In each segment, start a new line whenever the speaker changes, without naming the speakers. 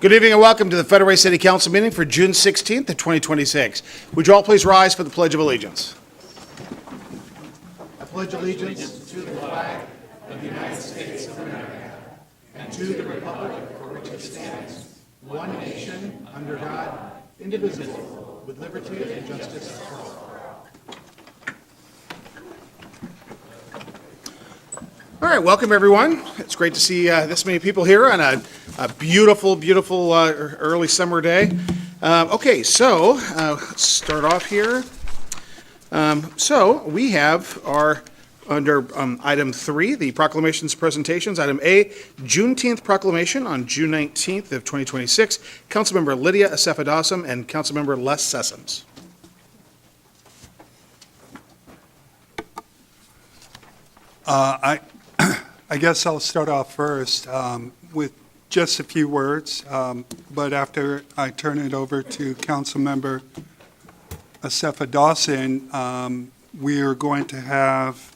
Good evening and welcome to the Federal Way City Council meeting for June 16th of 2026. Would you all please rise for the Pledge of Allegiance? I pledge allegiance to the flag of the United States of America and to the republic for which it stands, one nation, under God, indivisible, with liberty and justice for all. All right, welcome everyone. It's great to see this many people here on a beautiful early summer day. Okay, so let's start off here. So we have our, under item 3, the proclamations presentations. Item A, Juneteenth proclamation on June 19th of 2026. Councilmember Lydia Assefa-Dawson and Councilmember Les Sessoms.
I guess I'll start off first with just a few words, but after I turn it over to Councilmember Assefa-Dawson, we are going to have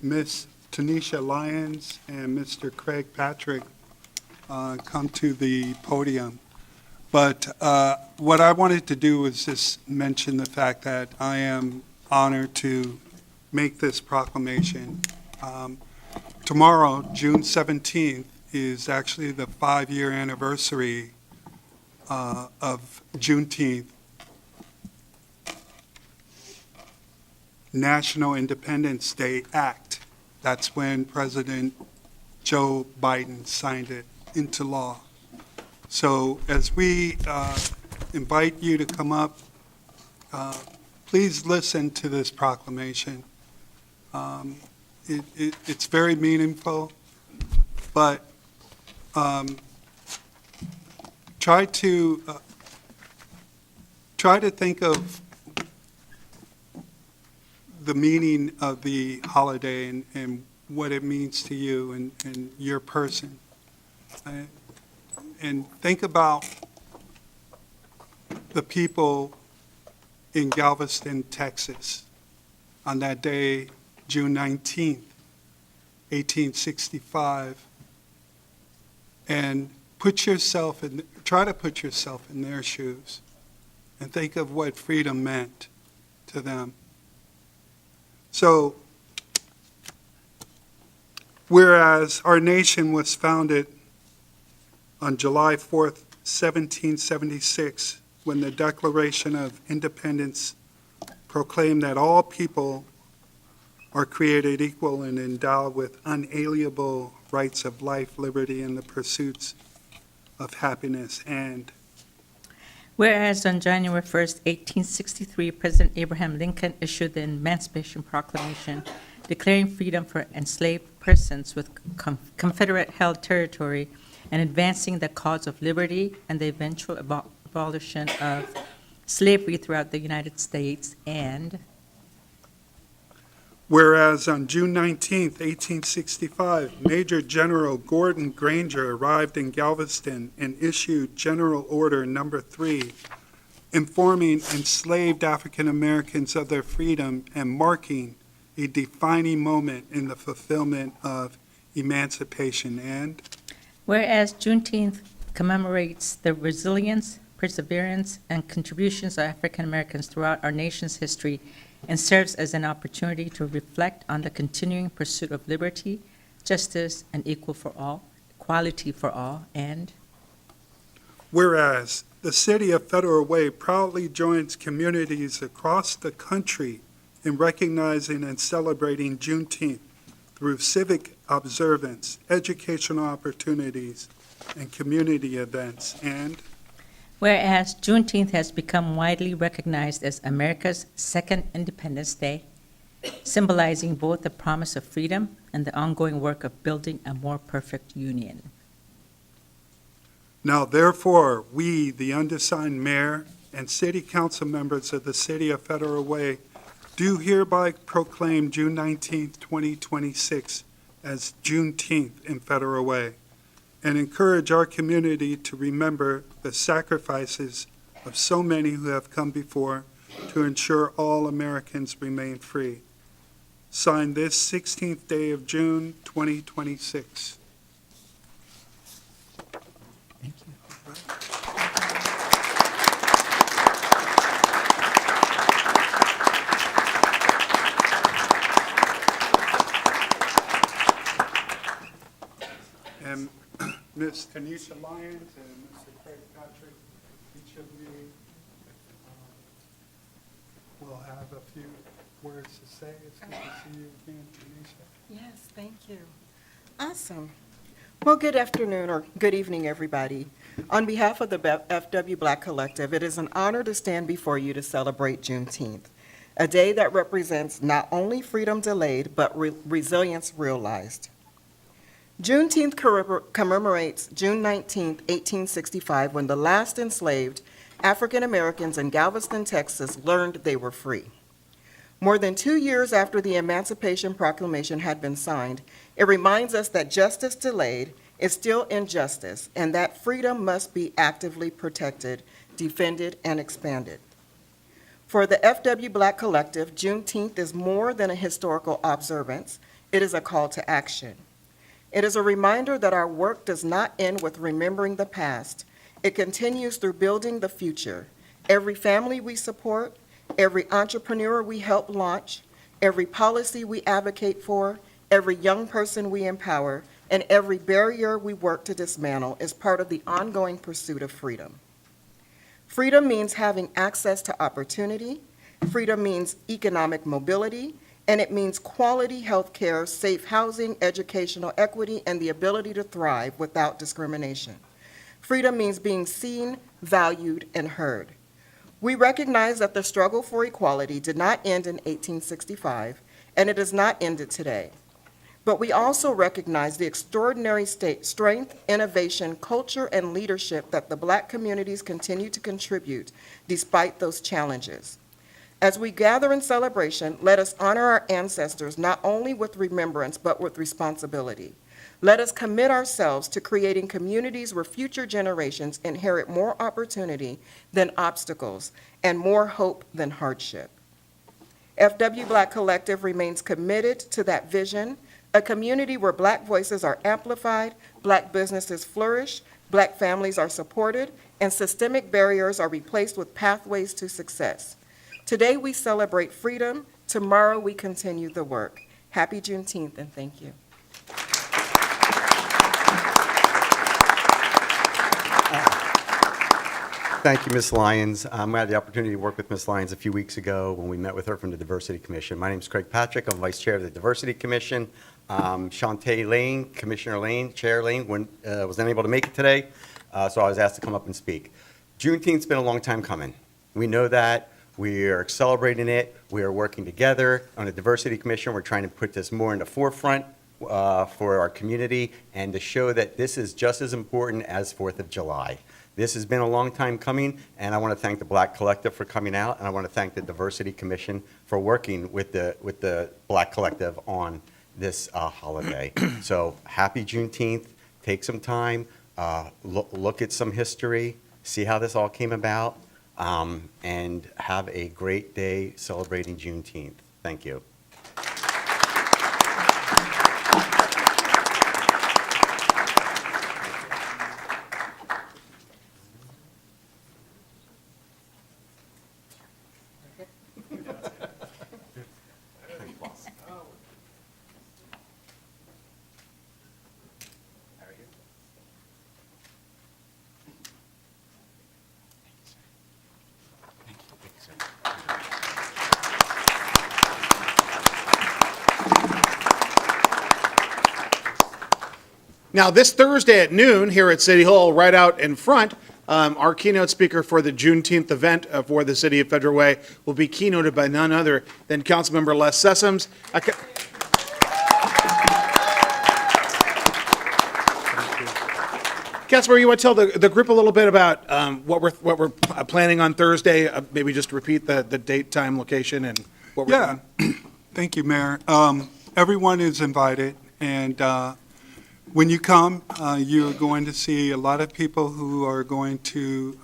Ms. Tanisha Lyons and Mr. Craig Patrick come to the podium. But what I wanted to do was just mention the fact that I am honored to make this proclamation. Tomorrow, June 17th, is actually the 5-year anniversary of Juneteenth, National Independence Day Act. That's when President Joe Biden signed it into law. So as we invite you to come up, please listen to this proclamation. It's very meaningful, but try to think of the meaning of the holiday and what it means to you and your person. And think about the people in Galveston, Texas, on that day, June 19th, 1865, and try to put yourself in their shoes and think of what freedom meant to them. So, whereas our nation was founded on July 4th, 1776, when the Declaration of Independence proclaimed that all people are created equal and endowed with unalienable rights of life, liberty, and the pursuits of happiness. And
whereas on January 1st, 1863, President Abraham Lincoln issued the Emancipation Proclamation declaring freedom for enslaved persons with Confederate-held territory and advancing the cause of liberty and the eventual abolition of slavery throughout the United States. And
whereas on June 19th, 1865, Major General Gordon Granger arrived in Galveston and issued General Order Number 3, informing enslaved African Americans of their freedom and marking a defining moment in the fulfillment of emancipation. And
whereas Juneteenth commemorates the resilience, perseverance, and contributions of African Americans throughout our nation's history and serves as an opportunity to reflect on the continuing pursuit of liberty, justice, and equality for all. And
whereas the City of Federal Way proudly joins communities across the country in recognizing and celebrating Juneteenth through civic observance, educational opportunities, and community events. And
whereas Juneteenth has become widely recognized as America's second Independence Day, symbolizing both the promise of freedom and the ongoing work of building a more perfect union.
Now, therefore, we, the undersigned mayor and city council members of the City of Federal Way, do hereby proclaim June 19th, 2026 as Juneteenth in Federal Way, and encourage our community to remember the sacrifices of so many who have come before to ensure all Americans remain free. Signed this 16th day of June, 2026. Ms. Tanisha Lyons and Mr. Craig Patrick, each of you will have a few words to say. It's good to see you again, Tanisha.
Yes, thank you. Awesome. Well, good afternoon or good evening, everybody. On behalf of the FW Black Collective, it is an honor to stand before you to celebrate Juneteenth, a day that represents not only freedom delayed, but resilience realized. Juneteenth commemorates June 19, 1865, when the last enslaved African Americans in Galveston, Texas, learned they were free. More than 2 years after the Emancipation Proclamation had been signed, it reminds us that justice delayed is still injustice and that freedom must be actively protected, defended, and expanded. For the FW Black Collective, Juneteenth is more than a historical observance. It is a call to action. It is a reminder that our work does not end with remembering the past. It continues through building the future. Every family we support, every entrepreneur we help launch, every policy we advocate for, every young person we empower, and every barrier we work to dismantle is part of the ongoing pursuit of freedom. Freedom means having access to opportunity. Freedom means economic mobility, and it means quality health care, safe housing, educational equity, and the ability to thrive without discrimination. Freedom means being seen, valued, and heard. We recognize that the struggle for equality did not end in 1865, and it has not ended today. But we also recognize the extraordinary strength, innovation, culture, and leadership that the Black communities continue to contribute despite those challenges. As we gather in celebration, let us honor our ancestors not only with remembrance, but with responsibility. Let us commit ourselves to creating communities where future generations inherit more opportunity than obstacles and more hope than hardship. FW Black Collective remains committed to that vision, a community where Black voices are amplified, Black businesses flourish, Black families are supported, and systemic barriers are replaced with pathways to success. Today we celebrate freedom, tomorrow we continue the work. Happy Juneteenth, and thank you.
Thank you, Ms. Lyons. I had the opportunity to work with Ms. Lyons a few weeks ago when we met with her from the Diversity Commission. My name is Craig Patrick. I'm Vice Chair of the Diversity Commission. Shantae Lane, Commissioner Lane, Chair Lane, was unable to make it today, so I was asked to come up and speak. Juneteenth's been a long time coming. We know that. We are celebrating it. We are working together on the Diversity Commission. We're trying to put this more in the forefront for our community and to show that this is just as important as 4th of July. This has been a long time coming, and I want to thank the Black Collective for coming out, and I want to thank the Diversity Commission for working with the Black Collective on this holiday. So happy Juneteenth. Take some time, look at some history, see how this all came about, and have a great day celebrating Juneteenth. Thank you.
Now, this Thursday at noon here at City Hall, right out in front, our keynote speaker for the Juneteenth event for the City of Federal Way will be keynoted by none other than Councilmember Les Sessoms. Councilmember, you want to tell the group a little bit about what we're planning on Thursday? Maybe just repeat the date, time, location, and what we're doing.
Thank you, Mayor. Everyone is invited, and when you come, you're going to see a lot of people who are going to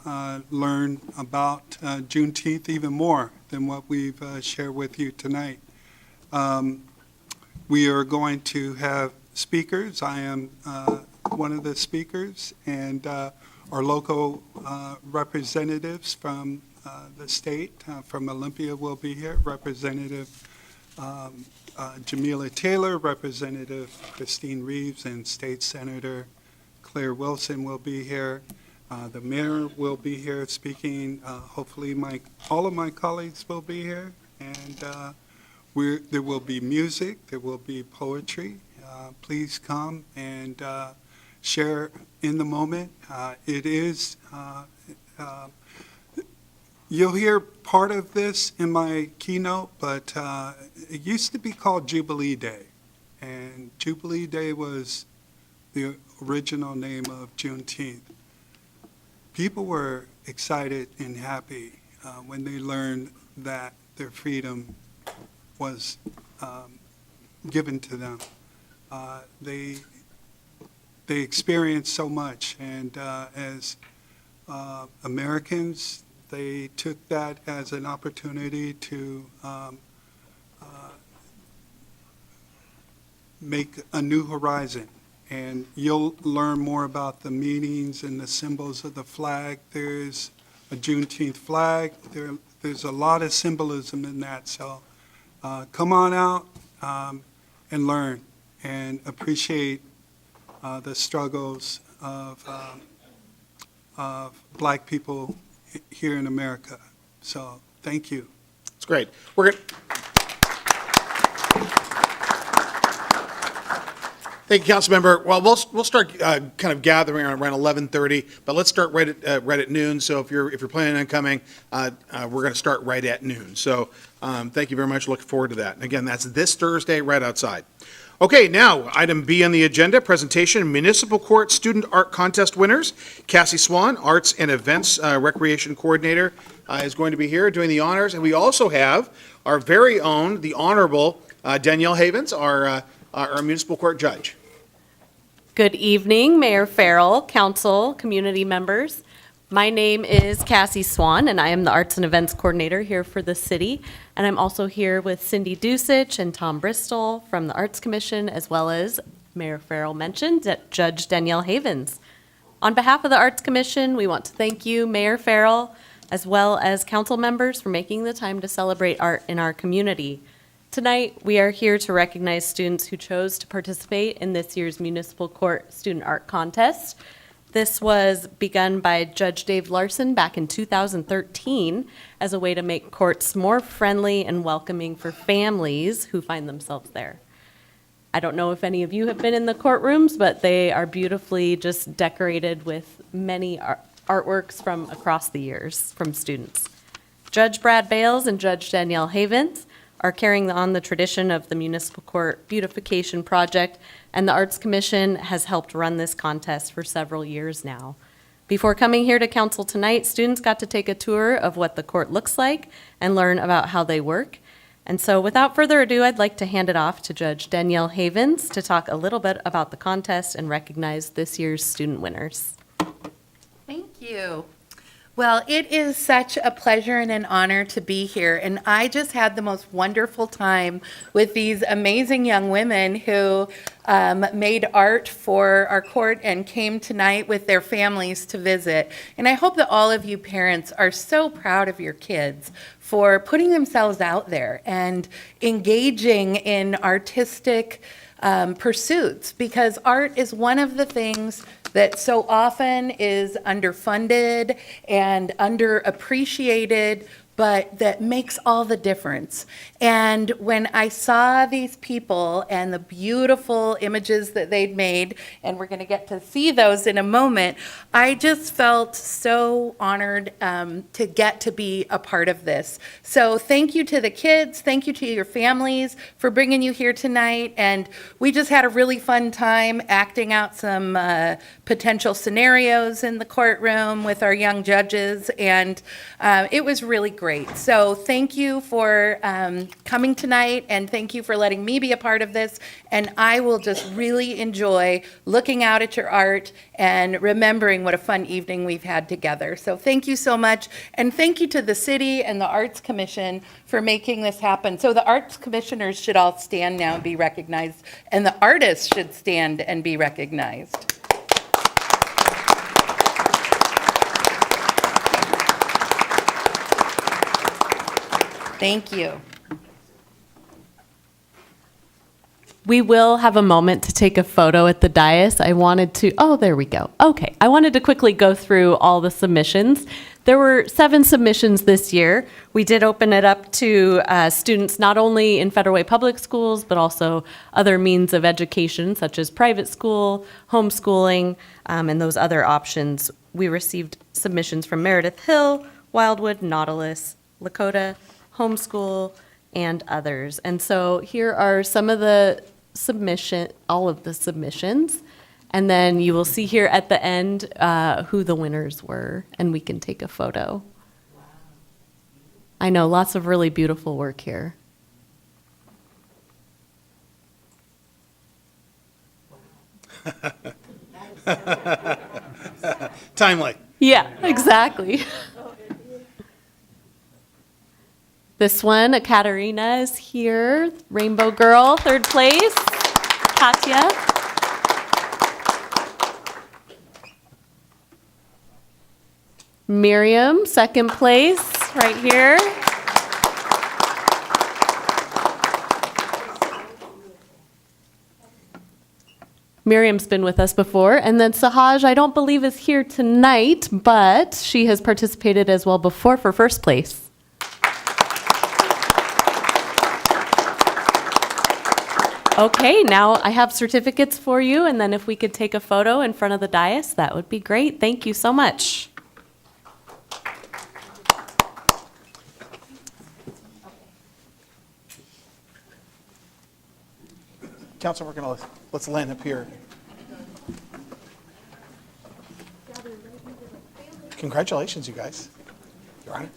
learn about Juneteenth even more than what we've shared with you tonight. We are going to have speakers. I am one of the speakers, and our local representatives from the state, from Olympia will be here. Representative Jamila Taylor, Representative Christine Reeves, and State Senator Claire Wilson will be here. The mayor will be here speaking. Hopefully, all of my colleagues will be here. And there will be music, there will be poetry. Please come and share in the moment. It is, you'll hear part of this in my keynote, but it used to be called Jubilee Day. And Jubilee Day was the original name of Juneteenth. People were excited and happy when they learned that their freedom was given to them. They experienced so much, and as Americans, they took that as an opportunity to make a new horizon. And you'll learn more about the meanings and the symbols of the flag. There's a Juneteenth flag. There's a lot of symbolism in that. So come on out and learn and appreciate the struggles of Black people here in America. So thank you.
It's great. We're going Thank you, Councilmember. Well, we'll start kind of gathering around 11:30, but let's start right at noon. So if you're planning on coming, we're going to start right at noon. So thank you very much. Looking forward to that. And again, that's this Thursday right outside. Okay, now item B on the agenda: presentation municipal court student art contest winners. Cassie Swan, Arts and Events Recreation Coordinator, is going to be here doing the honors, and we also have our very own, the Honorable Danielle Havens, our municipal court judge.
Good evening, Mayor Farrell, council, community members. My name is Cassie Swan, and I am the Arts and Events Coordinator here for the city. And I'm also here with Cindy Dusich and Tom Bristol from the Arts Commission, as well as Mayor Farrell mentioned, Judge Danielle Havens. On behalf of the Arts Commission, we want to thank you, Mayor Farrell, as well as council members for making the time to celebrate art in our community. Tonight, we are here to recognize students who chose to participate in this year's Municipal Court Student Art Contest. This was begun by Judge Dave Larson back in 2013 as a way to make courts more friendly and welcoming for families who find themselves there. I don't know if any of you have been in the courtrooms, but they are beautifully just decorated with many artworks from across the years from students. Judge Brad Bales and Judge Danielle Havens are carrying on the tradition of the Municipal Court Beautification Project, and the Arts Commission has helped run this contest for several years now. Before coming here to council tonight, students got to take a tour of what the court looks like and learn about how they work. And so without further ado, I'd like to hand it off to Judge Danielle Havens to talk a little bit about the contest and recognize this year's student winners.
Thank you. Well, it is such a pleasure and an honor to be here, and I just had the most wonderful time with these amazing young women who made art for our court and came tonight with their families to visit. And I hope that all of you parents are so proud of your kids for putting themselves out there and engaging in artistic pursuits, because art is one of the things that so often is underfunded and underappreciated, but that makes all the difference. And when I saw these people and the beautiful images that they'd made, and we're going to get to see those in a moment, I just felt so honored to get to be a part of this. So thank you to the kids, thank you to your families for bringing you here tonight, and we just had a really fun time acting out some potential scenarios in the courtroom with our young judges, and it was really great. So thank you for coming tonight, and thank you for letting me be a part of this, and I will just really enjoy looking out at your art and remembering what a fun evening we've had together. So thank you so much, and thank you to the city and the Arts Commission for making this happen. So the Arts Commissioners should all stand now and be recognized, and the artists should stand and be recognized. Thank you.
We will have a moment to take a photo at the dais. I wanted to, oh, there we go. Okay, I wanted to quickly go through all the submissions. There were 7 submissions this year. We did open it up to students not only in Federal Way Public Schools, but also other means of education, such as private school, homeschooling, and those other options. We received submissions from Meredith Hill, Wildwood, Nautilus, Lakota, Homeschool, and others. And so here are some of the all of the submissions. And then you will see here at the end who the winners were, and we can take a photo. I know, lots of really beautiful work here.
Timely.
Yeah, exactly. This one, Katarina is here. Rainbow Girl, 3rd place. Katya. Miriam, 2nd place, right here. Miriam's been with us before. And then Sahaj, I don't believe is here tonight, but she has participated as well before for 1st place. Okay, now I have certificates for you, and then if we could take a photo in front of the dais, that would be great. Thank you so much.
Council, let's land up here. Congratulations, you guys. You're on it.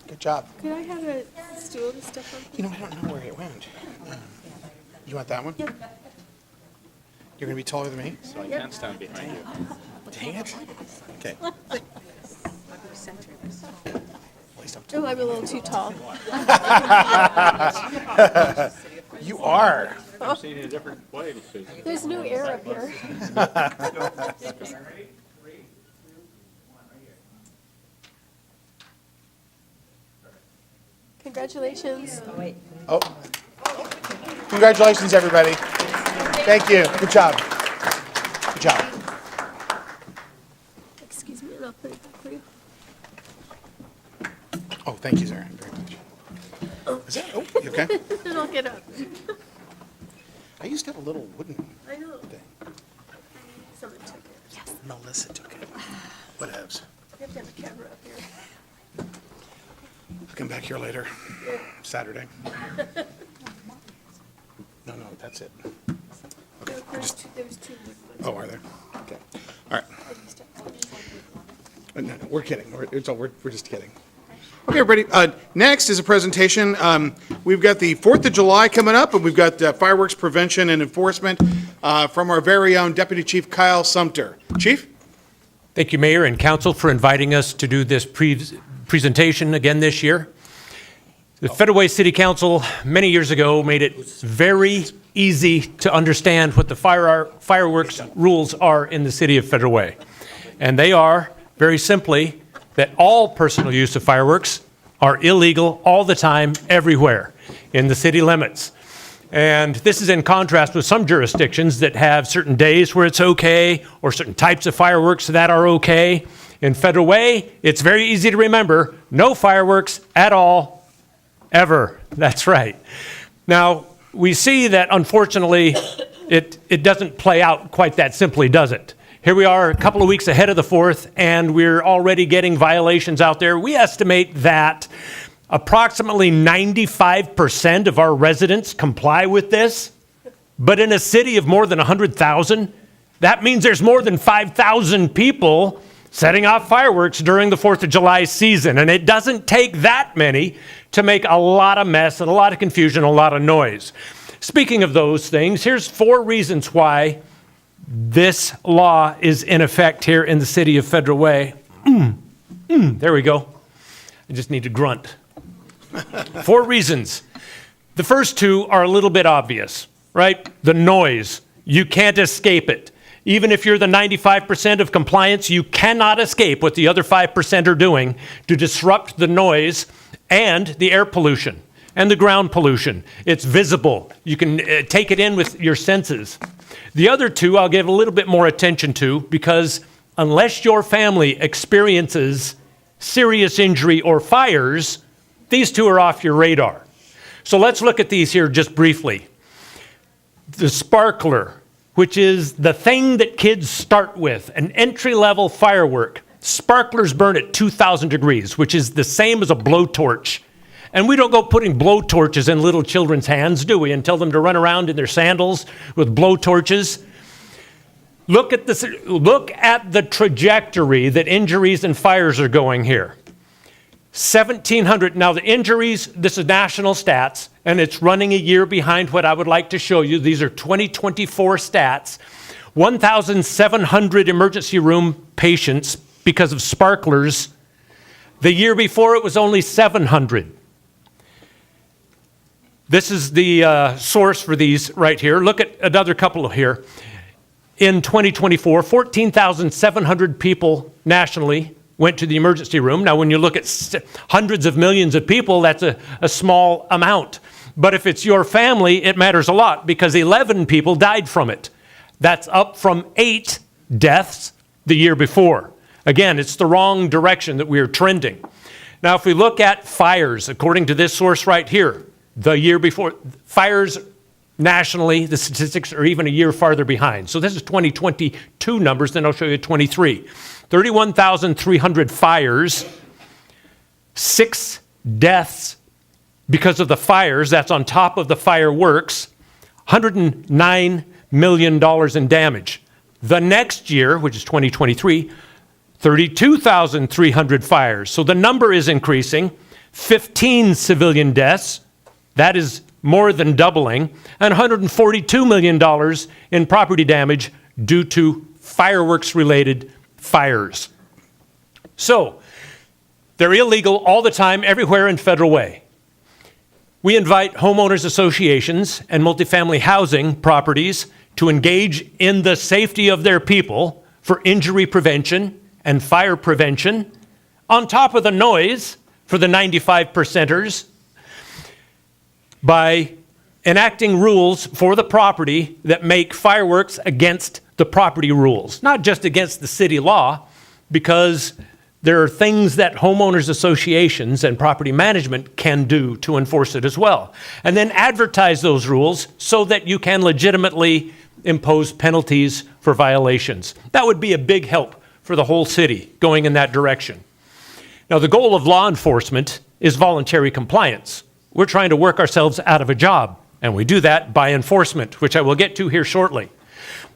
Good job.
Could I have a stool to step on?
You know, I don't know where it went. You want that one? You're gonna be taller than me?
So I can't stand behind you.
Dang it. Okay. At least I'm
Oh, I'm a little too tall.
You are.
I'm seeing it a different way because
There's no air up here. Congratulations.
Oh. Congratulations, everybody. Thank you. Good job. Good job.
Excuse me, and I'll put it back for you.
Oh, thank you, Sarah, very much. Is that, oh, you okay?
Then I'll get up.
I used to have a little wooden
I know.
thing.
Someone took it.
Yes. Melissa took it. Whatevs.
You have to have a camera up here.
I'll come back here later, Saturday. No, that's it. Okay,
There's two big ones.
oh, are there? Okay, all right. No, we're kidding. We're just kidding. Okay, everybody, next is a presentation. We've got the 4th of July coming up, and we've got fireworks prevention and enforcement from our very own Deputy Chief Kyle Sumter. Chief?
Thank you, Mayor and Council, for inviting us to do this presentation again this year. The Federal Way City Council many years ago made it very easy to understand what the fireworks rules are in the city of Federal Way. And they are, very simply, that all personal use of fireworks are illegal all the time, everywhere in the city limits. And this is in contrast with some jurisdictions that have certain days where it's okay, or certain types of fireworks that are okay. In Federal Way, it's very easy to remember, no fireworks at all, ever. That's right. Now, we see that unfortunately, it doesn't play out quite that simply, does it? Here we are a couple of weeks ahead of the 4th, and we're already getting violations out there. We estimate that approximately 95% of our residents comply with this, but in a city of more than 100,000, that means there's more than 5,000 people setting off fireworks during the 4th of July season, and it doesn't take that many to make a lot of mess and a lot of confusion, a lot of noise. Speaking of those things, here's 4 reasons why this law is in effect here in the city of Federal Way. There we go. I just need to grunt. 4 reasons. The first 2 are a little bit obvious, right? The noise. You can't escape it. Even if you're the 95% of compliance, you cannot escape what the other 5% are doing to disrupt the noise and the air pollution. and the ground pollution. It's visible. You can take it in with your senses. The other two I'll give a little bit more attention to because unless your family experiences serious injury or fires, these two are off your radar. So let's look at these here just briefly. The sparkler, which is the thing that kids start with, an entry-level firework. Sparklers burn at 2,000 degrees, which is the same as a blowtorch. And we don't go putting blowtorches in little children's hands, do we, and tell them to run around in their sandals with blowtorches? Look at the trajectory that injuries and fires are going here. 1,700. Now the injuries, this is national stats, and it's running a year behind what I would like to show you. These are 2024 stats. 1,700 emergency room patients because of sparklers. The year before it was only 700. This is the source for these right here. Look at another couple here. In 2024, 14,700 people nationally went to the emergency room. Now, when you look at hundreds of millions of people, that's a small amount. But if it's your family, it matters a lot because 11 people died from it. That's up from 8 deaths the year before. Again, it's the wrong direction that we are trending. Now, if we look at fires, according to this source right here, the year before, fires nationally, the statistics are even a year farther behind. So this is 2022 numbers, then I'll show you 23. 31,300 fires, 6 deaths because of the fires. That's on top of the fireworks. $109 million in damage. The next year, which is 2023, 32,300 fires. So the number is increasing. 15 civilian deaths. That is more than doubling. And $142 million in property damage due to fireworks-related fires. So, they're illegal all the time, everywhere in Federal Way. We invite homeowners associations and multifamily housing properties to engage in the safety of their people for injury prevention and fire prevention, on top of the noise for the 95%ers, by enacting rules for the property that make fireworks against the property rules, not just against the city law, because there are things that homeowners associations and property management can do to enforce it as well. And then advertise those rules so that you can legitimately impose penalties for violations. That would be a big help for the whole city going in that direction. Now, the goal of law enforcement is voluntary compliance. We're trying to work ourselves out of a job, and we do that by enforcement, which I will get to here shortly.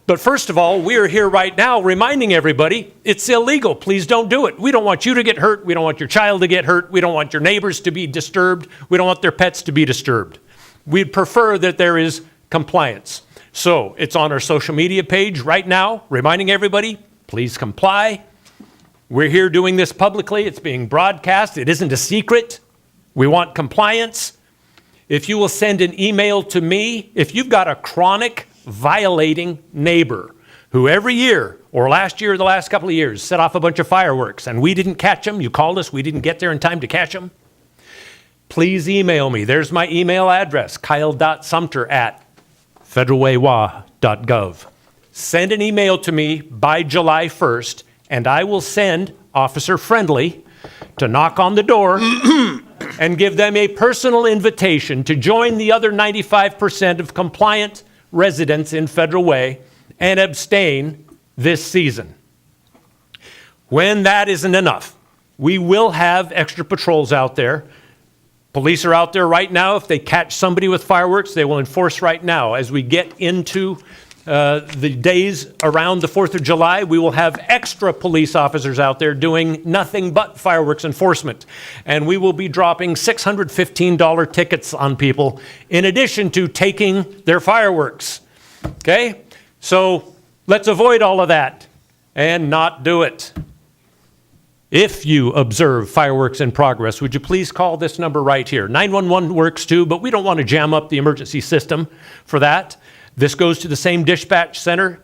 But first of all, we are here right now reminding everybody it's illegal. Please don't do it. We don't want you to get hurt. We don't want your child to get hurt. We don't want your neighbors to be disturbed. We don't want their pets to be disturbed. We'd prefer that there is compliance. So it's on our social media page right now, reminding everybody, please comply. We're here doing this publicly. It's being broadcast. It isn't a secret. We want compliance. If you will send an email to me, if you've got a chronic violating neighbor who every year or last year or the last couple of years set off a bunch of fireworks and we didn't catch them, you called us, we didn't get there in time to catch them, please email me. There's my email address, kyle.sumter@federalwaywa.gov. Send an email to me by July 1st and I will send Officer Friendly to knock on the door and give them a personal invitation to join the other 95% of compliant residents in Federal Way and abstain this season. When that isn't enough, we will have extra patrols out there. Police are out there right now. If they catch somebody with fireworks, they will enforce right now. As we get into the days around the 4th of July, we will have extra police officers out there doing nothing but fireworks enforcement. And we will be dropping $615 tickets on people in addition to taking their fireworks. Okay? So let's avoid all of that and not do it. If you observe fireworks in progress, would you please call this number right here? 911 works too, but we don't want to jam up the emergency system for that. This goes to the same dispatch center,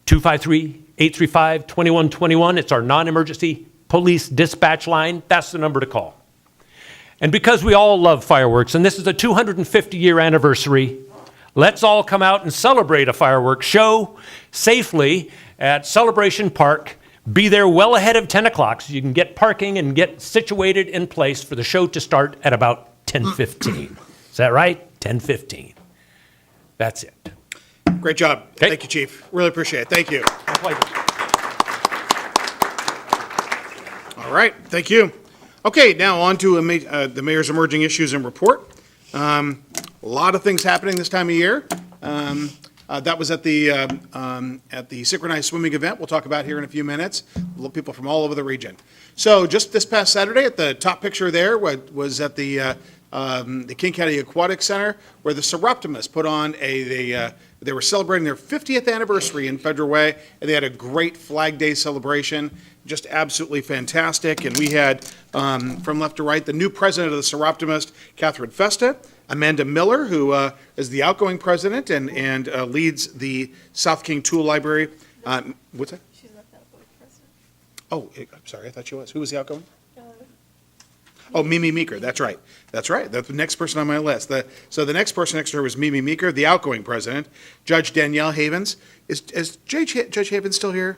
253-835-2121. It's our non-emergency police dispatch line. That's the number to call. And because we all love fireworks, and this is a 250-year anniversary, let's all come out and celebrate a fireworks show safely at Celebration Park. Be there well ahead of 10 o'clock so you can get parking and get situated in place for the show to start at about 10:15. Is that right? 10:15. That's it.
Great job.
Okay.
Thank you, Chief. Really appreciate it. Thank you.
My pleasure.
All right, thank you. Okay, now on to the mayor's emerging issues and report. A lot of things happening this time of year. That was at the synchronized swimming event we'll talk about here in a few minutes. People from all over the region. So just this past Saturday, at the top picture there was at the King County Aquatic Center, where the Soroptimists put on they were celebrating their 50th anniversary in Federal Way, and they had a great Flag Day celebration, just absolutely fantastic. And we had, from left to right, the new president of the Soroptimist, Catherine Festa, Amanda Miller, who is the outgoing president and leads the South King Tool Library. What's that?
She's not the outgoing president.
Oh, I'm sorry, I thought she was. Who was the outgoing? Oh, Mimi Meeker, that's right. That's right, that's the next person on my list. So the next person next to her was Mimi Meeker, the outgoing president. Judge Danielle Havens. Is Judge Havens still here?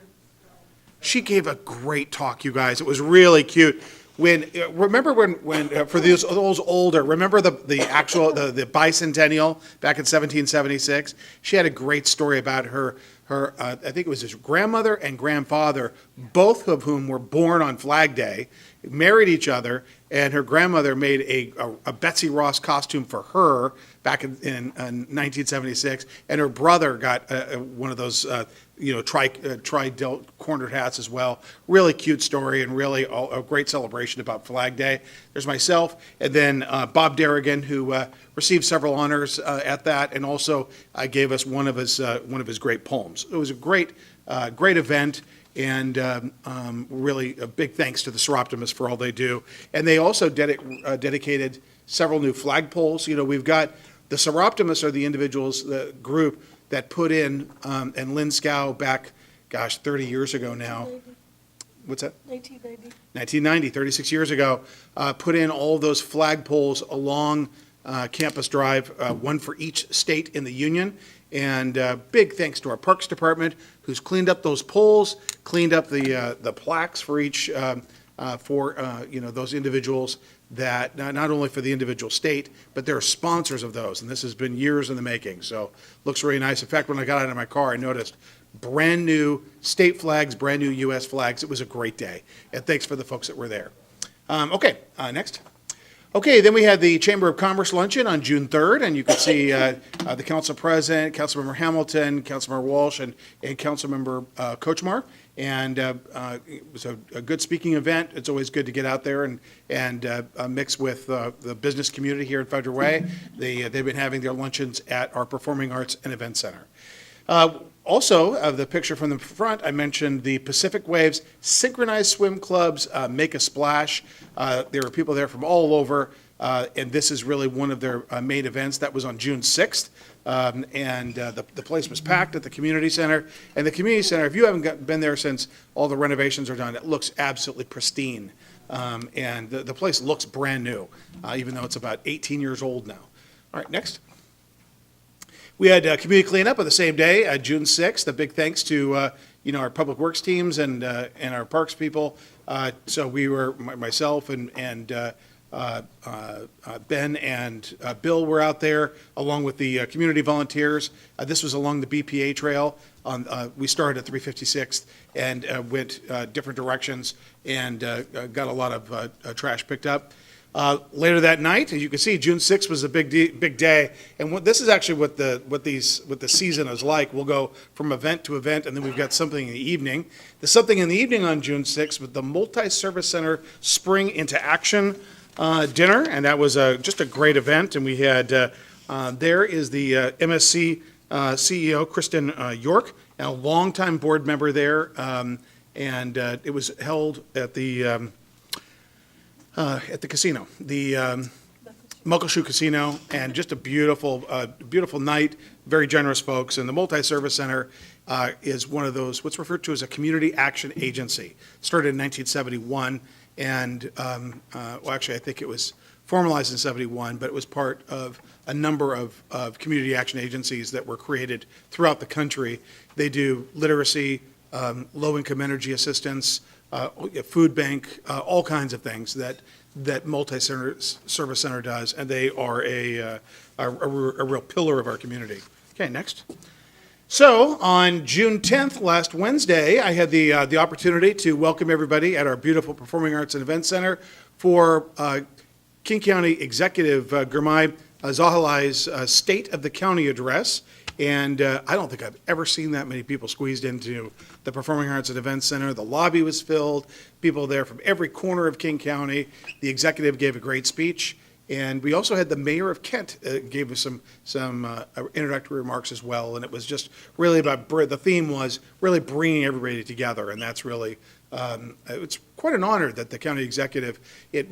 She gave a great talk, you guys. It was really cute. Remember when for those older, remember the bicentennial back in 1776? She had a great story about her I think it was his grandmother and grandfather, both of whom were born on Flag Day, married each other, and her grandmother made a Betsy Ross costume for her back in 1976, and her brother got one of those tri-delt cornered hats as well. Really cute story and really a great celebration about Flag Day. There's myself, and then Bob Derrigan, who received several honors at that, and also gave us one of his great poems. It was a great event. And really a big thanks to the Soroptimists for all they do. And they also dedicated several new flagpoles. You know, we've got the Soroptimists are the individuals, the group that put in, and Lynn Scow back, 30 years ago now. What's that?
1990.
1990, 36 years ago, put in all those flagpoles along Campus Drive, one for each state in the union. And big thanks to our Parks Department, who's cleaned up those poles, cleaned up the plaques for each, those individuals that, not only for the individual state, but they're sponsors of those. And this has been years in the making, so looks really nice. In fact, when I got out of my car, I noticed brand new state flags, brand new U.S. flags. It was a great day. And thanks for the folks that were there. Next. Okay, then we had the Chamber of Commerce luncheon on June 3rd, and you can see the council president, Councilmember Hamilton, Councilmember Walsh, and Councilmember Kochmar. And it was a good speaking event. It's always good to get out there and mix with the business community here at Federal Way. They've been having their luncheons at our Performing Arts and Event Center. Also, the picture from the front, I mentioned the Pacific Waves Synchronized Swim Club's Make a Splash. There were people there from all over, and this is really one of their main events. That was on June 6th, and the place was packed at the community center. And the community center, if you haven't been there since all the renovations are done, it looks absolutely pristine. And the place looks brand new, even though it's about 18 years old now. All right, next. We had community cleanup on the same day, June 6th. A big thanks to our public works teams and our parks people. So we were myself and Ben and Bill were out there along with the community volunteers. This was along the BPA trail. We started at 356th and went different directions and got a lot of trash picked up. Later that night, as you can see, June 6th was a big day, and this is actually what the season is like. We'll go from event to event, and then we've got something in the evening. There's something in the evening on June 6th with the Multi-Service Center Spring into Action dinner, and that was just a great event. And we had there is the MSC CEO Kristen York, and a longtime board member there, and it was held at the casino, the Muckleshoot Casino, and just a beautiful night, very generous folks. And the Multi-Service Center is one of those, what's referred to as a community action agency. Started in 1971, and actually I think it was formalized in 71, but it was part of a number of community action agencies that were created throughout the country. They do literacy, low-income energy assistance, food bank, all kinds of things that Multi-Service Center does, and they are a real pillar of our community. Okay, next. So, on June 10th, last Wednesday, I had the opportunity to welcome everybody at our beautiful Performing Arts and Event Center for King County Executive Gurmai Zahalai's State of the County Address. And I don't think I've ever seen that many people squeezed into the Performing Arts and Event Center. The lobby was filled, people there from every corner of King County. The executive gave a great speech. And we also had the mayor of Kent gave us some introductory remarks as well. And it was just really about, the theme was really bringing everybody together. And that's really, it's quite an honor that the county executive,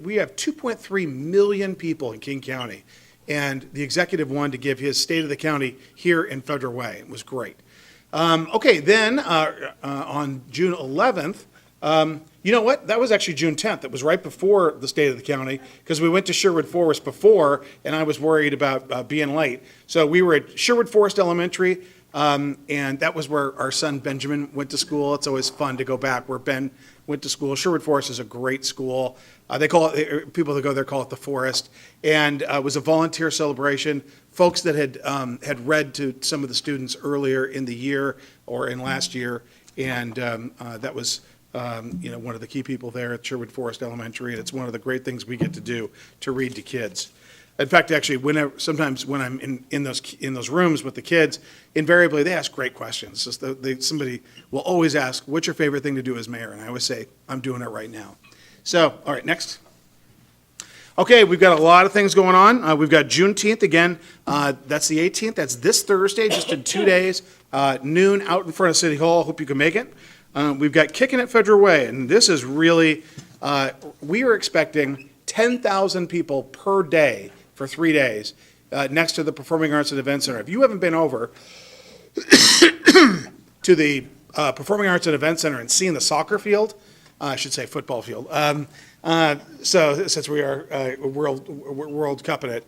we have 2.3 million people in King County. And the executive wanted to give his State of the County here in Federal Way. It was great. Okay, then on June 11th, you know what? That was actually June 10th. It was right before the State of the County because we went to Sherwood Forest before, and I was worried about being late. So we were at Sherwood Forest Elementary, and that was where our son Benjamin went to school. It's always fun to go back where Ben went to school. Sherwood Forest is a great school. They call it, people that go there call it the Forest, and it was a volunteer celebration. Folks that had read to some of the students earlier in the year or in last year, and that was one of the key people there at Sherwood Forest Elementary, and it's one of the great things we get to do, to read to kids. In fact, actually, sometimes when I'm in those rooms with the kids, invariably they ask great questions. Somebody will always ask, "What's your favorite thing to do as mayor?" And I always say, "I'm doing it right now." So, all right, next. Okay, we've got a lot of things going on. We've got Juneteenth again. That's the 18th. That's this Thursday, just in 2 days, noon out in front of City Hall. Hope you can make it. We've got Kicking It Federal Way, and this is really, we are expecting 10,000 people per day for 3 days next to the Performing Arts and Event Center. If you haven't been over to the Performing Arts and Event Center and seen the soccer field, I should say football field, so since we are World Cup in it.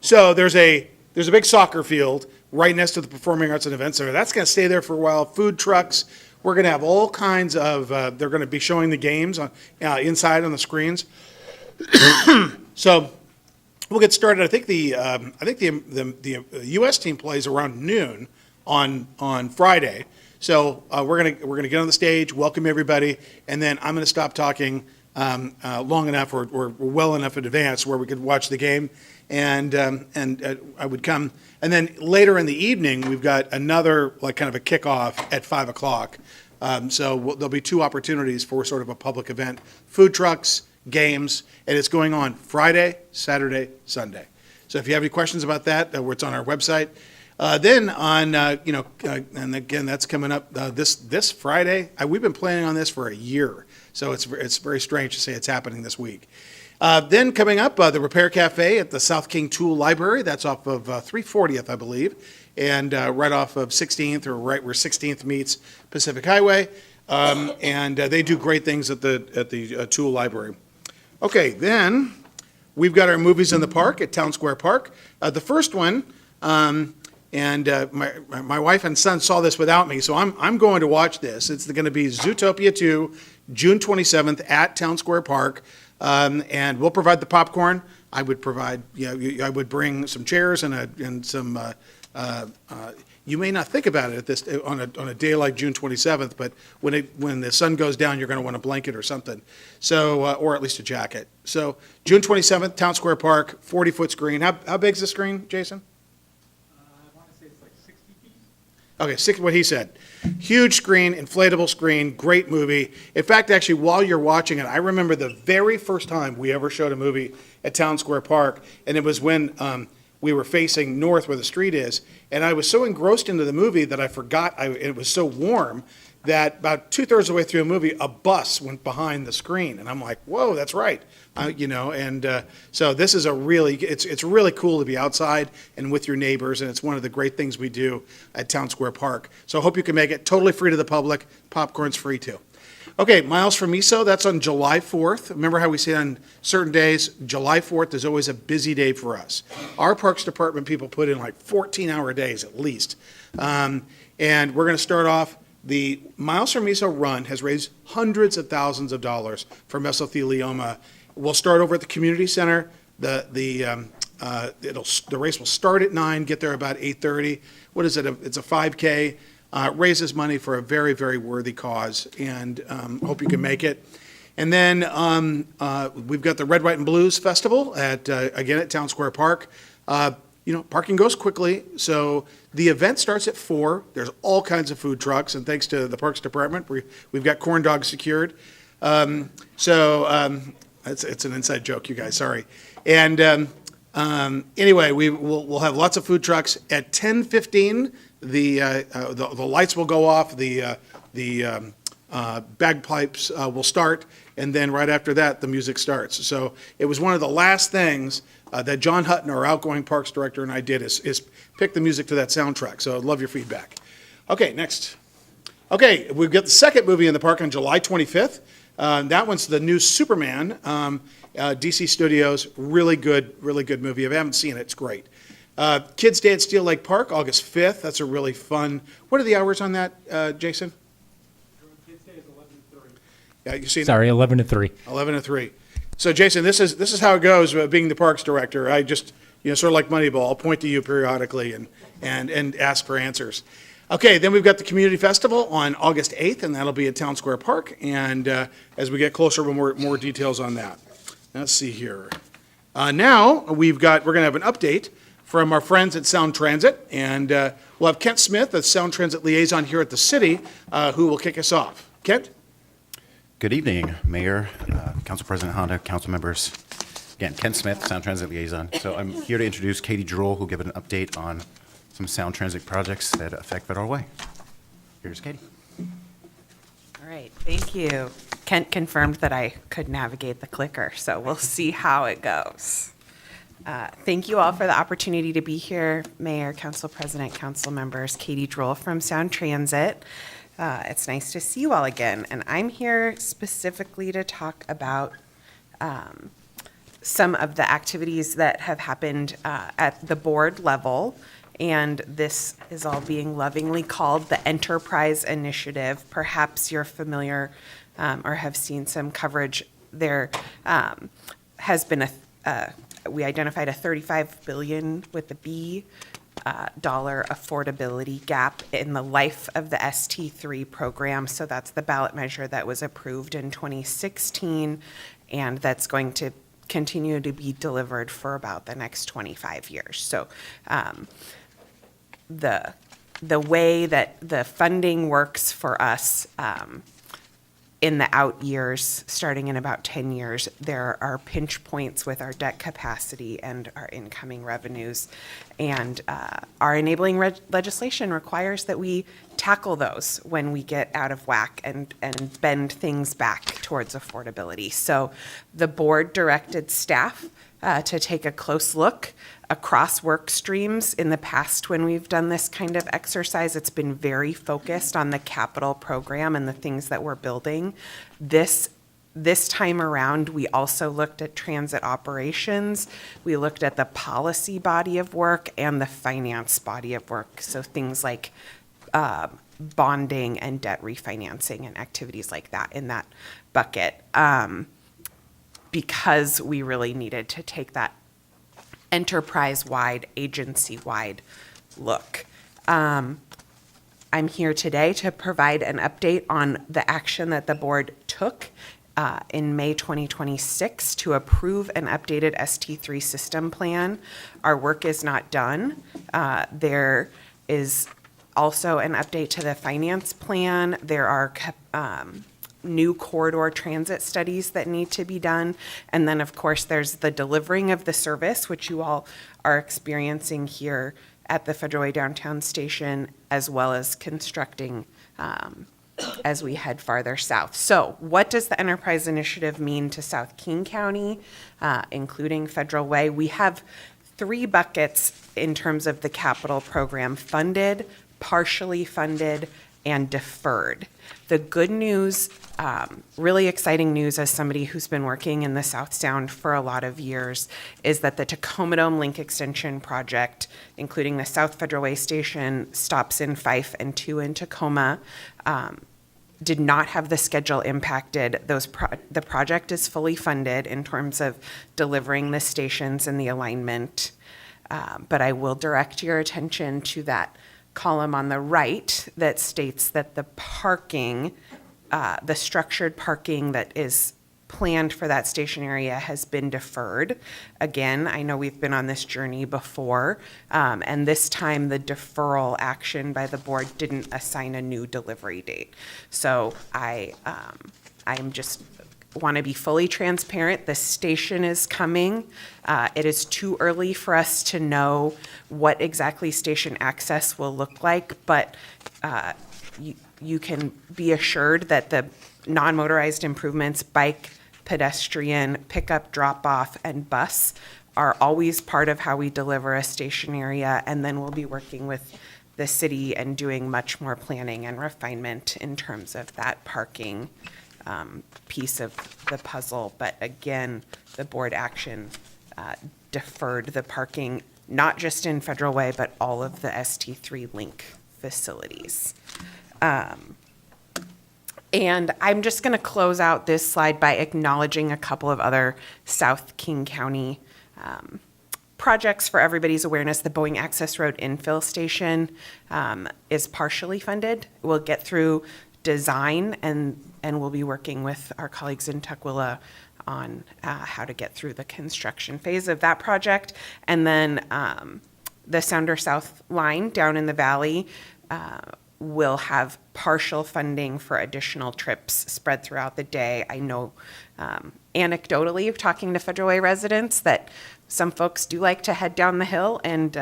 So there's a big soccer field right next to the Performing Arts and Event Center. That's going to stay there for a while. Food trucks. We're going to have all kinds of, they're going to be showing the games inside on the screens. So we'll get started. I think the U.S. team plays around noon on Friday. So we're gonna get on the stage, welcome everybody, and then I'm gonna stop talking long enough or well enough in advance where we could watch the game, and I would come. And then later in the evening, we've got another kind of a kickoff at 5 o'clock. So there'll be two opportunities for sort of a public event: food trucks, games, and it's going on Friday, Saturday, Sunday. So if you have any questions about that, it's on our website. Then on, and again, that's coming up this Friday. We've been planning on this for a year, so it's very strange to say it's happening this week. Then coming up, the Repair Cafe at the South King Tool Library. That's off of 340th, I believe, and right off of 16th, or right where 16th meets Pacific Highway. And they do great things at the Tool Library. Okay, then we've got our Movies in the Park at Town Square Park. The first one. And my wife and son saw this without me, so I'm going to watch this. It's going to be Zootopia 2, June 27th at Town Square Park, and we'll provide the popcorn. I would provide, I would bring some chairs and some. You may not think about it on a day like June 27th, but when the sun goes down, you're going to want a blanket or something, so or at least a jacket. So June 27th, Town Square Park, 40-foot screen. How big's the screen, Jason? Okay, what he said. Huge screen, inflatable screen, great movie. In fact, actually, while you're watching it, I remember the very first time we ever showed a movie at Town Square Park, and it was when we were facing north where the street is, and I was so engrossed into the movie that I forgot, it was so warm that about 2/3 of the way through the movie, a bus went behind the screen, and I'm like, whoa, that's right. So this is it's really cool to be outside and with your neighbors, and it's one of the great things we do at Town Square Park. So I hope you can make it. Totally free to the public. Popcorn's free too. Okay, Miles from Miso, that's on July 4th. Remember how we say on certain days, July 4th is always a busy day for us. Our Parks Department people put in like 14-hour days at least. And we're going to start off, the Miles from Miso run has raised hundreds of thousands of dollars for mesothelioma. We'll start over at the community center. The race will start at 9, get there about 8:30. What is it? It's a 5K. Raises money for a very, very worthy cause, and hope you can make it. And then we've got the Red, White, and Blues Festival again at Town Square Park. Parking goes quickly, so the event starts at 4. There's all kinds of food trucks, and thanks to the Parks Department, we've got corn dogs secured. It's an inside joke, you guys. Sorry. And anyway, we'll have lots of food trucks at 10:15. The lights will go off, the bagpipes will start, and then right after that, the music starts. So it was one of the last things that John Hutton, our outgoing Parks Director, and I did is pick the music to that soundtrack. So I'd love your feedback. Okay, next. Okay, we've got the second movie in the park on July 25th. That one's the new Superman, DC Studios. Really good movie. If you haven't seen it, it's great. Kids Day at Steel Lake Park, August 5th. That's a really fun. What are the hours on that, Jason?
Kids Day is 11 to 3.
Yeah, you see.
Sorry, 11 to 3.
11 to 3. So, Jason, this is how it goes. Being the parks director, I just sort of like Moneyball. I'll point to you periodically and ask for answers. Okay, then we've got the Community Festival on August 8th, and that'll be at Town Square Park. And as we get closer, more details on that. Let's see here. Now we're going to have an update from our friends at Sound Transit, and we'll have Kent Smith, the Sound Transit liaison here at the city, who will kick us off. Kent?
Good evening, Mayor, Council President Honda, council members. Again, Kent Smith, Sound Transit liaison. So I'm here to introduce Katie Droll, who'll give an update on some Sound Transit projects that affect Federal Way. Here's Katie.
All right, thank you. Kent confirmed that I could navigate the clicker, so we'll see how it goes. Thank you all for the opportunity to be here, Mayor, Council President, council members. Katie Droll from Sound Transit. It's nice to see you all again, and I'm here specifically to talk about some of the activities that have happened at the board level, and this is all being lovingly called the Enterprise Initiative. Perhaps you're familiar or have seen some coverage. There has been we identified a $35 billion with the B dollar affordability gap in the life of the ST3 program. So that's the ballot measure that was approved in 2016, and that's going to continue to be delivered for about the next 25 years. So the way that the funding works for us in the out years, starting in about 10 years, there are pinch points with our debt capacity and our incoming revenues. And our enabling legislation requires that we tackle those when we get out of whack and bend things back towards affordability. So the board directed staff to take a close look across work streams. In the past, when we've done this kind of exercise, it's been very focused on the capital program and the things that we're building. This time around, we also looked at transit operations. We looked at the policy body of work and the finance body of work. So things like bonding and debt refinancing and activities like that in that bucket. Because we really needed to take that enterprise-wide, agency-wide look. I'm here today to provide an update on the action that the board took in May 2026 to approve an updated ST3 system plan. Our work is not done. There is also an update to the finance plan. There are new corridor transit studies that need to be done. And then, of course, there's the delivering of the service, which you all are experiencing here at the Federal Way Downtown Station, as well as constructing as we head farther south. So what does the Enterprise Initiative mean to South King County, including Federal Way? We have 3 buckets in terms of the capital program: funded, partially funded, and deferred. The good news, really exciting news as somebody who's been working in the South Sound for a lot of years, is that the Tacoma Dome Link Extension project, including the South Federal Way Station, stops in Fife and 2 in Tacoma, did not have the schedule impacted. The project is fully funded in terms of delivering the stations and the alignment. But I will direct your attention to that column on the right that states that the parking, the structured parking that is planned for that station area has been deferred. Again, I know we've been on this journey before, and this time the deferral action by the board didn't assign a new delivery date. So I am just want to be fully transparent. The station is coming. It is too early for us to know what exactly station access will look like, but you can be assured that the non-motorized improvements, bike, pedestrian, pickup, drop-off, and bus are always part of how we deliver a station area, and then we'll be working with the city and doing much more planning and refinement in terms of that parking piece of the puzzle. But again, the board action deferred the parking, not just in Federal Way, but all of the ST3 link facilities. And I'm just going to close out this slide by acknowledging a couple of other South King County projects for everybody's awareness. The Boeing Access Road infill station is partially funded. We'll get through design, and we'll be working with our colleagues in Tukwila on how to get through the construction phase of that project. And then the Sounder South line down in the valley will have partial funding for additional trips spread throughout the day. I know anecdotally, talking to Federal Way residents, that some folks do like to head down the hill and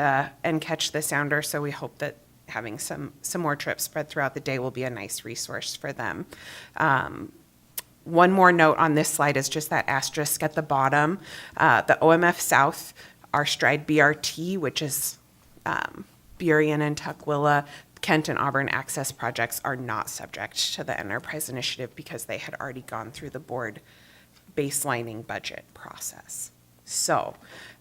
catch the Sounder, so we hope that having some more trips spread throughout the day will be a nice resource for them. One more note on this slide is just that asterisk at the bottom. The OMF South, our Stride BRT, which is Burien and Tukwila, Kent and Auburn access projects are not subject to the enterprise initiative because they had already gone through the board baselining budget process. So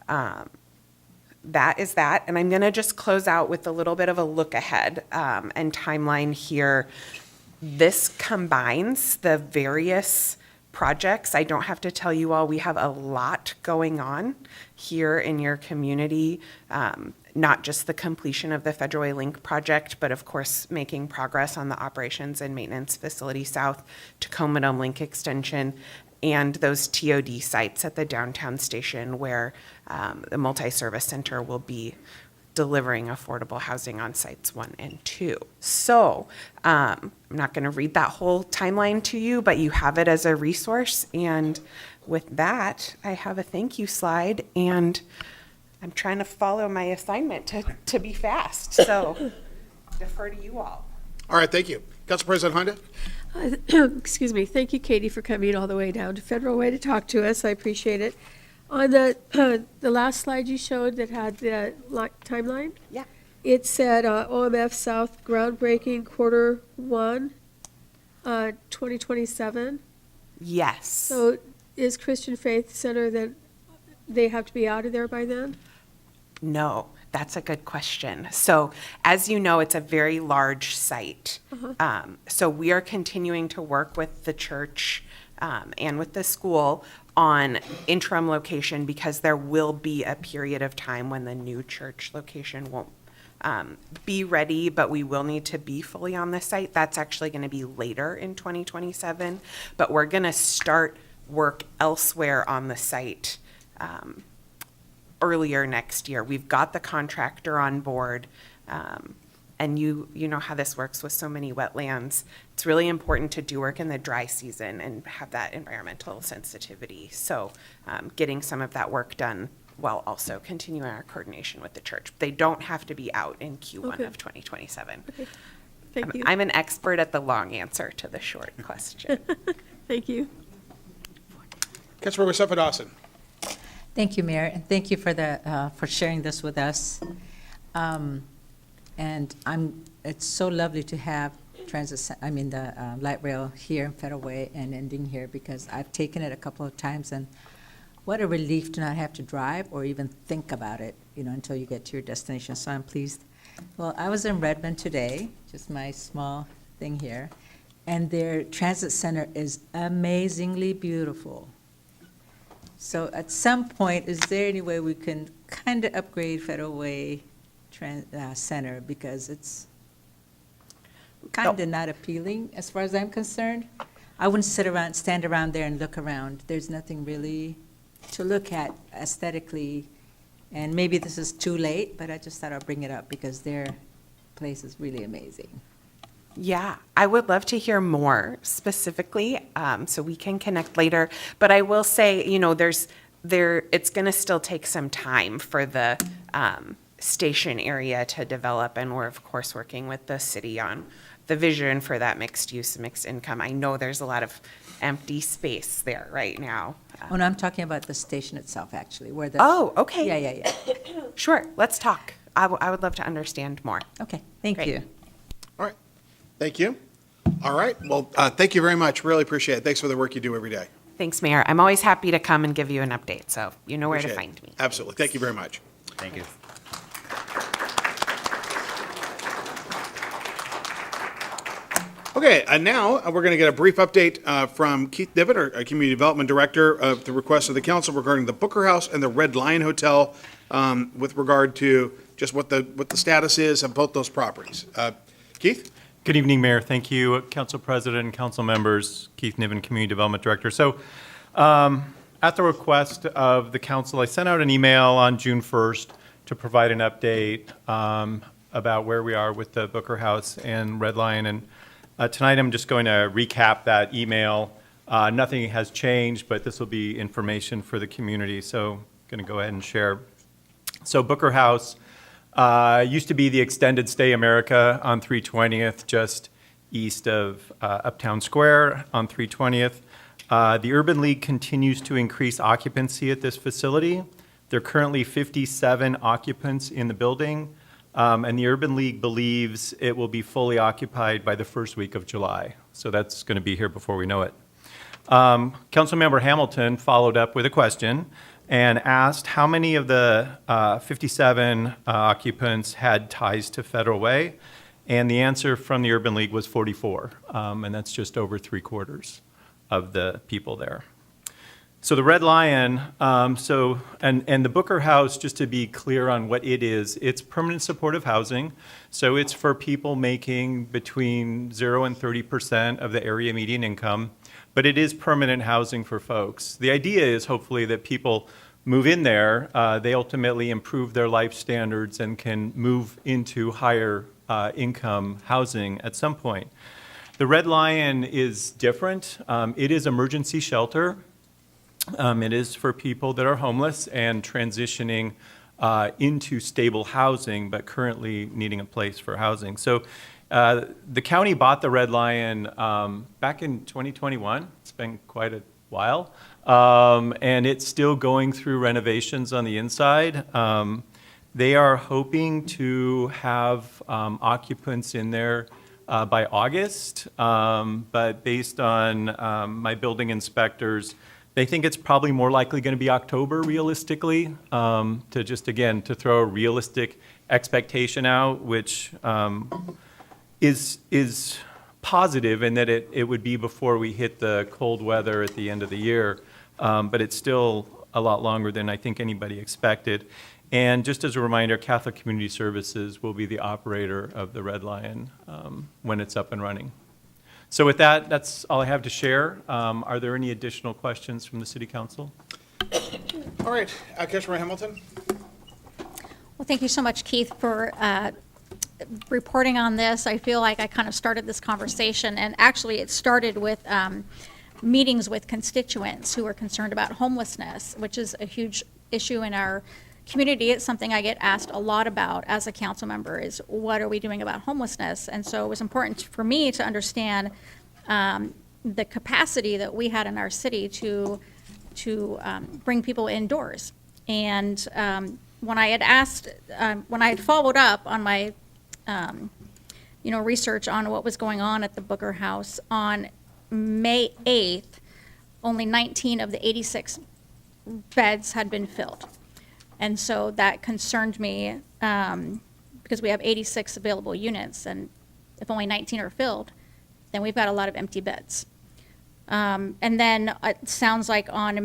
that is that. And I'm going to just close out with a little bit of a look ahead and timeline here. This combines the various projects. I don't have to tell you all, we have a lot going on here in your community. Not just the completion of the Federal Way Link project, but of course, making progress on the Operations and Maintenance Facility South, Tacoma Dome Link Extension, and those TOD sites at the downtown station where the multi-service center will be delivering affordable housing on sites 1 and 2. So I'm not going to read that whole timeline to you, but you have it as a resource. And with that, I have a thank you slide, and I'm trying to follow my assignment to be fast. So defer to you all.
All right, thank you. Council President Honda?
Excuse me. Thank you, Katie, for coming all the way down to Federal Way to talk to us. I appreciate it. On the last slide you showed that had the timeline,
Yeah.
it said OMF South groundbreaking Q1, 2027.
Yes.
So is Christian Faith Center that they have to be out of there by then?
No, that's a good question. So as you know, it's a very large site. So we are continuing to work with the church and with the school on interim location because there will be a period of time when the new church location won't be ready, but we will need to be fully on the site. That's actually going to be later in 2027, but we're going to start work elsewhere on the site earlier next year. We've got the contractor on board, and you know how this works with so many wetlands. It's really important to do work in the dry season and have that environmental sensitivity. So getting some of that work done while also continuing our coordination with the church. They don't have to be out in Q1
Okay.
of 2027.
Okay. Thank you.
I'm an expert at the long answer to the short question.
Thank you.
Councilmember Seffa Dawson?
Thank you, Mayor, and thank you for sharing this with us. And it's so lovely to have the light rail here in Federal Way and ending here, because I've taken it a couple of times, and what a relief to not have to drive or even think about it, until you get to your destination. So I'm pleased. Well, I was in Redmond today, just my small thing here, and their transit center is amazingly beautiful. So at some point, is there any way we can kind of upgrade Federal Way Center, because it's kind of not appealing as far as I'm concerned? I wouldn't stand around there and look around. There's nothing really to look at aesthetically, and maybe this is too late, but I just thought I'd bring it up because their place is really amazing.
Yeah, I would love to hear more specifically, so we can connect later. But I will say, it's going to still take some time for the station area to develop, and we're of course working with the city on the vision for that mixed use, mixed income. I know there's a lot of empty space there right now.
Oh, no, I'm talking about the station itself, actually, where the.
Oh, okay.
Yeah.
Sure, let's talk. I would love to understand more.
Okay, thank
Great.
you.
All right, thank you. All right, well, thank you very much, really appreciate it. Thanks for the work you do every day.
Thanks, Mayor. I'm always happy to come and give you an update, so you know where to
Appreciate it.
find me.
Absolutely, thank you very much.
Thank you.
Okay, and now we're going to get a brief update from Keith Niven, our Community Development Director, of the request of the council regarding the Booker House and the Red Lion Hotel, with regard to just what the status is of both those properties. Keith?
Good evening, Mayor. Thank you, Council President and council members. Keith Niven, Community Development Director. So, at the request of the council, I sent out an email on June 1st to provide an update about where we are with the Booker House and Red Lion. And tonight, I'm just going to recap that email. Nothing has changed, but this will be information for the community. So, I'm going to go ahead and share. So, Booker House used to be the Extended Stay America on 320th, just east of Uptown Square on 320th. The Urban League continues to increase occupancy at this facility. There are currently 57 occupants in the building, and the Urban League believes it will be fully occupied by the first week of July. So that's going to be here before we know it. Councilmember Hamilton followed up with a question and asked how many of the 57 occupants had ties to Federal Way, and the answer from the Urban League was 44, and that's just over 3/4 of the people there. So the Red Lion, and the Booker House, just to be clear on what it is, it's permanent supportive housing, so it's for people making between 0 and 30% of the area median income, but it is permanent housing for folks. The idea is hopefully that people move in there, they ultimately improve their life standards and can move into higher income housing at some point. The Red Lion is different. It is emergency shelter. It is for people that are homeless and transitioning into stable housing, but currently needing a place for housing. So the county bought the Red Lion back in 2021. It's been quite a while. And it's still going through renovations on the inside. They are hoping to have occupants in there by August, but based on my building inspectors, they think it's probably more likely going to be October realistically, to throw a realistic expectation out, which is positive in that it would be before we hit the cold weather at the end of the year, but it's still a lot longer than I think anybody expected. And just as a reminder, Catholic Community Services will be the operator of the Red Lion when it's up and running. So with that, that's all I have to share. Are there any additional questions from the City Council?
All right, Councilmember Hamilton?
Well, thank you so much, Keith, for reporting on this. I feel like I kind of started this conversation, and actually it started with meetings with constituents who are concerned about homelessness, which is a huge issue in our community. It's something I get asked a lot about as a council member, is what are we doing about homelessness? And so it was important for me to understand the capacity that we had in our city to bring people indoors. And when I had asked, when I had followed up on my research on what was going on at the Booker House, on May 8th, only 19 of the 86 beds had been filled. And so that concerned me, because we have 86 available units, and if only 19 are filled, then we've got a lot of empty beds. And then it sounds like on the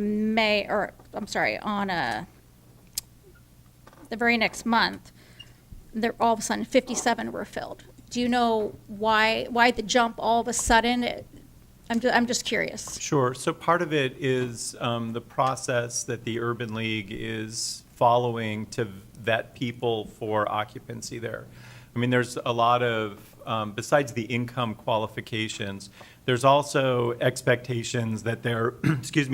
very next month, all of a sudden 57 were filled. Do you know why the jump all of a sudden? I'm just curious.
Sure. So part of it is the process that the Urban League is following to vet people for occupancy there. I mean, there's a lot of, besides the income qualifications, there's also expectations that they're,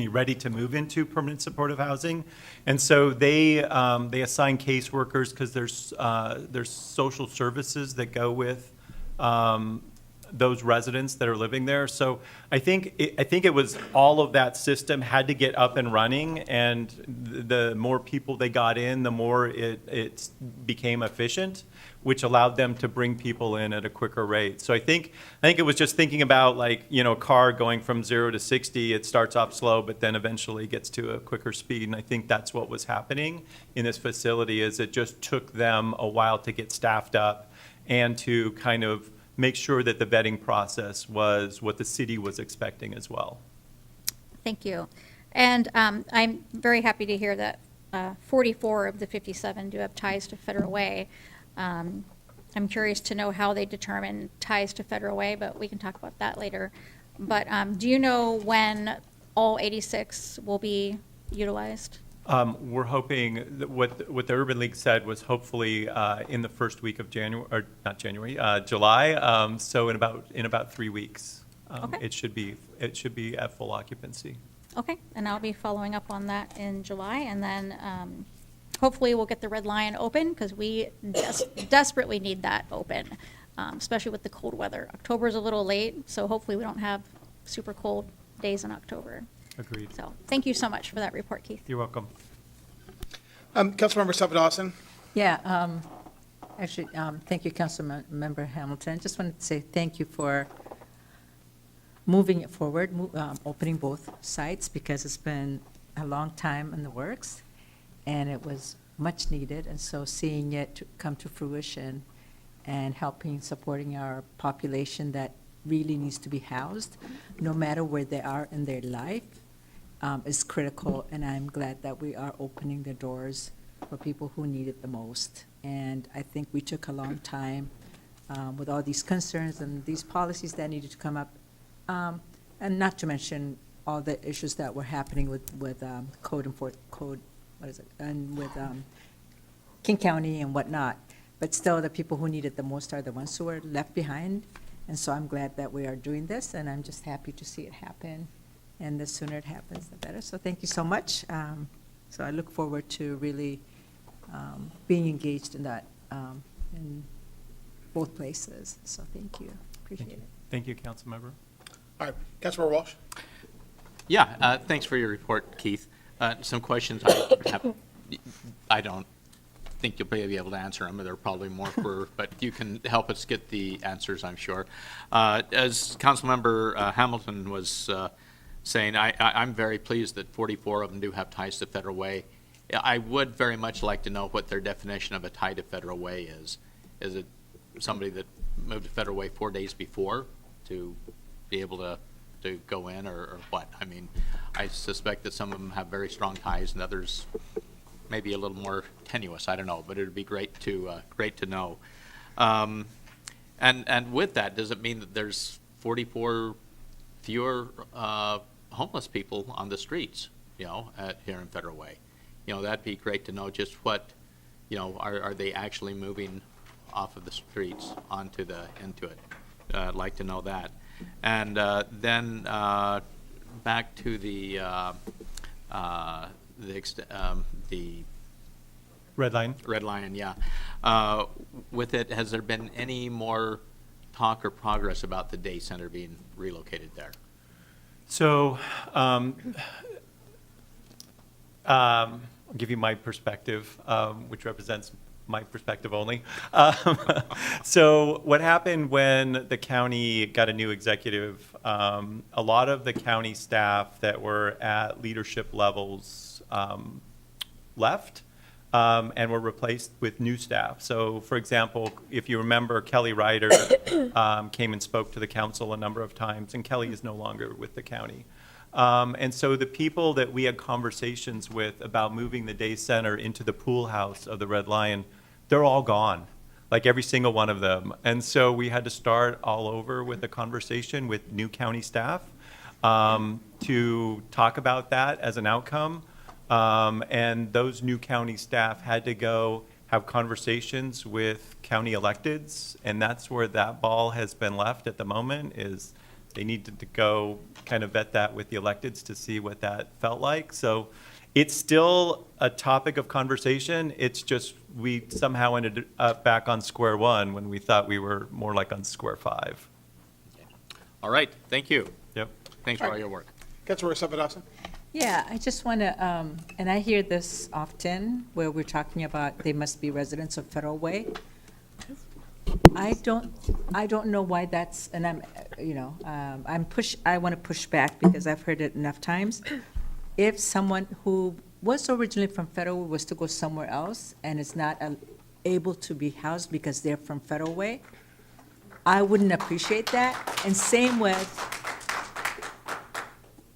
ready to move into permanent supportive housing. And so they assign caseworkers because there's social services that go with those residents that are living there. So I think it was all of that system had to get up and running, and the more people they got in, the more it became efficient, which allowed them to bring people in at a quicker rate. So I think it was just thinking about, like, a car going from 0 to 60, it starts off slow, but then eventually gets to a quicker speed. And I think that's what was happening in this facility, is it just took them a while to get staffed up and to kind of make sure that the vetting process was what the city was expecting as well.
Thank you. And I'm very happy to hear that 44 of the 57 do have ties to Federal Way. I'm curious to know how they determine ties to Federal Way, but we can talk about that later. But do you know when all 86 will be utilized?
We're hoping that what the Urban League said was hopefully in the first week of July. So in about 3 weeks,
Okay.
it should be at full occupancy.
Okay, and I'll be following up on that in July, and then hopefully we'll get the Red Lion open, because we desperately need that open, especially with the cold weather. October's a little late, so hopefully we don't have super cold days in October.
Agreed.
So thank you so much for that report, Keith.
You're welcome.
Councilmember Stephen Dawson.
Yeah, actually, thank you, Councilmember Hamilton. Just wanted to say thank you for moving it forward, opening both sites, because it's been a long time in the works, and it was much needed. And so seeing it come to fruition and supporting our population that really needs to be housed, no matter where they are in their life, is critical. And I'm glad that we are opening the doors for people who need it the most. And I think we took a long time with all these concerns and these policies that needed to come up, and not to mention all the issues that were happening with and with King County and whatnot. But still, the people who need it the most are the ones who are left behind. And so I'm glad that we are doing this, and I'm just happy to see it happen. And the sooner it happens, the better. So thank you so much. So I look forward to really being engaged in that, in both places. So thank you. Appreciate it.
Thank you, Councilmember.
All right, Councilmember Walsh.
Yeah, thanks for your report, Keith. Some questions I don't think you'll be able to answer them. There are probably more but you can help us get the answers, I'm sure. As Councilmember Hamilton was saying, I'm very pleased that 44 of them do have ties to Federal Way. I would very much like to know what their definition of a tie to Federal Way is. Is it somebody that moved to Federal Way 4 days before to be able to go in, or what? I mean, I suspect that some of them have very strong ties and others maybe a little more tenuous. I don't know, but it would be great to know. And with that, does it mean that there's 44 fewer homeless people on the streets, here in Federal Way? That'd be great to know just what, are they actually moving off of the streets into it? I'd like to know that. And then back to the
Red Lion.
Red Lion, yeah. With it, has there been any more talk or progress about the day center being relocated there?
So I'll give you my perspective, which represents my perspective only. So what happened when the county got a new executive, a lot of the county staff that were at leadership levels left and were replaced with new staff. So for example, if you remember, Kelly Ryder came and spoke to the council a number of times, and Kelly is no longer with the county. And so the people that we had conversations with about moving the day center into the pool house of the Red Lion, they're all gone, like every single one of them. And so we had to start all over with a conversation with new county staff to talk about that as an outcome. And those new county staff had to go have conversations with county electeds, and that's where that ball has been left at the moment, is they needed to go kind of vet that with the electeds to see what that felt like. So it's still a topic of conversation. It's just we somehow ended up back on square one when we thought we were more like on square five.
All right, thank you.
Yep.
Thanks for all your work.
Councilmember Sapadowson?
Yeah, I just want to, and I hear this often, where we're talking about they must be residents of Federal Way. I don't know why that's, and I'm, I want to push back because I've heard it enough times. If someone who was originally from Federal Way was to go somewhere else and is not able to be housed because they're from Federal Way, I wouldn't appreciate that. And same with,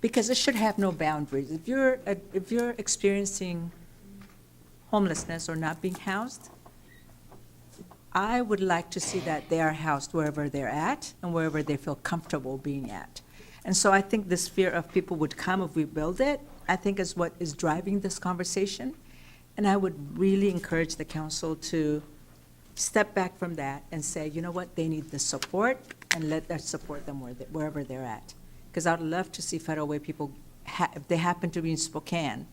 because it should have no boundaries. If you're experiencing homelessness or not being housed, I would like to see that they are housed wherever they're at and wherever they feel comfortable being at. And so I think this fear of people would come if we build it, I think is what is driving this conversation. And I would really encourage the council to step back from that and say, you know what, they need the support, and let us support them wherever they're at. Because I'd love to see Federal Way people, if they happen to be in Spokane,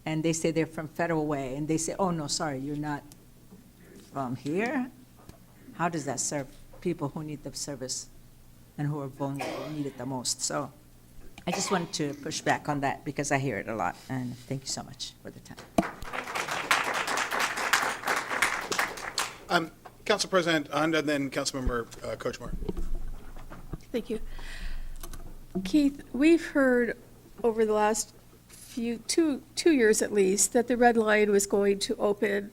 and they say they're from Federal Way, and they say, oh, no, sorry, you're not from here? How does that serve people who need the service and who are vulnerable and need it the most? So I just wanted to push back on that because I hear it a lot, and thank you so much for the time.
Council President Hund, and then Councilmember Kochmar.
Thank you. Keith, we've heard over the last two years at least, that the Red Lion was going to open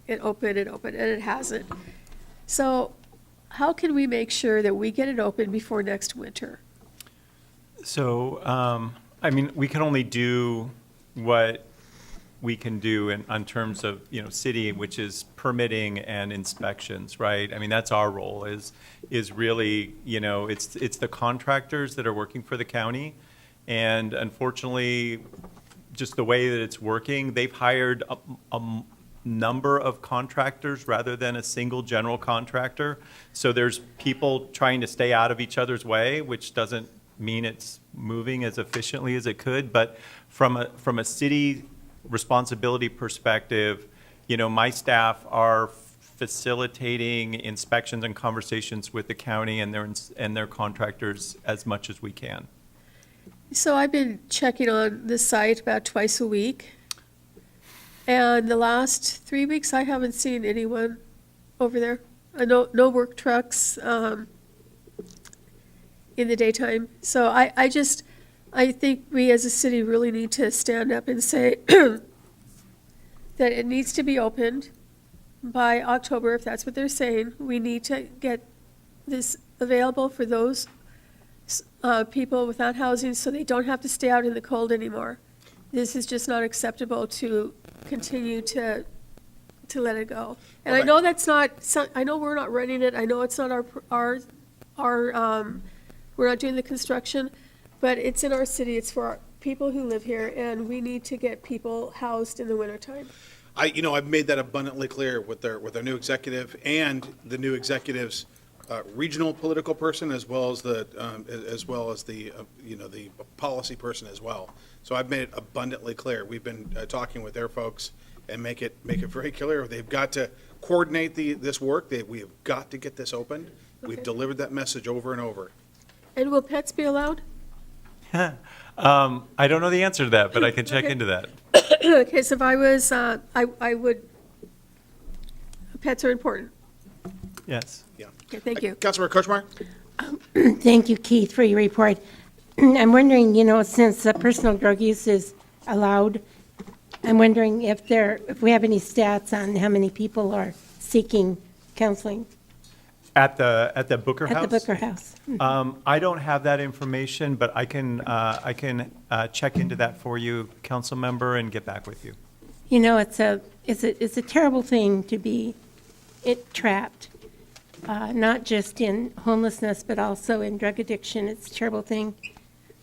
and open and open, and it hasn't. So how can we make sure that we get it open before next winter?
So, I mean, we can only do what we can do in terms of, city, which is permitting and inspections, right? I mean, that's our role, is really, it's the contractors that are working for the county. And unfortunately, just the way that it's working, they've hired a number of contractors rather than a single general contractor. So there's people trying to stay out of each other's way, which doesn't mean it's moving as efficiently as it could. But from a city responsibility perspective, my staff are facilitating inspections and conversations with the county and their contractors as much as we can.
So I've been checking on the site about twice a week. And the last 3 weeks, I haven't seen anyone over there. No work trucks in the daytime. So I think we as a city really need to stand up and say that it needs to be opened by October, if that's what they're saying. We need to get this available for those people without housing so they don't have to stay out in the cold anymore. This is just not acceptable to continue to let it go. And I know that's not, I know we're not running it, I know it's not our we're not doing the construction, but it's in our city, it's for our people who live here, and we need to get people housed in the wintertime.
I've made that abundantly clear with their new executive and the new executive's regional political person, as well as the the policy person as well. So I've made it abundantly clear. We've been talking with their folks and make it very clear. They've got to coordinate this work. We have got to get this opened.
Okay.
We've delivered that message over and over.
And will pets be allowed?
I don't know the answer to that, but I can check into that.
Because if I was, I would Pets are important.
Yes.
Yeah.
Okay, thank you.
Councilmember Kochmar?
Thank you, Keith, for your report. I'm wondering, since personal drug use is allowed, I'm wondering if we have any stats on how many people are seeking counseling
At the Booker House?
at the Booker House.
I don't have that information, but I can check into that for you, council member, and get back with you.
It's a terrible thing to be trapped, not just in homelessness, but also in drug addiction. It's a terrible thing.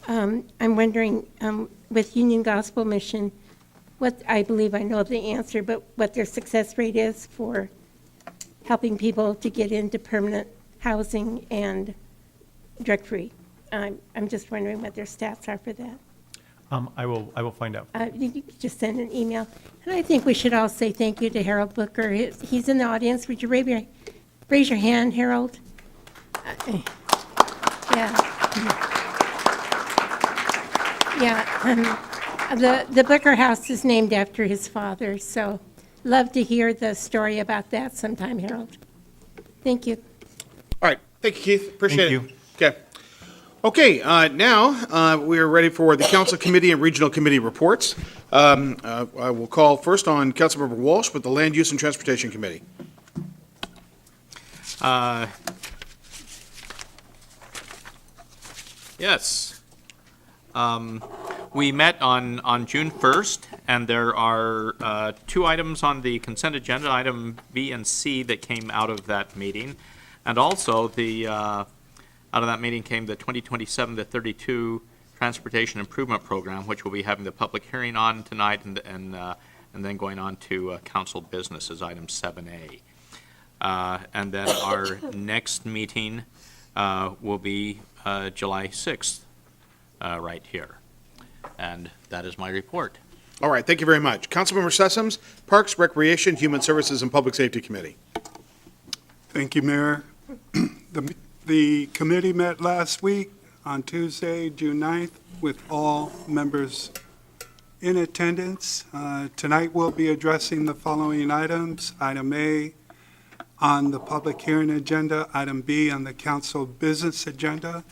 I'm wondering, with Union Gospel Mission, I believe I know the answer, but what their success rate is for helping people to get into permanent housing and drug-free. I'm just wondering what their stats are for that.
I will find out.
You could just send an email. And I think we should all say thank you to Harold Booker. He's in the audience. Would you raise your hand, Harold? Yeah. Yeah. The Booker House is named after his father, so love to hear the story about that sometime, Harold. Thank you.
All right, thank you, Keith, appreciate it.
Thank
Okay. Okay, now, we are ready for the council committee and regional committee reports. I will call first on Councilmember Walsh with the Land Use and Transportation Committee.
Yes. We met on June 1st, and there are two items on the consent agenda, item B and C, that came out of that meeting. And also, out of that meeting came the 2027 to 32 Transportation Improvement Program, which we'll be having the public hearing on tonight, and then going on to council business as item 7A. And then our next meeting will be July 6th, right here. And that is my report.
All right, thank you very much. Councilmember Sessoms, Parks, Recreation, Human Services, and Public Safety Committee.
Thank you, Mayor. The committee met last week on Tuesday, June 9th, with all members in attendance. Tonight, we'll be addressing the following items. Item A on the public hearing agenda, item B on the council business agenda,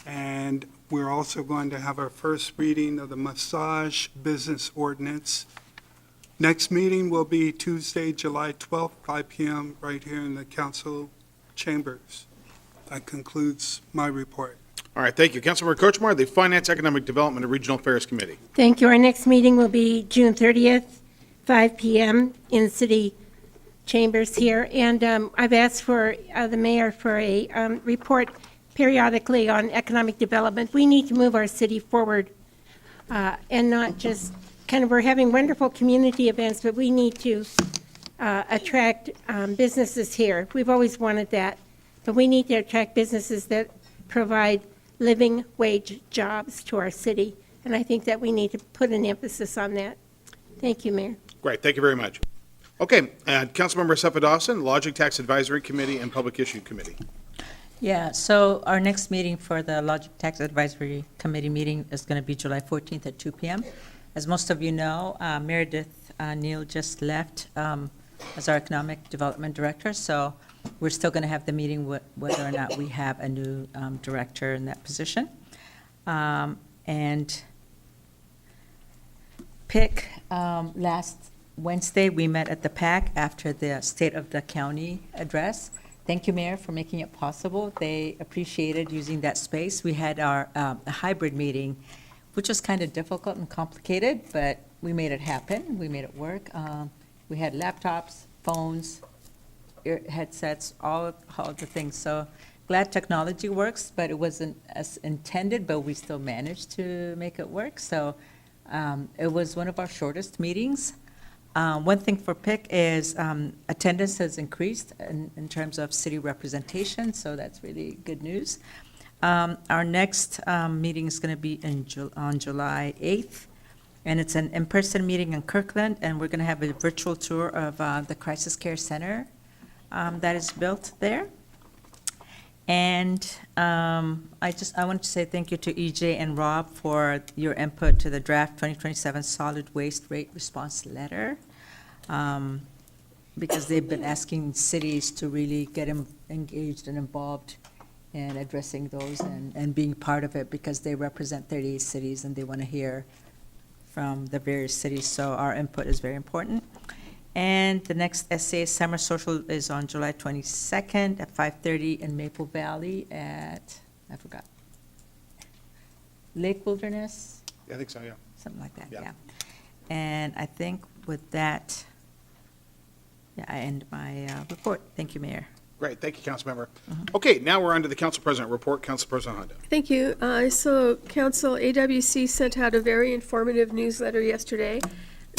and we're also going to have our first reading of the massage business ordinance. Next meeting will be Tuesday, July 12th, 5 p.m., right here in the council chambers. That concludes my report.
All right, thank you. Councilmember Kochmar, the Finance, Economic Development, and Regional Affairs Committee.
Thank you. Our next meeting will be June 30th, 5 p.m. in the city chambers here. And I've asked for the mayor for a report periodically on economic development. We need to move our city forward and not just we're having wonderful community events, but we need to attract businesses here. We've always wanted that, but we need to attract businesses that provide living wage jobs to our city. And I think that we need to put an emphasis on that. Thank you, Mayor.
Great, thank you very much. Okay, Councilmember Seppa Dawson, Lodging Tax Advisory Committee and Public Issue Committee.
Yeah, so our next meeting for the Lodging Tax Advisory Committee meeting is going to be July 14th at 2 p.m. As most of you know, Meredith Neal just left as our Economic Development Director, so we're still going to have the meeting whether or not we have a new director in that position. And PIC, last Wednesday, we met at the PAC after the State of the County address. Thank you, Mayor, for making it possible. They appreciated using that space. We had our a hybrid meeting, which was kind of difficult and complicated, but we made it happen. We made it work. We had laptops, phones, headsets, all the things. So glad technology works, but it wasn't as intended, but we still managed to make it work. So it was one of our shortest meetings. One thing for PIC is attendance has increased in terms of city representation, so that's really good news. Our next meeting is going to be on July 8th, and it's an in-person meeting in Kirkland, and we're going to have a virtual tour of the Crisis Care Center that is built there. And I want to say thank you to EJ and Rob for your input to the draft 2027 solid waste rate response letter. because they've been asking cities to really get engaged and involved in addressing those and being part of it, because they represent 38 cities and they want to hear from the various cities. So our input is very important. And the next SA Summer Social is on July 22nd at 5:30 in Maple Valley at, I forgot, Lake Wilderness?
I think so, yeah.
Something like that,
Yeah.
yeah. And I think with that, yeah, I end my report. Thank you, Mayor.
Great, thank you, Councilmember. Okay, now we're on to the Council President report. Council President Hondo.
Thank you. So Council, AWC sent out a very informative newsletter yesterday.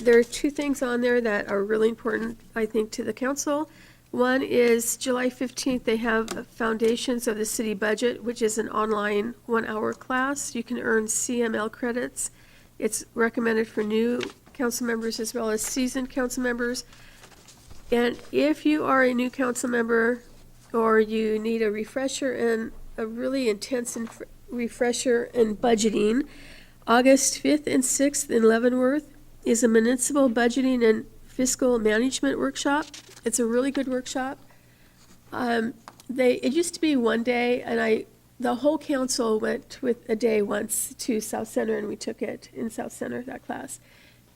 There are two things on there that are really important, I think, to the council. One is July 15th, they have Foundations of the City Budget, which is an online 1-hour class. You can earn CML credits. It's recommended for new council members as well as seasoned council members. And if you are a new council member or you need a refresher and a really intense refresher in budgeting, August 5th and 6th in Leavenworth is a municipal budgeting and fiscal management workshop. It's a really good workshop. It used to be one day, and the whole council went with a day once to South Center, and we took it in South Center, that class.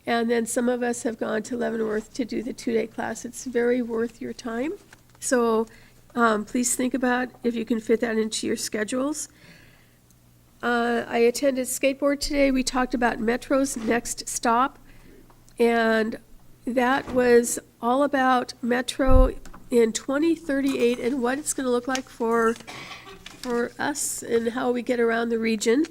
And then some of us have gone to Leavenworth to do the 2-day class. It's very worth your time. So please think about if you can fit that into your schedules. I attended skateboard today. We talked about Metro's next stop. And that was all about Metro in 2038 and what it's going to look like for us and how we get around the region.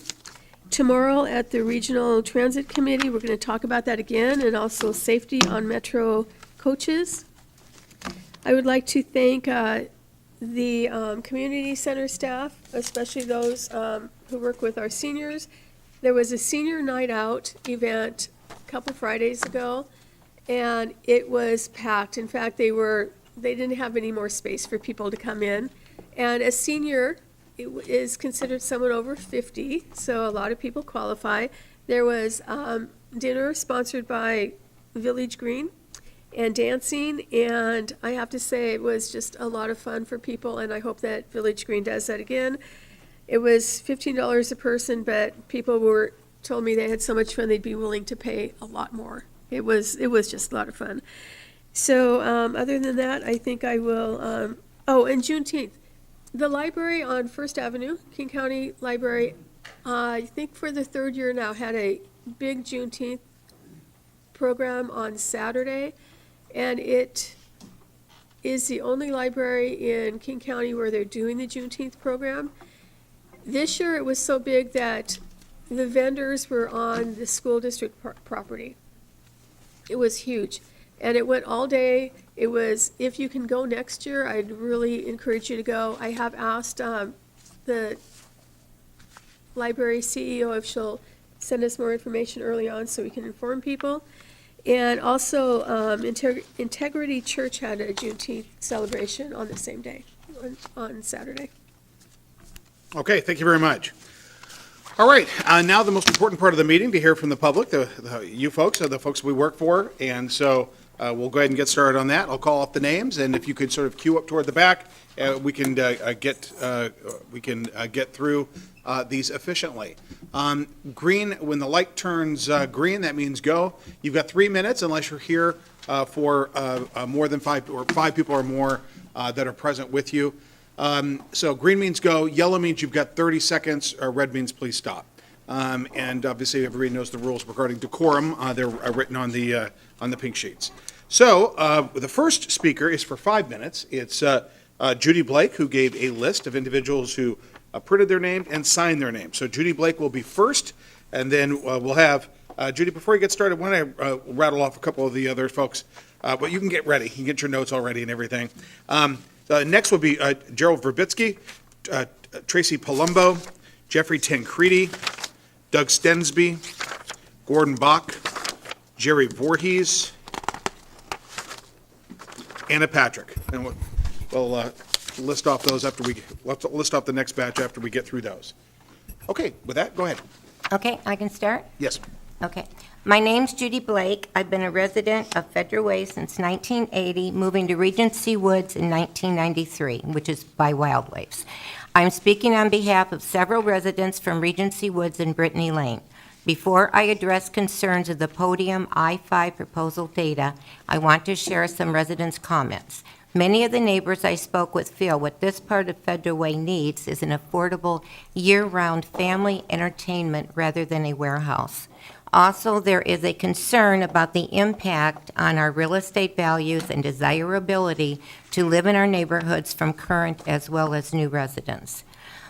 Tomorrow at the Regional Transit Committee, we're going to talk about that again, and also safety on Metro coaches. I would like to thank the community center staff, especially those who work with our seniors. There was a senior night out event couple Fridays ago, and it was packed. In fact, they didn't have any more space for people to come in. And a senior is considered someone over 50, so a lot of people qualify. There was dinner sponsored by Village Green and dancing, and I have to say it was just a lot of fun for people, and I hope that Village Green does that again. It was $15 a person, but people told me they had so much fun they'd be willing to pay a lot more. It was just a lot of fun. So other than that, I think I will, and Juneteenth. The library on First Avenue, King County Library, I think for the third year now, had a big Juneteenth program on Saturday, and it is the only library in King County where they're doing the Juneteenth program. This year it was so big that the vendors were on the school district property. It was huge, and it went all day. It was, if you can go next year, I'd really encourage you to go. I have asked the library CEO if she'll send us more information early on so we can inform people. And also, Integrity Church had a Juneteenth celebration on the same day, on Saturday.
Okay, thank you very much. All right, now the most important part of the meeting, to hear from the public, you folks are the folks we work for, and so we'll go ahead and get started on that. I'll call up the names, and if you could sort of queue up toward the back, we can get through these efficiently. Green, when the light turns green, that means go. You've got 3 minutes unless you're here for more than 5 people or more that are present with you. So green means go, yellow means you've got 30 seconds, or red means please stop. And obviously, everybody knows the rules regarding decorum. They're written on the pink sheets. So the first speaker is for 5 minutes. It's Judy Blake, who gave a list of individuals who printed their name and signed their name. So Judy Blake will be first, and then we'll have, Judy, before you get started, why don't I rattle off a couple of the other folks? But you can get ready. You can get your notes already and everything. Next will be Gerald Verbitsky, Tracy Palumbo, Jeffrey Tancredi, Doug Stensby, Gordon Bach, Jerry Voorhees, Anna Patrick. And we'll list off those list off the next batch after we get through those. Okay, with that, go ahead.
Okay, I can start?
Yes.
Okay. My name's Judy Blake. I've been a resident of Federal Way since 1980, moving to Regency Woods in 1993, which is by Wildways. I'm speaking on behalf of several residents from Regency Woods and Brittany Lane. Before I address concerns of the Podium I-5 proposal data, I want to share some residents' comments. Many of the neighbors I spoke with feel what this part of Federal Way needs is an affordable, year-round family entertainment rather than a warehouse. Also, there is a concern about the impact on our real estate values and desirability to live in our neighborhoods from current as well as new residents.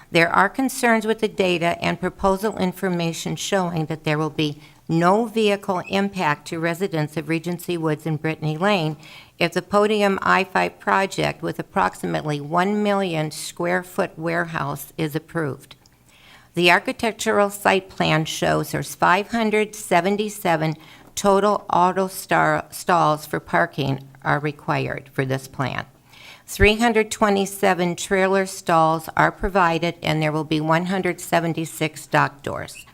There are concerns with the data and proposal information showing that there will be no vehicle impact to residents of Regency Woods and Brittany Lane if the Podium I-5 project with approximately 1 million square foot warehouse is approved. The architectural site plan shows there's 577 total auto stalls for parking are required for this plan. 327 trailer stalls are provided, and there will be 176 dock doors.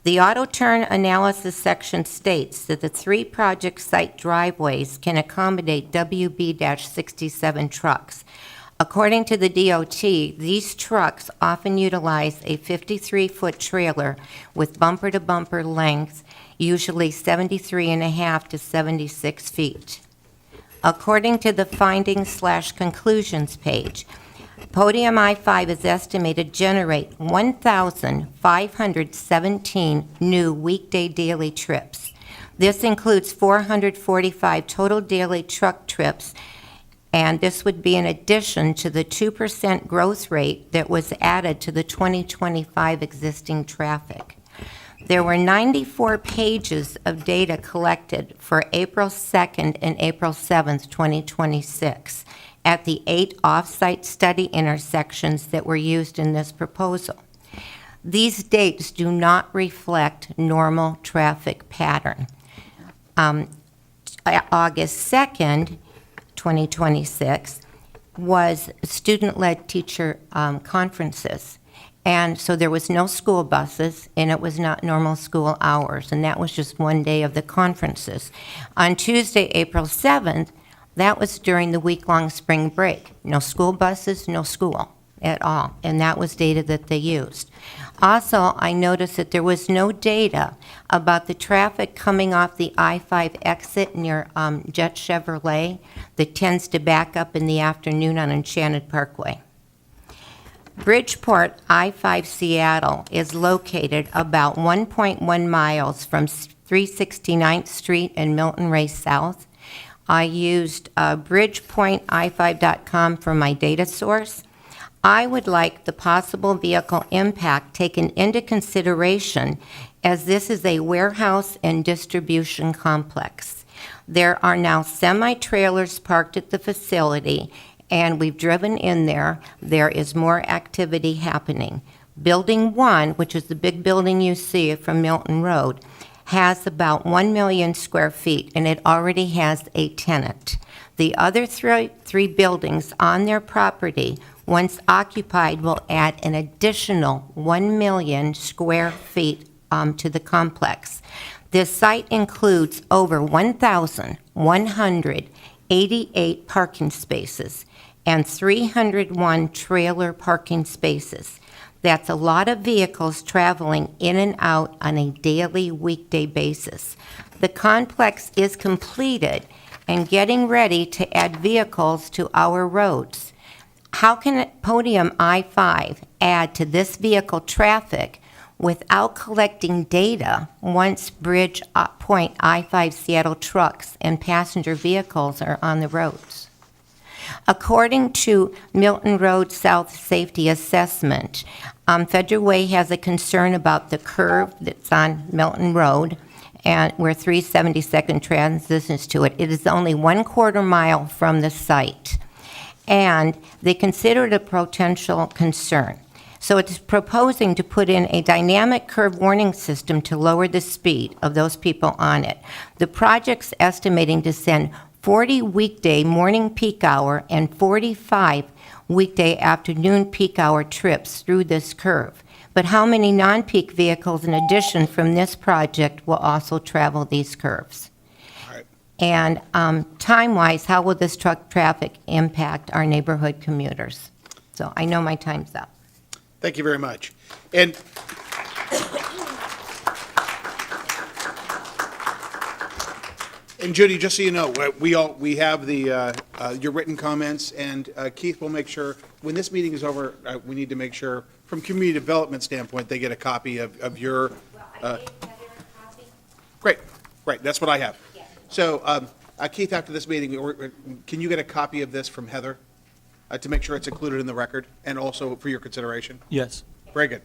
The auto turn analysis section states that the 3 project site driveways can accommodate WB-67 trucks. According to the DOT, these trucks often utilize a 53-foot trailer with bumper-to-bumper length, usually 73.5 to 76 feet. According to the findings/conclusions page, Podium I-5 is estimated to generate 1,517 new weekday daily trips. This includes 445 total daily truck trips, and this would be in addition to the 2% growth rate that was added to the 2025 existing traffic. There were 94 pages of data collected for April 2nd and April 7th, 2026, at the 8 off-site study intersections that were used in this proposal. These dates do not reflect normal traffic pattern. August 2nd, 2026, was student-led teacher conferences. And so there was no school buses, and it was not normal school hours, and that was just one day of the conferences. On Tuesday, April 7th, that was during the week-long spring break. No school buses, no school at all, and that was data that they used. Also, I noticed that there was no data about the traffic coming off the I-5 exit near Jet Chevrolet that tends to back up in the afternoon on Enchanted Parkway. Bridgeport I-5 Seattle is located about 1.1 miles from 369th Street and Milton Ray South. I used bridgepointi5.com for my data source. I would like the possible vehicle impact taken into consideration, as this is a warehouse and distribution complex. There are now semi-trailers parked at the facility, and we've driven in there. There is more activity happening. Building 1, which is the big building you see from Milton Road, has about 1 million square feet, and it already has a tenant. The other three buildings on their property, once occupied, will add an additional 1 million square feet to the complex. This site includes over 1,188 parking spaces and 301 trailer parking spaces. That's a lot of vehicles traveling in and out on a daily weekday basis. The complex is completed and getting ready to add vehicles to our roads. How can Podium I-5 add to this vehicle traffic without collecting data once Bridgepoint I-5 Seattle trucks and passenger vehicles are on the roads? According to Milton Road South Safety Assessment, Federal Way has a concern about the curve that's on Milton Road, and where 372nd transitions to it. It is only 1/4 mile from the site, and they consider it a potential concern. So it's proposing to put in a dynamic curve warning system to lower the speed of those people on it. The project's estimating to send 40 weekday morning peak hour and 45 weekday afternoon peak hour trips through this curve. But how many non-peak vehicles in addition from this project will also travel these curves? And time-wise, how will this truck traffic impact our neighborhood commuters? So I know my time's up.
Thank you very much. And Judy, just so you know, we have the your written comments, and Keith will make sure, when this meeting is over, we need to make sure, from community development standpoint, they get a copy of your. Great, that's what I have. So, Keith, after this meeting, can you get a copy of this from Heather to make sure it's included in the record and also for your consideration?
Yes.
Very good.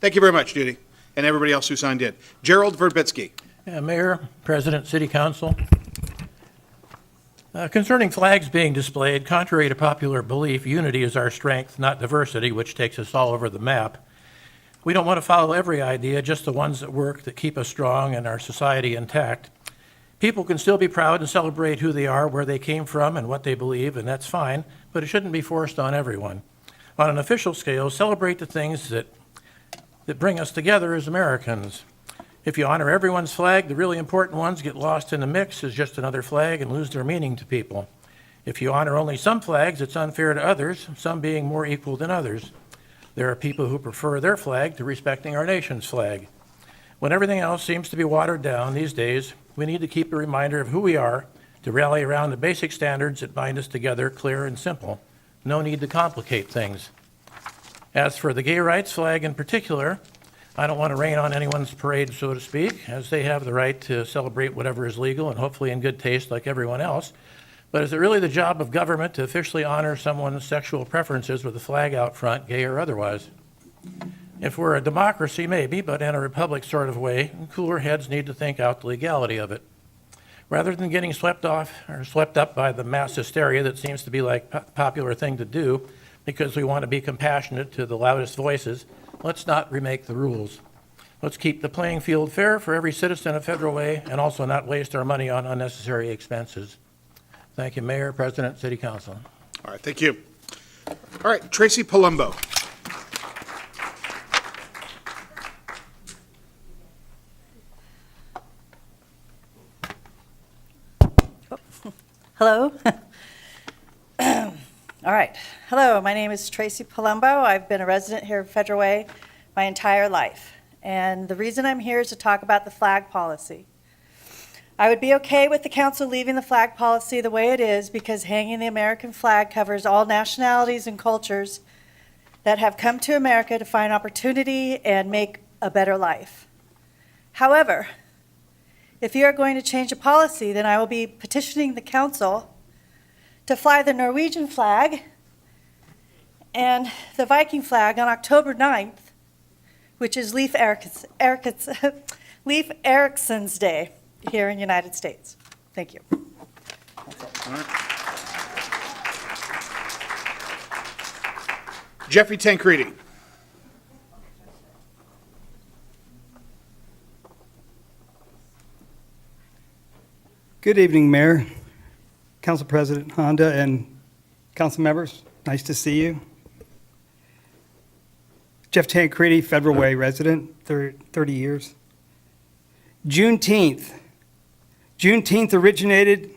Thank you very much, Judy, and everybody else who signed in. Gerald Verbitsky.
Mayor, President, City Council. Concerning flags being displayed, contrary to popular belief, unity is our strength, not diversity, which takes us all over the map. We don't want to follow every idea, just the ones that work, that keep us strong and our society intact. People can still be proud and celebrate who they are, where they came from, and what they believe, and that's fine, but it shouldn't be forced on everyone. On an official scale, celebrate the things that bring us together as Americans. If you honor everyone's flag, the really important ones get lost in the mix as just another flag and lose their meaning to people. If you honor only some flags, it's unfair to others, some being more equal than others. There are people who prefer their flag to respecting our nation's flag. When everything else seems to be watered down these days, we need to keep a reminder of who we are, to rally around the basic standards that bind us together, clear and simple. No need to complicate things. As for the gay rights flag in particular, I don't want to rain on anyone's parade, so to speak, as they have the right to celebrate whatever is legal and hopefully in good taste like everyone else. But is it really the job of government to officially honor someone's sexual preferences with a flag out front, gay or otherwise? If we're a democracy, maybe, but in a republic sort of way, cooler heads need to think out the legality of it. Rather than getting swept up by the mass hysteria that seems to be like a popular thing to do because we want to be compassionate to the loudest voices, let's not remake the rules. Let's keep the playing field fair for every citizen of Federal Way and also not waste our money on unnecessary expenses. Thank you, Mayor, President, City Council.
All right, thank you. All right, Tracy Palumbo.
Hello. All right. Hello, my name is Tracy Palumbo. I've been a resident here at Federal Way my entire life. And the reason I'm here is to talk about the flag policy. I would be okay with the council leaving the flag policy the way it is because hanging the American flag covers all nationalities and cultures that have come to America to find opportunity and make a better life. However, if you are going to change a policy, then I will be petitioning the council to fly the Norwegian flag and the Viking flag on October 9th, which is Leif Erikson's Day here in the United States. Thank you.
Jeffrey Tancredi.
Good evening, Mayor, Council President Honda, and council members. Nice to see you. Jeff Tancredi, Federal Way resident, 30 years. Juneteenth originated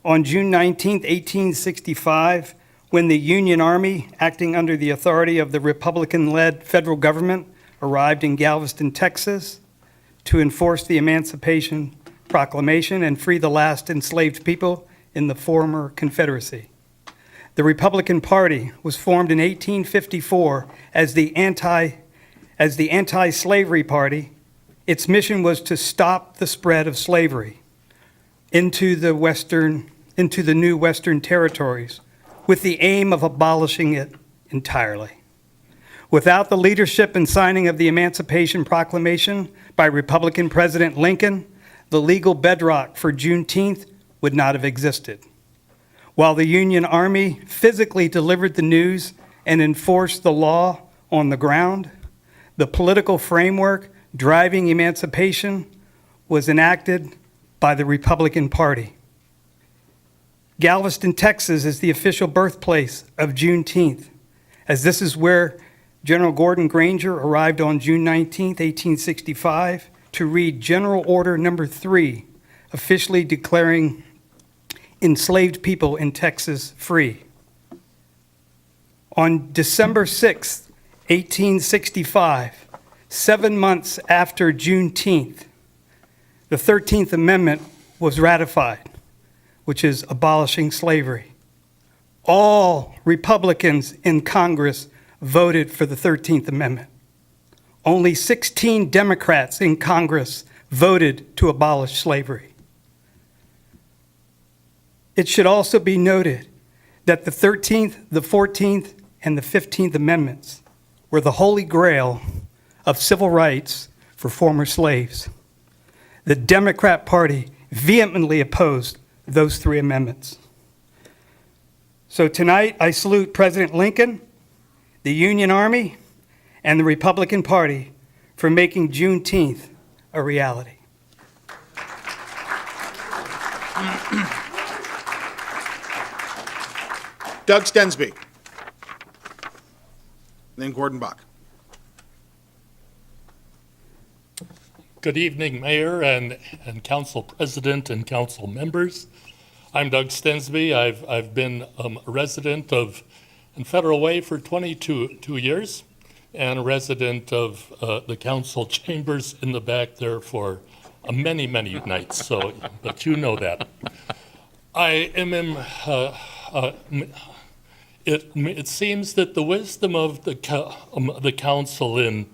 on June 19, 1865, when the Union Army, acting under the authority of the Republican-led federal government, arrived in Galveston, Texas, to enforce the Emancipation Proclamation and free the last enslaved people in the former Confederacy. The Republican Party was formed in 1854 as the anti-slavery party. Its mission was to stop the spread of slavery into the new Western territories, with the aim of abolishing it entirely. Without the leadership and signing of the Emancipation Proclamation by Republican President Lincoln, the legal bedrock for Juneteenth would not have existed. While the Union Army physically delivered the news and enforced the law on the ground, the political framework driving emancipation was enacted by the Republican Party. Galveston, Texas is the official birthplace of Juneteenth, as this is where General Gordon Granger arrived on June 19, 1865, to read General Order Number 3, officially declaring enslaved people in Texas free. On December 6, 1865, 7 months after Juneteenth, the 13th Amendment was ratified, which is abolishing slavery. All Republicans in Congress voted for the 13th Amendment. Only 16 Democrats in Congress voted to abolish slavery. It should also be noted that the 13th, the 14th, and the 15th Amendments were the holy grail of civil rights for former slaves. The Democrat Party vehemently opposed those 3 amendments. So tonight, I salute President Lincoln, the Union Army, and the Republican Party for making Juneteenth a reality.
Doug Stensby. Then Gordon Bach.
Good evening, Mayor and Council President and Council members. I'm Doug Stensby. I've been a resident in Federal Way for 22 years and a resident of the council chambers in the back there for many, many nights, but you know that. I am it seems that the wisdom of the council in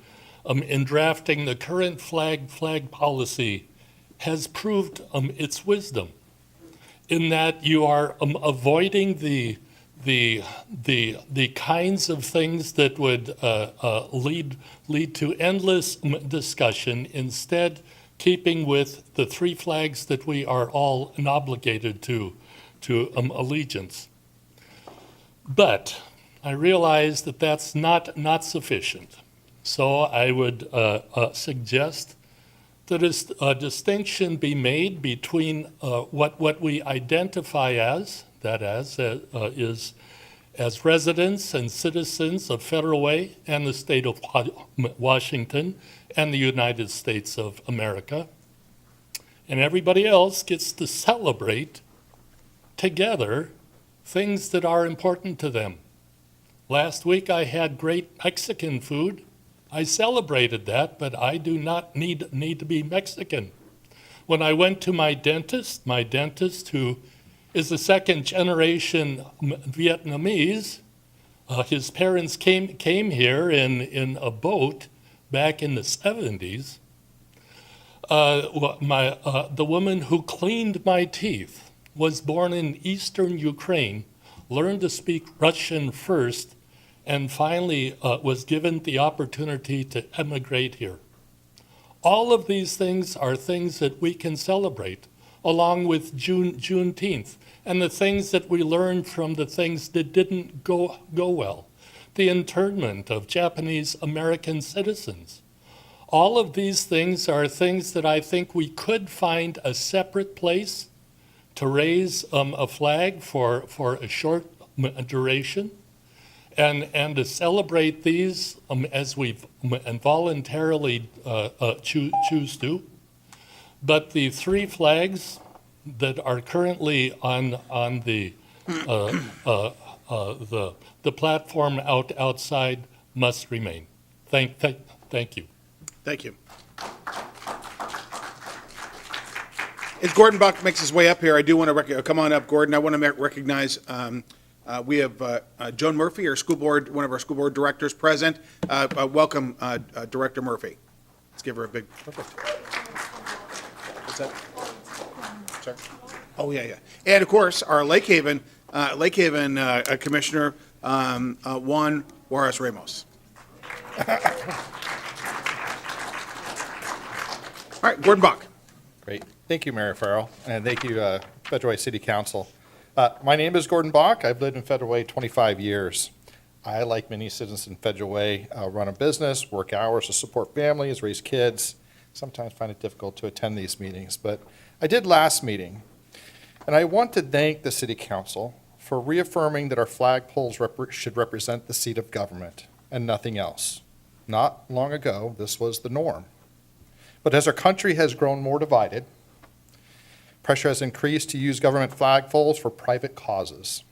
drafting the current flag policy has proved its wisdom, in that you are avoiding the kinds of things that would lead to endless discussion, instead keeping with the 3 flags that we are all obligated to allegiance. But I realize that that's not sufficient. So I would suggest that a distinction be made between what we identify as, is as residents and citizens of Federal Way and the state of Washington and the United States of America. And everybody else gets to celebrate together things that are important to them. Last week I had great Mexican food. I celebrated that, but I do not need to be Mexican. When I went to my dentist who is a 2nd generation Vietnamese, his parents came here in a boat back in the 70s. The woman who cleaned my teeth was born in eastern Ukraine, learned to speak Russian first, and finally was given the opportunity to emigrate here. All of these things are things that we can celebrate, along with Juneteenth, and the things that we learned from the things that didn't go well. The internment of Japanese American citizens. All of these things are things that I think we could find a separate place to raise a flag for a short duration, and to celebrate these as we voluntarily choose to. But the 3 flags that are currently on the platform outside must remain. Thank you.
Thank you. As Gordon Bach makes his way up here, I do want to come on up, Gordon. I want to recognize we have Joan Murphy, one of our school board directors, present. Welcome, Director Murphy. Let's give her a big. What's that? Sorry. Oh yeah. And of course, our Lake Haven Commissioner Juan Juarez Ramos. All right, Gordon Bach.
Great. Thank you, Mayor Farrell, and thank you, Federal Way City Council. My name is Gordon Bach. I've lived in Federal Way 25 years. I, like many citizens in Federal Way, run a business, work hours to support families, raise kids, sometimes find it difficult to attend these meetings, but I did last meeting. And I want to thank the City Council for reaffirming that our flagpoles should represent the seat of government and nothing else. Not long ago, this was the norm. But as our country has grown more divided, pressure has increased to use government flagpoles for private causes.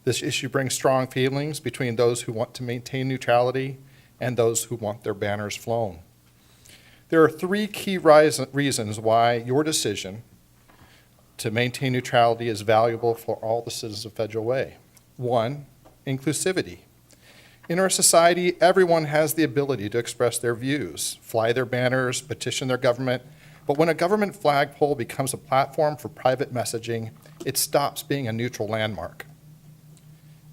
This issue brings strong feelings between those who want to maintain neutrality and those who want their banners flown. There are three key reasons why your decision to maintain neutrality is valuable for all the citizens of Federal Way. One, inclusivity. In our society, everyone has the ability to express their views, fly their banners, petition their government, but when a government flagpole becomes a platform for private messaging, it stops being a neutral landmark.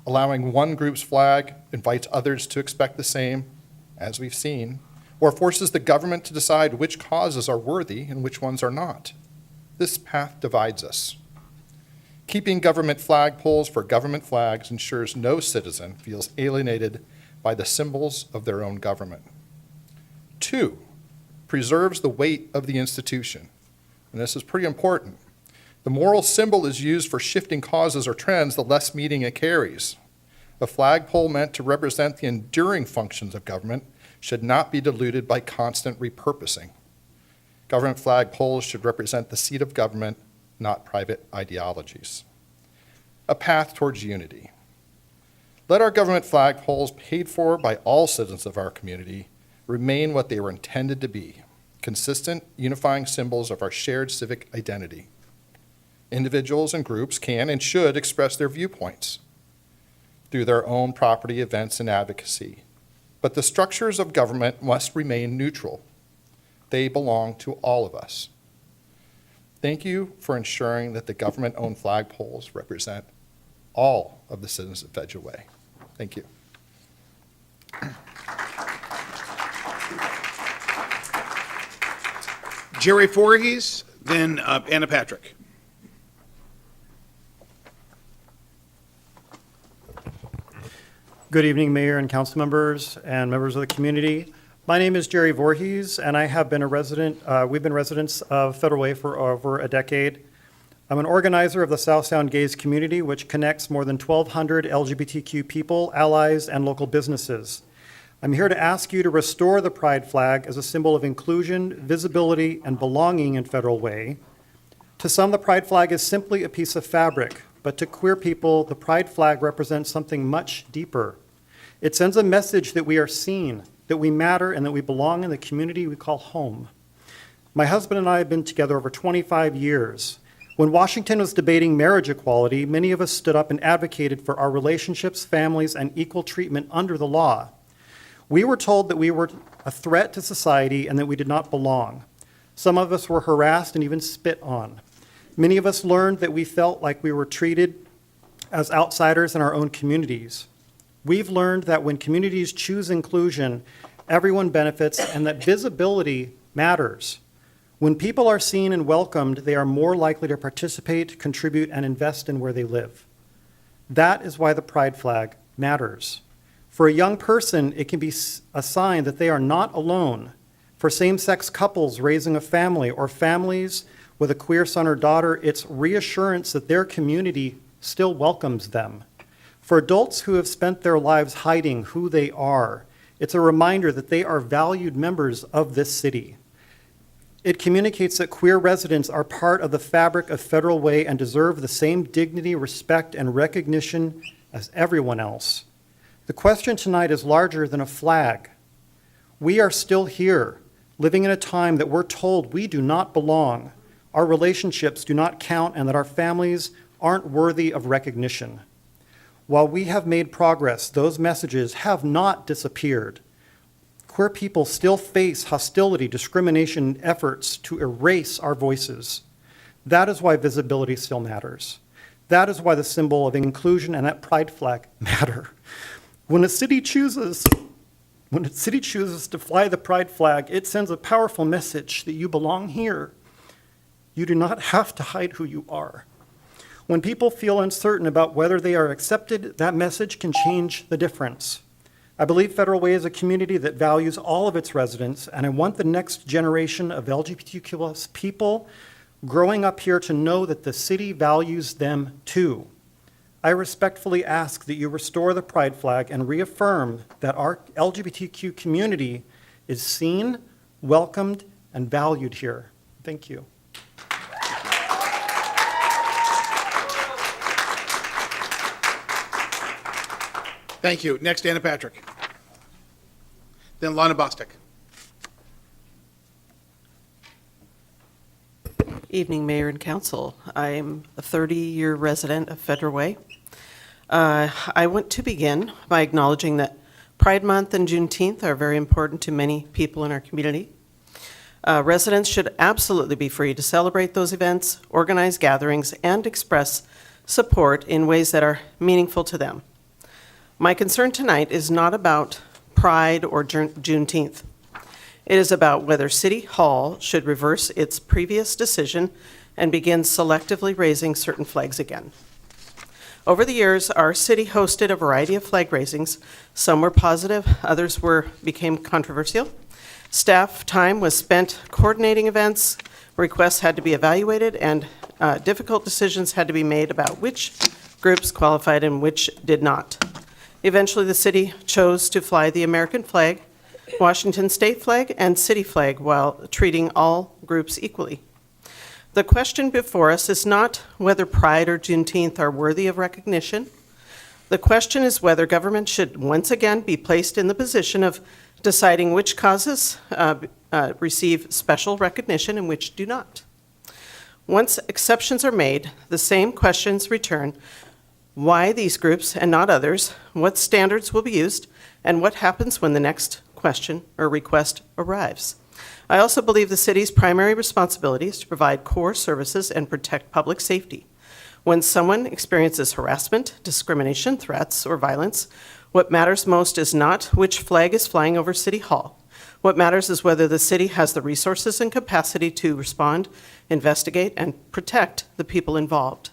Allowing one group's flag invites others to expect the same, as we've seen, or forces the government to decide which causes are worthy and which ones are not. This path divides us. Keeping government flagpoles for government flags ensures no citizen feels alienated by the symbols of their own government. Two, preserves the weight of the institution. And this is pretty important. The moral symbol is used for shifting causes or trends, the less meaning it carries. A flagpole meant to represent the enduring functions of government should not be diluted by constant repurposing. Government flagpoles should represent the seat of government, not private ideologies. A path towards unity. Let our government flagpoles, paid for by all citizens of our community, remain what they were intended to be, consistent, unifying symbols of our shared civic identity. Individuals and groups can and should express their viewpoints through their own property, events, and advocacy. But the structures of government must remain neutral. They belong to all of us. Thank you for ensuring that the government-owned flagpoles represent all of the citizens of Federal Way. Thank you.
Jerry Voorhees, then Anna Patrick.
Good evening, Mayor and council members and members of the community. My name is Jerry Voorhees, and I have been a resident, we've been residents of Federal Way for over a decade. I'm an organizer of the South Sound Gays community, which connects more than 1,200 LGBTQ people, allies, and local businesses. I'm here to ask you to restore the pride flag as a symbol of inclusion, visibility, and belonging in Federal Way. To some, the pride flag is simply a piece of fabric, but to queer people, the pride flag represents something much deeper. It sends a message that we are seen, that we matter, and that we belong in the community we call home. My husband and I have been together over 25 years. When Washington was debating marriage equality, many of us stood up and advocated for our relationships, families, and equal treatment under the law. We were told that we were a threat to society and that we did not belong. Some of us were harassed and even spit on. Many of us learned that we felt like we were treated as outsiders in our own communities. We've learned that when communities choose inclusion, everyone benefits and that visibility matters. When people are seen and welcomed, they are more likely to participate, contribute, and invest in where they live. That is why the pride flag matters. For a young person, it can be a sign that they are not alone. For same-sex couples raising a family or families with a queer son or daughter, it's reassurance that their community still welcomes them. For adults who have spent their lives hiding who they are, it's a reminder that they are valued members of this city. It communicates that queer residents are part of the fabric of Federal Way and deserve the same dignity, respect, and recognition as everyone else. The question tonight is larger than a flag. We are still here, living in a time that we're told we do not belong, our relationships do not count, and that our families aren't worthy of recognition. While we have made progress, those messages have not disappeared. Queer people still face hostility, discrimination, and efforts to erase our voices. That is why visibility still matters. That is why the symbol of inclusion and that pride flag matter. When a city chooses to fly the pride flag, it sends a powerful message that you belong here. You do not have to hide who you are. When people feel uncertain about whether they are accepted, that message can change the difference. I believe Federal Way is a community that values all of its residents, and I want the next generation of LGBTQ+ people growing up here to know that the city values them too. I respectfully ask that you restore the pride flag and reaffirm that our LGBTQ community is seen, welcomed, and valued here. Thank you.
Thank you. Next, Anna Patrick. Then Lana Bostic.
Evening, Mayor and Council. I'm a 30-year resident of Federal Way. I want to begin by acknowledging that Pride Month and Juneteenth are very important to many people in our community. Residents should absolutely be free to celebrate those events, organize gatherings, and express support in ways that are meaningful to them. My concern tonight is not about Pride or Juneteenth. It is about whether City Hall should reverse its previous decision and begin selectively raising certain flags again. Over the years, our city hosted a variety of flag raisings. Some were positive, others became controversial. Staff time was spent coordinating events, requests had to be evaluated, and difficult decisions had to be made about which groups qualified and which did not. Eventually, the city chose to fly the American flag, Washington state flag, and city flag while treating all groups equally. The question before us is not whether Pride or Juneteenth are worthy of recognition. The question is whether government should once again be placed in the position of deciding which causes receive special recognition and which do not. Once exceptions are made, the same questions return: why these groups and not others, what standards will be used, and what happens when the next question or request arrives. I also believe the city's primary responsibility is to provide core services and protect public safety. When someone experiences harassment, discrimination, threats, or violence, what matters most is not which flag is flying over City Hall. What matters is whether the city has the resources and capacity to respond, investigate, and protect the people involved.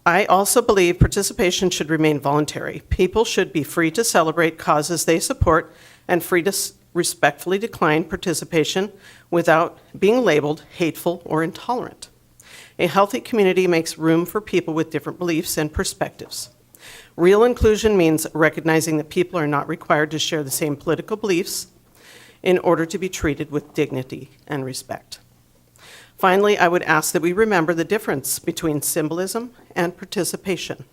I also believe participation should remain voluntary. People should be free to celebrate causes they support and free to respectfully decline participation without being labeled hateful or intolerant. A healthy community makes room for people with different beliefs and perspectives. Real inclusion means recognizing that people are not required to share the same political beliefs in order to be treated with dignity and respect. Finally, I would ask that we remember the difference between symbolism and participation.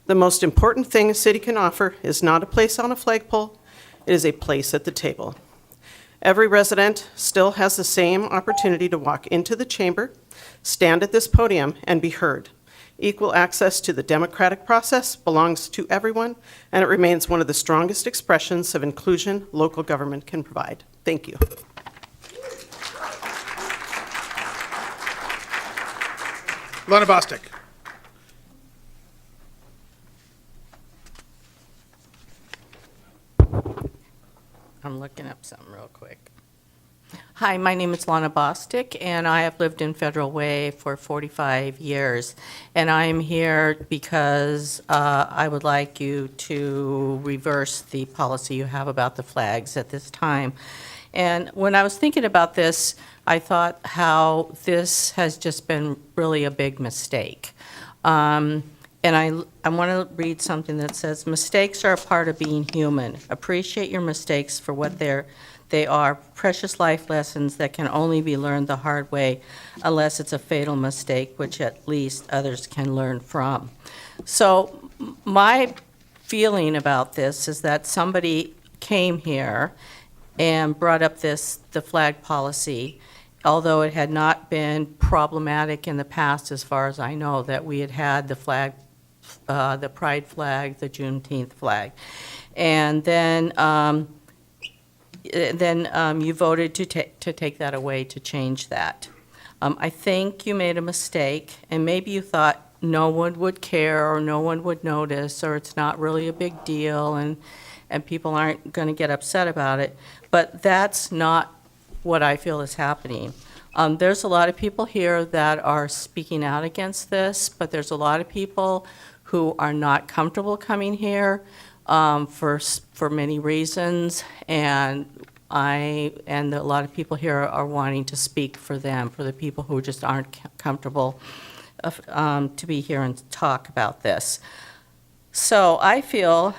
The most important thing a city can offer is not a place on a flagpole, it is a place at the table. Every resident still has the same opportunity to walk into the chamber, stand at this podium, and be heard. Equal access to the democratic process belongs to everyone, and it remains one of the strongest expressions of inclusion local government can provide. Thank you.
Lana Bostic.
I'm looking up something real quick. Hi, my name is Lana Bostic, and I have lived in Federal Way for 45 years. And I am here because I would like you to reverse the policy you have about the flags at this time. And when I was thinking about this, I thought how this has just been really a big mistake. And I want to read something that says, "Mistakes are a part of being human. Appreciate your mistakes for what they are, precious life lessons that can only be learned the hard way, unless it's a fatal mistake, which at least others can learn from." So my feeling about this is that somebody came here and brought up the flag policy, although it had not been problematic in the past, as far as I know, that we had the flag, the pride flag, the Juneteenth flag. And then you voted to take that away, to change that. I think you made a mistake, and maybe you thought no one would care, or no one would notice, or it's not really a big deal, and people aren't going to get upset about it. But that's not what I feel is happening. There's a lot of people here that are speaking out against this, but there's a lot of people who are not comfortable coming here for many reasons, and and a lot of people here are wanting to speak for them, for the people who just aren't comfortable to be here and talk about this. So I feel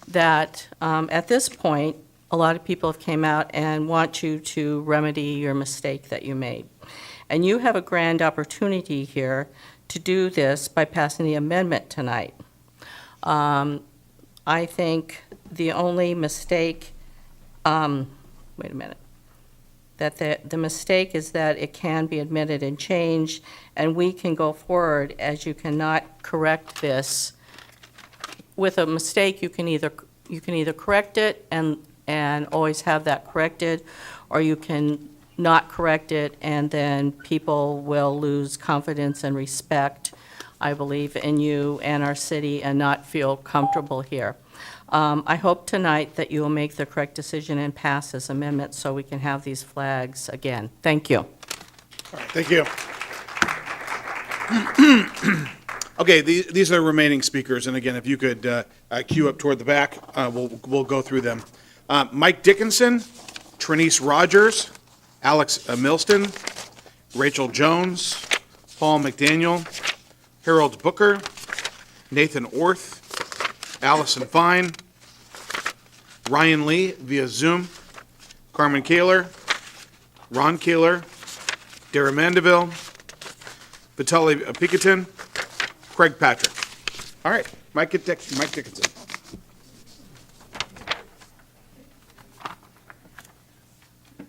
that at this point, a lot of people have came out and want you to remedy your mistake that you made. And you have a grand opportunity here to do this by passing the amendment tonight. I think the only mistake, wait a minute, that the mistake is that it can be admitted and changed, and we can go forward, as you cannot correct this. With a mistake, you can either correct it and always have that corrected, or you can not correct it, and then people will lose confidence and respect, I believe, in you and our city and not feel comfortable here. I hope tonight that you will make the correct decision and pass this amendment so we can have these flags again. Thank you.
All right, thank you. Okay, these are the remaining speakers, and again, if you could queue up toward the back, we'll go through them. Mike Dickinson, Trinice Rogers, Alex Milston, Rachel Jones, Paul McDaniel, Harold Booker, Nathan Orth, Allison Fine, Ryan Lee via Zoom, Carmen Kaler, Ron Kaler, Dara Mandeville, Vitaly Pikatin, Craig Patrick. All right, Mike Dickinson.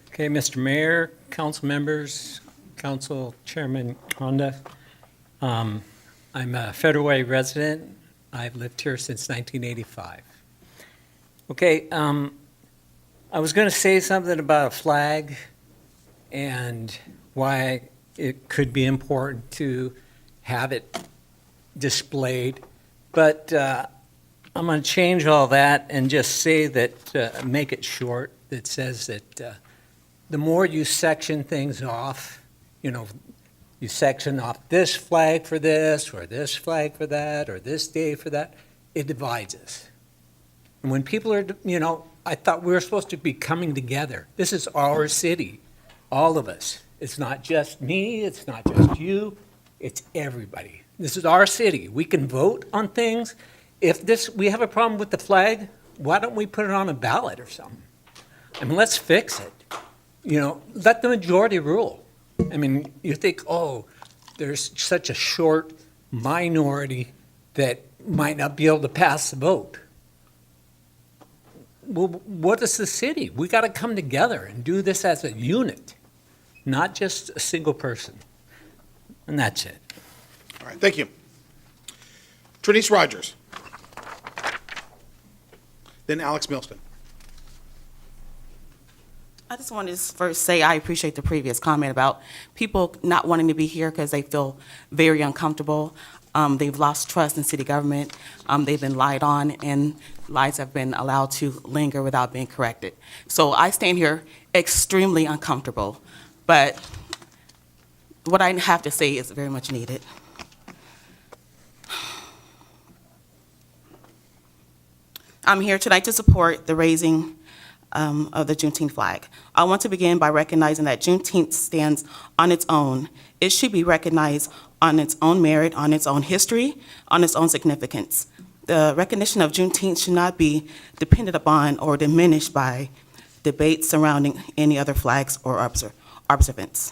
Okay, Mr. Mayor, council members, Council Chairman Honda. I'm a Federal Way resident. I've lived here since 1985. Okay, I was going to say something about a flag and why it could be important to have it displayed, but I'm going to change all that and just say that, make it short, that says that the more you section things off, you section off this flag for this, or this flag for that, or this day for that, it divides us. And when people are, I thought we were supposed to be coming together. This is our city, all of us. It's not just me, it's not just you, it's everybody. This is our city. We can vote on things. If we have a problem with the flag, why don't we put it on a ballot or something? I mean, let's fix it. Let the majority rule. I mean, you think, oh, there's such a short minority that might not be able to pass the vote. Well, what is the city? We got to come together and do this as a unit, not just a single person. And that's it.
All right, thank you. Trinice Rogers. Then Alex Milston.
I just wanted to first say I appreciate the previous comment about people not wanting to be here because they feel very uncomfortable. They've lost trust in city government. They've been lied on, and lies have been allowed to linger without being corrected. So I stand here extremely uncomfortable, but what I have to say is very much needed. I'm here tonight to support the raising of the Juneteenth flag. I want to begin by recognizing that Juneteenth stands on its own. It should be recognized on its own merit, on its own history, on its own significance. The recognition of Juneteenth should not be dependent upon or diminished by debates surrounding any other flags or observance.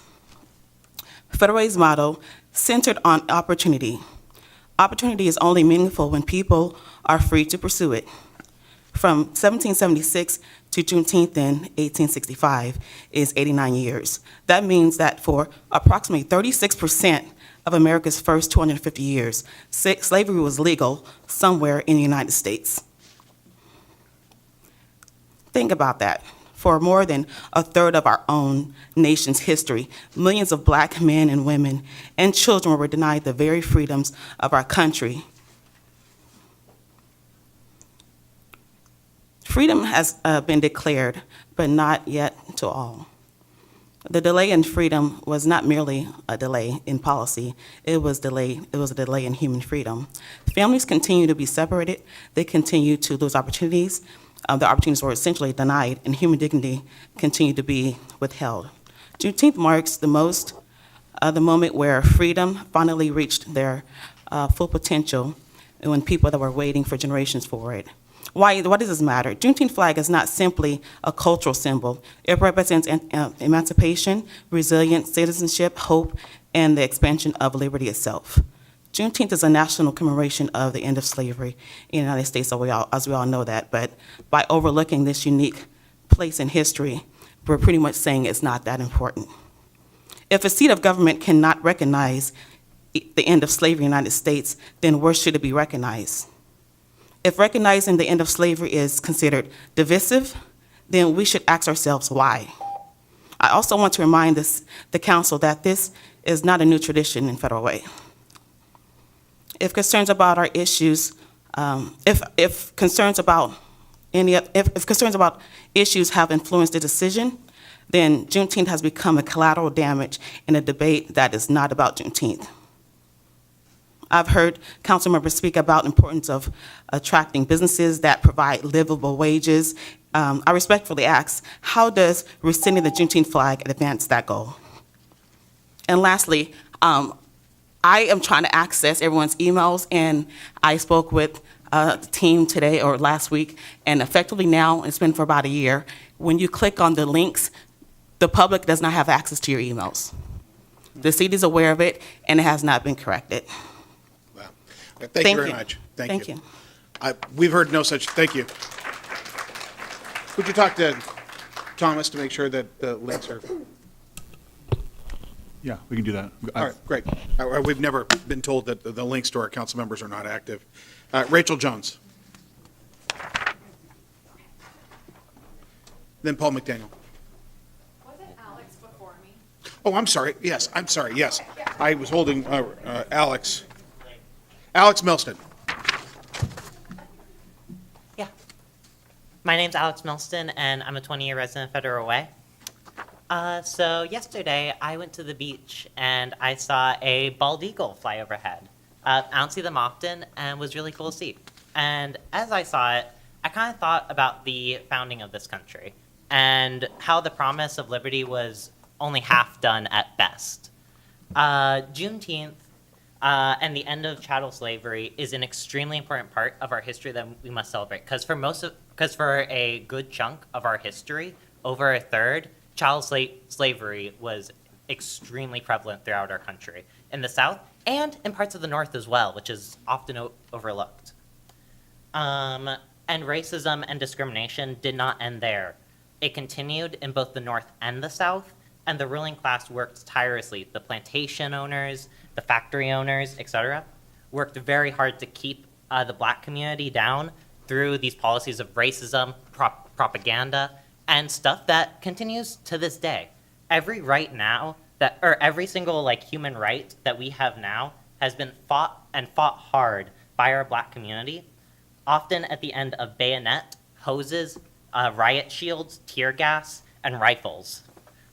Federal Way's motto, centered on opportunity. Opportunity is only meaningful when people are free to pursue it. From 1776 to Juneteenth in 1865 is 89 years. That means that for approximately 36% of America's first 250 years, slavery was legal somewhere in the United States. Think about that. For more than a third of our own nation's history, millions of black men and women and children were denied the very freedoms of our country. Freedom has been declared, but not yet to all. The delay in freedom was not merely a delay in policy, it was a delay in human freedom. Families continue to be separated, they continue to lose opportunities, the opportunities were essentially denied, and human dignity continued to be withheld. Juneteenth marks the moment where freedom finally reached their full potential, and when people that were waiting for generations for it. Why does this matter? Juneteenth flag is not simply a cultural symbol. It represents emancipation, resilience, citizenship, hope, and the expansion of liberty itself. Juneteenth is a national commemoration of the end of slavery in the United States, as we all know that, but by overlooking this unique place in history, we're pretty much saying it's not that important. If a seat of government cannot recognize the end of slavery in the United States, then where should it be recognized? If recognizing the end of slavery is considered divisive, then we should ask ourselves why. I also want to remind the council that this is not a new tradition in Federal Way. If concerns about our issues, if concerns about issues have influenced the decision, then Juneteenth has become a collateral damage in a debate that is not about Juneteenth. I've heard council members speak about the importance of attracting businesses that provide livable wages. I respectfully ask, how does rescinding the Juneteenth flag advance that goal? And lastly, I am trying to access everyone's emails, and I spoke with the team today or last week, and effectively now, it's been for about a year, when you click on the links, the public does not have access to your emails. The city is aware of it, and it has not been corrected.
Thank you very much. Thank you. We've heard no such, thank you. Would you talk to Thomas to make sure that the links are?
Yeah, we can do that.
All right, great. We've never been told that the links to our council members are not active. Rachel Jones. Then Paul McDaniel.
Wasn't Alex before me?
Oh, I'm sorry. Yes, I'm sorry. Yes. I was holding Alex. Alex Milston.
Yeah. My name's Alex Milston, and I'm a 20-year resident of Federal Way. So yesterday, I went to the beach, and I saw a bald eagle fly overhead. I don't see them often, and it was really cool to see. And as I saw it, I kind of thought about the founding of this country and how the promise of liberty was only half done at best. Juneteenth and the end of chattel slavery is an extremely important part of our history that we must celebrate. Because for a good chunk of our history, over a third, chattel slavery was extremely prevalent throughout our country, in the South and in parts of the North as well, which is often overlooked. And racism and discrimination did not end there. It continued in both the North and the South, and the ruling class worked tirelessly. The plantation owners, the factory owners, etc., worked very hard to keep the black community down through these policies of racism, propaganda, and stuff that continues to this day. Every single human right that we have now has been fought hard by our black community, often at the end of bayonet, hoses, riot shields, tear gas, and rifles.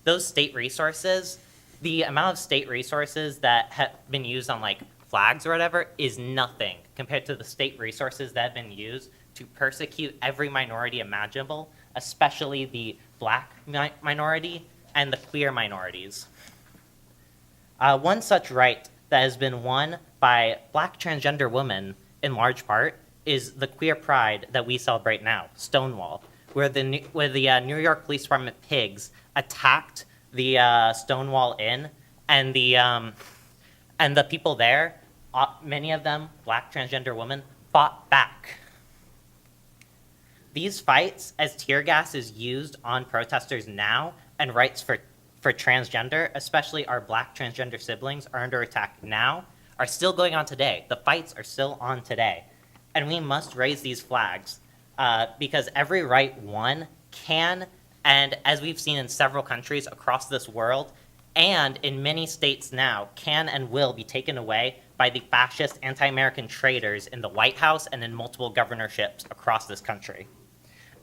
Those state resources, the amount of state resources that have been used on flags or whatever is nothing compared to the state resources that have been used to persecute every minority imaginable, especially the black minority and the queer minorities. One such right that has been won by black transgender women, in large part, is the queer pride that we celebrate now, Stonewall, where the New York Police Department pigs attacked the Stonewall Inn, and the people there, many of them black transgender women, fought back. These fights, as tear gas is used on protesters now, and rights for transgender, especially our black transgender siblings, are under attack now, are still going on today. The fights are still on today. And we must raise these flags because every right won can, and as we've seen in several countries across this world, and in many states now, can and will be taken away by the fascist anti-American traitors in the White House and in multiple governorships across this country.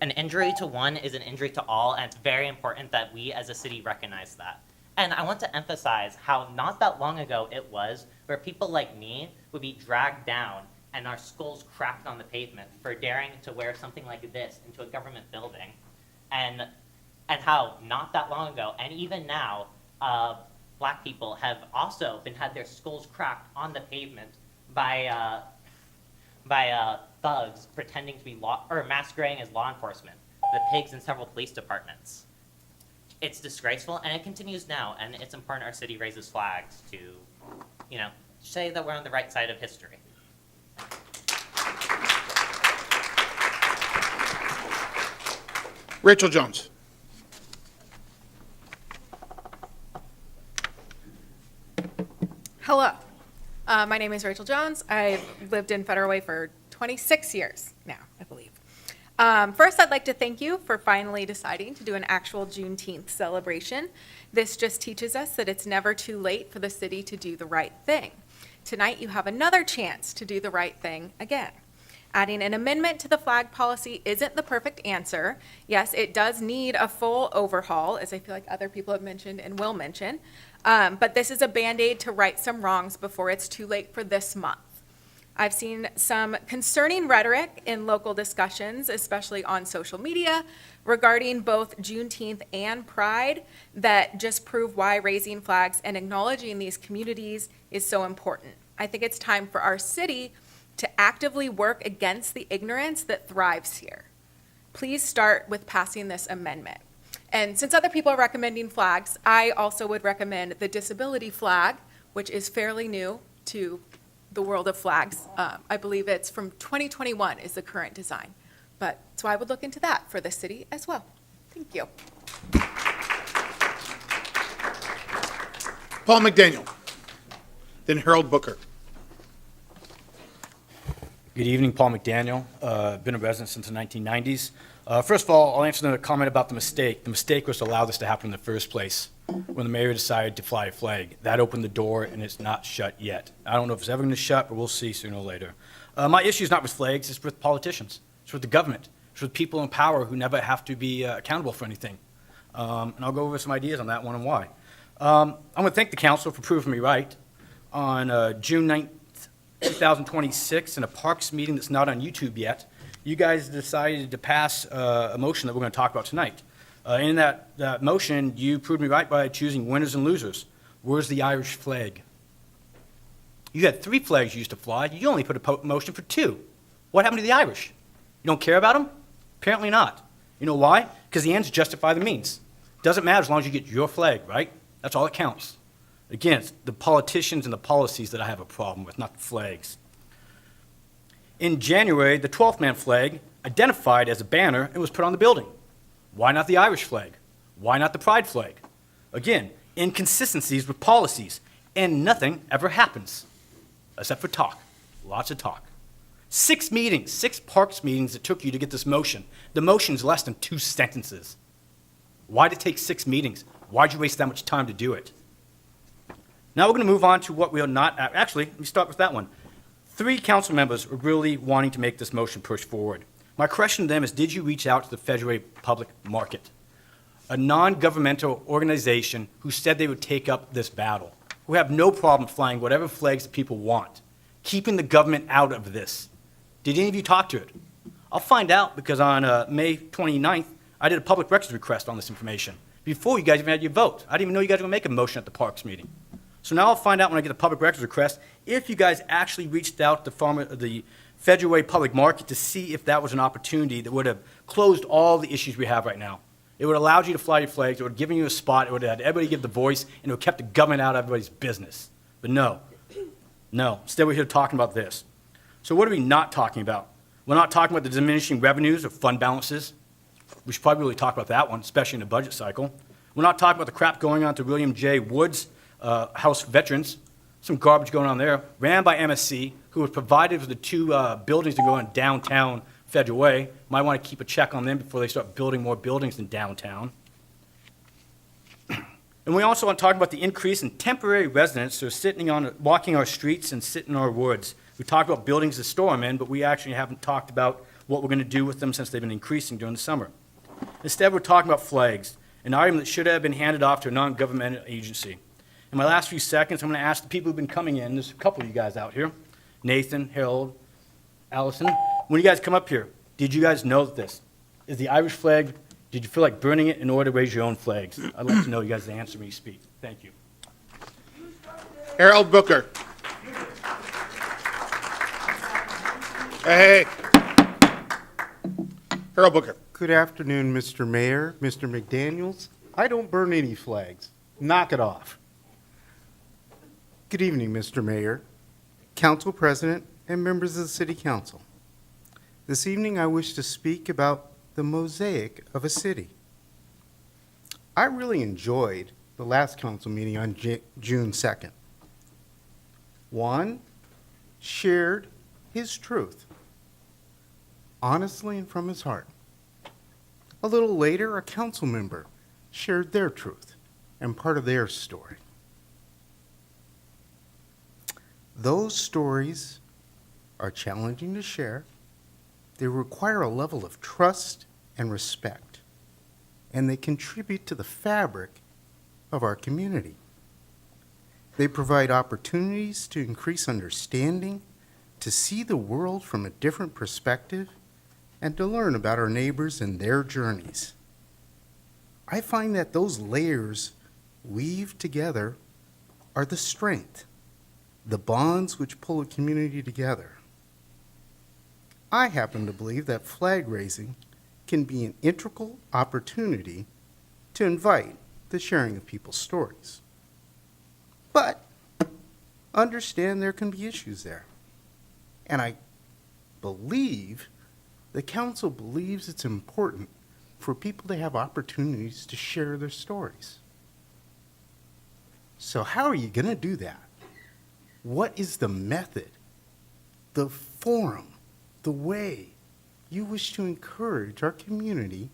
an injury to one is an injury to all, and it's very important that we as a city recognize that. And I want to emphasize how not that long ago it was where people like me would be dragged down and our skulls cracked on the pavement for daring to wear something like this into a government building. And how not that long ago, and even now, Black people have also had their skulls cracked on the pavement by thugs pretending to be masquerading as law enforcement, the pigs in several police departments. It's disgraceful, and it continues now, and it's important our city raises flags to, say that we're on the right side of history.
Rachel Jones.
Hello. My name is Rachel Jones. I've lived in Federal Way for 26 years now, I believe. First, I'd like to thank you for finally deciding to do an actual Juneteenth celebration. This just teaches us that it's never too late for the city to do the right thing. Tonight, you have another chance to do the right thing again. Adding an amendment to the flag policy isn't the perfect answer. Yes, it does need a full overhaul, as I feel like other people have mentioned and will mention. But this is a Band-Aid to right some wrongs before it's too late for this month. I've seen some concerning rhetoric in local discussions, especially on social media, regarding both Juneteenth and Pride that just prove why raising flags and acknowledging these communities is so important. I think it's time for our city to actively work against the ignorance that thrives here. Please start with passing this amendment. And since other people are recommending flags, I also would recommend the disability flag, which is fairly new to the world of flags. I believe it's from 2021 is the current design. But so I would look into that for the city as well. Thank you.
Paul McDaniel. Then Harold Booker.
Good evening, Paul McDaniel. Been a resident since the 1990s. First of all, I'll answer the comment about the mistake. The mistake was to allow this to happen in the first place when the mayor decided to fly a flag. That opened the door, and it's not shut yet. I don't know if it's ever going to shut, but we'll see sooner or later. My issue is not with flags. It's with politicians. It's with the government. It's with people in power who never have to be accountable for anything. And I'll go over some ideas on that one and why. I'm going to thank the council for proving me right. On June 9th, 2026, in a Parks meeting that's not on YouTube yet, you guys decided to pass a motion that we're going to talk about tonight. In that motion, you proved me right by choosing winners and losers. Where's the Irish flag? You had 3 flags you used to fly. You only put a motion for 2. What happened to the Irish? You don't care about them? Apparently not. You know why? Because the ends justify the means. Doesn't matter as long as you get your flag, right? That's all that counts. Again, it's the politicians and the policies that I have a problem with, not the flags. In January, the 12th man flag identified as a banner and was put on the building. Why not the Irish flag? Why not the Pride flag? Again, inconsistencies with policies, and nothing ever happens, except for talk, lots of talk. 6 meetings, 6 Parks meetings it took you to get this motion. The motion's less than 2 sentences. Why'd it take 6 meetings? Why'd you waste that much time to do it? Now we're going to move on to what we'll not, actually, let me start with that one. 3 council members are really wanting to make this motion push forward. My question to them is, did you reach out to the Federal Way Public Market, a non-governmental organization who said they would take up this battle, who have no problem flying whatever flags the people want, keeping the government out of this? Did any of you talk to it? I'll find out because on May 29th, I did a public records request on this information before you guys even had your vote. I didn't even know you guys were going to make a motion at the Parks meeting. So now I'll find out when I get a public records request if you guys actually reached out to the Federal Way Public Market to see if that was an opportunity that would have closed all the issues we have right now. It would have allowed you to fly your flags, it would have given you a spot, it would have had everybody give the voice, and it would have kept the government out of everybody's business. But no. Instead we're here talking about this. So what are we not talking about? We're not talking about the diminishing revenues or fund balances. We should probably really talk about that one, especially in the budget cycle. We're not talking about the crap going on to William J. Woods House Veterans, some garbage going on there, ran by MSC, who was provided with the 2 buildings to go in downtown Federal Way. Might want to keep a check on them before they start building more buildings in downtown. And we also want to talk about the increase in temporary residents who are walking our streets and sitting in our woods. We talked about buildings to store them in, but we actually haven't talked about what we're going to do with them since they've been increasing during the summer. Instead, we're talking about flags, an item that should have been handed off to a non-governmental agency. In my last few seconds, I'm going to ask the people who've been coming in, there's a couple of you guys out here, Nathan, Harold, Allison, when you guys come up here, did you guys know this? Is the Irish flag, did you feel like burning it in order to raise your own flags? I'd like to know you guys to answer when you speak. Thank you.
Harold Booker. Hey. Harold Booker.
Good afternoon, Mr. Mayor, Mr. McDaniels. I don't burn any flags. Knock it off. Good evening, Mr. Mayor, Council President, and members of the City Council. This evening, I wish to speak about the mosaic of a city. I really enjoyed the last council meeting on June 2nd. Juan shared his truth, honestly and from his heart. A little later, a council member shared their truth and part of their story. Those stories are challenging to share. They require a level of trust and respect, and they contribute to the fabric of our community. They provide opportunities to increase understanding, to see the world from a different perspective, and to learn about our neighbors and their journeys. I find that those layers weave together are the strength, the bonds which pull a community together. I happen to believe that flag raising can be an integral opportunity to invite the sharing of people's stories. But understand there can be issues there. And I believe the council believes it's important for people to have opportunities to share their stories. So how are you going to do that? What is the method, the forum, the way you wish to encourage our community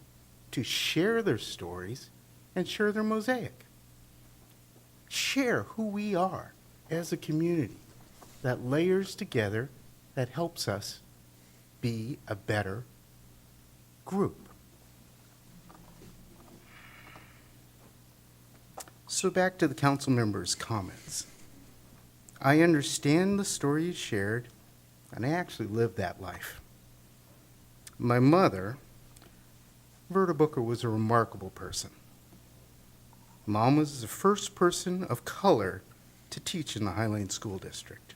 to share their stories and share their mosaic? Share who we are as a community that layers together, that helps us be a better group. So back to the council members' comments. I understand the story you shared, and I actually lived that life. My mother, Verda Booker, was a remarkable person. Mom was the first person of color to teach in the Highland School District.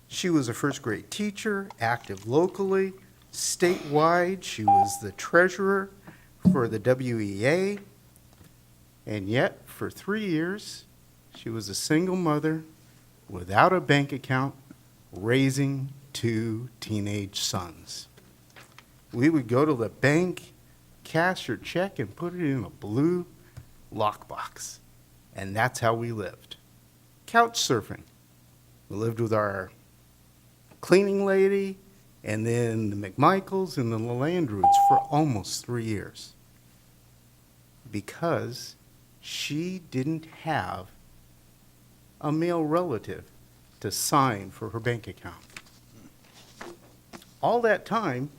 She was a first grade teacher, active locally, statewide. She was the treasurer for the WEA, and yet for 3 years, she was a single mother without a bank account, raising 2 teenage sons. We would go to the bank, cash her check, and put it in a blue lockbox. And that's how we lived. Couch surfing. We lived with our cleaning lady, and then the McMichaels and the Lalandroods for almost 3 years. Because she didn't have a male relative to sign for her bank account. All that time,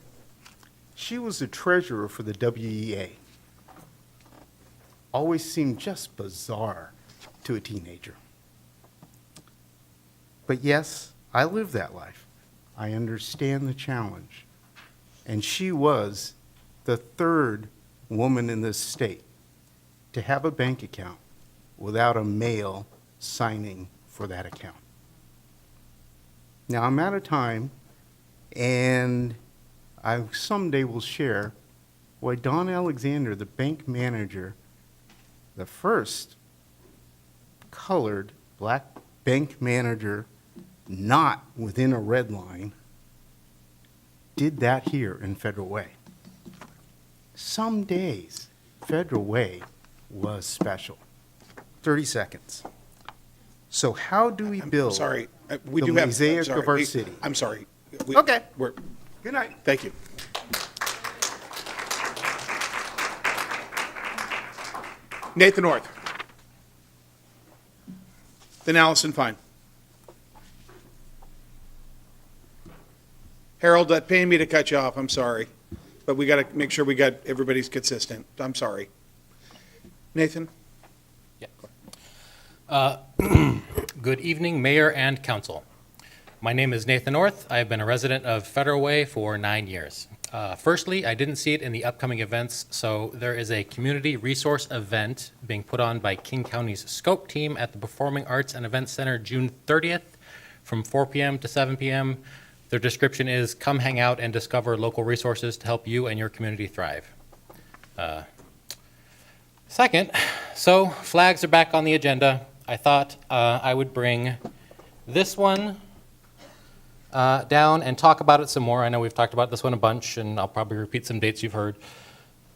she was the treasurer for the WEA. Always seemed just bizarre to a teenager. But yes, I lived that life. I understand the challenge. And she was the third woman in this state to have a bank account without a male signing for that account. Now, I'm out of time, and I someday will share why Don Alexander, the bank manager, the first colored black bank manager not within a red line, did that here in Federal Way. Some days, Federal Way was special. 30 seconds. So how do we build
Sorry, we
the
do have.
mosaic
sorry,
of our
we-
city?
I'm sorry.
Okay.
We're,
Good night.
thank you. Nathan North. Then Allison Fine. Harold, that pained me to cut you off, I'm sorry. But we got to make sure we got, everybody's consistent. I'm sorry. Nathan?
Good evening, Mayor and Council. My name is Nathan North. I have been a resident of Federal Way for 9 years. Firstly, I didn't see it in the upcoming events, so there is a community resource event being put on by King County's Scope team at the Performing Arts and Events Center June 30th from 4 p.m. to 7 p.m. Their description is, come hang out and discover local resources to help you and your community thrive. Second, so flags are back on the agenda. I thought I would bring this one down and talk about it some more. I know we've talked about this one a bunch, and I'll probably repeat some dates you've heard.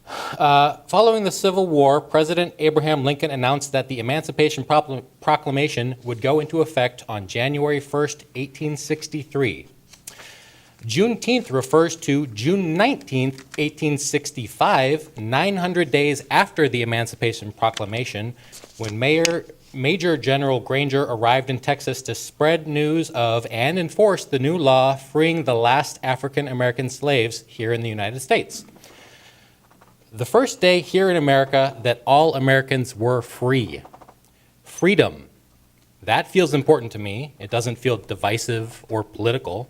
Following the Civil War, President Abraham Lincoln announced that the Emancipation Proclamation would go into effect on January 1st, 1863. Juneteenth refers to June 19th, 1865, 900 days after the Emancipation Proclamation, when Major General Granger arrived in Texas to spread news of and enforce the new law freeing the last African American slaves here in the United States. The first day here in America that all Americans were free. Freedom. That feels important to me. It doesn't feel divisive or political.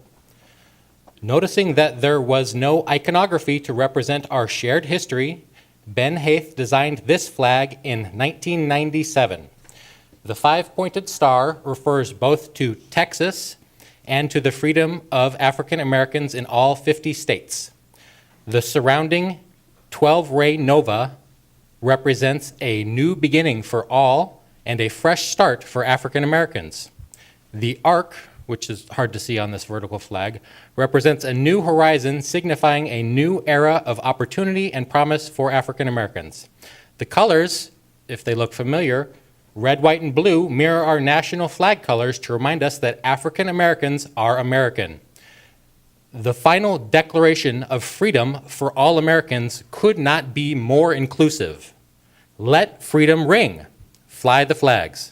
Noticing that there was no iconography to represent our shared history, Ben Haith designed this flag in 1997. The five-pointed star refers both to Texas and to the freedom of African Americans in all 50 states. The surrounding 12-ray nova represents a new beginning for all and a fresh start for African Americans. The arc, which is hard to see on this vertical flag, represents a new horizon signifying a new era of opportunity and promise for African Americans. The colors, if they look familiar, red, white, and blue, mirror our national flag colors to remind us that African Americans are American. The final declaration of freedom for all Americans could not be more inclusive. Let freedom ring. Fly the flags.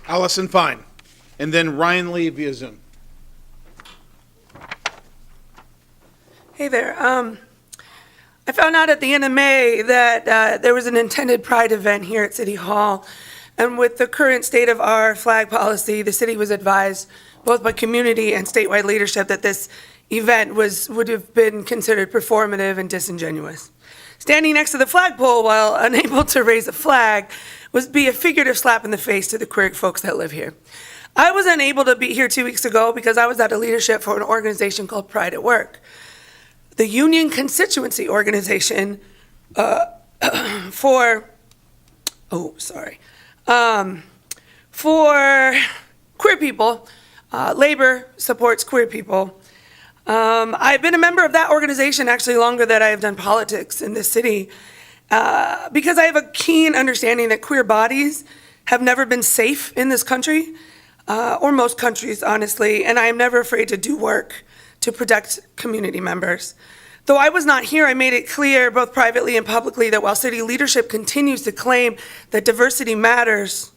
Allison Fine, and then Ryan Lee via Zoom.
Hey there. I found out at the end of May that there was an intended Pride event here at City Hall. And with the current state of our flag policy, the city was advised, both by community and statewide leadership, that this event would have been considered performative and disingenuous. Standing next to the flagpole while unable to raise a flag would be a figurative slap in the face to the queer folks that live here. I was unable to be here 2 weeks ago because I was at a leadership for an organization called Pride at Work. The Union Constituency Organization for queer people. Labor supports queer people. I've been a member of that organization actually longer than I have done politics in this city because I have a keen understanding that queer bodies have never been safe in this country, or most countries, honestly, and I am never afraid to do work to protect community members. Though I was not here, I made it clear, both privately and publicly, that while city leadership continues to claim that diversity matters,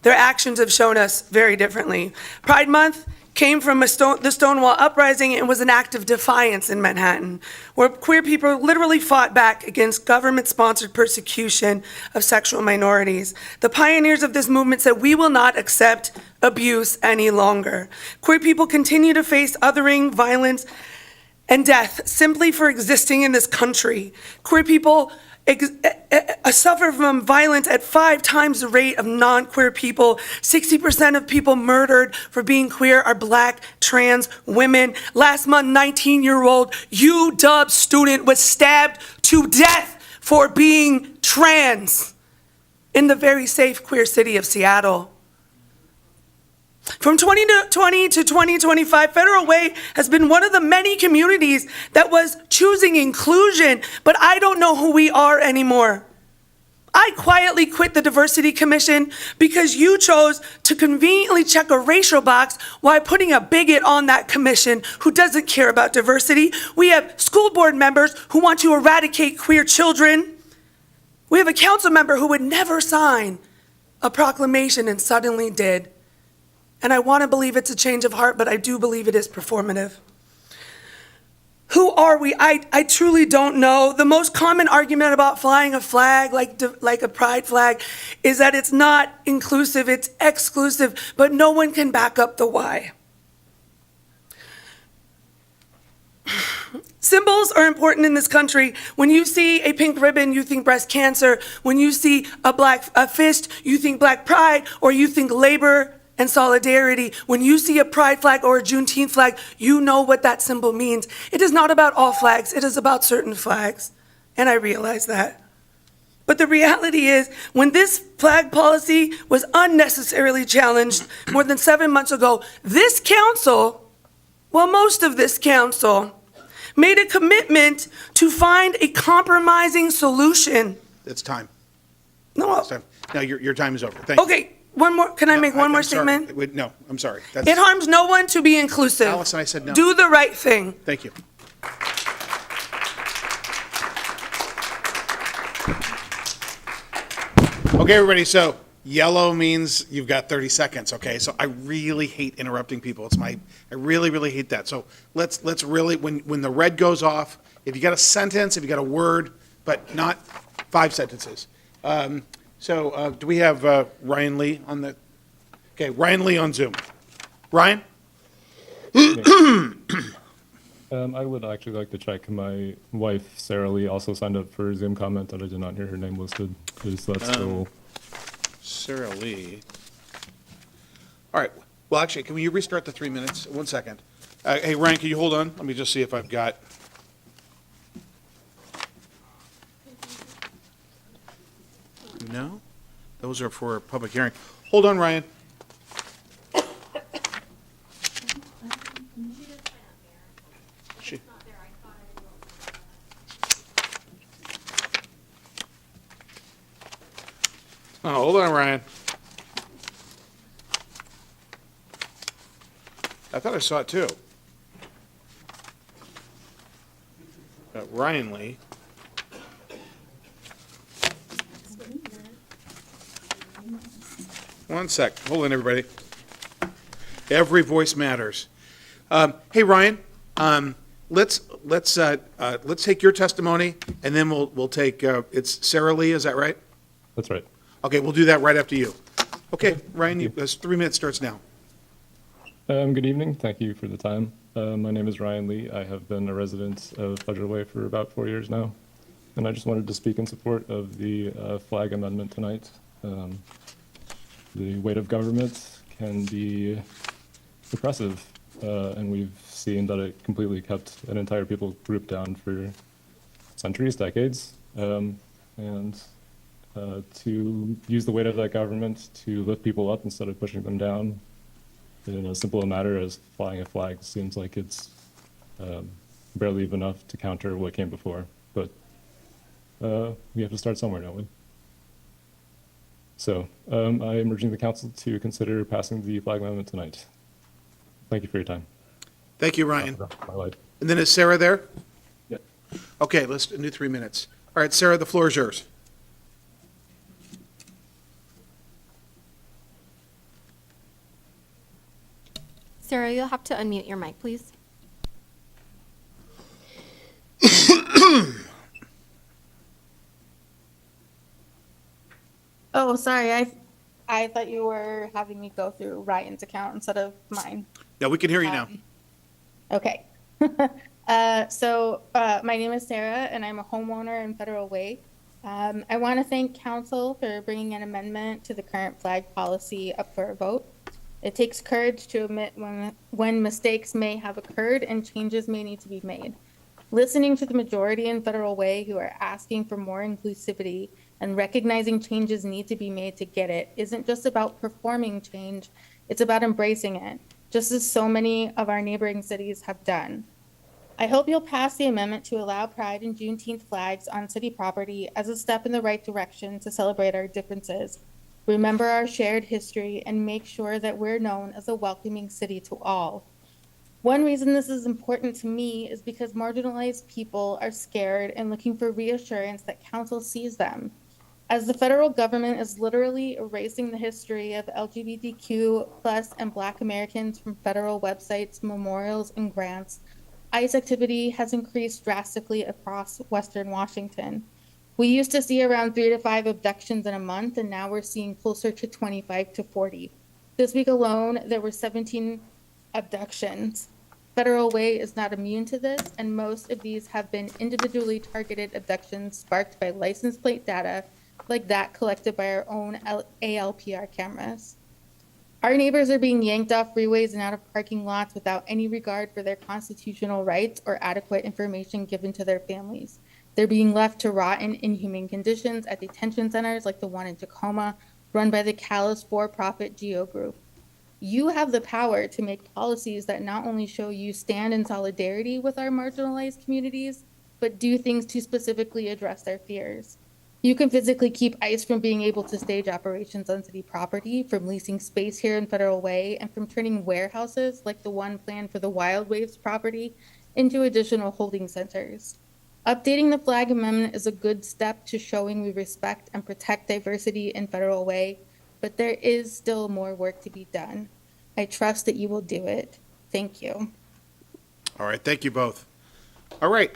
their actions have shown us very differently. Pride Month came from the Stonewall Uprising and was an act of defiance in Manhattan, where queer people literally fought back against government-sponsored persecution of sexual minorities. The pioneers of this movement said, "We will not accept abuse any longer." Queer people continue to face othering, violence, and death simply for existing in this country. Queer people suffer from violence at 5 times the rate of non-queer people. 60% of people murdered for being queer are Black, trans women. Last month, 19-year-old UW student was stabbed to death for being trans in the very safe queer city of Seattle. From 2020 to 2025, Federal Way has been one of the many communities that was choosing inclusion, but I don't know who we are anymore. I quietly quit the Diversity Commission because you chose to conveniently check a racial box while putting a bigot on that commission who doesn't care about diversity. We have school board members who want to eradicate queer children. We have a council member who would never sign a proclamation and suddenly did. And I want to believe it's a change of heart, but I do believe it is performative. Who are we? I truly don't know. The most common argument about flying a flag, like a pride flag, is that it's not inclusive, it's exclusive, but no one can back up the why. Symbols are important in this country. When you see a pink ribbon, you think breast cancer. When you see a fist, you think black pride, or you think labor and solidarity. When you see a pride flag or a Juneteenth flag, you know what that symbol means. It is not about all flags, it is about certain flags. And I realize that. But the reality is, when this flag policy was unnecessarily challenged more than 7 months ago, this council, well, most of this council, made a commitment to find a compromising solution.
It's time.
No.
It's time. No, your time is over. Thank you.
Okay, one more. Can I make one more
I'm sorry.
statement?
Wait, no, I'm sorry.
It harms no one to be inclusive.
Allison, I said no.
Do the right thing.
Thank you. Okay, everybody, so yellow means you've got 30 seconds, okay? So I really hate interrupting people. I really, really hate that. So let's really, when the red goes off, if you got a sentence, if you got a word, but not 5 sentences. Do we have Ryan Lee on the, okay, Ryan Lee on Zoom. Ryan?
I would actually like to check. My wife, Sarah Lee, also signed up for a Zoom comment that I did not hear her name listed. Is that still?
Sarah Lee. All right. Well, actually, can you restart the 3 minutes? 1 second. Hey, Ryan, can you hold on? Let me just see if I've got. No? Those are for public hearing. Hold on, Ryan. Oh, hold on, Ryan. I thought I saw it too. Ryan Lee. One sec. Hold on, everybody. Every voice matters. Hey, Ryan. Let's take your testimony, and then we'll take. It's Sarah Lee. Is that right?
That's right.
Okay, we'll do that right after you. Okay, Ryan, this 3 minutes starts now.
Good evening. Thank you for the time. My name is Ryan Lee. I have been a resident of Federal Way for about 4 years now, and I just wanted to speak in support of the flag amendment tonight. The weight of government can be oppressive, and we've seen that it completely kept an entire people group down for centuries, decades, to use the weight of that government to lift people up instead of pushing them down in as simple a matter as flying a flag seems like it's barely even enough to counter what came before. But we have to start somewhere, don't we? So I am urging the council to consider passing the flag amendment tonight. Thank you for your time.
Thank you, Ryan.
My life.
And then is Sarah there?
Yeah.
Okay, let's do 3 minutes. All right, Sarah, the floor is yours.
Sarah, you'll have to unmute your mic, please.
Oh, sorry. I thought you were having me go through Ryan's account instead of mine.
Yeah, we can hear you now.
Okay. My name is Sarah, and I'm a homeowner in Federal Way. I want to thank council for bringing an amendment to the current flag policy up for a vote. It takes courage to admit when mistakes may have occurred and changes may need to be made. Listening to the majority in Federal Way who are asking for more inclusivity and recognizing changes need to be made to get it isn't just about performing change, it's about embracing it, just as so many of our neighboring cities have done. I hope you'll pass the amendment to allow Pride and Juneteenth flags on city property as a step in the right direction to celebrate our differences, remember our shared history, and make sure that we're known as a welcoming city to all. One reason this is important to me is because marginalized people are scared and looking for reassurance that council sees them.
as the federal government is literally erasing the history of LGBTQ plus and Black Americans from federal websites, memorials, and grants, ICE activity has increased drastically across Western Washington. We used to see around 3 to 5 abductions in a month, and now we're seeing closer to 25 to 40. This week alone, there were 17 abductions. Federal Way is not immune to this, and most of these have been individually targeted abductions sparked by license plate data like that collected by our own ALPR cameras. Our neighbors are being yanked off freeways and out of parking lots without any regard for their constitutional rights or adequate information given to their families. They're being left to rot in inhumane conditions at detention centers like the one in Tacoma, run by the callous for-profit GEO Group. You have the power to make policies that not only show you stand in solidarity with our marginalized communities, but do things to specifically address their fears. You can physically keep ICE from being able to stage operations on city property, from leasing space here in Federal Way, and from turning warehouses like the one planned for the Wild Waves property into additional holding centers. Updating the Flag Amendment is a good step to showing we respect and protect diversity in Federal Way, but there is still more work to be done. I trust that you will do it. Thank you.
All right, thank you both. All right.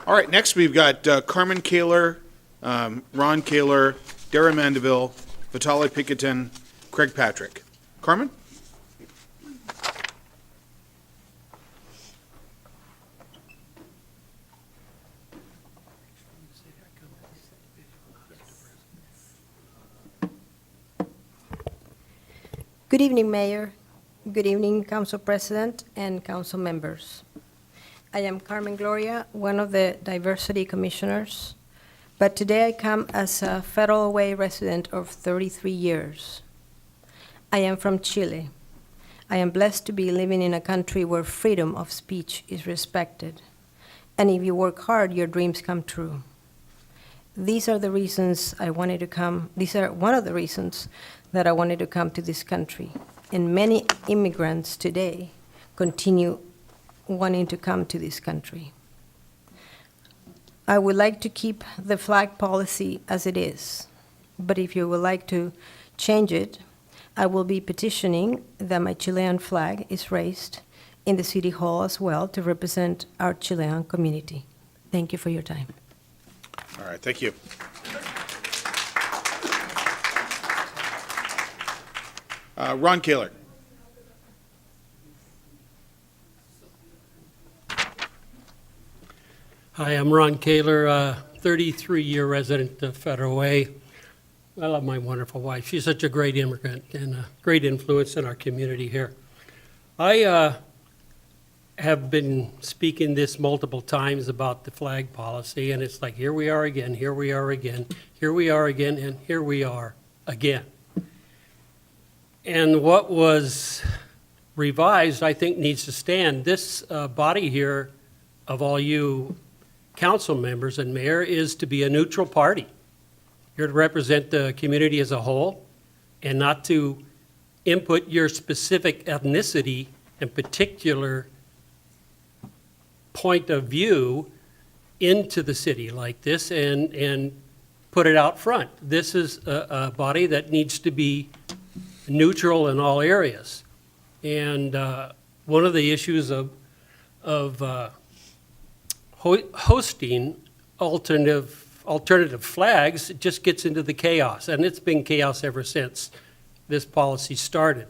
All right, next we've got Carmen Kaler, Ron Kaler, Dara Mandeville, Vitaly Piketin, Craig Patrick. Carmen?
Good evening, Mayor. Good evening, Council President and Council members. I am Carmen Gloria, one of the Diversity Commissioners, but today I come as a Federal Way resident of 33 years. I am from Chile. I am blessed to be living in a country where freedom of speech is respected, and if you work hard, your dreams come true. These are the reasons I wanted to come. These are one of the reasons that I wanted to come to this country, and many immigrants today continue wanting to come to this country. I would like to keep the flag policy as it is, but if you would like to change it, I will be petitioning that my Chilean flag is raised in the City Hall as well to represent our Chilean community. Thank you for your time.
All right, thank you. Ron Kaler.
Hi, I'm Ron Kaler, 33-year resident of Federal Way. I love my wonderful wife. She's such a great immigrant and a great influence in our community here. I have been speaking this multiple times about the flag policy, and it's like, here we are again, here we are again, here we are again, and here we are again. And what was revised, I think, needs to stand. This body here, of all you council members and mayor, is to be a neutral party. You're to represent the community as a whole and not to input your specific ethnicity and particular point of view into the city like this and put it out front. This is a body that needs to be neutral in all areas. And one of the issues of hosting alternative flags, it just gets into the chaos, and it's been chaos ever since this policy started.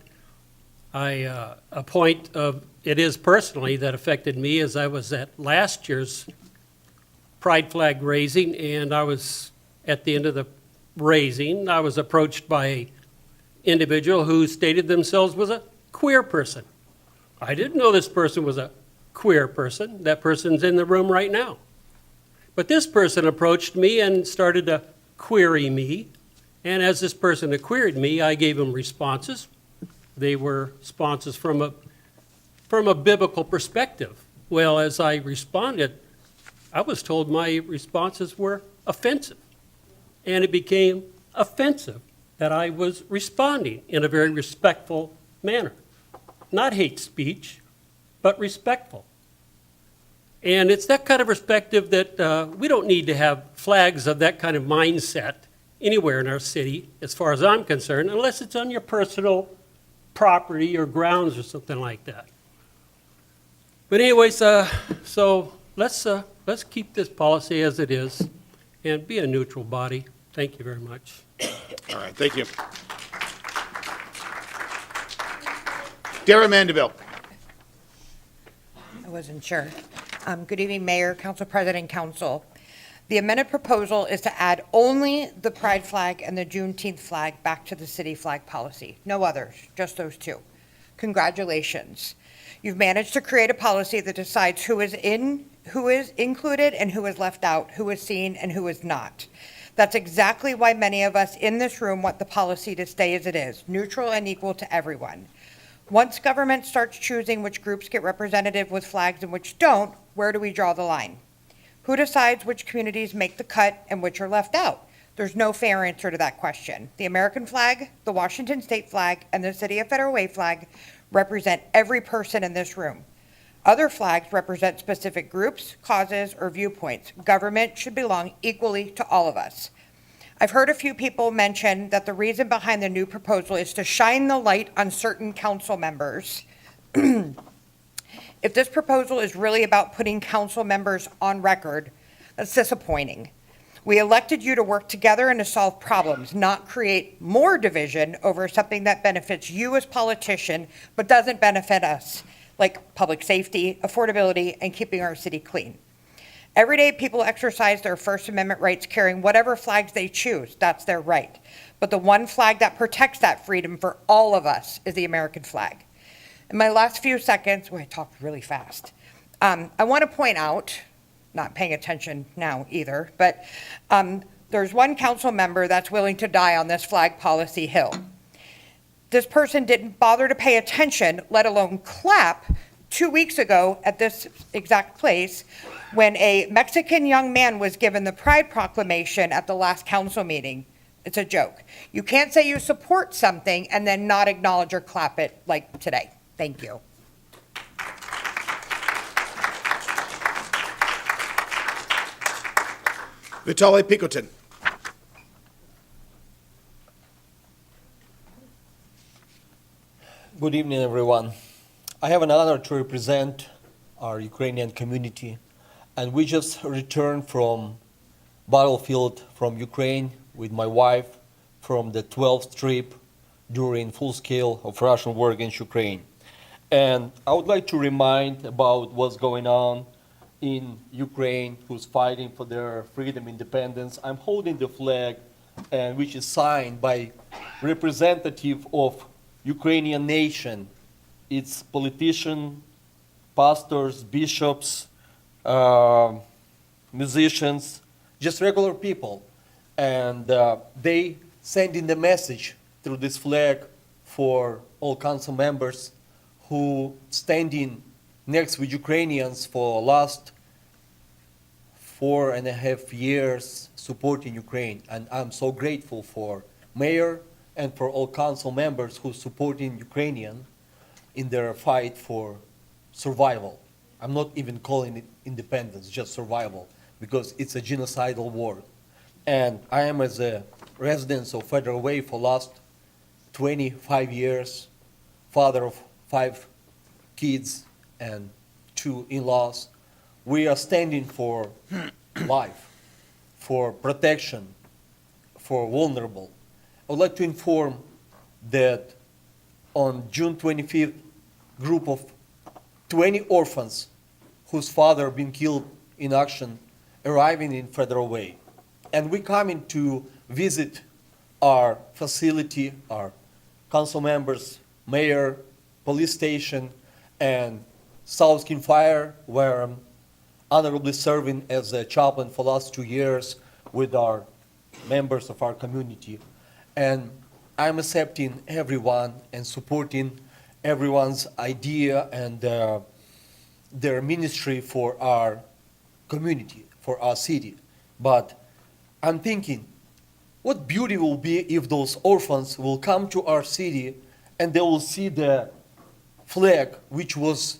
A point of it is personally that affected me as I was at last year's pride flag raising, and I was at the end of the raising, I was approached by an individual who stated themselves was a queer person. I didn't know this person was a queer person. That person's in the room right now. But this person approached me and started to query me. And as this person queried me, I gave him responses. They were responses from a biblical perspective. Well, as I responded, I was told my responses were offensive. And it became offensive that I was responding in a very respectful manner. Not hate speech, but respectful. And it's that kind of perspective that we don't need to have flags of that kind of mindset anywhere in our city, as far as I'm concerned, unless it's on your personal property or grounds or something like that. But anyways, so let's keep this policy as it is and be a neutral body. Thank you very much.
All right, thank you. Dara Mandeville.
I wasn't sure. Good evening, Mayor, Council President, Council. The amended proposal is to add only the pride flag and the Juneteenth flag back to the city flag policy. No others, just those two. Congratulations. You've managed to create a policy that decides who is included and who is left out, who is seen and who is not. That's exactly why many of us in this room want the policy to stay as it is, neutral and equal to everyone. Once government starts choosing which groups get representative with flags and which don't, where do we draw the line? Who decides which communities make the cut and which are left out? There's no fair answer to that question. The American flag, the Washington state flag, and the City of Federal Way flag represent every person in this room. Other flags represent specific groups, causes, or viewpoints. Government should belong equally to all of us. I've heard a few people mention that the reason behind the new proposal is to shine the light on certain council members. If this proposal is really about putting council members on record, that's disappointing. We elected you to work together and to solve problems, not create more division over something that benefits you as politician, but doesn't benefit us, like public safety, affordability, and keeping our city clean. Every day, people exercise their First Amendment rights carrying whatever flags they choose. That's their right. But the one flag that protects that freedom for all of us is the American flag. In my last few seconds, I talked really fast. I want to point out, not paying attention now either, but there's one council member that's willing to die on this flag policy hill. This person didn't bother to pay attention, let alone clap, 2 weeks ago at this exact place when a Mexican young man was given the Pride Proclamation at the last council meeting. It's a joke. You can't say you support something and then not acknowledge or clap it like today. Thank you.
Vitaly Pikotin.
Good evening, everyone. I have an honor to represent our Ukrainian community, and we just returned from battlefield from Ukraine with my wife from the 12th trip during full scale of Russian war against Ukraine. And I would like to remind about what's going on in Ukraine, who's fighting for their freedom, independence. I'm holding the flag, and which is signed by representative of Ukrainian nation. It's politicians, pastors, bishops, musicians, just regular people. And they sending the message through this flag for all council members who standing next with Ukrainians for last 4.5 years supporting Ukraine. And I'm so grateful for mayor and for all council members who supporting Ukrainian in their fight for survival. I'm not even calling it independence, just survival, because it's a genocidal war. And I am, as a resident of Federal Way for last 25 years, father of 5 kids and 2 in-laws. We are standing for life, for protection, for vulnerable. I would like to inform that on June 25th, group of 20 orphans whose father been killed in action arriving in Federal Way. And we coming to visit our facility, our council members, mayor, police station, and South King Fire, where I'm honorably serving as a chaplain for the last 2 years with our members of our community. And I'm accepting everyone and supporting everyone's idea and their ministry for our community, for our city. But I'm thinking, what beauty will be if those orphans will come to our city and they will see the flag which was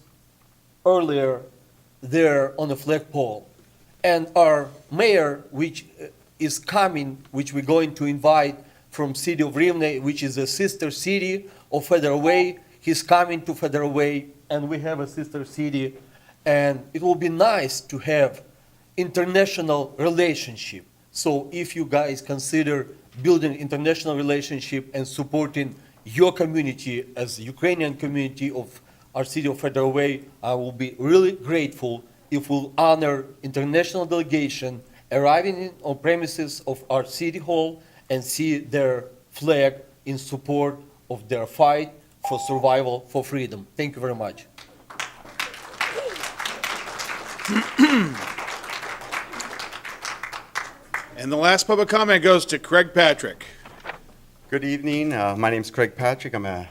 earlier there on the flagpole. And our mayor, which is coming, which we're going to invite from city of Rivne, which is a sister city of Federal Way, he's coming to Federal Way, and we have a sister city. And it will be nice to have international relationship. So if you guys consider building international relationship and supporting your community as Ukrainian community of our city of Federal Way, I will be really grateful if we'll honor international delegation arriving on premises of our city hall and see their flag in support of their fight for survival, for freedom. Thank you very much.
And the last public comment goes to Craig Patrick.
Good evening. My name's Craig Patrick. I'm a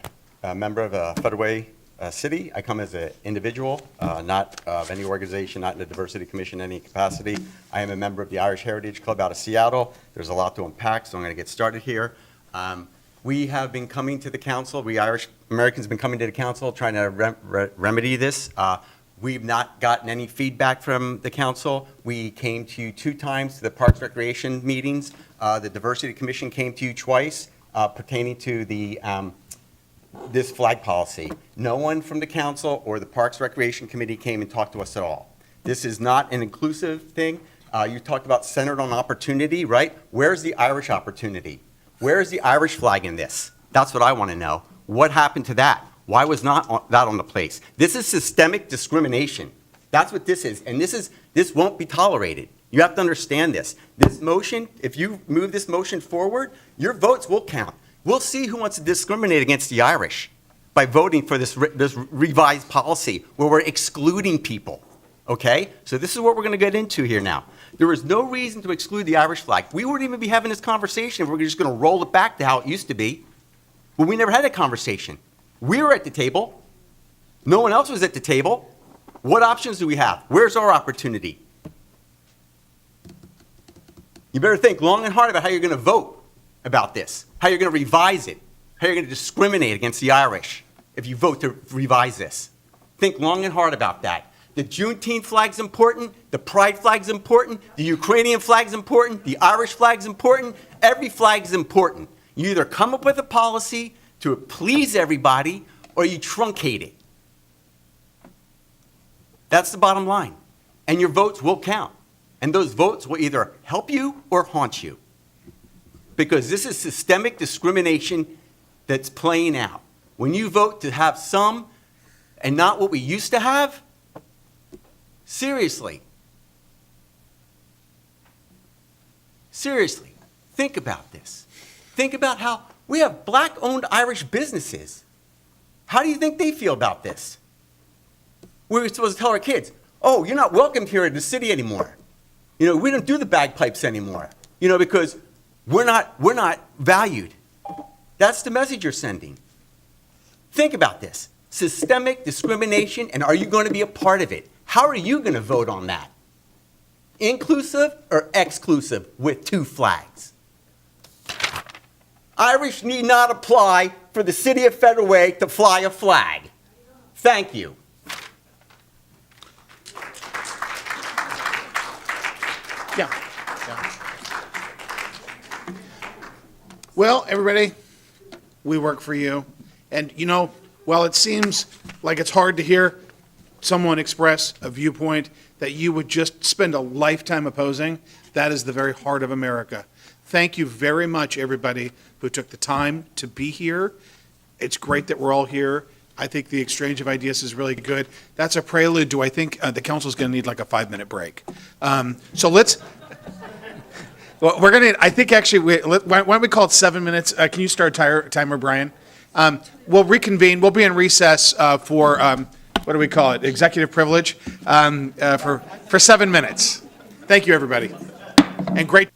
member of Federal Way City. I come as an individual, not of any organization, not in the Diversity Commission in any capacity. I am a member of the Irish Heritage Club out of Seattle. There's a lot to unpack, so I'm going to get started here. We have been coming to the council. We Irish Americans have been coming to the council trying to remedy this. We've not gotten any feedback from the council. We came to you 2 times to the Parks Recreation meetings. The Diversity Commission came to you twice pertaining to the this flag policy. No one from the council or the Parks Recreation Committee came and talked to us at all. This is not an inclusive thing. You talked about centered on opportunity, right? Where's the Irish opportunity? Where's the Irish flag in this? That's what I want to know. What happened to that? Why was not that on the place? This is systemic discrimination. That's what this is. And this won't be tolerated. You have to understand this. This motion, if you move this motion forward, your votes will count. We'll see who wants to discriminate against the Irish by voting for this revised policy where we're excluding people, okay? So this is what we're going to get into here now. There is no reason to exclude the Irish flag. We wouldn't even be having this conversation if we're just going to roll it back to how it used to be. Well, we never had a conversation. We were at the table. No one else was at the table. What options do we have? Where's our opportunity? You better think long and hard about how you're going to vote about this, how you're going to revise it, how you're going to discriminate against the Irish if you vote to revise this. Think long and hard about that. The Juneteenth flag's important, the Pride flag's important, the Ukrainian flag's important, the Irish flag's important, every flag's important. You either come up with a policy to please everybody or you truncate it. That's the bottom line. And your votes will count. And those votes will either help you or haunt you. Because this is systemic discrimination that's playing out. When you vote to have some and not what we used to have, seriously, think about this. Think about how we have black-owned Irish businesses. How do you think they feel about this? We're supposed to tell our kids, oh, you're not welcome here in the city anymore. You know, we don't do the bagpipes anymore, you know, because we're not valued. That's the message you're sending. Think about this. Systemic discrimination, and are you going to be a part of it? How are you going to vote on that? Inclusive or exclusive with 2 flags? Irish need not apply for the city of Federal Way to fly a flag. Thank you.
Yeah. Well, everybody, we work for you. And, you know, while it seems like it's hard to hear someone express a viewpoint that you would just spend a lifetime opposing, that is the very heart of America. Thank you very much, everybody who took the time to be here. It's great that we're all here. I think the exchange of ideas is really good. That's a prelude to, I think, the council's going to need like a 5-minute break. So let's, well, we're going to, I think actually, why don't we call it 7 minutes? Can you start timer, Brian? We'll reconvene. We'll be in recess for, what do we call it? Executive privilege for 7 minutes. Thank you, everybody. And great.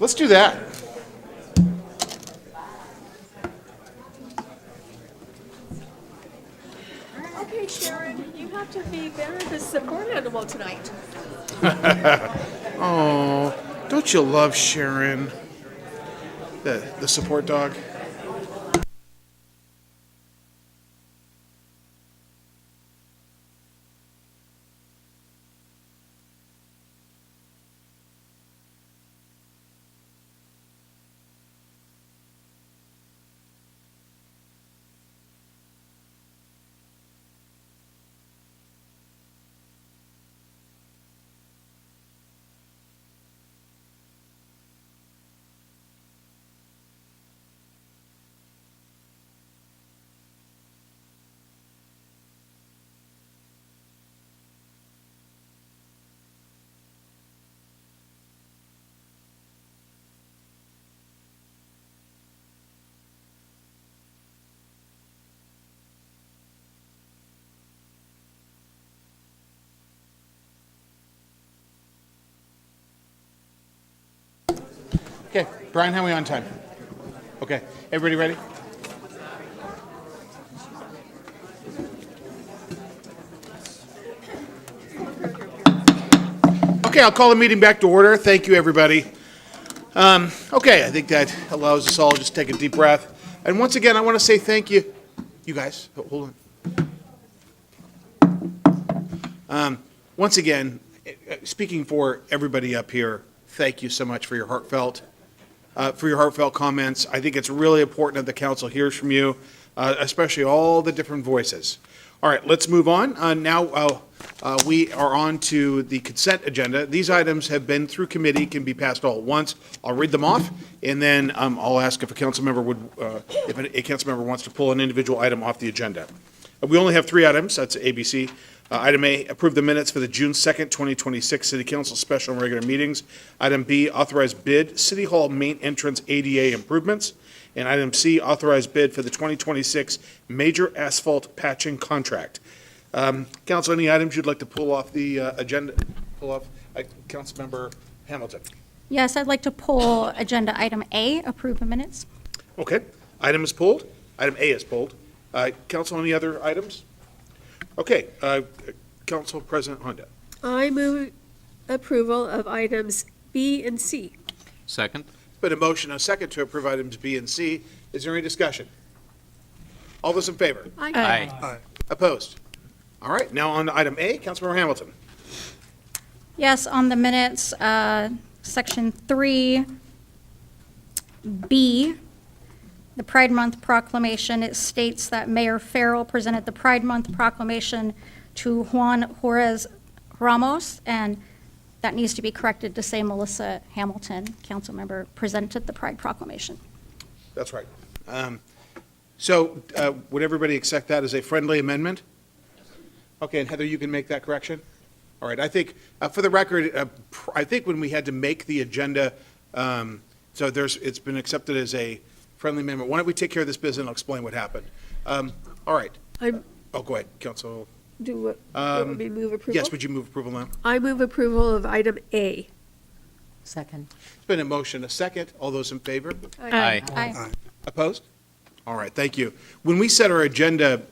Let's do that.
Okay, Sharon, you have to be better the support animal tonight.
Oh, don't you love Sharon, the support dog? Okay, Brian, how are we on time? Okay, everybody ready? Okay, I'll call the meeting back to order. Thank you, everybody. Okay, I think that allows us all to just take a deep breath. And once again, I want to say thank you. You guys, hold on. Once again, speaking for everybody up here, thank you so much for your heartfelt comments. I think it's really important that the council hears from you, especially all the different voices. All right, let's move on. Now we are on to the consent agenda. These items have been through committee, can be passed all at once. I'll read them off, and then I'll ask if a council member wants to pull an individual item off the agenda. We only have 3 items. That's ABC. Item A, approve the minutes for the June 2nd, 2026 City Council special and regular meetings. Item B, authorize bid City Hall main entrance ADA improvements. And item C, authorize bid for the 2026 major asphalt patching contract. Council, any items you'd like to pull off the agenda? Councilmember Hamilton.
Yes, I'd like to pull agenda item A, approve the minutes.
Okay, item is pulled. Item A is pulled. Council, any other items? Okay, Council President Honda.
I move approval of items B and C.
Second.
Been a motion, a second to approve items B and C. Is there any discussion? All those in favor?
Aye.
Opposed? All right, now on to item A, Councilmember Hamilton.
Yes, on the minutes, section 3B, the Pride Month proclamation, it states that Mayor Farrell presented the Pride Month proclamation to Juan Juarez Ramos, and that needs to be corrected to say Melissa Hamilton, council member, presented the Pride proclamation.
That's right. So would everybody accept that as a friendly amendment? Okay, and Heather, you can make that correction? All right, I think, for the record, I think when we had to make the agenda, so it's been accepted as a friendly amendment. Why don't we take care of this business and I'll explain what happened. All right. Oh, go ahead, Council.
Would we move approval?
Yes, would you move approval now?
I move approval of item A.
Second.
It's been a motion, a second. All those in favor?
Aye.
Aye.
Opposed? All right, thank you. When we set our agenda,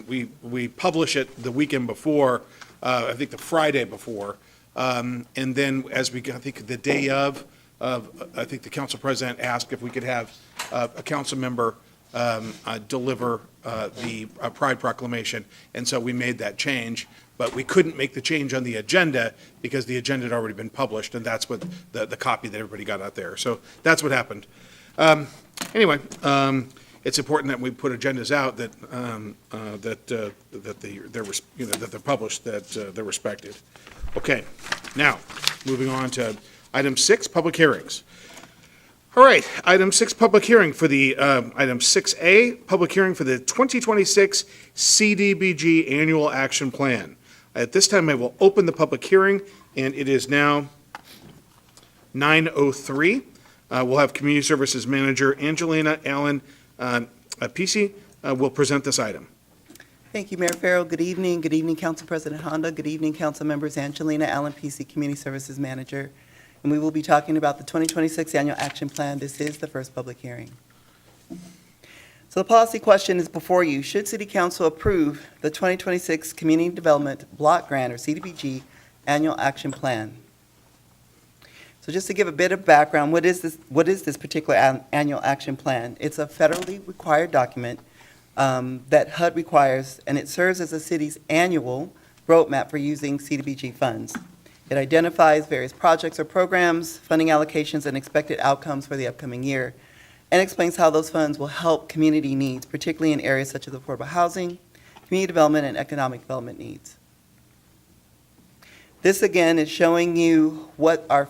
we publish it the weekend before, I think the Friday before, and then as I think the day of, I think the council president asked if we could have a council member deliver the Pride proclamation, and so we made that change, but we couldn't make the change on the agenda because the agenda had already been published, and that's what the copy that everybody got out there. So that's what happened. Anyway, it's important that we put agendas out that they're published, that they're respected. Okay, now moving on to item 6, public hearings. All right, item 6, public hearing for the item 6A, public hearing for the 2026 CDBG Annual Action Plan. At this time, I will open the public hearing, and it is now 9:03. We'll have Community Services Manager Angelina Allen Pisi will present this item.
Thank you, Mayor Farrell. Good evening. Good evening, Council President Honda. Good evening, Council Members. Angelina Allen Pisi, Community Services Manager. and we will be talking about the 2026 Annual Action Plan. This is the first public hearing. So the policy question is before you. Should City Council approve the 2026 Community Development Block Grant, or CDBG, Annual Action Plan? So just to give a bit of background, what is this particular annual action plan? It's a federally required document that HUD requires, and it serves as the city's annual roadmap for using CDBG funds. It identifies various projects or programs, funding allocations, and expected outcomes for the upcoming year, and explains how those funds will help community needs, particularly in areas such as affordable housing, community development, and economic development needs. This, again, is showing you what our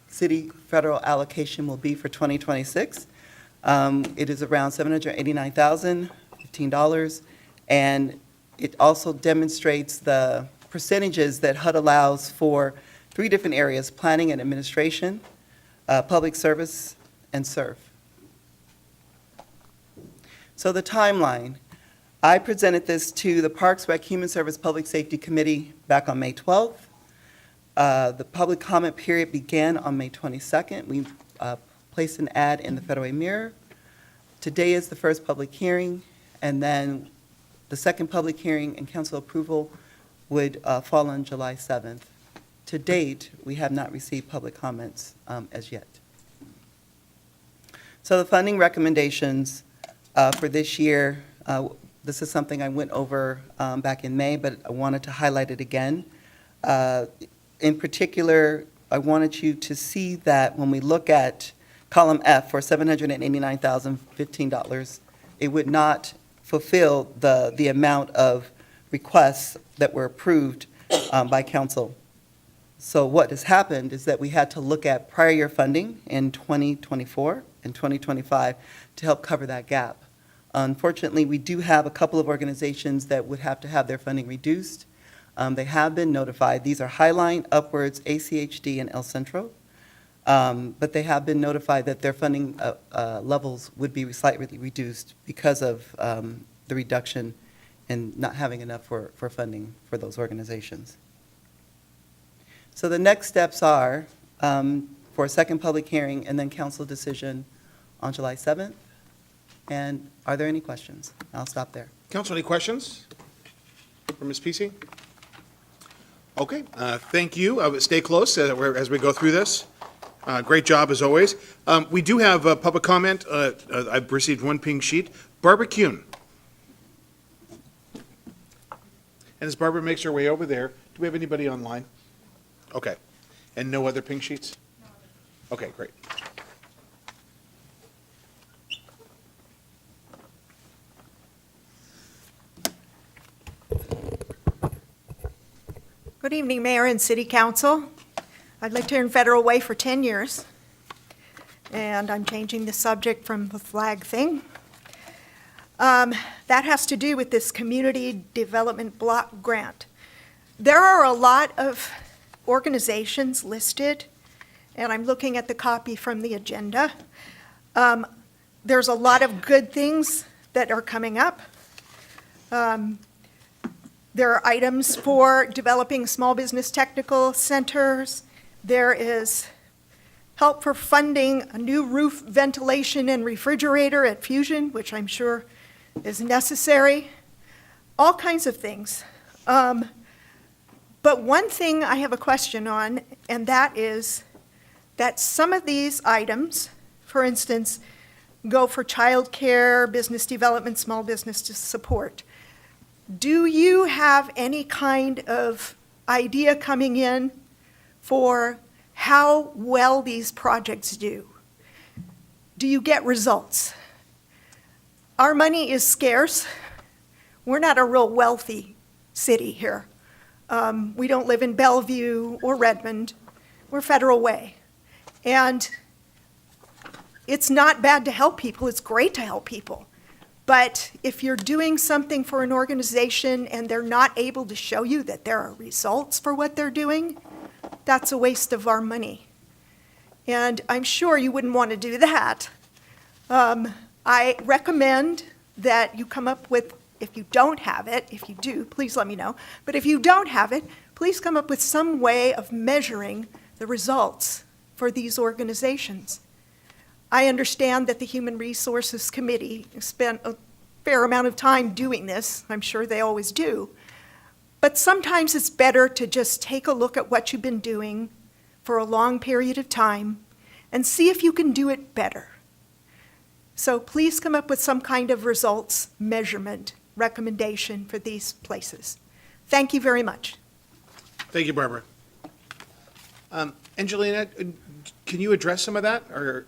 city federal allocation will be for 2026. It is around $789,015, and it also demonstrates the percentages that HUD allows for 3 different areas: planning and administration, public service, and SURF. So the timeline. I presented this to the Parks, Rec, Human Service, Public Safety Committee back on May 12th. The public comment period began on May 22nd. We placed an ad in the Federal Way Mirror. Today is the first public hearing, and then the second public hearing and council approval would fall on July 7th. To date, we have not received public comments as yet. So the funding recommendations for this year, this is something I went over back in May, but I wanted to highlight it again. In particular, I wanted you to see that when we look at column F for $789,015, it would not fulfill the amount of requests that were approved by council. So what has happened is that we had to look at prior year funding in 2024 and 2025 to help cover that gap. Unfortunately, we do have a couple of organizations that would have to have their funding reduced. They have been notified. These are Highline, Upwards, ACHD, and El Centro. But they have been notified that their funding levels would be slightly reduced because of the reduction in not having enough for funding for those organizations. So the next steps are for a second public hearing and then council decision on July 7th. And are there any questions? I'll stop there.
Council, any questions for Ms. Pesey? Okay, thank you. Stay close as we go through this. Great job as always. We do have public comment. I've received one pink sheet. Barbara Kuhn. And as Barbara makes her way over there, do we have anybody online? Okay. And no other pink sheets? Okay, great.
Good evening, Mayor and City Council. I've lived here in Federal Way for 10 years, and I'm changing the subject from the flag thing. That has to do with this Community Development Block Grant. There are a lot of organizations listed, and I'm looking at the copy from the agenda. There's a lot of good things that are coming up. There are items for developing small business technical centers. There is help for funding a new roof ventilation and refrigerator at Fusion, which I'm sure is necessary. All kinds of things. But one thing I have a question on, and that is that some of these items, for instance, go for childcare, business development, small business support. Do you have any kind of idea coming in for how well these projects do? Do you get results? Our money is scarce. We're not a real wealthy city here. We don't live in Bellevue or Redmond. We're Federal Way. And it's not bad to help people. It's great to help people. But if you're doing something for an organization and they're not able to show you that there are results for what they're doing, that's a waste of our money. And I'm sure you wouldn't want to do that. I recommend that you come up with, if you don't have it, if you do, please let me know. But if you don't have it, please come up with some way of measuring the results for these organizations. I understand that the Human Resources Committee spent a fair amount of time doing this. I'm sure they always do. But sometimes it's better to just take a look at what you've been doing for a long period of time and see if you can do it better. So please come up with some kind of results measurement recommendation for these places. Thank you very much.
Thank you, Barbara. Angelina, can you address some of that, or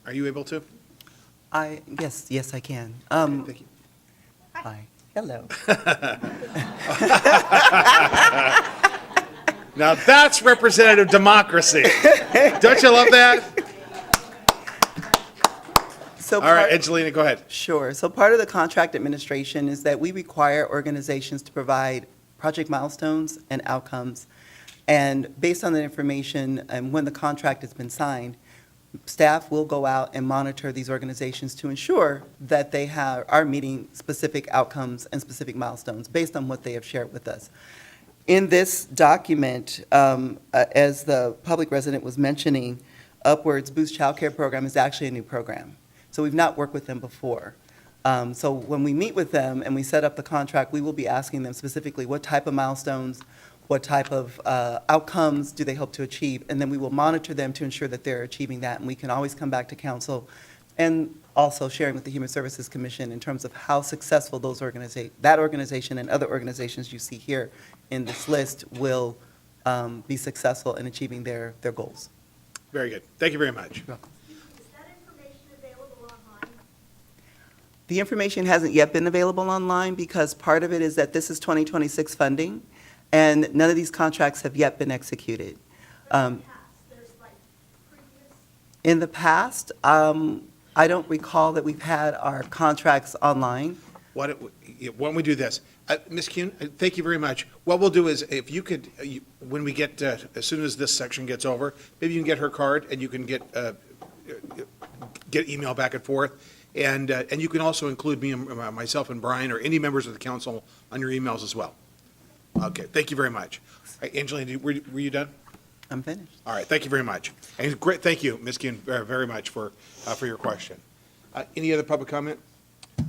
are you able to?
Yes, I can.
Thank you.
Hi, hello.
Now that's representative democracy. Don't you love that?
So
All right, Angelina, go ahead.
Sure. So part of the contract administration is that we require organizations to provide project milestones and outcomes. And based on the information and when the contract has been signed, staff will go out and monitor these organizations to ensure that they are meeting specific outcomes and specific milestones based on what they have shared with us. In this document, as the public resident was mentioning, Upwards Boost Child Care Program is actually a new program. So we've not worked with them before. So when we meet with them and we set up the contract, we will be asking them specifically what type of milestones, what type of outcomes do they hope to achieve, and then we will monitor them to ensure that they're achieving that. And we can always come back to council and also sharing with the Human Services Commission in terms of how successful that organization and other organizations you see here in this list will be successful in achieving their goals.
Very good. Thank you very much.
The information hasn't yet been available online because part of it is that this is 2026 funding, and none of these contracts have yet been executed. In the past, I don't recall that we've had our contracts online.
Why don't we do this? Ms. Kuhn, thank you very much. What we'll do is, if you could, when we get, as soon as this section gets over, maybe you can get her card and you can get email back and forth. And you can also include me, myself and Brian, or any members of the council on your emails as well. Okay, thank you very much. All right, Angelina, were you done?
I'm finished.
All right, thank you very much. And great, thank you, Ms. Kuhn, very much for your question. Any other public comment?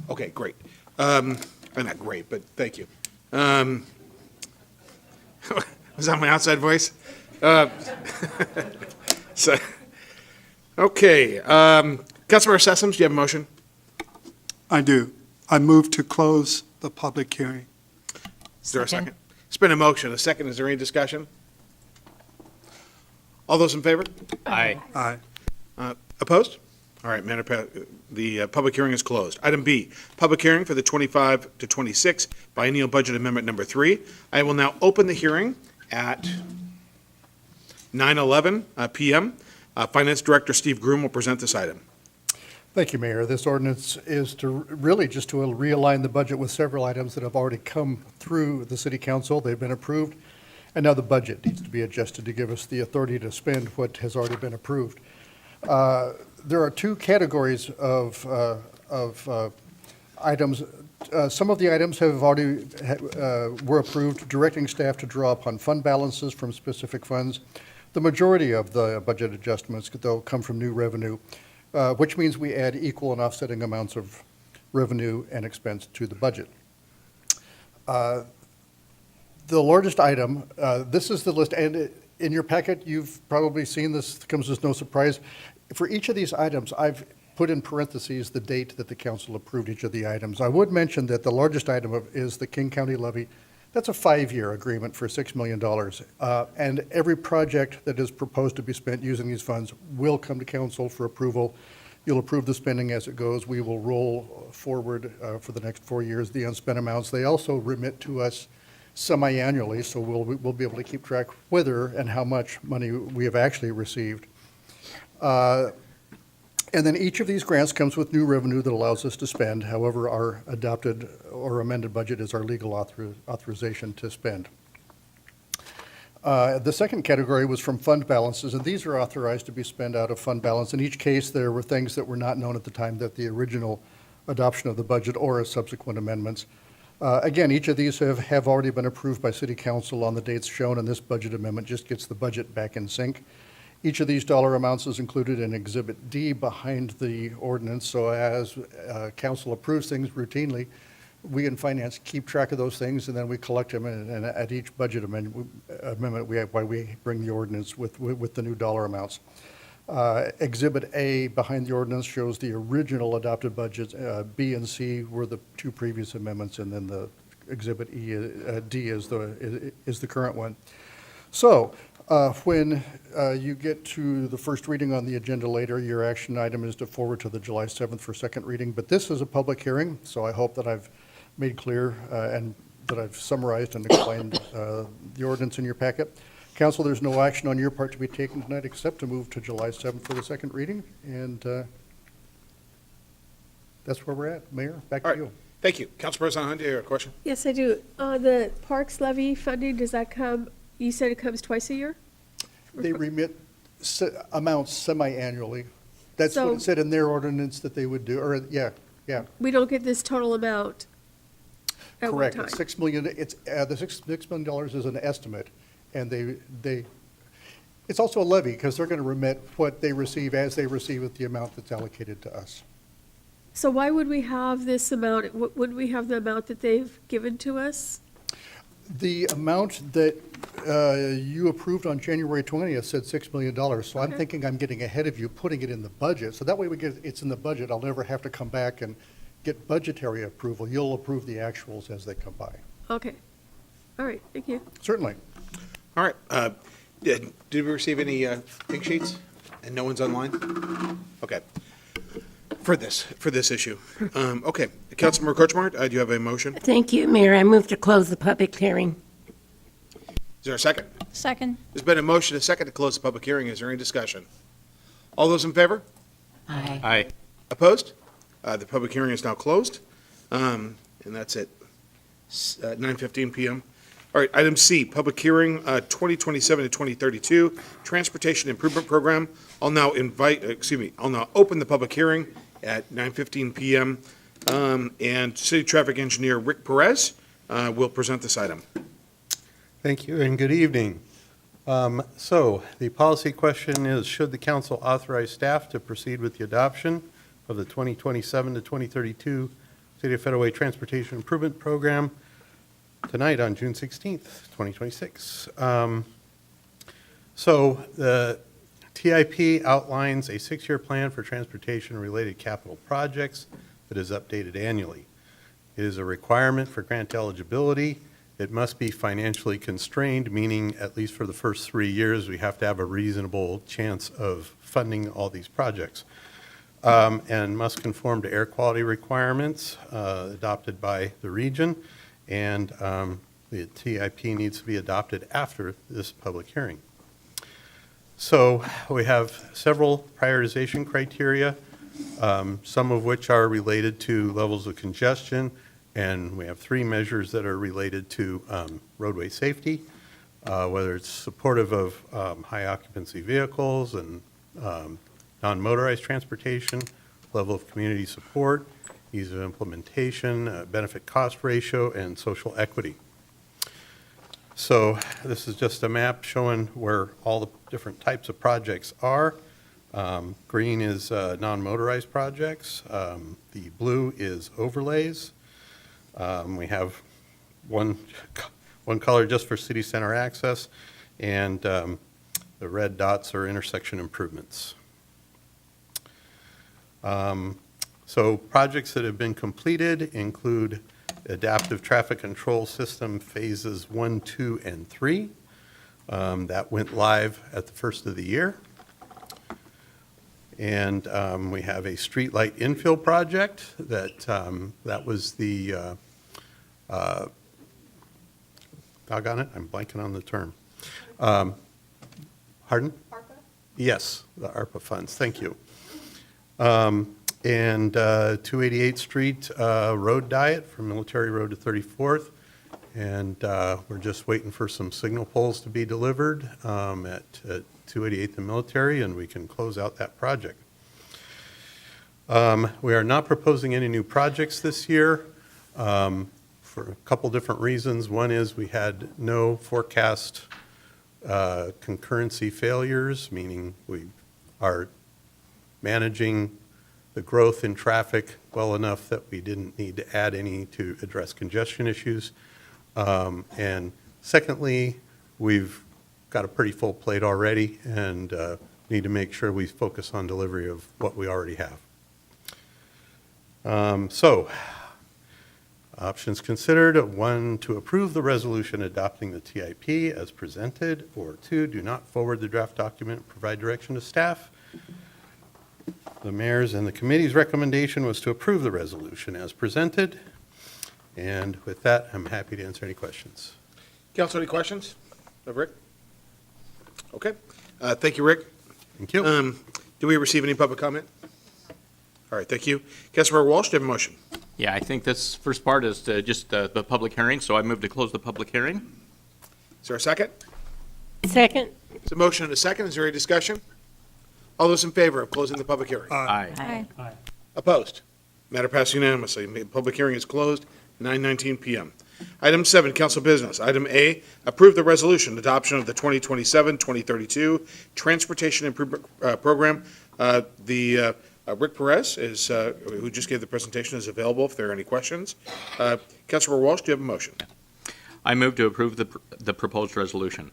Okay, great. Not great, but thank you. Was that my outside voice? So, okay. Councilmember Sessoms, do you have a motion?
I do. I move to close the public hearing.
Is there a second? It's been a motion. A second. Is there any discussion? All those in favor?
Aye.
Aye.
Opposed? All right, the public hearing is closed. Item B, public hearing for the 25 to 26 biennial budget amendment number 3. I will now open the hearing at 9:11 p.m. Finance Director Steve Groom will present this item.
Thank you, Mayor. This ordinance is really just to realign the budget with several items that have already come through the city council. They've been approved, and now the budget needs to be adjusted to give us the authority to spend what has already been approved. There are two categories of items. Some of the items have already were approved, directing staff to draw upon fund balances from specific funds. The majority of the budget adjustments, though, come from new revenue, which means we add equal and offsetting amounts of revenue and expense to the budget. The largest item, this is the list, and in your packet, you've probably seen this, comes as no surprise. For each of these items, I've put in parentheses the date that the council approved each of the items. I would mention that the largest item is the King County levy. That's a 5-year agreement for $6 million. And every project that is proposed to be spent using these funds will come to council for approval. You'll approve the spending as it goes. We will roll forward for the next 4 years the unspent amounts. They also remit to us semi-annually, so we'll be able to keep track whether and how much money we have actually received. And then each of these grants comes with new revenue that allows us to spend. However, our adopted or amended budget is our legal authorization to spend. The second category was from fund balances, and these are authorized to be spent out of fund balance. In each case, there were things that were not known at the time that the original adoption of the budget or as subsequent amendments. Again, each of these have already been approved by City Council on the dates shown, and this budget amendment just gets the budget back in sync. Each of these dollar amounts is included in Exhibit D behind the ordinance, so as council approves things routinely, we in finance keep track of those things, and then we collect them, and at each budget amendment, we bring the ordinance with the new dollar amounts. Exhibit A behind the ordinance shows the original adopted budgets. B and C were the two previous amendments, and then the Exhibit D is the current one. So when you get to the first reading on the agenda later, your action item is to forward to the July 7th for second reading. But this is a public hearing, so I hope that I've made clear and that I've summarized and explained the ordinance in your packet. Council, there's no action on your part to be taken tonight except to move to July 7th for the second reading. And that's where we're at. Mayor, back to you.
Thank you. Council President Hunt, do you have a question?
Yes, I do. The parks levy funding, does that come, you said it comes twice a year?
They remit amounts semi-annually. That's what
So-
it said in their ordinance that they would do, or, yeah.
We don't get this total amount at one
Correct.
time?
It's $6 million, the $6 million is an estimate, and it's also a levy, because they're going to remit what they receive as they receive it, the amount that's allocated to us.
So why would we have this amount, wouldn't we have the amount that they've given to us?
The amount that you approved on January 20th said $6 million, so I'm
Okay.
thinking I'm getting ahead of you, putting it in the budget. So that way it's in the budget, I'll never have to come back and get budgetary approval. You'll approve the actuals as they come by.
Okay. All right, thank you.
Certainly.
All right. Did we receive any pink sheets? And no one's online? Okay. For this issue. Okay. Councilmember Coachmart, do you have a motion? Is
Thank you, Mayor. I move to close the public hearing.
there a second?
Second.
There's been a motion, a second to close the public hearing. Is there any discussion? All those in favor?
Aye.
Aye. Opposed? The public hearing is now closed, and that's at 9:15 PM. All right, item C, public hearing, 2027 to 2032, Transportation Improvement Program. I'll now open the public hearing at 9:15 PM, and City Traffic Engineer Rick Perez will present this item.
Thank you, and good evening. So, the policy question is, should the council authorize staff to proceed with the adoption of the 2027 to 2032 City of Federal Way Transportation Improvement Program tonight on June 16th, 2026? So, the TIP outlines a 6-year plan for transportation-related capital projects that is updated annually. It is a requirement for grant eligibility. It must be financially constrained, meaning at least for the first 3 years, we have to have a reasonable chance of funding all these projects, and must conform to air quality requirements adopted by the region, and the TIP needs to be adopted after this public hearing. So we have several prioritization criteria, some of which are related to levels of congestion, and we have 3 measures that are related to roadway safety, whether it's supportive of high occupancy vehicles and non-motorized transportation, level of community support, ease of implementation, benefit cost ratio, and social equity. So this is just a map showing where all the different types of projects are. Green is non-motorized projects. The blue is overlays. We have one color just for city center access, and the red dots are intersection improvements. So projects that have been completed include Adaptive Traffic Control System Phases 1, 2, and 3. That went live at the first of the year. And we have a streetlight infill project that was the, doggone it, I'm blanking on the term. Pardon? ARPA? Yes, the ARPA funds, thank you. And 288th Street road diet from Military Road to 34th. And we're just waiting for some signal poles to be delivered at 288th and Military, and we can close out that project. We are not proposing any new projects this year for a couple different reasons. One is we had no forecast concurrency failures, meaning we are managing the growth in traffic well enough that we didn't need to add any to address congestion issues. And secondly, we've got a pretty full plate already and need to make sure we focus on delivery of what we already have. Options considered: 1, to approve the resolution adopting the TIP as presented, or 2, do not forward the draft document, provide direction to staff. The mayor's and the committee's recommendation was to approve the resolution as presented. And with that, I'm happy to answer any questions.
Council, any questions of Rick? Okay. Thank you, Rick.
Thank you.
Do we receive any public comment? All right, thank you. Councilmember Walsh, do you have a motion?
Yeah, I think this first part is just the public hearing, so I move to close the public hearing.
Is there a second?
Second.
It's a motion and a second. Is there any discussion? All those in favor of closing the public hearing?
Aye.
Aye.
Opposed? Matter passed unanimously. Public hearing is closed, 9:19 PM. Item 7, council business. Item A, approve the resolution adoption of the 2027-2032 Transportation Improvement Program. Rick Perez is, who just gave the presentation, is available if there are any questions. Councilmember Walsh, do you have a motion?
I move to approve the proposed resolution.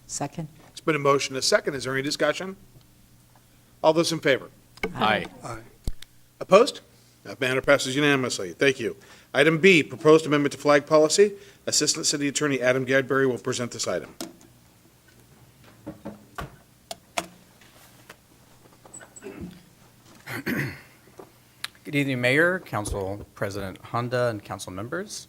Second.
It's been a motion and a second. Is there any discussion? All those in favor?
Aye.
Opposed? That matter passes unanimously. Thank you. Item B, proposed amendment to flag policy. Assistant City Attorney Adam Gadberry will present this item.
Good evening, Mayor, Council President Honda, and council members.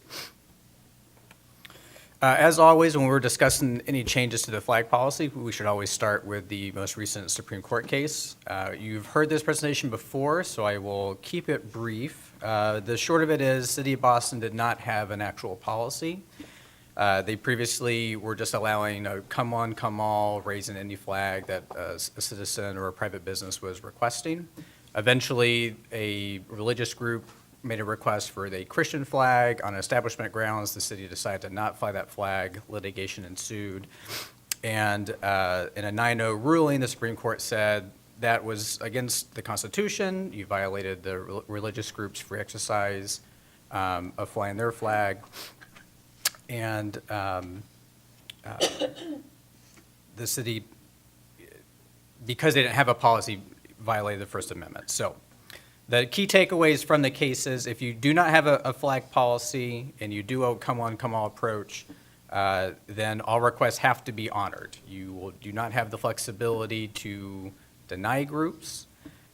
As always, when we're discussing any changes to the flag policy, we should always start with the most recent Supreme Court case. You've heard this presentation before, so I will keep it brief. The short of it is, City of Boston did not have an actual policy. They previously were just allowing a come one, come all, raising any flag that a citizen or a private business was requesting. Eventually, a religious group made a request for the Christian flag. On establishment grounds, the city decided to not fly that flag. Litigation ensued. And in a 9-0 ruling, the Supreme Court said that was against the Constitution. You violated the religious group's free exercise of flying their flag. And the city, because they didn't have a policy, violated the First Amendment. So the key takeaways from the case is, if you do not have a flag policy and you do a come one, come all approach, then all requests have to be honored. You do not have the flexibility to deny groups.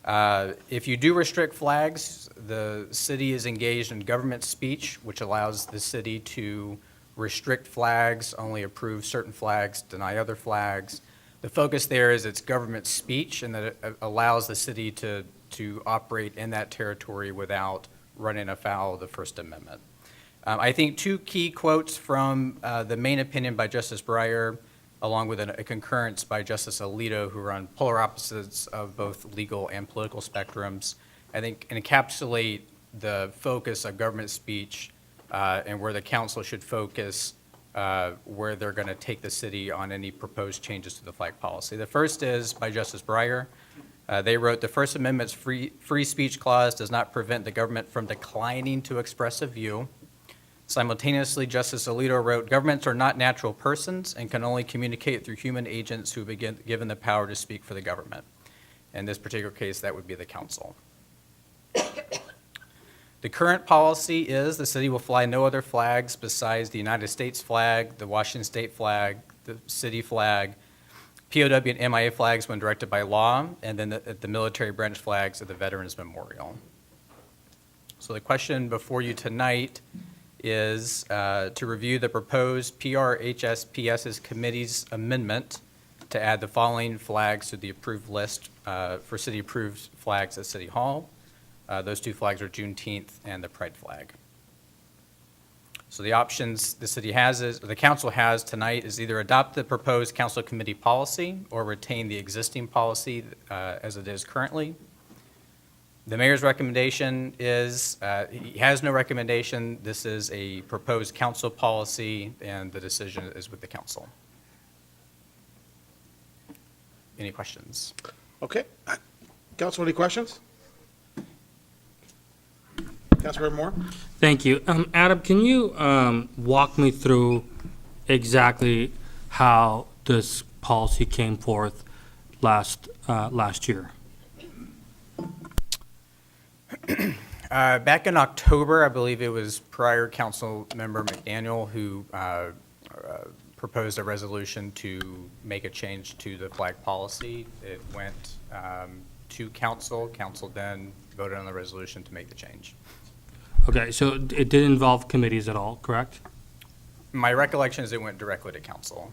If you do restrict flags, the city is engaged in government speech, which allows the city to restrict flags, only approve certain flags, deny other flags. The focus there is it's government speech, and that it allows the city to operate in that territory without running afoul of the First Amendment. I think two key quotes from the main opinion by Justice Breyer, along with a concurrence by Justice Alito, who are on polar opposites of both legal and political spectrums, I think encapsulate the focus of government speech and where the council should focus where they're going to take the city on any proposed changes to the flag policy. The first is by Justice Breyer. They wrote, "The First Amendment's free speech clause does not prevent the government from declining to express a view." Simultaneously, Justice Alito wrote, "Governments are not natural persons and can only communicate through human agents who have been given the power to speak for the government." In this particular case, that would be the council. The current policy is the city will fly no other flags besides the United States flag, the Washington State flag, the city flag, POW and MIA flags when directed by law, and then the military branch flags at the Veterans Memorial. So the question before you tonight is to review the proposed PRHSPS's committee's amendment to add the following flags to the approved list for city-approved flags at City Hall. Those two flags are Juneteenth and the Pride flag. So the options the city has is, or the council has tonight, is either adopt the proposed council committee policy or retain the existing policy as it is currently. The mayor's recommendation is, he has no recommendation. This is a proposed council policy, and the decision is with the council. any questions.
Okay. Council, any questions? Councilmember Moore?
Thank you. Adam, can you walk me through exactly how this policy came forth last year?
Back in October, I believe it was prior council member McDaniel who proposed a resolution to make a change to the flag policy. It went to council. Council then voted on the resolution to make the change.
Okay, so it didn't involve committees at all, correct?
My recollection is it went directly to council.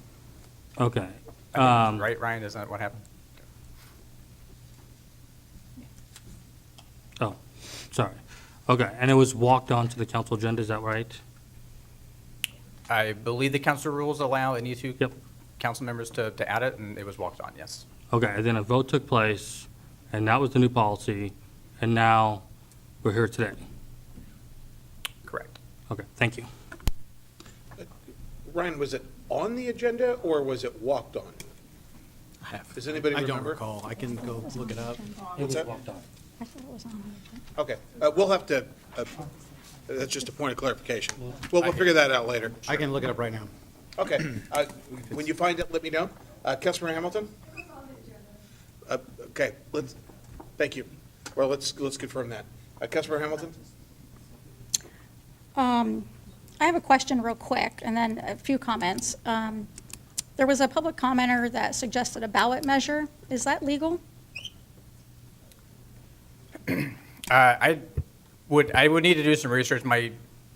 Okay.
Right, Ryan? Isn't that what happened?
Oh, sorry. Okay, and it was walked onto the council agenda, is that right?
I believe the council rules allow any two council members to add it, and it was walked on, yes.
Okay, and then a vote took place, and that was the new policy, and now we're here today.
Correct.
Okay, thank you.
Ryan, was it on the agenda or was it walked on? Does anybody
I
remember?
don't recall. I can go look it up.
What's that?
I thought it was on
Okay, we'll have to, that's just a point of clarification. We'll figure that out later.
I can look it up right now.
Okay, when you find it, let me know. Councilmember Hamilton? Okay, thank you. Well, let's confirm that. Councilmember Hamilton?
I have a question real quick, and then a few comments. There was a public commenter that suggested a ballot measure. Is that legal?
I would need to do some research. My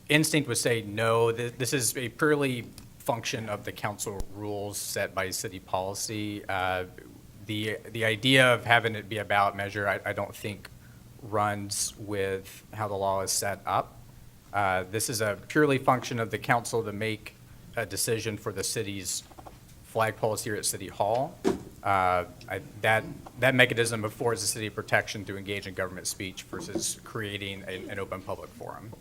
instinct would say no. This is a purely function of the council rules set by city policy. The idea of having it be a ballot measure, I don't think runs with how the law is set up. This is a purely function of the council to make a decision for the city's flag policy here at City Hall. That mechanism affords the city protection to engage in government speech versus creating an open public forum.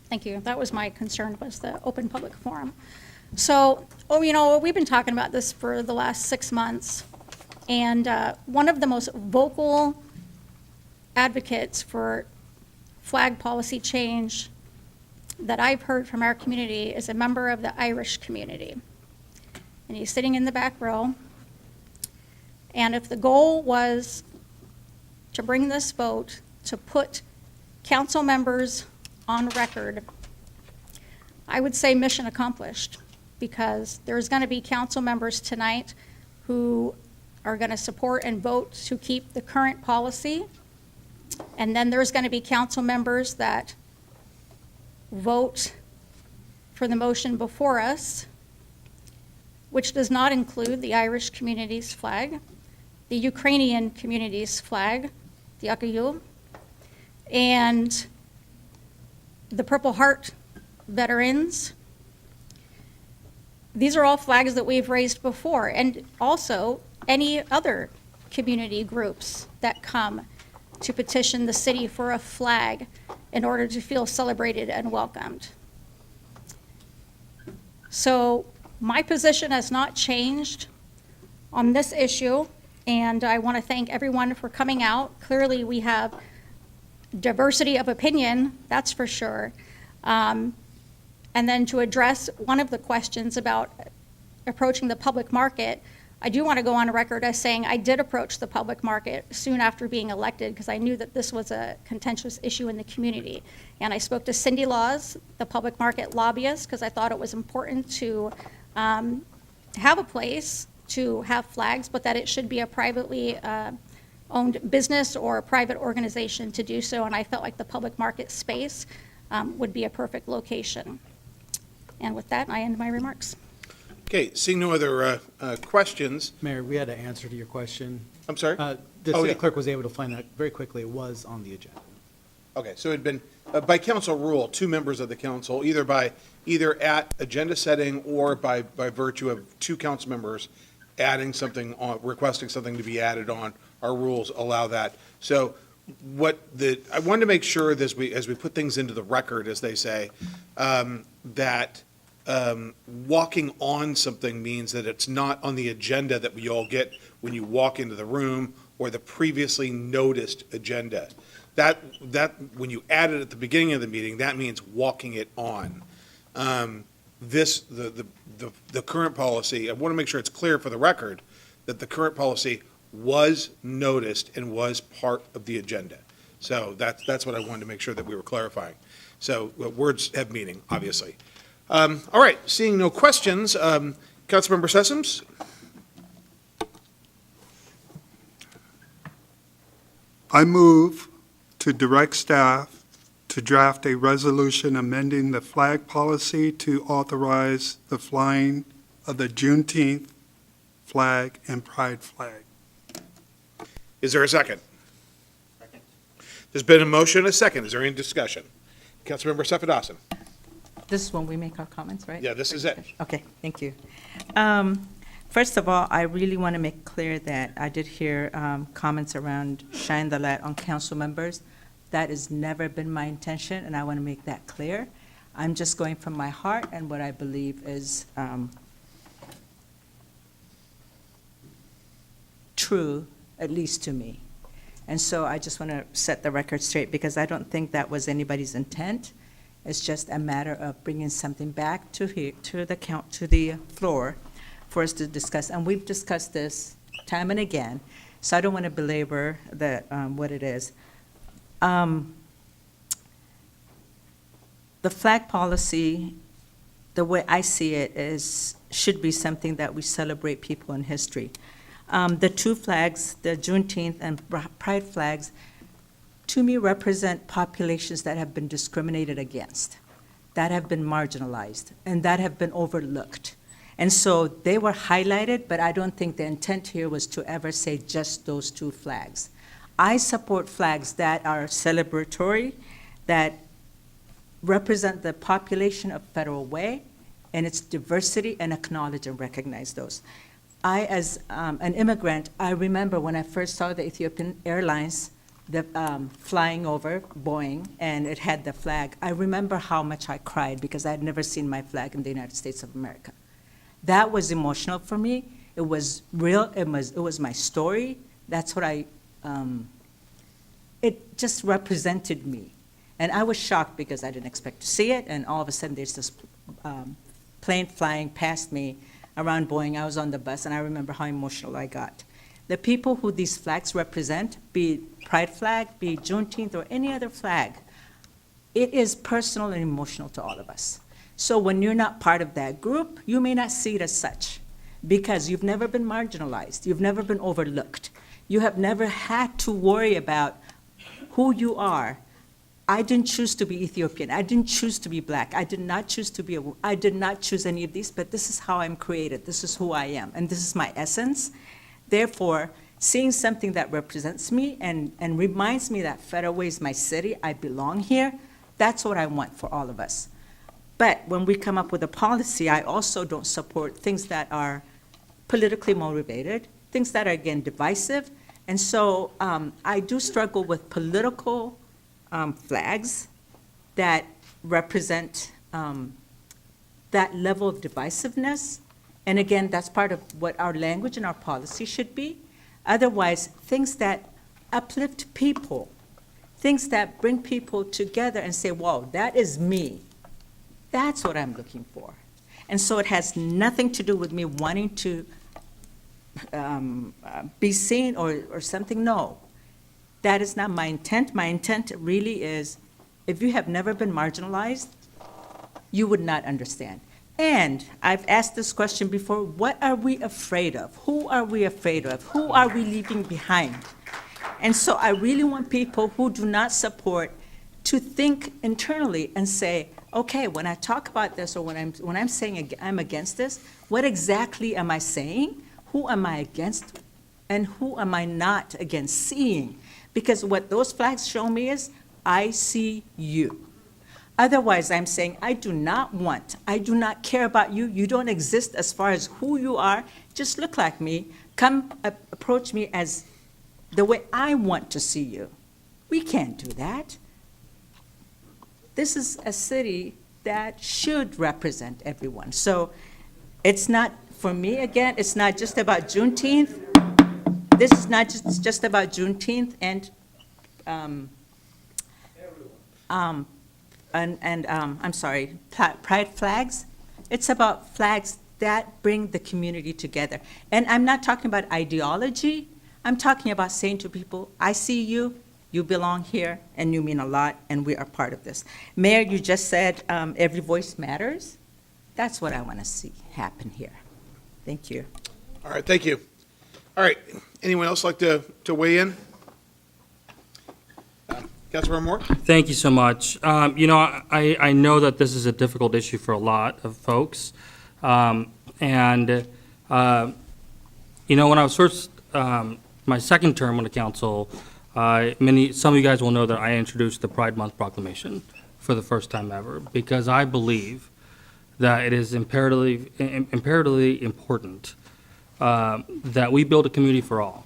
Thank you. That was my concern, was the open public forum. So, we've been talking about this for the last 6 months, and one of the most vocal advocates for flag policy change that I've heard from our community is a member of the Irish community. And he's sitting in the back row. And if the goal was to bring this vote to put council members on record, I would say mission accomplished, because there's going to be council members tonight who are going to support and vote to keep the current policy. And then there's going to be council members that vote for the motion before us, which does not include the Irish community's flag, the Ukrainian community's flag, the Akayul, and the Purple Heart veterans. These are all flags that we've raised before, and also any other community groups that come to petition the city for a flag in order to feel celebrated and welcomed. So my position has not changed on this issue, and I want to thank everyone for coming out. Clearly, we have diversity of opinion, that's for sure. And then to address one of the questions about approaching the public market, I do want to go on record as saying I did approach the public market soon after being elected because I knew that this was a contentious issue in the community. And I spoke to Cindy Laws, the public market lobbyist, because I thought it was important to have a place to have flags, but that it should be a privately owned business or a private organization to do so. And I felt like the public market space would be a perfect location. And with that, I end my remarks.
Okay, seeing no other questions.
Mayor, we had an answer to your question.
I'm sorry?
The city clerk was able to find that very quickly. It was on the agenda.
Okay, so it had been, by council rule, 2 members of the council, either at agenda setting or by virtue of 2 council members adding something on, requesting something to be added on, our rules allow that. So I wanted to make sure as we put things into the record, as they say, that walking on something means that it's not on the agenda that we all get when you walk into the room or the previously noticed agenda. That, when you add it at the beginning of the meeting, that means walking it on. The current policy, I want to make sure it's clear for the record that the current policy was noticed and was part of the agenda. So that's what I wanted to make sure that we were clarifying. So words have meaning, obviously. All right, seeing no questions, Councilmember Sessoms?
I move to direct staff to draft a resolution amending the flag policy to authorize the flying of the Juneteenth flag and pride flag.
Is there a second? Second. There's been a motion, a second. Is there any discussion? Councilmember Safadatsin?
This is when we make our comments, right?
Yeah, this is it.
Okay, thank you. First of all, I really want to make clear that I did hear comments around shine the light on council members. That has never been my intention, and I want to make that clear. I'm just going from my heart and what I believe is true, at least to me. And so I just want to set the record straight because I don't think that was anybody's intent. It's just a matter of bringing something back to the floor for us to discuss. And we've discussed this time and again, so I don't want to belabor what it is. The flag policy, the way I see it, should be something that we celebrate people in history. The two flags, the Juneteenth and Pride flags, to me represent populations that have been discriminated against, that have been marginalized, and that have been overlooked. And so they were highlighted, but I don't think the intent here was to ever say just those two flags. I support flags that are celebratory, that represent the population of Federal Way and its diversity, and acknowledge and recognize those. I, as an immigrant, I remember when I first saw the Ethiopian Airlines flying over Boeing, and it had the flag. I remember how much I cried because I had never seen my flag in the United States of America. That was emotional for me. It was real. It was my story. That's what it just represented me. And I was shocked because I didn't expect to see it, and all of a sudden there's this plane flying past me around Boeing. I was on the bus, and I remember how emotional I got. The people who these flags represent, be it Pride flag, be it Juneteenth, or any other flag, it is personal and emotional to all of us. So when you're not part of that group, you may not see it as such because you've never been marginalized. You've never been overlooked. You have never had to worry about who you are. I didn't choose to be Ethiopian. I didn't choose to be black. I did not choose to be I did not choose any of these, but this is how I'm created. This is who I am, and this is my essence. Therefore, seeing something that represents me and reminds me that Federal Way is my city, I belong here, that's what I want for all of us. But when we come up with a policy, I also don't support things that are politically motivated, things that are, again, divisive. And so I do struggle with political flags that represent that level of divisiveness. And again, that's part of what our language and our policy should be. Otherwise, things that uplift people, things that bring people together and say, whoa, that is me. That's what I'm looking for. And so it has nothing to do with me wanting to be seen or something. No, that is not my intent. My intent really is, if you have never been marginalized, you would not understand. And I've asked this question before, what are we afraid of? Who are we afraid of? Who are we leaving behind? And so I really want people who do not support to think internally and say, okay, when I talk about this or when I'm saying I'm against this, what exactly am I saying? Who am I against? And who am I not against seeing? Because what those flags show me is, I see you. Otherwise, I'm saying, I do not care about you. You don't exist as far as who you are. Just look like me. Come approach me as the way I want to see you. We can't do that. This is a city that should represent everyone. So it's not, for me, again, it's not just about Juneteenth. This is not just about Juneteenth and, I'm sorry, pride flags. It's about flags that bring the community together. And I'm not talking about ideology. I'm talking about saying to people, I see you, you belong here, and you mean a lot, and we are part of this. Mayor, you just said every voice matters. That's what I want to see happen here. Thank you.
All right, thank you. All right, anyone else like to weigh in? Councilmember Moore?
Thank you so much. You know, I know that this is a difficult issue for a lot of folks. You know, when I was first, my second term on the council, some of you guys will know that I introduced the Pride Month proclamation for the first time ever, because I believe that it is imperatively important that we build a community for all.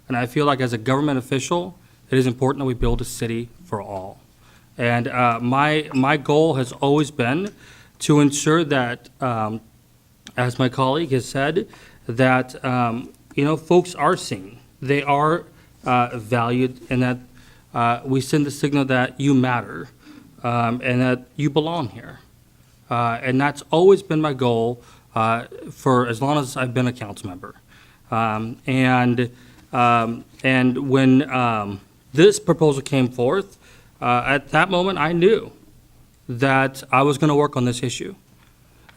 And I feel like as a government official, it is important that we build a city for all. And my goal has always been to ensure that, as my colleague has said, that you know, folks are seen, they are valued, and that we send the signal that you matter and that you belong here. And that's always been my goal for as long as I've been a council member. And when this proposal came forth, at that moment I knew that I was going to work on this issue.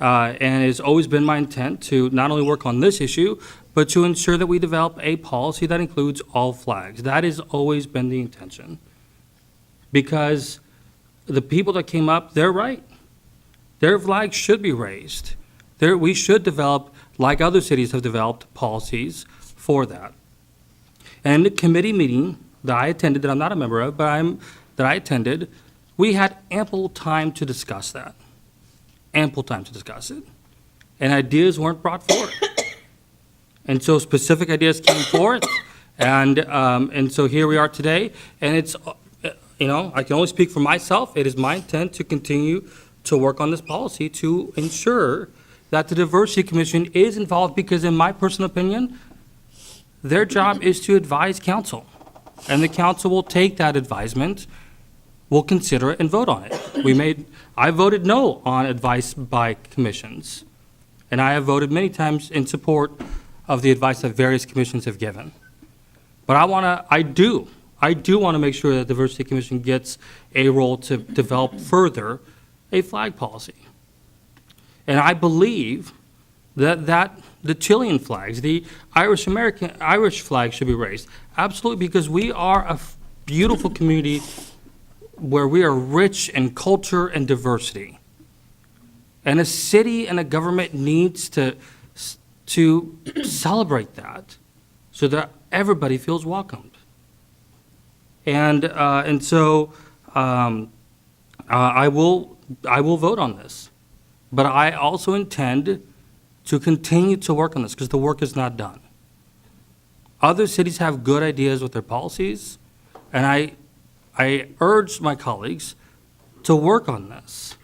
And it's always been my intent to not only work on this issue, but to ensure that we develop a policy that includes all flags. That has always been the intention. Because the people that came up, they're right. Their flags should be raised. We should develop, like other cities have developed, policies for that. And the committee meeting that I attended, that I'm not a member of, but that I attended, we had ample time to discuss that. Ample time to discuss it. And ideas weren't brought forward. And so specific ideas came forth, and so here we are today. And it's, you know, I can only speak for myself. It is my intent to continue to work on this policy to ensure that the Diversity Commission is involved, because in my personal opinion, their job is to advise council. And the council will take that advisement, will consider it and vote on it. I voted no on advice by commissions. And I have voted many times in support of the advice that various commissions have given. But I do want to make sure that the Diversity Commission gets a role to develop further a flag policy. And I believe that the Chilean flags, the Irish flag should be raised. Absolutely, because we are a beautiful community where we are rich in culture and diversity. And a city and a government needs to celebrate that so that everybody feels welcomed. And so I will vote on this. But I also intend to continue to work on this, because the work is not done. Other cities have good ideas with their policies, and I urge my colleagues to work on this,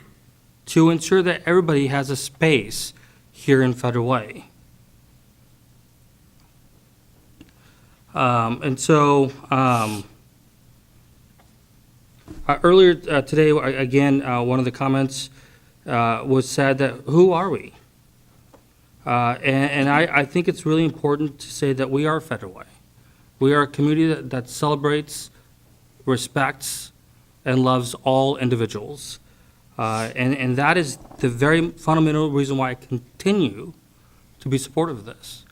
to ensure that everybody has a space here in Federal Way. Earlier today, again, one of the comments was said that, who are we? And I think it's really important to say that we are Federal Way. We are a community that celebrates, respects, and loves all individuals. And that is the very fundamental reason why I continue to be supportive of this.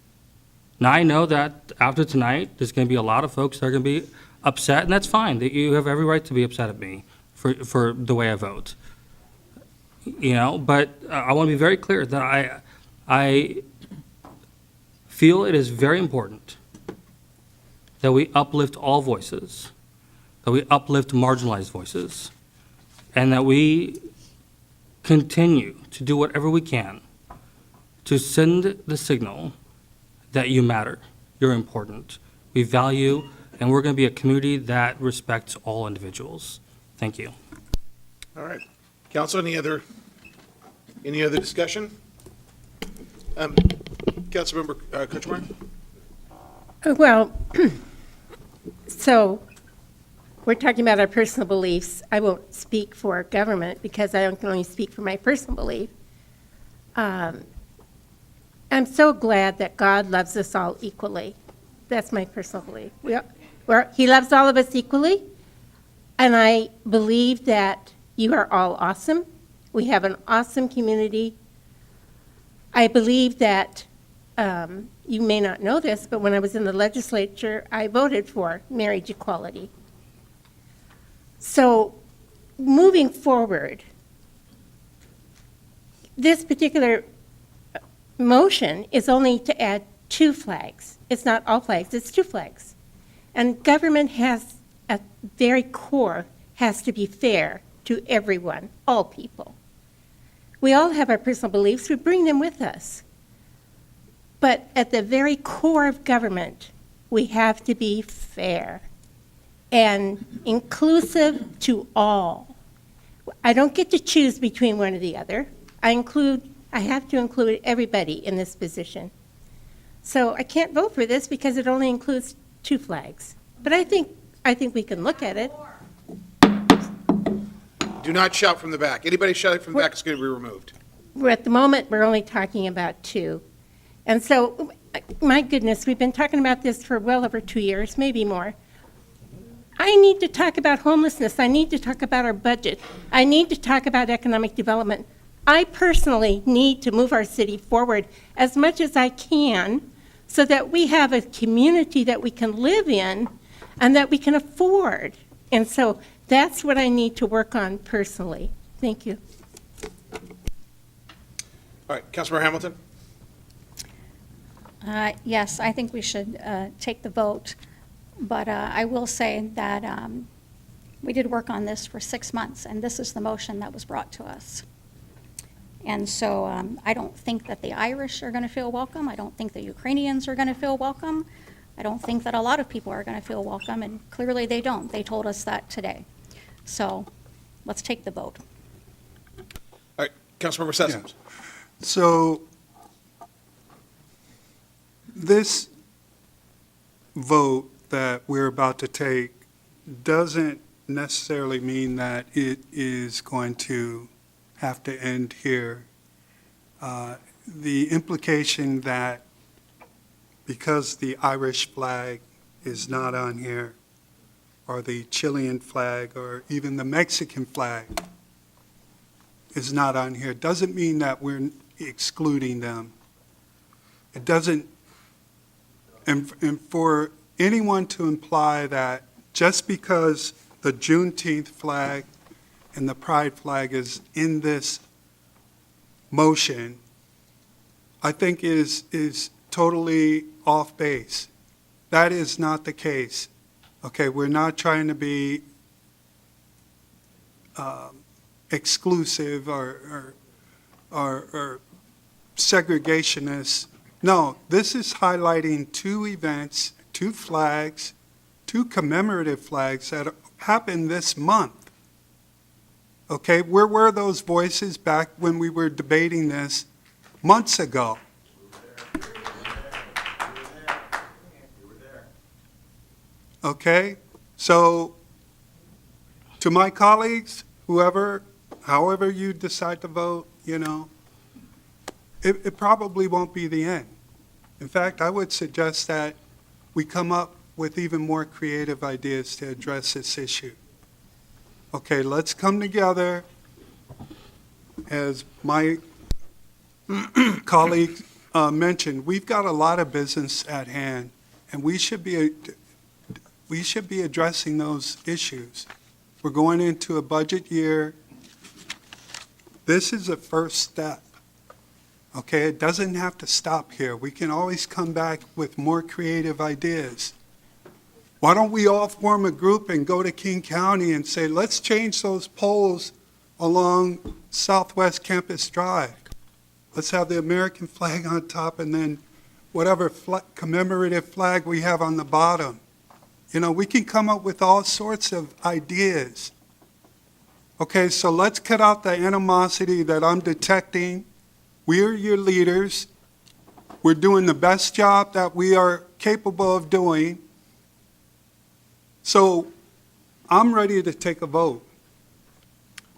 Now, I know that after tonight, there's going to be a lot of folks that are going to be upset, and that's fine. That you have every right to be upset at me for the way I vote. You know, but I want to be very clear that I feel it is very important that we uplift all voices, that we uplift marginalized voices, and that we continue to do whatever we can to send the signal that you matter, you're important, we value, and we're going to be a community that respects all individuals. Thank you.
All right. Council, any other discussion? Councilmember Kutchmer?
Well, so we're talking about our personal beliefs. I won't speak for government because I can only speak for my personal belief. I'm so glad that God loves us all equally. That's my personal belief. He loves all of us equally, and I believe that you are all awesome. We have an awesome community. I believe that you may not know this, but when I was in the legislature, I voted for marriage equality. So moving forward, this particular motion is only to add 2 flags. It's not all flags, it's 2 flags. And government has, at very core, has to be fair to everyone, all people. We all have our personal beliefs, we bring them with us. But at the very core of government, we have to be fair and inclusive to all. I don't get to choose between one or the other. I have to include everybody in this position. So I can't vote for this because it only includes 2 flags. But I think we can look at it.
Do not shout from the back. Anybody shouting from the back is going to be removed.
At the moment, we're only talking about 2. And so, my goodness, we've been talking about this for well over 2 years, maybe more. I need to talk about homelessness. I need to talk about our budget. I need to talk about economic development. I personally need to move our city forward as much as I can so that we have a community that we can live in and that we can afford. And so that's what I need to work on personally. Thank you.
All right, Councilmember Hamilton?
Yes, I think we should take the vote, but I will say that we did work on this for 6 months, and this is the motion that was brought to us. And so I don't think that the Irish are going to feel welcome. I don't think the Ukrainians are going to feel welcome. I don't think that a lot of people are going to feel welcome, and clearly they don't. They told us that today. So let's take the vote.
All right, Councilmember Sessoms?
So this vote that we're about to take doesn't necessarily mean that it is going to have to end here. The implication that because the Irish flag is not on here, or the Chilean flag, or even the Mexican flag is not on here, doesn't mean that we're excluding them. It doesn't, and for anyone to imply that just because the Juneteenth flag and the Pride flag is in this motion, I think is totally off base. That is not the case. Okay, we're not trying to be exclusive or segregationist. No, this is highlighting 2 events, 2 flags, 2 commemorative flags that happened this month. Okay, where were those voices back when we were debating this months ago? Okay, so to my colleagues, however you decide to vote, it probably won't be the end. In fact, I would suggest that we come up with even more creative ideas to address this issue. Okay, let's come together. As my colleague mentioned, we've got a lot of business at hand, and we should be addressing those issues. We're going into a budget year. This is a first step. Okay, it doesn't have to stop here. We can always come back with more creative ideas. Why don't we all form a group and go to King County and say, let's change those poles along Southwest Campus Drive. Let's have the American flag on top and then whatever commemorative flag we have on the bottom. We can come up with all sorts of ideas. Okay, so let's cut out the animosity that I'm detecting. We're your leaders. We're doing the best job that we are capable of doing. So I'm ready to take a vote.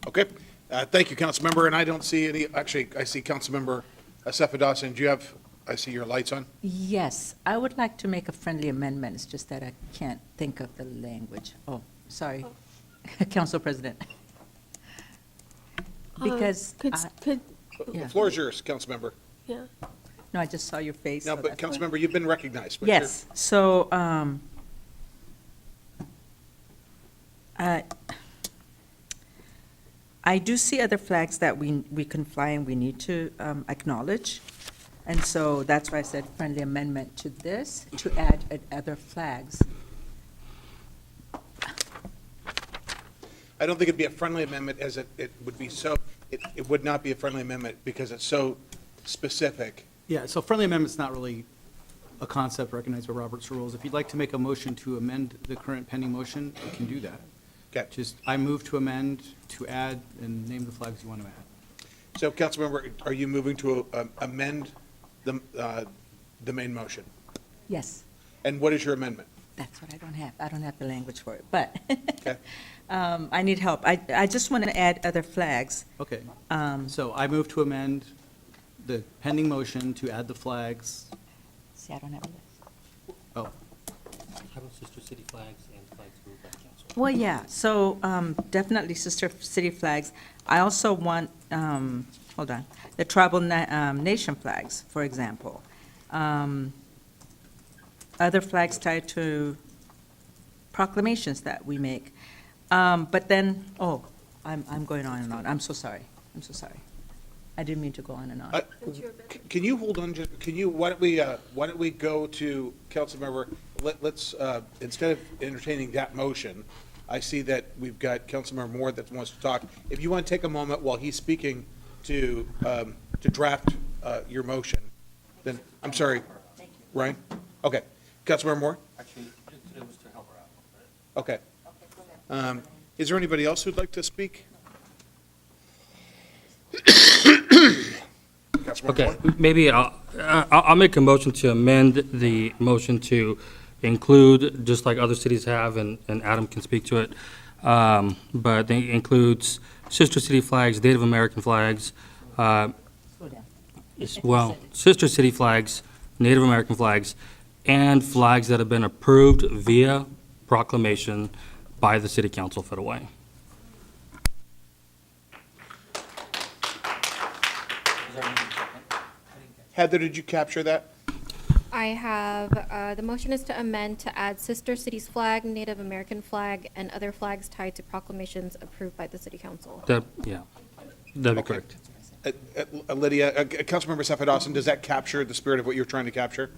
Okay, thank you, Councilmember, and I don't see any, actually, I see Councilmember Assefa Dawson. Do you have, I see your lights on?
Yes, I would like to make a friendly amendment. It's just that I can't think of the language. Oh, sorry, Council President. Because,
The floor is yours, Councilmember.
Yeah.
no, I just saw your face.
No,
so
but
that's why.
Councilmember, you've been recognized. but
Yes, so, I do see other flags that we can fly and we need to acknowledge. And so that's why I said friendly amendment to this, to add other flags.
I don't think it'd be a friendly amendment as it would be so, it would not be a friendly amendment because it's so specific.
Yeah, so friendly amendment's not really a concept recognized by Robert's rules. If you'd like to make a motion to amend the current pending motion, you can do that.
Okay.
Just, I move to amend, to add, and name the flags you want to add.
So, Councilmember, are you moving to amend the main motion?
Yes,
And what is your amendment?
that's what I don't have. I don't have the language for it, but
Okay.
I need help. I just want to add other flags.
Okay,
Um,
so I move to amend the pending motion to add the flags.
See, I don't have a list.
Oh,
How about sister city flags and flags moved by council?
Well, yeah, so definitely sister city flags. I also want, hold on, the tribal nation flags, for example. Other flags tied to proclamations that we make. But then, I'm going on and on. I'm so sorry. I'm so sorry. I didn't mean to go on and on.
Can you hold on, why don't we go to Councilmember, let's, instead of entertaining that motion, I see that we've got Councilmember Moore that wants to talk. If you want to take a moment while he's speaking to draft your motion, then, I'm sorry, Ryan? Okay. Councilmember Moore?
Actually, it was to help her out.
Okay. Is there anybody else who'd like to speak? Councilmember
Okay,
Moore?
maybe I'll make a motion to amend the motion to include, just like other cities have, and Adam can speak to it, but it includes sister city flags, Native American flags, sister city flags, Native American flags, and flags that have been approved via proclamation by the City Council of Federal Way.
Heather, did you capture that?
I have, the motion is to amend to add sister cities flag, Native American flag, and other flags tied to proclamations approved by the city council.
That'd be correct.
Lydia, Councilmember Assefa Dawson, does that capture the spirit of what you're trying to capture?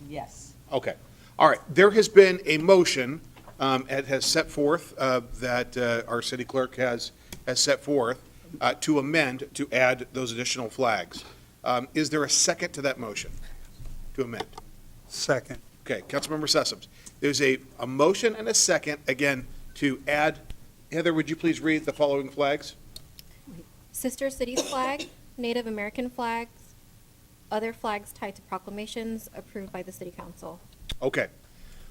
Yes.
Okay. All right. There has been a motion, it has set forth, that our city clerk has set forth, to amend, to add those additional flags. Is there a second to that motion to amend?
Second.
Okay, Councilmember Sessoms. There's a motion and a second, again, to add. Heather, would you please read the following flags?
Sister cities flag, Native American flags, other flags tied to proclamations approved by the city council.
Okay.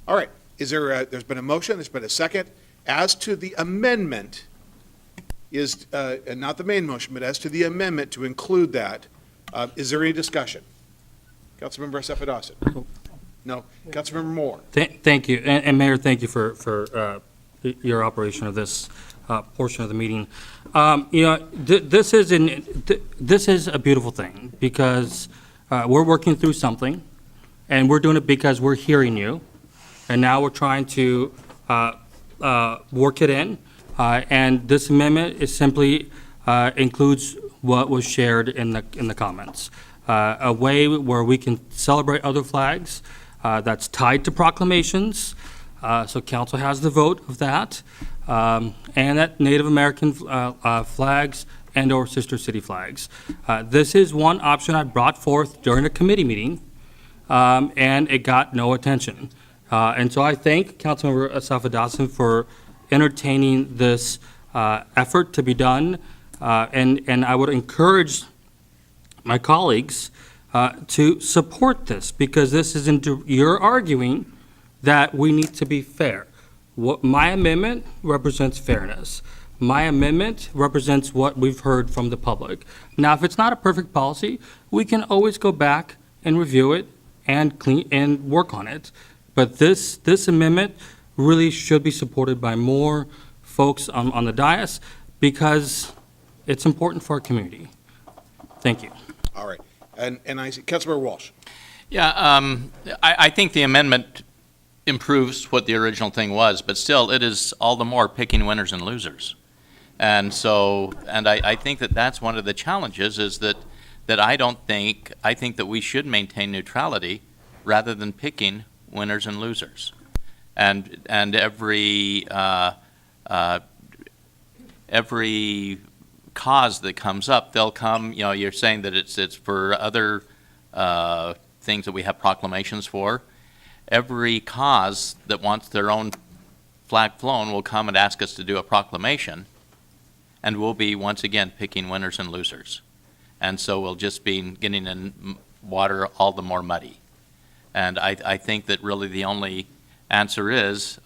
All right. Is there, there's been a motion, there's been a second. As to the amendment, is, and not the main motion, but as to the amendment to include that, is there any discussion? Councilmember Assefa Dawson? No. Councilmember Moore?
Thank you, and Mayor, thank you for your operation of this portion of the meeting. This is a beautiful thing, because we're working through something, and we're doing it because we're hearing you, and now we're trying to work it in, and this amendment is simply includes what was shared in the comments. A way where we can celebrate other flags that's tied to proclamations, so council has the vote of that, and that Native American flags and/or sister city flags. This is one option I brought forth during a committee meeting, and it got no attention. And so I thank Councilmember Assefa Dawson for entertaining this effort to be done, and I would encourage my colleagues to support this, because this isn't, you're arguing that we need to be fair. What my amendment represents fairness. My amendment represents what we've heard from the public. Now, if it's not a perfect policy, we can always go back and review it and work on it. But this amendment really should be supported by more folks on the dais, because it's important for our community. Thank you.
All right. And I see, Councilmember Walsh.
Yeah, I think the amendment improves what the original thing was, but still, it is all the more picking winners and losers. And so, I think that that's one of the challenges, is that I think that we should maintain neutrality rather than picking winners and losers. And every cause that comes up, they'll come, you're saying that it's for other things that we have proclamations for. Every cause that wants their own flag flown will come and ask us to do a proclamation, and we'll be, once again, picking winners and losers. And so we'll just be getting in water all the more muddy. And I think that really the only answer is,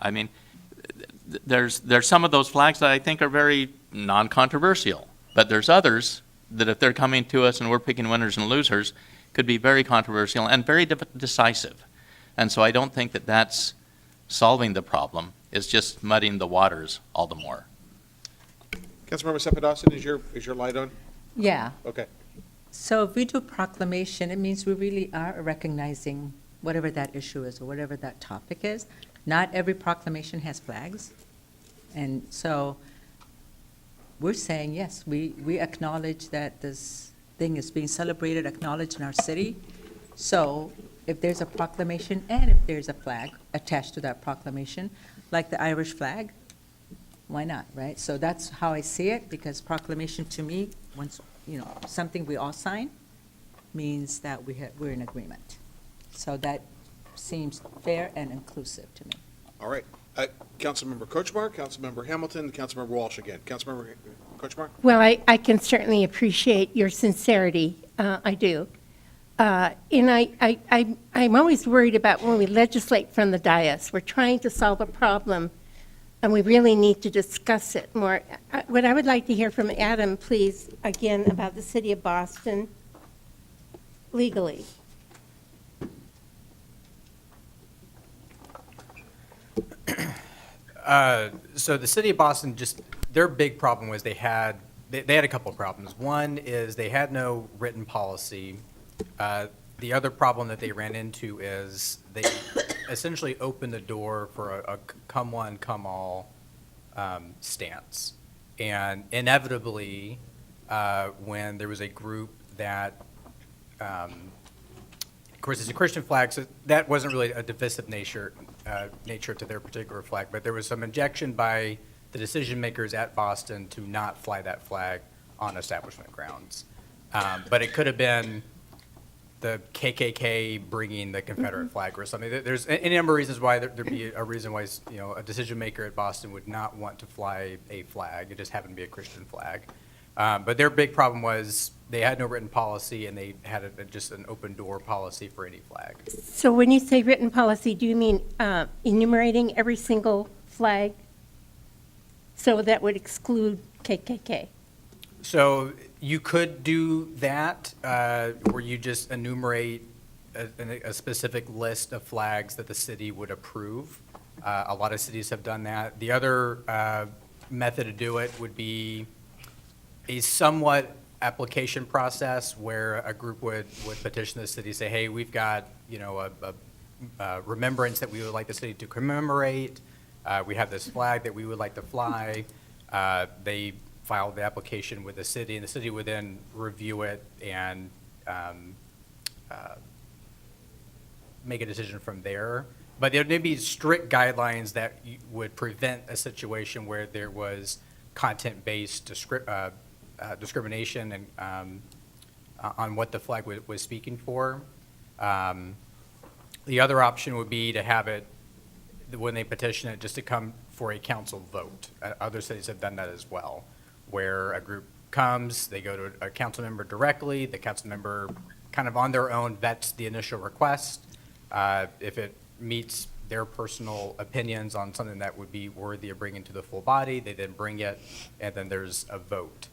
there's some of those flags that I think are very non-controversial, but there's others that if they're coming to us and we're picking winners and losers, could be very controversial and very decisive. And so I don't think that that's solving the problem. It's just muddying the waters all the more.
Councilmember Sepa Dawson, is your light on?
Yeah.
Okay.
So if we do proclamation, it means we really are recognizing whatever that issue is or whatever that topic is. Not every proclamation has flags. And so we're saying, yes, we acknowledge that this thing is being celebrated, acknowledged in our city. So if there's a proclamation and if there's a flag attached to that proclamation, like the Irish flag, why not, right? So that's how I see it, because proclamation to me, once, something we all sign, means that we're in agreement. So that seems fair and inclusive to me.
All right. Councilmember Kochmar, Councilmember Hamilton, Councilmember Walsh again. Councilmember Kochmar?
Well, I can certainly appreciate your sincerity. I do. And I'm always worried about when we legislate from the dais. We're trying to solve a problem, and we really need to discuss it more. What I would like to hear from Adam, please, again, about the city of Boston legally.
So the city of Boston, their big problem was they had a couple of problems. One is they had no written policy. The other problem that they ran into is they essentially opened the door for a come one, come all stance. And inevitably, when there was a group that, of course, it's a Christian flag, so that wasn't really a divisive nature to their particular flag, but there was some objection by the decision makers at Boston to not fly that flag on establishment grounds. But it could have been the KKK bringing the Confederate flag or something. There's any number of reasons why there'd be a reason why a decision maker at Boston would not want to fly a flag. It just happened to be a Christian flag. But their big problem was they had no written policy, and they had just an open door policy for any flag.
So when you say written policy, do you mean enumerating every single flag? So that would exclude KKK?
So you could do that, where you just enumerate a specific list of flags that the city would approve. A lot of cities have done that. The other method to do it would be a somewhat application process where a group would petition the city, say, hey, we've got a remembrance that we would like the city to commemorate. We have this flag that we would like to fly. They file the application with the city, and the city would then review it and make a decision from there. But there may be strict guidelines that would prevent a situation where there was content-based discrimination and on what the flag was speaking for. The other option would be to have it, when they petition it, just to come for a council vote. Other cities have done that as well, where a group comes, they go to a council member directly, the council member kind of on their own vets the initial request. If it meets their personal opinions on something that would be worthy of bringing to the full body, they then bring it, and then there's a vote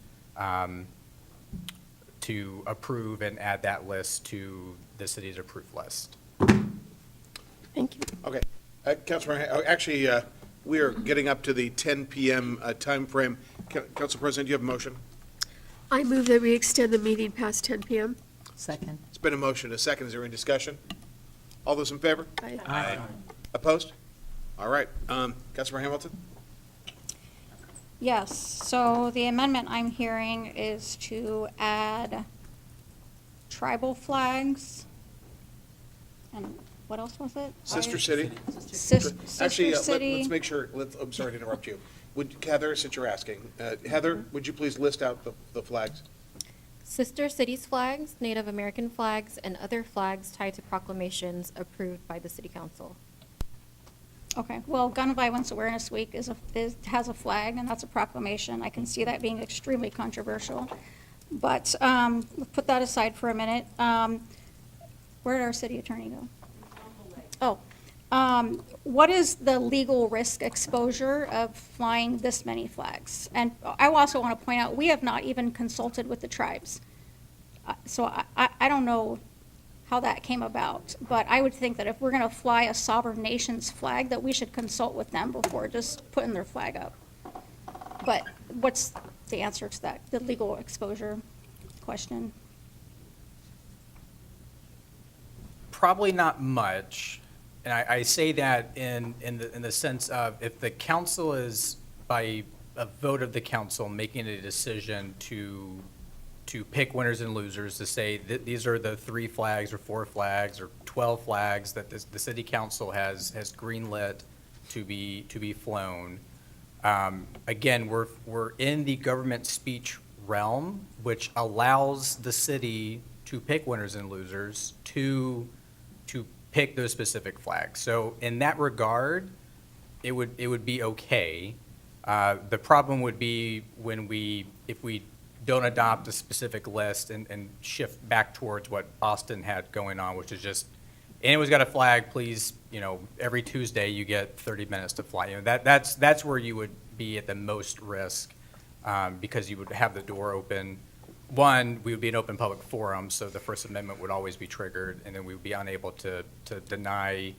to approve and add that list to the city's approved list.
Thank you.
Okay. Councilman, actually, we are getting up to the 10 PM timeframe. Council President, do you have a motion?
I move that we extend the meeting past 10 PM.
Second.
It's been a motion, a second. Is there any discussion? All those in favor?
Aye.
Opposed? All right. Councilman Hamilton?
Yes, so the amendment I'm hearing is to add tribal flags, and what else was it?
Sister City? Actually,
Sister City.
let's make sure, I'm sorry to interrupt you. Heather, since you're asking, Heather, would you please list out the flags?
Sister cities flags, Native American flags, and other flags tied to proclamations approved by the city council.
Okay, well, Gun Violence Awareness Week has a flag, and that's a proclamation. I can see that being extremely controversial. But we'll put that aside for a minute. Where did our city attorney go? Oh, what is the legal risk exposure of flying this many flags? And I also want to point out, we have not even consulted with the tribes. So I don't know how that came about, but I would think that if we're going to fly a sovereign nation's flag, that we should consult with them before just putting their flag up. But what's the answer to that, the legal exposure question?
Probably not much. And I say that in the sense of if the council is, by a vote of the council, making a decision to pick winners and losers, to say that these are the 3 flags or 4 flags or 12 flags that the city council has greenlit to be flown. Again, we're in the government speech realm, which allows the city to pick winners and losers to pick those specific flags. So in that regard, it would be okay. The problem would be if we don't adopt a specific list and shift back towards what Austin had going on, which is just, anyone's got a flag, please, every Tuesday you get 30 minutes to fly. That's where you would be at the most risk, because you would have the door open. One, we would be an open public forum, so the First Amendment would always be triggered, and then we would be unable to deny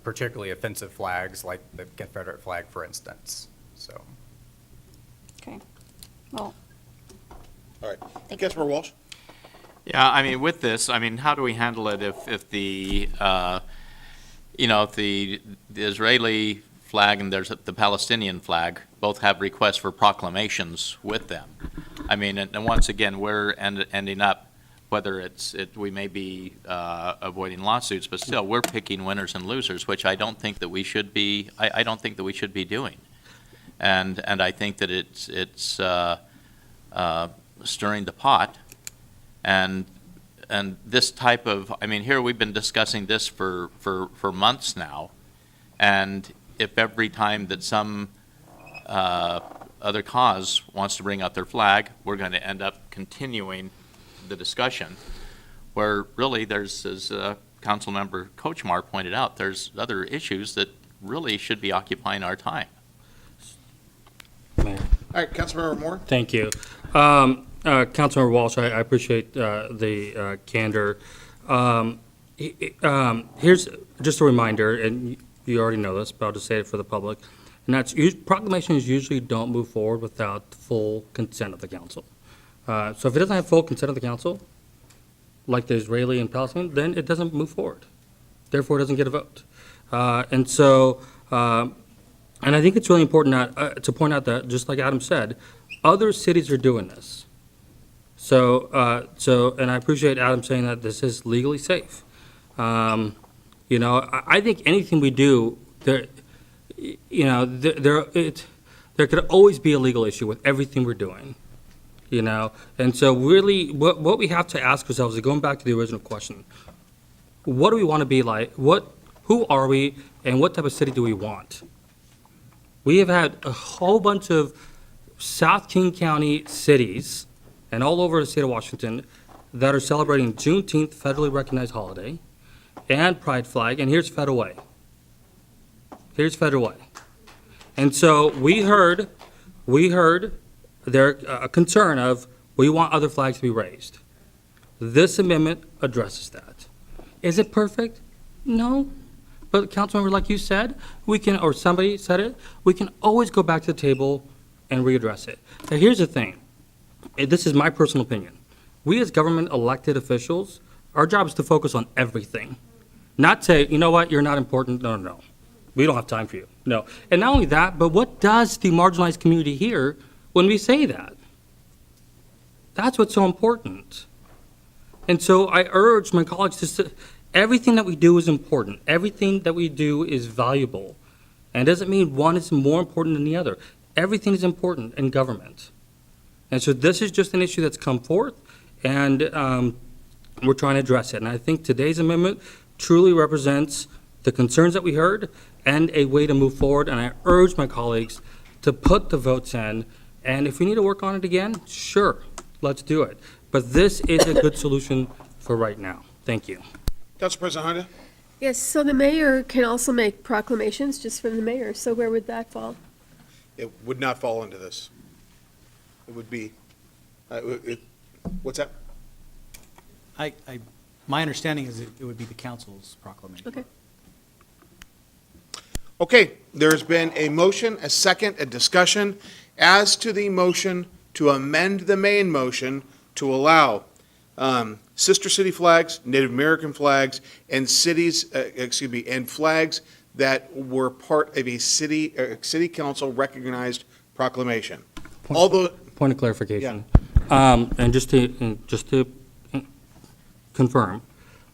particularly offensive flags like the Confederate flag, for instance. So.
Okay. Well.
All right. Councilmember Walsh?
Yeah, I mean, with this, I mean, how do we handle it if the, if the Israeli flag and there's the Palestinian flag both have requests for proclamations with them? I mean, and once again, we're ending up, whether we may be avoiding lawsuits, but still, we're picking winners and losers, which I don't think that we should be. I don't think that we should be doing, and I think that it's stirring the pot, and this type of. I mean, here we've been discussing this for months now, and if every time that some other cause wants to bring out their flag, we're going to end up continuing the discussion, where really there's, as Councilmember Kochmar pointed out, there's other issues that really should be occupying our time.
Mayor.
All right, Councilmember Moore?
Thank you. Councilmember Walsh, I appreciate the candor. Here's just a reminder, and you already know this, but I'll just say it for the public. And that's, proclamations usually don't move forward without full consent of the council. So if it doesn't have full consent of the council, like the Israeli and Palestinian, then it doesn't move forward. Therefore, it doesn't get a vote. And I think it's really important to point out that, just like Adam said, other cities are doing this. So and I appreciate Adam saying that this is legally safe. I think anything we do, there could always be a legal issue with everything we're doing, And so really, what we have to ask ourselves is, going back to the original question, what do we want to be like? Who are we, and what type of city do we want? We have had a whole bunch of South King County cities and all over the state of Washington that are celebrating Juneteenth, federally recognized holiday, and Pride Flag, and here's Federal Way. Here's Federal Way. And so we heard their concern of, we want other flags to be raised. This amendment addresses that. Is it perfect? No. But Councilmember, like you said, we can, or somebody said it, we can always go back to the table and readdress it. Now, here's the thing. This is my personal opinion. We as government elected officials, our job is to focus on everything. Not say, you know what, you're not important. No, no, no. We don't have time for you. No. And not only that, but what does the marginalized community hear when we say that? That's what's so important. And so I urge my colleagues to, everything that we do is important. Everything that we do is valuable. And it doesn't mean one is more important than the other. Everything is important in government. And so this is just an issue that's come forth, and we're trying to address it. And I think today's amendment truly represents the concerns that we heard and a way to move forward. And I urge my colleagues to put the votes in. And if we need to work on it again, sure, let's do it. But this is a good solution for right now. Thank you.
Council President Honda?
Yes, so the mayor can also make proclamations just from the mayor, so where would that fall?
It would not fall into this. It would be, what's that?
My understanding is it would be the council's proclamation.
Okay.
Okay, there's been a motion, a second, a discussion as to the motion to amend the main motion to allow sister city flags, Native American flags, and and flags that were part of a city council recognized proclamation.
Point of clarification. And just to confirm,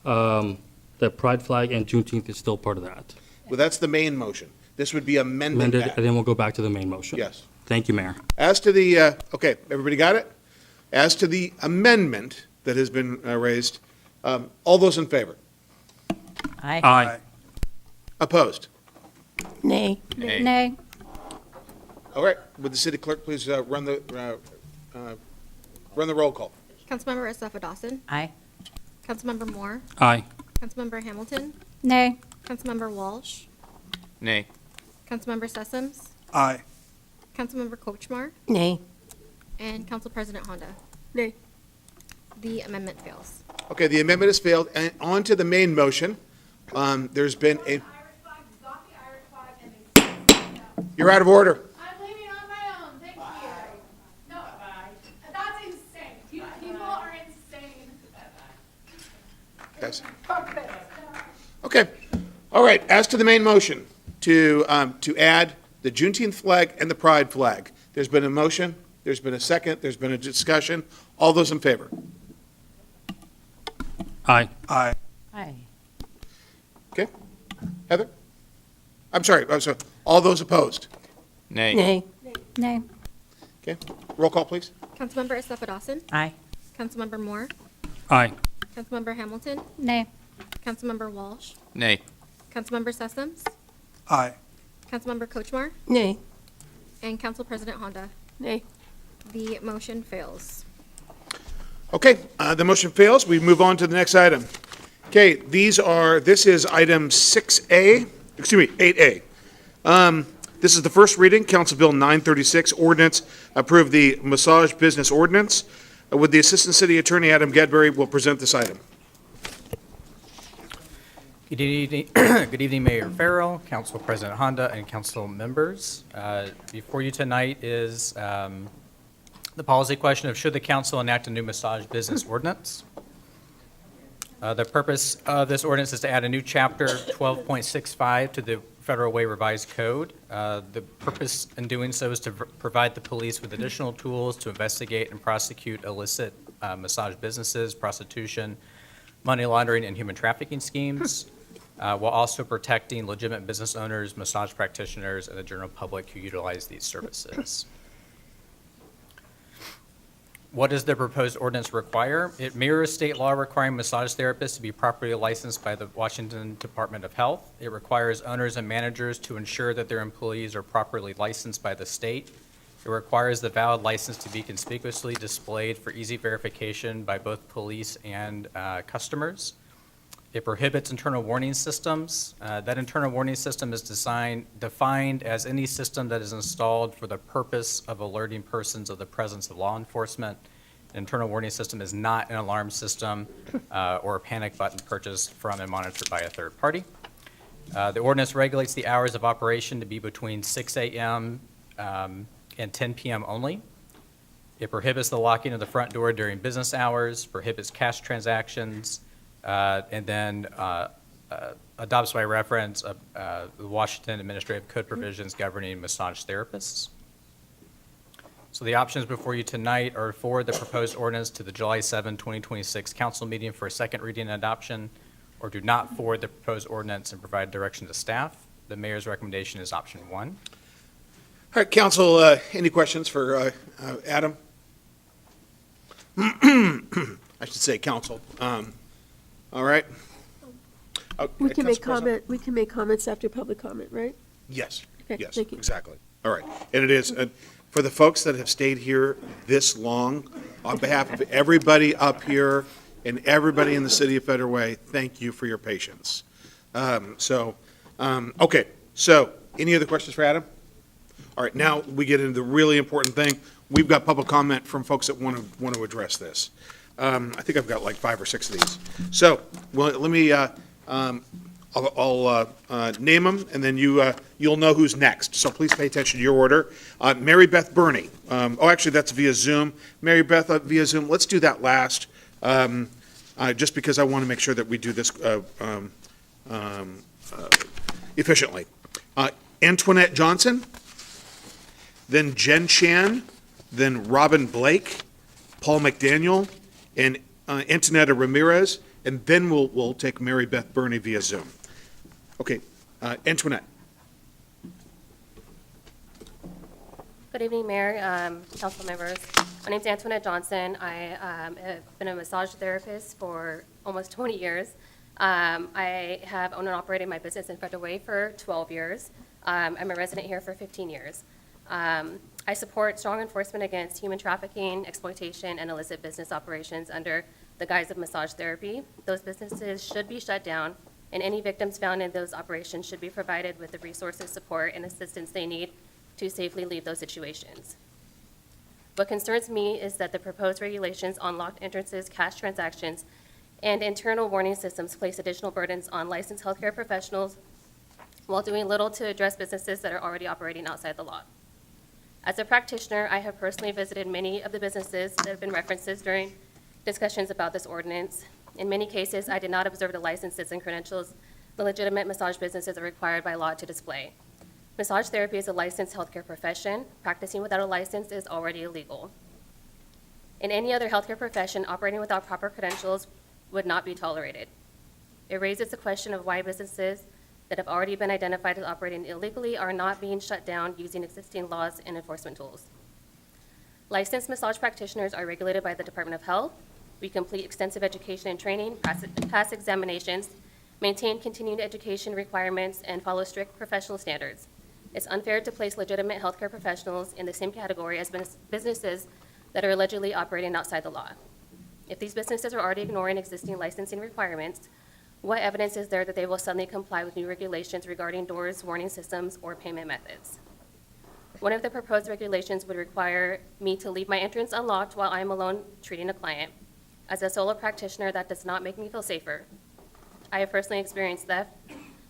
that Pride Flag and Juneteenth is still part of that.
Well, that's the main motion. This would be amended
Amended,
back.
and then we'll go back to the main motion.
Yes.
Thank you, Mayor.
As to the, okay, everybody got it? As to the amendment that has been raised, all those in favor?
Aye.
Aye.
Opposed?
Nay.
Nay.
All right, would the city clerk please run the roll call?
Councilmember Estefa Dawson.
Aye.
Councilmember Moore.
Aye.
Councilmember Hamilton.
Nay.
Councilmember Walsh.
Nay.
Councilmember Sessoms.
Aye.
Councilmember Kochmar.
Nay.
And Council President Honda.
Nay.
The amendment fails.
Okay, the amendment has failed, and on to the main motion. There's been a... You're out of order.
I'm leaving on my own, thank you. No, that's insane. You people are insane.
Yes. Okay, all right, as to the main motion, to add the Juneteenth flag and the Pride flag, there's been a motion, there's been a second, there's been a discussion. All those in favor?
Aye.
Aye.
Aye.
Okay. Heather? I'm sorry. All those opposed?
Nay.
Nay.
Nay.
Okay, roll call, please.
Councilmember Estefa Dawson.
Aye.
Councilmember Moore.
Aye.
Councilmember Hamilton.
Nay.
Councilmember Walsh.
Nay.
Councilmember Sessoms.
Aye.
Councilmember Kochmar.
Nay.
And Council President Honda.
Nay.
The motion fails.
Okay, the motion fails. We move on to the next item. Okay, this is item 6A, excuse me, 8A. This is the first reading, Council Bill 936, ordinance, approve the massage business ordinance. Would the Assistant City Attorney, Adam Gadbury, will present this item.
Good evening, good evening, Mayor Farrell, Council President Honda, and council members. Before you tonight is the policy question of should the council enact a new massage business ordinance? The purpose of this ordinance is to add a new chapter 12.65 to the Federal Way Revised Code. The purpose in doing so is to provide the police with additional tools to investigate and prosecute illicit massage businesses, prostitution, money laundering, and human trafficking schemes, while also protecting legitimate business owners, massage practitioners, and the general public who utilize these services. What does the proposed ordinance require? It mirrors state law requiring massage therapists to be properly licensed by the Washington Department of Health. It requires owners and managers to ensure that their employees are properly licensed by the state. It requires the valid license to be conspicuously displayed for easy verification by both police and customers. It prohibits internal warning systems. That internal warning system is defined as any system that is installed for the purpose of alerting persons of the presence of law enforcement. An internal warning system is not an alarm system or a panic button purchased from and monitored by a third party. The ordinance regulates the hours of operation to be between 6 a.m. And 10 p.m. only. It prohibits the locking of the front door during business hours, prohibits cash transactions, and then adopts by reference the Washington Administrative Code provisions governing massage therapists. So the options before you tonight are forward the proposed ordinance to the July 7, 2026 council meeting for a second reading and adoption, or do not forward the proposed ordinance and provide direction to staff. The mayor's recommendation is option 1.
All right, council, any questions for Adam? I should say council. All right.
We can make
Council President?
we can make comments after public comment, right?
Yes,
Okay,
yes,
thank you.
exactly. All right. And it is, for the folks that have stayed here this long, on behalf of everybody up here and everybody in the city of Federal Way, thank you for your patience. Okay, so any other questions for Adam? All right, now we get into the really important thing. We've got public comment from folks that want to address this. I think I've got like 5 or 6 of these. So, well, let me, I'll name them, and then you'll know who's next. So please pay attention to your order. Mary Beth Burney. Actually, that's via Zoom. Mary Beth via Zoom. Let's do that last, just because I want to make sure that we do this efficiently. Antoinette Johnson, then Jen Chan, then Robin Blake, Paul McDaniel, and Antonetta Ramirez, and then we'll take Mary Beth Burney via Zoom. Okay, Antoinette.
Good evening, Mayor, council members. My name's Antoinette Johnson. I have been a massage therapist for almost 20 years. I have owned and operated my business in Federal Way for 12 years. I'm a resident here for 15 years. I support strong enforcement against human trafficking, exploitation, and illicit business operations under the guise of massage therapy. Those businesses should be shut down, and any victims found in those operations should be provided with the resources, support, and assistance they need to safely leave those situations. What concerns me is that the proposed regulations on locked entrances, cash transactions, and internal warning systems place additional burdens on licensed healthcare professionals while doing little to address businesses that are already operating outside the law. As a practitioner, I have personally visited many of the businesses that have been referenced during discussions about this ordinance. In many cases, I did not observe the licenses and credentials the legitimate massage businesses are required by law to display. Massage therapy is a licensed healthcare profession. Practicing without a license is already illegal. In any other healthcare profession, operating without proper credentials would not be tolerated. It raises the question of why businesses that have already been identified as operating illegally are not being shut down using existing laws and enforcement tools. Licensed massage practitioners are regulated by the Department of Health. We complete extensive education and training, pass examinations, maintain continuing education requirements, and follow strict professional standards. It's unfair to place legitimate healthcare professionals in the same category as businesses that are allegedly operating outside the law. If these businesses are already ignoring existing licensing requirements, what evidence is there that they will suddenly comply with new regulations regarding doors, warning systems, or payment methods? One of the proposed regulations would require me to leave my entrance unlocked while I am alone treating a client. As a solo practitioner, that does not make me feel safer. I have personally experienced theft,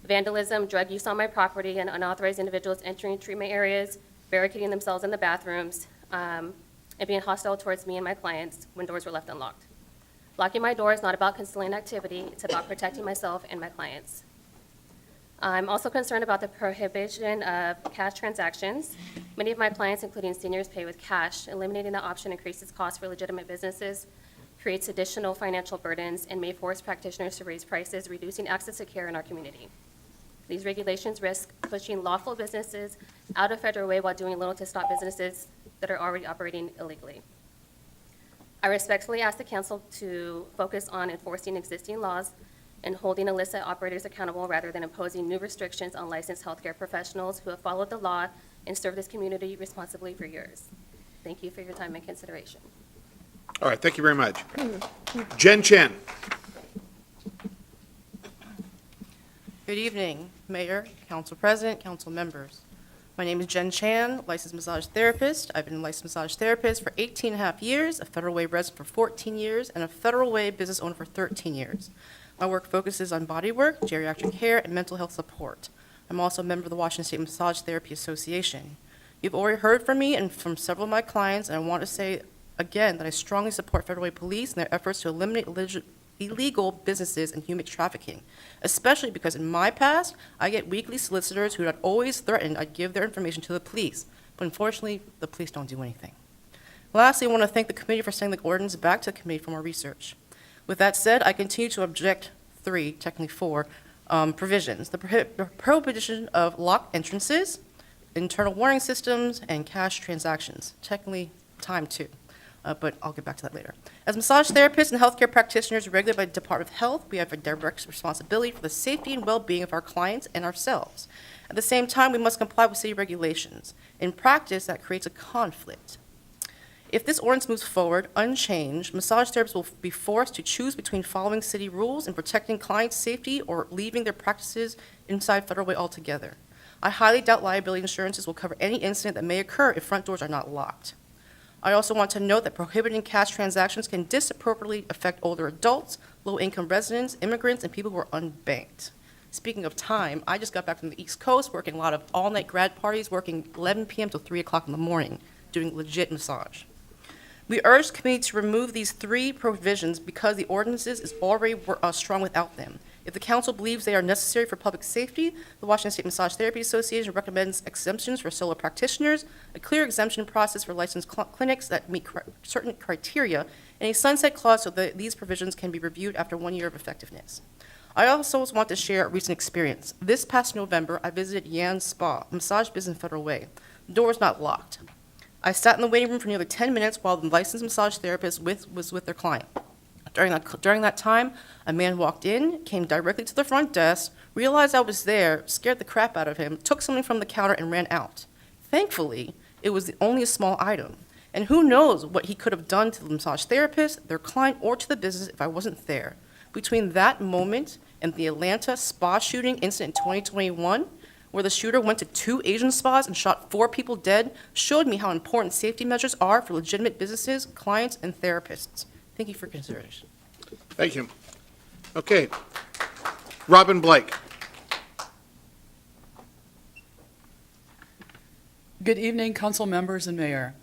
vandalism, drug use on my property, and unauthorized individuals entering treatment areas, barricading themselves in the bathrooms, and being hostile towards me and my clients when doors were left unlocked. Locking my door is not about concealing activity, it's about protecting myself and my clients. I'm also concerned about the prohibition of cash transactions. Many of my clients, including seniors, pay with cash. Eliminating that option increases costs for legitimate businesses, creates additional financial burdens, and may force practitioners to raise prices, reducing access to care in our community. These regulations risk pushing lawful businesses out of Federal Way while doing little to stop businesses that are already operating illegally. I respectfully ask the council to focus on enforcing existing laws and holding illicit operators accountable rather than imposing new restrictions on licensed healthcare professionals who have followed the law and served this community responsibly for years. Thank you for your time and consideration.
All right, thank you very much. Jen Chen.
Good evening, Mayor, Council President, Council members. My name is Jen Chan, licensed massage therapist. I've been a licensed massage therapist for 18 and a half years, a Federal Way resident for 14 years, and a Federal Way business owner for 13 years. My work focuses on body work, geriatric care, and mental health support. I'm also a member of the Washington State Massage Therapy Association. You've already heard from me and from several of my clients, and I want to say again that I strongly support Federal Way Police in their efforts to eliminate illegal businesses and human trafficking, especially because in my past, I get weekly solicitors who had always threatened I'd give their information to the police, but unfortunately, the police don't do anything. Lastly, I want to thank the committee for sending the ordinance back to the committee for more research. With that said, I continue to object technically four provisions. The prohibition of locked entrances, internal warning systems, and cash transactions. Technically, time 2. But I'll get back to that later. As massage therapists and healthcare practitioners regulated by the Department of Health, we have a direct responsibility for the safety and well-being of our clients and ourselves. At the same time, we must comply with city regulations. In practice, that creates a conflict. If this ordinance moves forward unchanged, massage therapists will be forced to choose between following city rules and protecting clients' safety or leaving their practices inside Federal Way altogether. I highly doubt liability insurances will cover any incident that may occur if front doors are not locked. I also want to note that prohibiting cash transactions can disproportionately affect older adults, low-income residents, immigrants, and people who are unbanked. Speaking of time, I just got back from the East Coast, working a lot of all-night grad parties, working 11 p.m. till 3 o'clock in the morning, doing legit massage. We urge the committee to remove these 3 provisions because the ordinances is already strong without them. If the council believes they are necessary for public safety, the Washington State Massage Therapy Association recommends exemptions for solo practitioners, a clear exemption process for licensed clinics that meet certain criteria, and a sunset clause so that these provisions can be reviewed after 1 year of effectiveness. I also want to share a recent experience. This past November, I visited Yan Spa, a massage business in Federal Way. The door was not locked. I sat in the waiting room for nearly 10 minutes while the licensed massage therapist was with their client. During that time, a man walked in, came directly to the front desk, realized I was there, scared the crap out of him, took something from the counter, and ran out. Thankfully, it was only a small item. And who knows what he could have done to the massage therapist, their client, or to the business if I wasn't there. Between that moment and the Atlanta spa shooting incident in 2021, where the shooter went to 2 Asian spas and shot 4 people dead, showed me how important safety measures are for legitimate businesses, clients, and therapists. Thank you for consideration.
Thank you. Okay. Robin Blake.
Good evening, council members and mayor.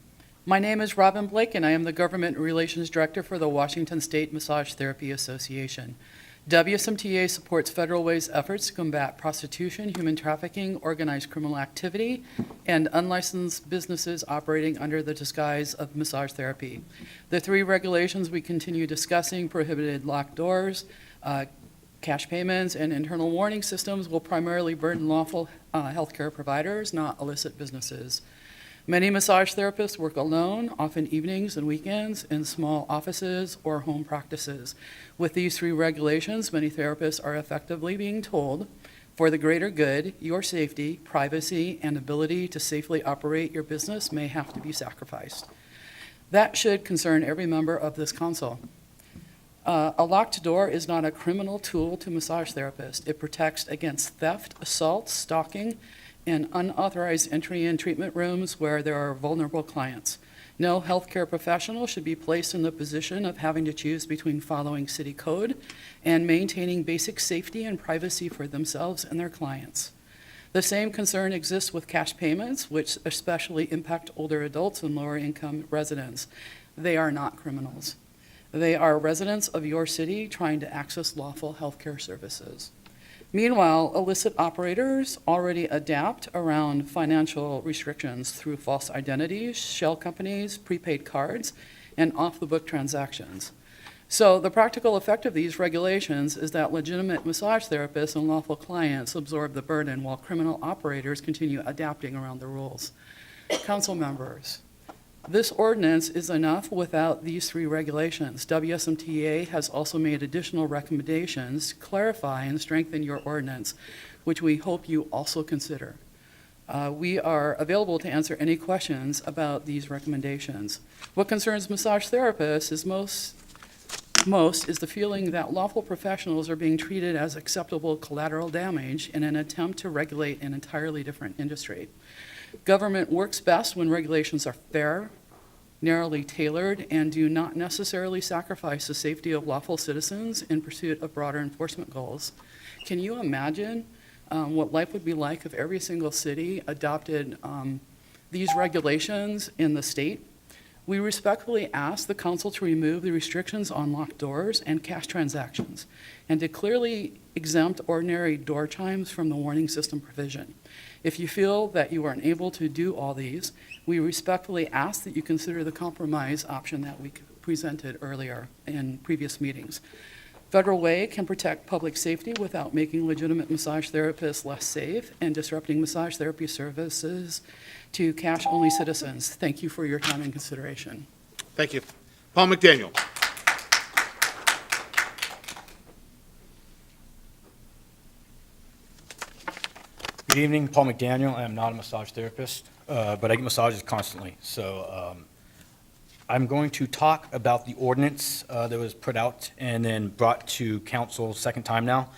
My name is Robin Blake, and I am the Government Relations Director for the Washington State Massage Therapy Association. WSMTA supports Federal Way's efforts to combat prostitution, human trafficking, organized criminal activity, and unlicensed businesses operating under the disguise of massage therapy. The 3 regulations we continue discussing, prohibited locked doors, cash payments, and internal warning systems, will primarily burden lawful healthcare providers, not illicit businesses. Many massage therapists work alone, often evenings and weekends, in small offices or home practices. With these 3 regulations, many therapists are effectively being told, for the greater good, your safety, privacy, and ability to safely operate your business may have to be sacrificed. That should concern every member of this council. A locked door is not a criminal tool to massage therapists. It protects against theft, assault, stalking, and unauthorized entry in treatment rooms where there are vulnerable clients. No healthcare professional should be placed in the position of having to choose between following city code and maintaining basic safety and privacy for themselves and their clients. The same concern exists with cash payments, which especially impact older adults and lower income residents. They are not criminals. They are residents of your city trying to access lawful healthcare services. Meanwhile, illicit operators already adapt around financial restrictions through false identities, shell companies, prepaid cards, and off-the-book transactions. So the practical effect of these regulations is that legitimate massage therapists and lawful clients absorb the burden while criminal operators continue adapting around the rules. Council members, This ordinance is enough without these three regulations. WSMTA has also made additional recommendations to clarify and strengthen your ordinance, which we hope you also consider. We are available to answer any questions about these recommendations. What concerns massage therapists is most is the feeling that lawful professionals are being treated as acceptable collateral damage in an attempt to regulate an entirely different industry. Government works best when regulations are fair, narrowly tailored, and do not necessarily sacrifice the safety of lawful citizens in pursuit of broader enforcement goals. Can you imagine what life would be like if every single city adopted these regulations in the state? We respectfully ask the council to remove the restrictions on locked doors and cash transactions, and to clearly exempt ordinary door chimes from the warning system provision. If you feel that you are unable to do all these, we respectfully ask that you consider the compromise option that we presented earlier in previous meetings. Federal Way can protect public safety without making legitimate massage therapists less safe and disrupting massage therapy services to cash-only citizens. Thank you for your time and consideration.
Thank you. Paul McDaniel.
Good evening, Paul McDaniel. I am not a massage therapist, but I get massages constantly. So I'm going to talk about the ordinance that was put out and then brought to council second time now.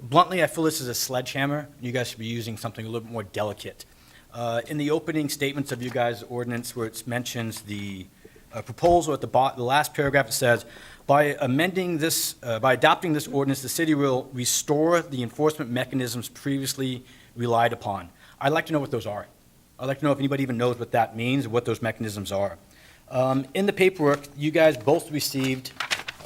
Bluntly, I feel this is a sledgehammer. You guys should be using something a little bit more delicate. In the opening statements of you guys' ordinance where it mentions the proposal at the last paragraph, it says, by adopting this ordinance, the city will restore the enforcement mechanisms previously relied upon. I'd like to know what those are. I'd like to know if anybody even knows what that means and what those mechanisms are. In the paperwork, you guys both received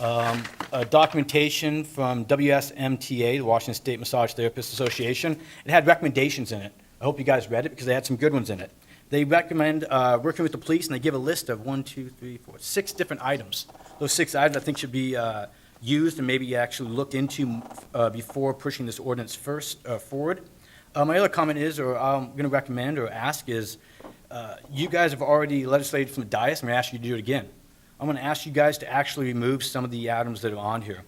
a documentation from WSMTA, the Washington State Massage Therapists Association. It had recommendations in it. I hope you guys read it because they had some good ones in it. They recommend working with the police, and they give a list of 6 different items. Those 6 items I think should be used and maybe actually looked into before pushing this ordinance forward. My other comment is, or I'm going to recommend or ask is, you guys have already legislated from the dais. I'm going to ask you to do it again. I'm going to ask you guys to actually remove some of the items that are on here.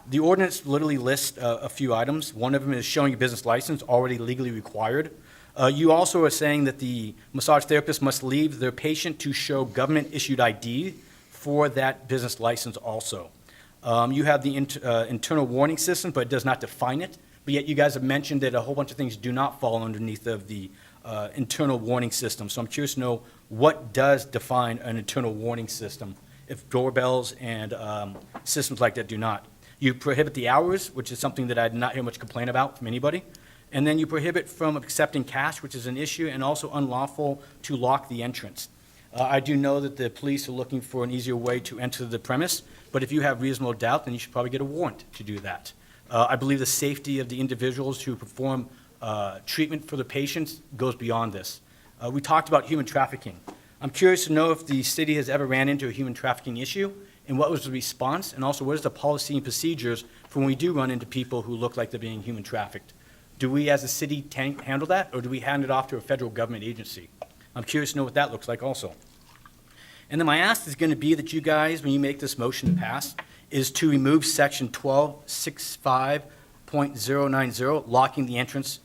The ordinance literally lists a few items. One of them is showing a business license, already legally required. You also are saying that the massage therapist must leave their patient to show government-issued ID for that business license also. You have the internal warning system, but it does not define it. But yet you guys have mentioned that a whole bunch of things do not fall underneath of the internal warning system. So I'm curious to know what does define an internal warning system if doorbells and systems like that do not. You prohibit the hours, which is something that I did not hear much complaint about from anybody. And then you prohibit from accepting cash, which is an issue, and also unlawful to lock the entrance. I do know that the police are looking for an easier way to enter the premise, but if you have reasonable doubt, then you should probably get a warrant to do that. I believe the safety of the individuals who perform treatment for the patients goes beyond this. We talked about human trafficking. I'm curious to know if the city has ever ran into a human trafficking issue, and what was the response, and also what is the policy and procedures for when we do run into people who look like they're being human trafficked. Do we as a city handle that, or do we hand it off to a federal government agency? I'm curious to know what that looks like also. And then my ask is going to be that you guys, when you make this motion to pass, is to remove section 1265.090, locking the entrance,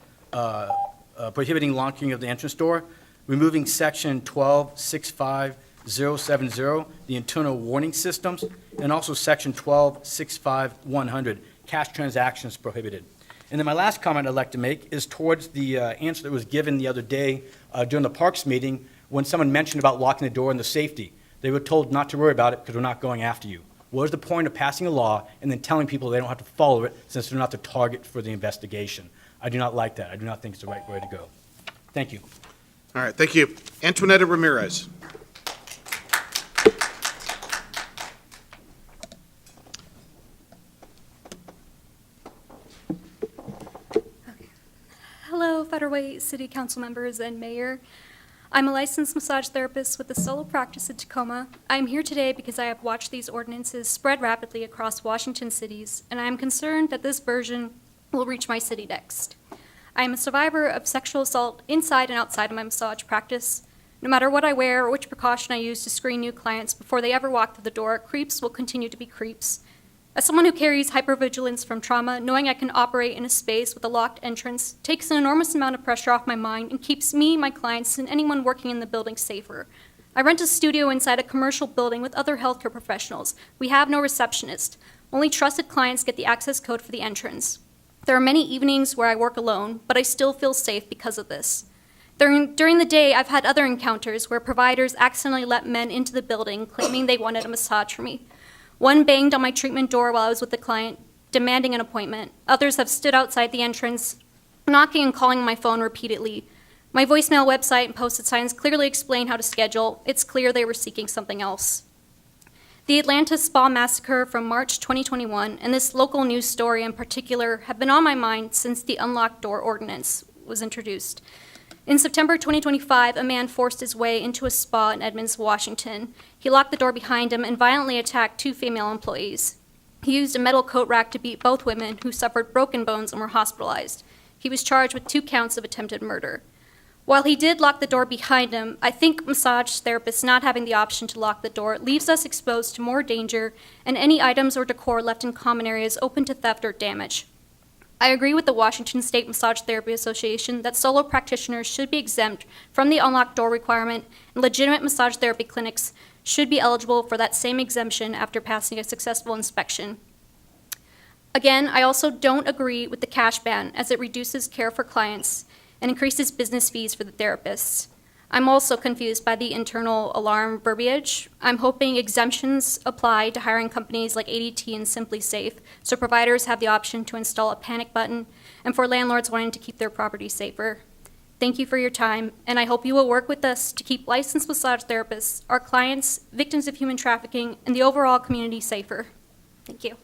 prohibiting locking of the entrance door, removing section 1265.070, the internal warning systems, and also section 1265.100, cash transactions prohibited. And then my last comment I'd like to make is towards the answer that was given the other day during the Parks meeting when someone mentioned about locking the door and the safety. They were told not to worry about it because we're not going after you. What is the point of passing a law and then telling people they don't have to follow it since they're not the target for the investigation? I do not like that. I do not think it's the right way to go. Thank you.
All right, thank you. Antoinetta Ramirez.
Hello, Federal Way City Council members and Mayor. I'm a licensed massage therapist with a solo practice in Tacoma. I'm here today because I have watched these ordinances spread rapidly across Washington cities, and I am concerned that this version will reach my city next. I am a survivor of sexual assault inside and outside of my massage practice. No matter what I wear or which precaution I use to screen new clients before they ever walk through the door, creeps will continue to be creeps. As someone who carries hypervigilance from trauma, knowing I can operate in a space with a locked entrance takes an enormous amount of pressure off my mind and keeps me, my clients, and anyone working in the building safer. I rent a studio inside a commercial building with other healthcare professionals. We have no receptionist. Only trusted clients get the access code for the entrance. There are many evenings where I work alone, but I still feel safe because of this. During the day, I've had other encounters where providers accidentally let men into the building claiming they wanted a massage from me. One banged on my treatment door while I was with the client, demanding an appointment. Others have stood outside the entrance, knocking and calling my phone repeatedly. My voicemail website and posted signs clearly explain how to schedule. It's clear they were seeking something else. The Atlanta Spa Massacre from March 2021 and this local news story in particular have been on my mind since the Unlocked Door Ordinance was introduced. In September 2025, a man forced his way into a spa in Edmonds, Washington. He locked the door behind him and violently attacked 2 female employees. He used a metal coat rack to beat both women, who suffered broken bones and were hospitalized. He was charged with 2 counts of attempted murder. While he did lock the door behind him, I think massage therapists not having the option to lock the door leaves us exposed to more danger and any items or decor left in common areas open to theft or damage. I agree with the Washington State Massage Therapy Association that solo practitioners should be exempt from the unlocked door requirement, and legitimate massage therapy clinics should be eligible for that same exemption after passing a successful inspection. Again, I also don't agree with the cash ban as it reduces care for clients and increases business fees for the therapists. I'm also confused by the internal alarm verbiage. I'm hoping exemptions apply to hiring companies like ADT and Simply Safe, so providers have the option to install a panic button, and for landlords wanting to keep their property safer. Thank you for your time, and I hope you will work with us to keep licensed massage therapists, our clients, victims of human trafficking, and the overall community safer. Thank you.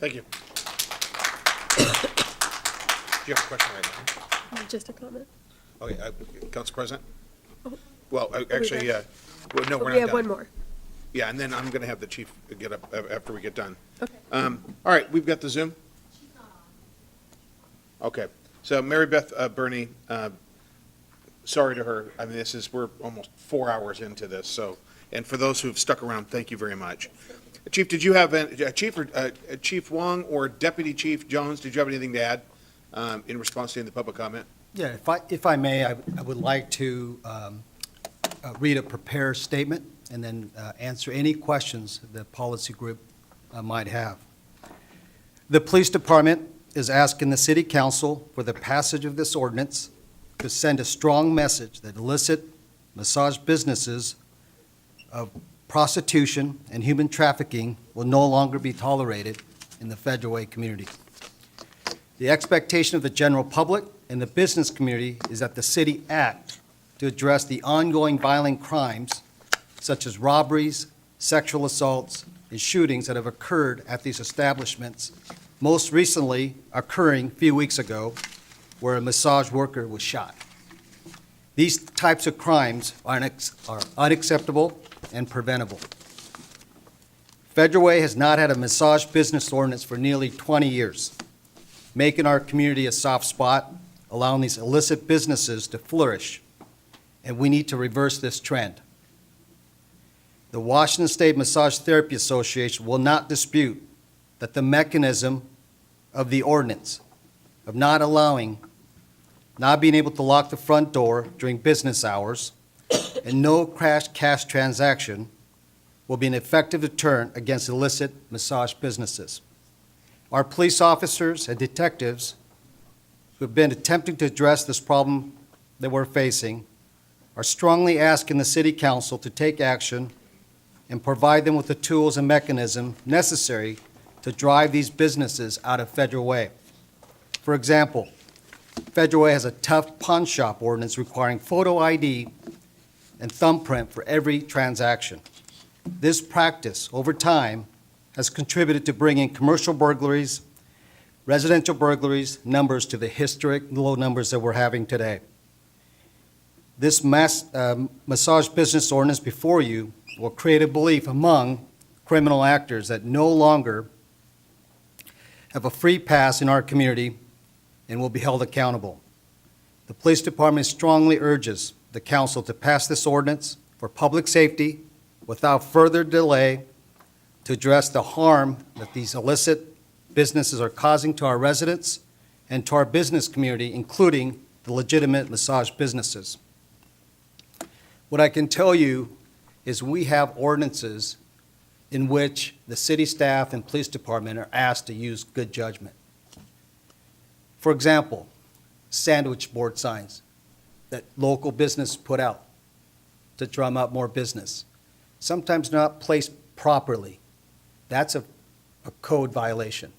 Thank you. Do you have a question right now?
Just a comment.
Okay, Council President?
Oh.
Well, actually,
done?
well, no, we're not done.
We have one more.
Yeah, and then I'm going to have the chief get up after we get done.
Okay.
All right, we've got the Zoom? Okay, so Mary Beth Burney, sorry to her. I mean, we're almost 4 hours into this, so, and for those who've stuck around, thank you very much. Chief, did you have, Chief Wong or Deputy Chief Jones, did you have anything to add in response to the public comment?
Yeah, if I may, I would like to read a prepared statement and then answer any questions the policy group might have. The police department is asking the city council for the passage of this ordinance to send a strong message that illicit massage businesses of prostitution and human trafficking will no longer be tolerated in the Federal Way community. The expectation of the general public and the business community is that the city act to address the ongoing violent crimes such as robberies, sexual assaults, and shootings that have occurred at these establishments, most recently occurring a few weeks ago where a massage worker was shot. These types of crimes are unacceptable and preventable. Federal Way has not had a massage business ordinance for nearly 20 years, making our community a soft spot, allowing these illicit businesses to flourish, and we need to reverse this trend. The Washington State Massage Therapy Association will not dispute that the mechanism of the ordinance of not being able to lock the front door during business hours and no cash transaction will be an effective deterrent against illicit massage businesses. Our police officers and detectives who have been attempting to address this problem that we're facing are strongly asking the City Council to take action and provide them with the tools and mechanisms necessary to drive these businesses out of Federal Way. For example, Federal Way has a tough pawn shop ordinance requiring photo ID and thumbprint for every transaction. This practice, over time, has contributed to bringing commercial burglaries, residential burglaries numbers to the historic low numbers that we're having today. This massage business ordinance before you will create a belief among criminal actors that no longer have a free pass in our community and will be held accountable. The police department strongly urges the council to pass this ordinance for public safety without further delay to address the harm that these illicit businesses are causing to our residents and to our business community, including the legitimate massage businesses. What I can tell you is we have ordinances in which the city staff and police department are asked to use good judgment. For example, sandwich board signs that local business put out to drum up more business. Sometimes not placed properly. That's a code violation.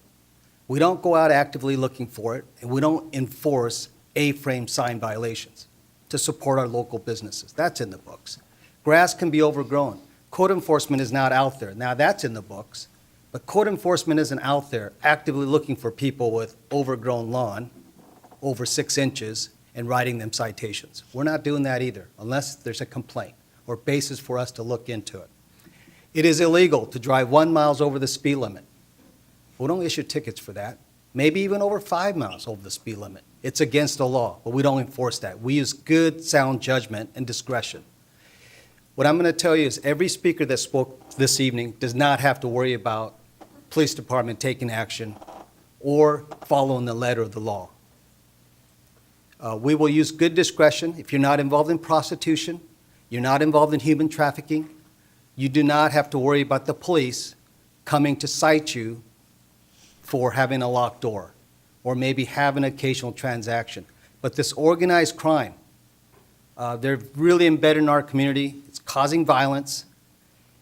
We don't go out actively looking for it, and we don't enforce A-frame sign violations to support our local businesses. That's in the books. Grass can be overgrown. Code enforcement is not out there. Now, that's in the books, but code enforcement isn't out there actively looking for people with overgrown lawn, over 6 inches, and writing them citations. We're not doing that either, unless there's a complaint or basis for us to look into it. It is illegal to drive 1 mile over the speed limit. We don't issue tickets for that. Maybe even over 5 miles over the speed limit. It's against the law, but we don't enforce that. We use good, sound judgment and discretion. What I'm going to tell you is every speaker that spoke this evening does not have to worry about police department taking action or following the letter of the law. We will use good discretion. If you're not involved in prostitution, you're not involved in human trafficking, you do not have to worry about the police coming to cite you for having a locked door or maybe having an occasional transaction. But this organized crime, they're really embedded in our community. It's causing violence,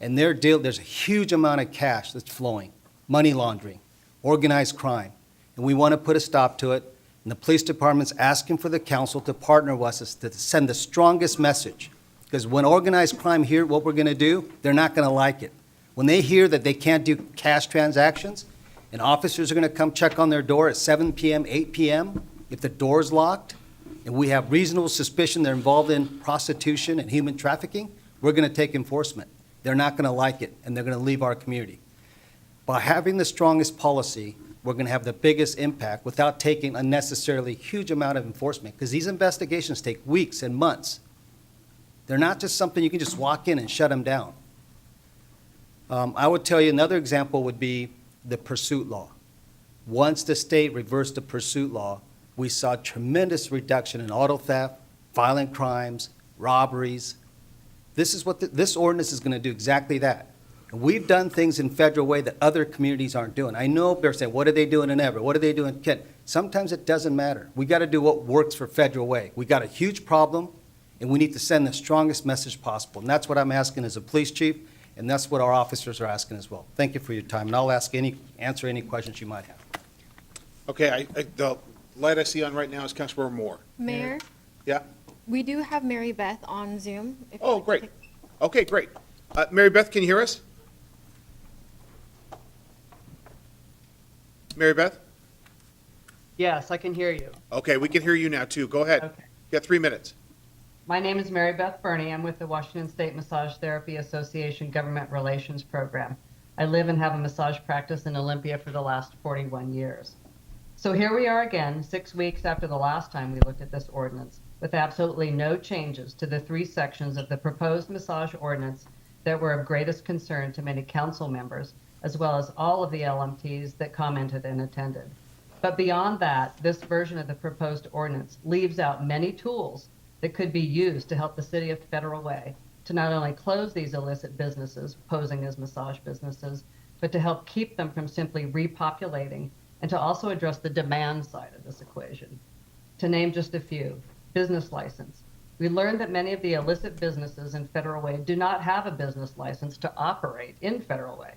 and there's a huge amount of cash that's flowing, money laundering, organized crime, and we want to put a stop to it. And the police department's asking for the council to partner with us to send the strongest message. Because when organized crime hear what we're going to do, they're not going to like it. When they hear that they can't do cash transactions, and officers are going to come check on their door at 7 p.m., 8 p.m., if the door's locked, and we have reasonable suspicion they're involved in prostitution and human trafficking, we're going to take enforcement. They're not going to like it, and they're going to leave our community. By having the strongest policy, we're going to have the biggest impact without taking unnecessarily huge amount of enforcement, because these investigations take weeks and months. They're not just something you can just walk in and shut them down. I would tell you another example would be the pursuit law. Once the state reversed the pursuit law, we saw tremendous reduction in auto theft, violent crimes, robberies. This is what this ordinance is going to do, exactly that. And we've done things in Federal Way that other communities aren't doing. I know they're saying, what are they doing in Everett? What are they doing in Kent? Sometimes it doesn't matter. We got to do what works for Federal Way. We got a huge problem, and we need to send the strongest message possible. And that's what I'm asking as a police chief, and that's what our officers are asking as well. Thank you for your time, and I'll answer any questions you might have.
Okay, the light I see on right now is Councilmember Moore.
Mayor,
Yeah?
we do have Mary Beth on Zoom. if you'd
Oh,
like to
great.
take-
Okay, great. Mary Beth, can you hear us? Mary Beth?
Yes, I can hear you.
Okay, we can hear you now, too. Go ahead. You got 3 minutes.
My name is Mary Beth Burney. I'm with the Washington State Massage Therapy Association Government Relations Program. I live and have a massage practice in Olympia for the last 41 years. So here we are again, 6 weeks after the last time we looked at this ordinance, with absolutely no changes to the 3 sections of the proposed massage ordinance that were of greatest concern to many council members, as well as all of the LMTs that commented and attended. But beyond that, this version of the proposed ordinance leaves out many tools that could be used to help the city of Federal Way to not only close these illicit businesses posing as massage businesses, but to help keep them from simply repopulating and to also address the demand side of this equation. To name just a few, business license. We learned that many of the illicit businesses in Federal Way do not have a business license to operate in Federal Way.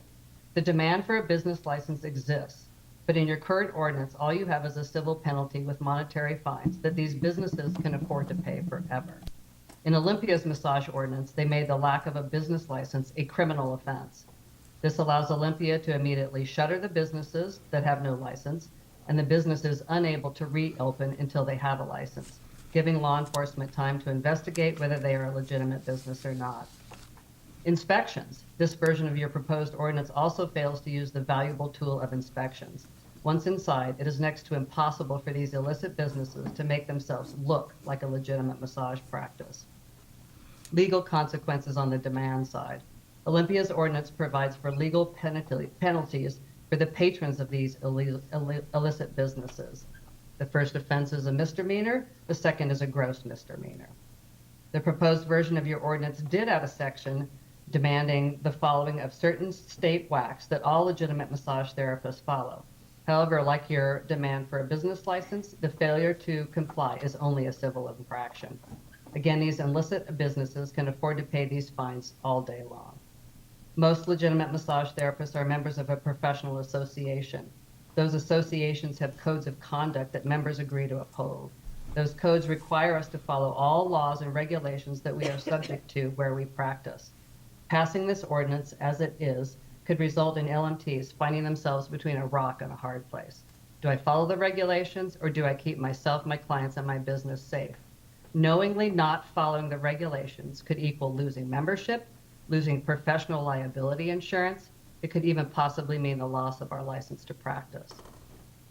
The demand for a business license exists, but in your current ordinance, all you have is a civil penalty with monetary fines that these businesses can afford to pay forever. In Olympia's massage ordinance, they made the lack of a business license a criminal offense. This allows Olympia to immediately shutter the businesses that have no license, and the businesses unable to reopen until they have a license, giving law enforcement time to investigate whether they are a legitimate business or not. Inspections. This version of your proposed ordinance also fails to use the valuable tool of inspections. Once inside, it is next to impossible for these illicit businesses to make themselves look like a legitimate massage practice. legal consequences on the demand side. Olympia's ordinance provides for legal penalties for the patrons of these illicit businesses. The first offense is a misdemeanor, the second is a gross misdemeanor. The proposed version of your ordinance did add a section demanding the following of certain state WACs that all legitimate massage therapists follow. However, like your demand for a business license, the failure to comply is only a civil infraction. Again, these illicit businesses can afford to pay these fines all day long. Most legitimate massage therapists are members of a professional association. Those associations have codes of conduct that members agree to uphold. Those codes require us to follow all laws and regulations that we are subject to where we practice. Passing this ordinance as it is could result in LMTs finding themselves between a rock and a hard place. Do I follow the regulations, or do I keep myself, my clients, and my business safe? Knowingly not following the regulations could equal losing membership, losing professional liability insurance. It could even possibly mean the loss of our license to practice.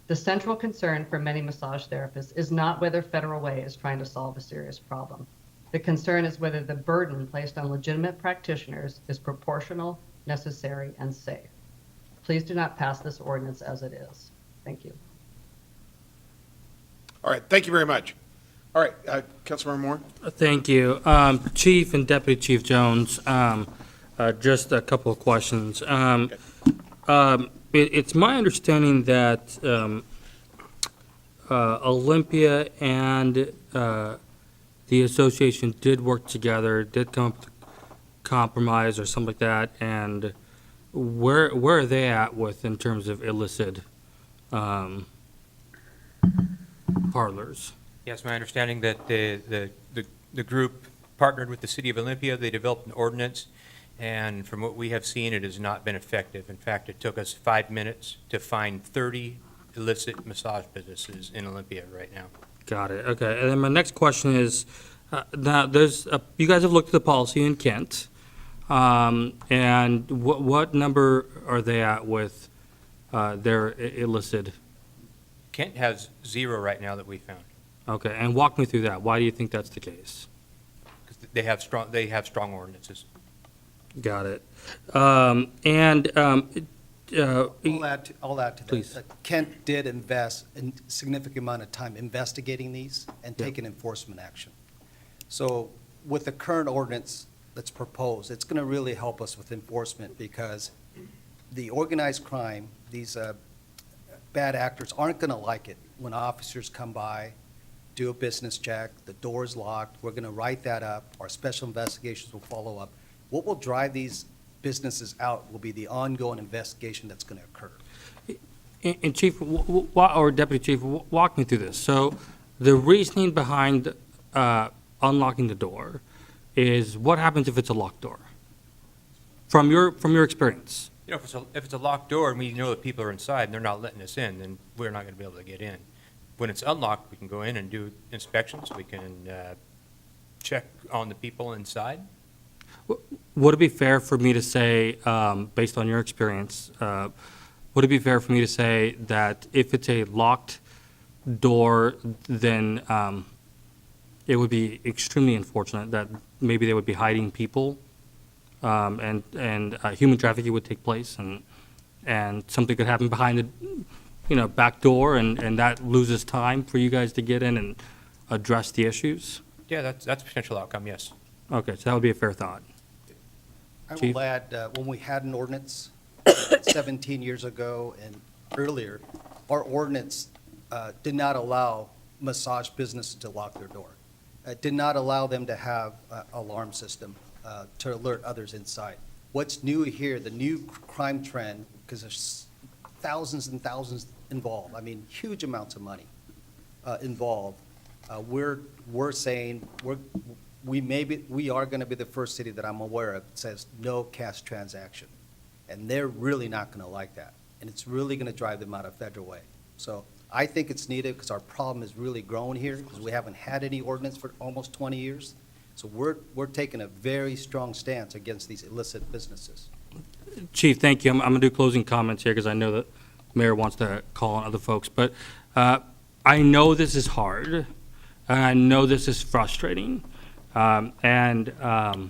The central concern for many massage therapists is not whether Federal Way is trying to solve a serious problem. The concern is whether the burden placed on legitimate practitioners is proportional, necessary, and safe. Please do not pass this ordinance as it is. Thank you.
All right, thank you very much. All right, Councilmember Moore?
Thank you. Chief and Deputy Chief Jones, just a couple of questions. It's my understanding that Olympia and the association did work together, did come up with a compromise or something like that, and where are they at with in terms of illicit parlors?
Yes, my understanding that the group partnered with the City of Olympia. They developed an ordinance, and from what we have seen, it has not been effective. In fact, it took us 5 minutes to find 30 illicit massage businesses in Olympia right now.
Got it, okay. And then my next question is, now there's, you guys have looked at the policy in Kent, and what number are they at with their illicit?
Kent has 0 right now that we found.
Okay, and walk me through that. Why do you think that's the case?
Because they have strong ordinances.
Got it.
I'll add to that.
Please.
Kent did invest a significant amount of time investigating these and taking enforcement action. So with the current ordinance that's proposed, it's going to really help us with enforcement because the organized crime, these bad actors aren't going to like it when officers come by, do a business check, the door's locked, we're going to write that up, our special investigations will follow up. What will drive these businesses out will be the ongoing investigation that's going to occur.
And Chief, or Deputy Chief, walk me through this. So the reasoning behind unlocking the door is what happens if it's a locked door? From your experience.
You know, if it's a locked door and we know that people are inside and they're not letting us in, then we're not going to be able to get in. When it's unlocked, we can go in and do inspections. We can check on the people inside.
Would it be fair for me to say, based on your experience, would it be fair for me to say that if it's a locked door, then it would be extremely unfortunate that maybe they would be hiding people and human trafficking would take place and something could happen behind the back door and that loses time for you guys to get in and address the issues?
Yeah, that's a potential outcome, yes.
Okay, so that would be a fair thought.
I
Chief?
will add, when we had an ordinance 17 years ago and earlier, our ordinance did not allow massage businesses to lock their door. It did not allow them to have an alarm system to alert others inside. What's new here, the new crime trend, because there's thousands and thousands involved, I mean, huge amounts of money involved, we're saying we are going to be the first city that I'm aware of that says no cash transaction. And they're really not going to like that. And it's really going to drive them out of Federal Way. So I think it's needed because our problem has really grown here because we haven't had any ordinance for almost 20 years. So we're taking a very strong stance against these illicit businesses.
Chief, thank you. I'm going to do closing comments here because I know that the mayor wants to call on other folks. But I know this is hard, and I know this is frustrating. I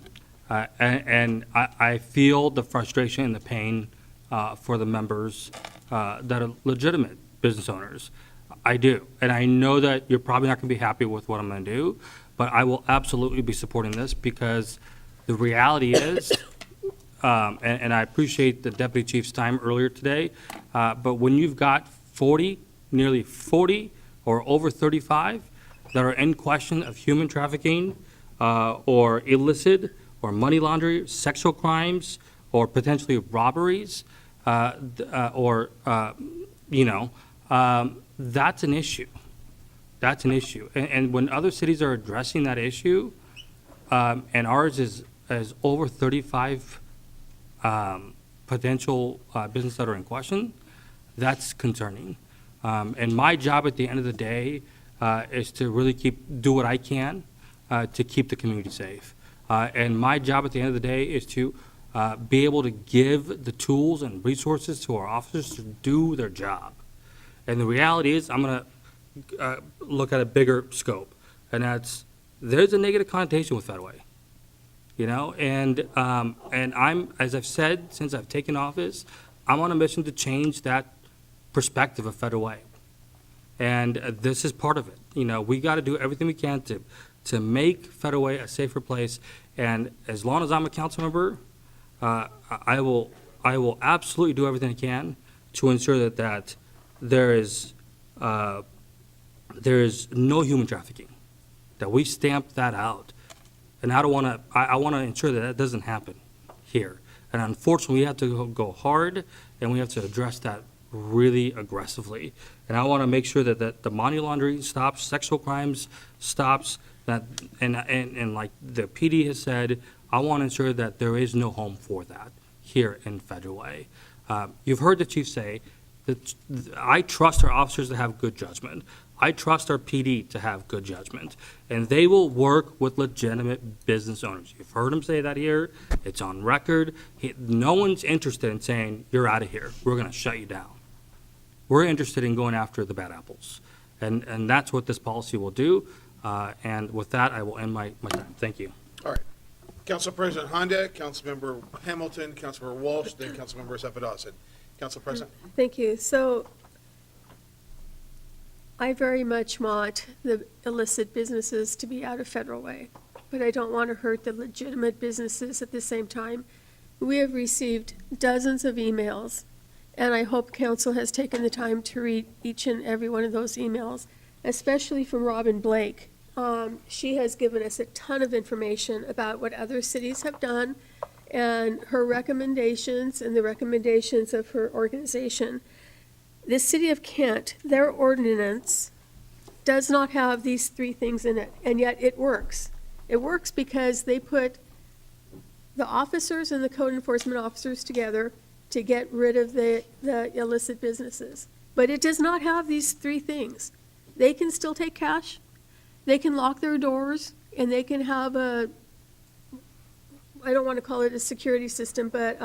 feel the frustration and the pain for the members that are legitimate business owners. I do. And I know that you're probably not going to be happy with what I'm going to do, but I will absolutely be supporting this because the reality is, and I appreciate the deputy chief's time earlier today, but when you've got 40, nearly 40 or over 35 that are in question of human trafficking or illicit or money laundering, sexual crimes, or potentially robberies, that's an issue. That's an issue. And when other cities are addressing that issue, and ours is over 35 potential businesses that are in question, that's concerning. And my job at the end of the day is to really do what I can to keep the community safe. And my job at the end of the day is to be able to give the tools and resources to our officers to do their job. And the reality is, I'm going to look at a bigger scope, and there's a negative connotation with Fedway, and I'm, as I've said since I've taken office, I'm on a mission to change that perspective of Fedway, and this is part of it. We got to do everything we can to make Fedway a safer place, and as long as I'm a council member, I will absolutely do everything I can to ensure that there is no human trafficking, that we stamp that out. And I want to ensure that doesn't happen here. And unfortunately, we have to go hard, and we have to address that really aggressively. And I want to make sure that the money laundering stops, sexual crimes stops, and like the PD has said, I want to ensure that there is no home for that here in Fedway. You've heard the chief say that I trust our officers to have good judgment. I trust our PD to have good judgment, and they will work with legitimate business owners. You've heard him say that here. It's on record. No one's interested in saying, you're out of here. We're going to shut you down. We're interested in going after the bad apples, and that's what this policy will do. And with that, I will end my time. Thank you.
All right. Council President Honda, Councilmember Hamilton, Councilmember Walsh, then Councilmember Zeppadossin. Council President.
Thank you. So I very much want the illicit businesses to be out of Federal Way, but I don't want to hurt the legitimate businesses at the same time. We have received dozens of emails, and I hope council has taken the time to read each and every one of those emails, especially from Robin Blake. She has given us a ton of information about what other cities have done and her recommendations and the recommendations of her organization. The city of Kent, their ordinance does not have these three things in it, and yet it works. It works because they put the officers and the code enforcement officers together to get rid of the illicit businesses. But it does not have these three things. They can still take cash, they can lock their doors, and they can have I don't want to call it a security system, but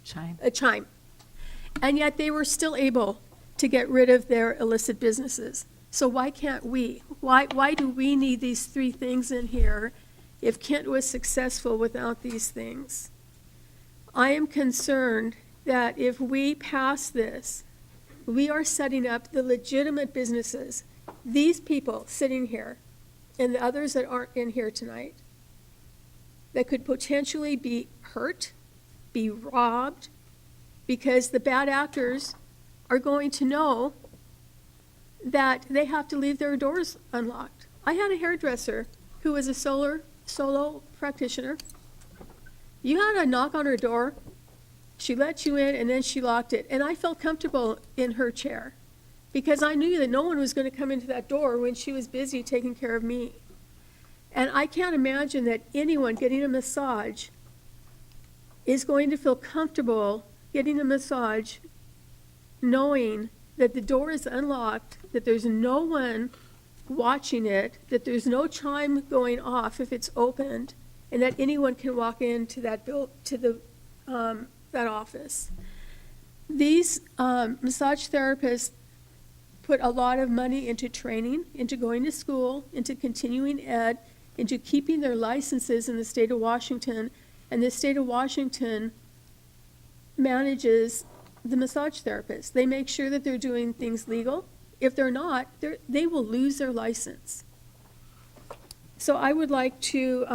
Chime.
a chime. And yet they were still able to get rid of their illicit businesses. So why can't we? Why do we need these three things in here if Kent was successful without these things? I am concerned that if we pass this, we are setting up the legitimate businesses, these people sitting here and the others that aren't in here tonight, that could potentially be hurt, be robbed, because the bad actors are going to know that they have to leave their doors unlocked. I had a hairdresser who was a solo practitioner. You had to knock on her door, she let you in, and then she locked it. And I felt comfortable in her chair because I knew that no one was going to come into that door when she was busy taking care of me. And I can't imagine that anyone getting a massage is going to feel comfortable getting a massage knowing that the door is unlocked, that there's no one watching it, that there's no chime going off if it's opened, and that anyone can walk into that that office. These massage therapists put a lot of money into training, into going to school, into continuing ed, into keeping their licenses in the state of Washington, and the state of Washington manages the massage therapists. They make sure that they're doing things legal. If they're not, they will lose their license. So I would like to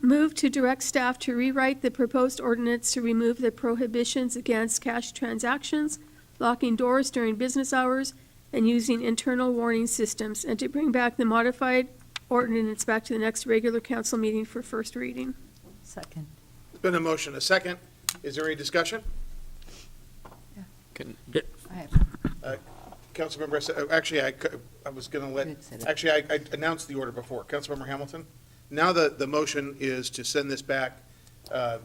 move to direct staff to rewrite the proposed ordinance to remove the prohibitions against cash transactions, locking doors during business hours, and using internal warning systems, and to bring back the modified ordinance back to the next regular council meeting for first reading.
Second.
There's been a motion, a second. Is there any discussion? Councilmember, actually, I was going to let, actually, I announced the order before. Councilmember Hamilton? Now the motion is to send this back, to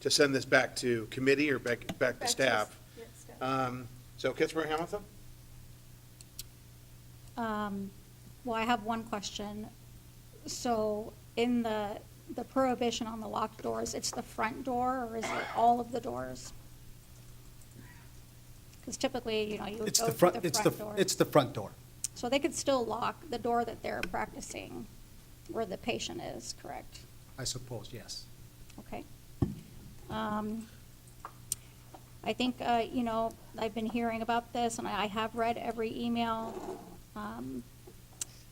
send this back to committee or back to staff. So Councilmember Hamilton?
Well, I have one question. So in the prohibition on the locked doors, it's the front door, or is it all of the doors? Because typically, you would
It's
go
the
through
front,
the
it's
front
the,
door.
it's the front door.
So they could still lock the door that they're practicing where the patient is, correct?
I suppose, yes.
Okay. I think, I've been hearing about this, and I have read every email.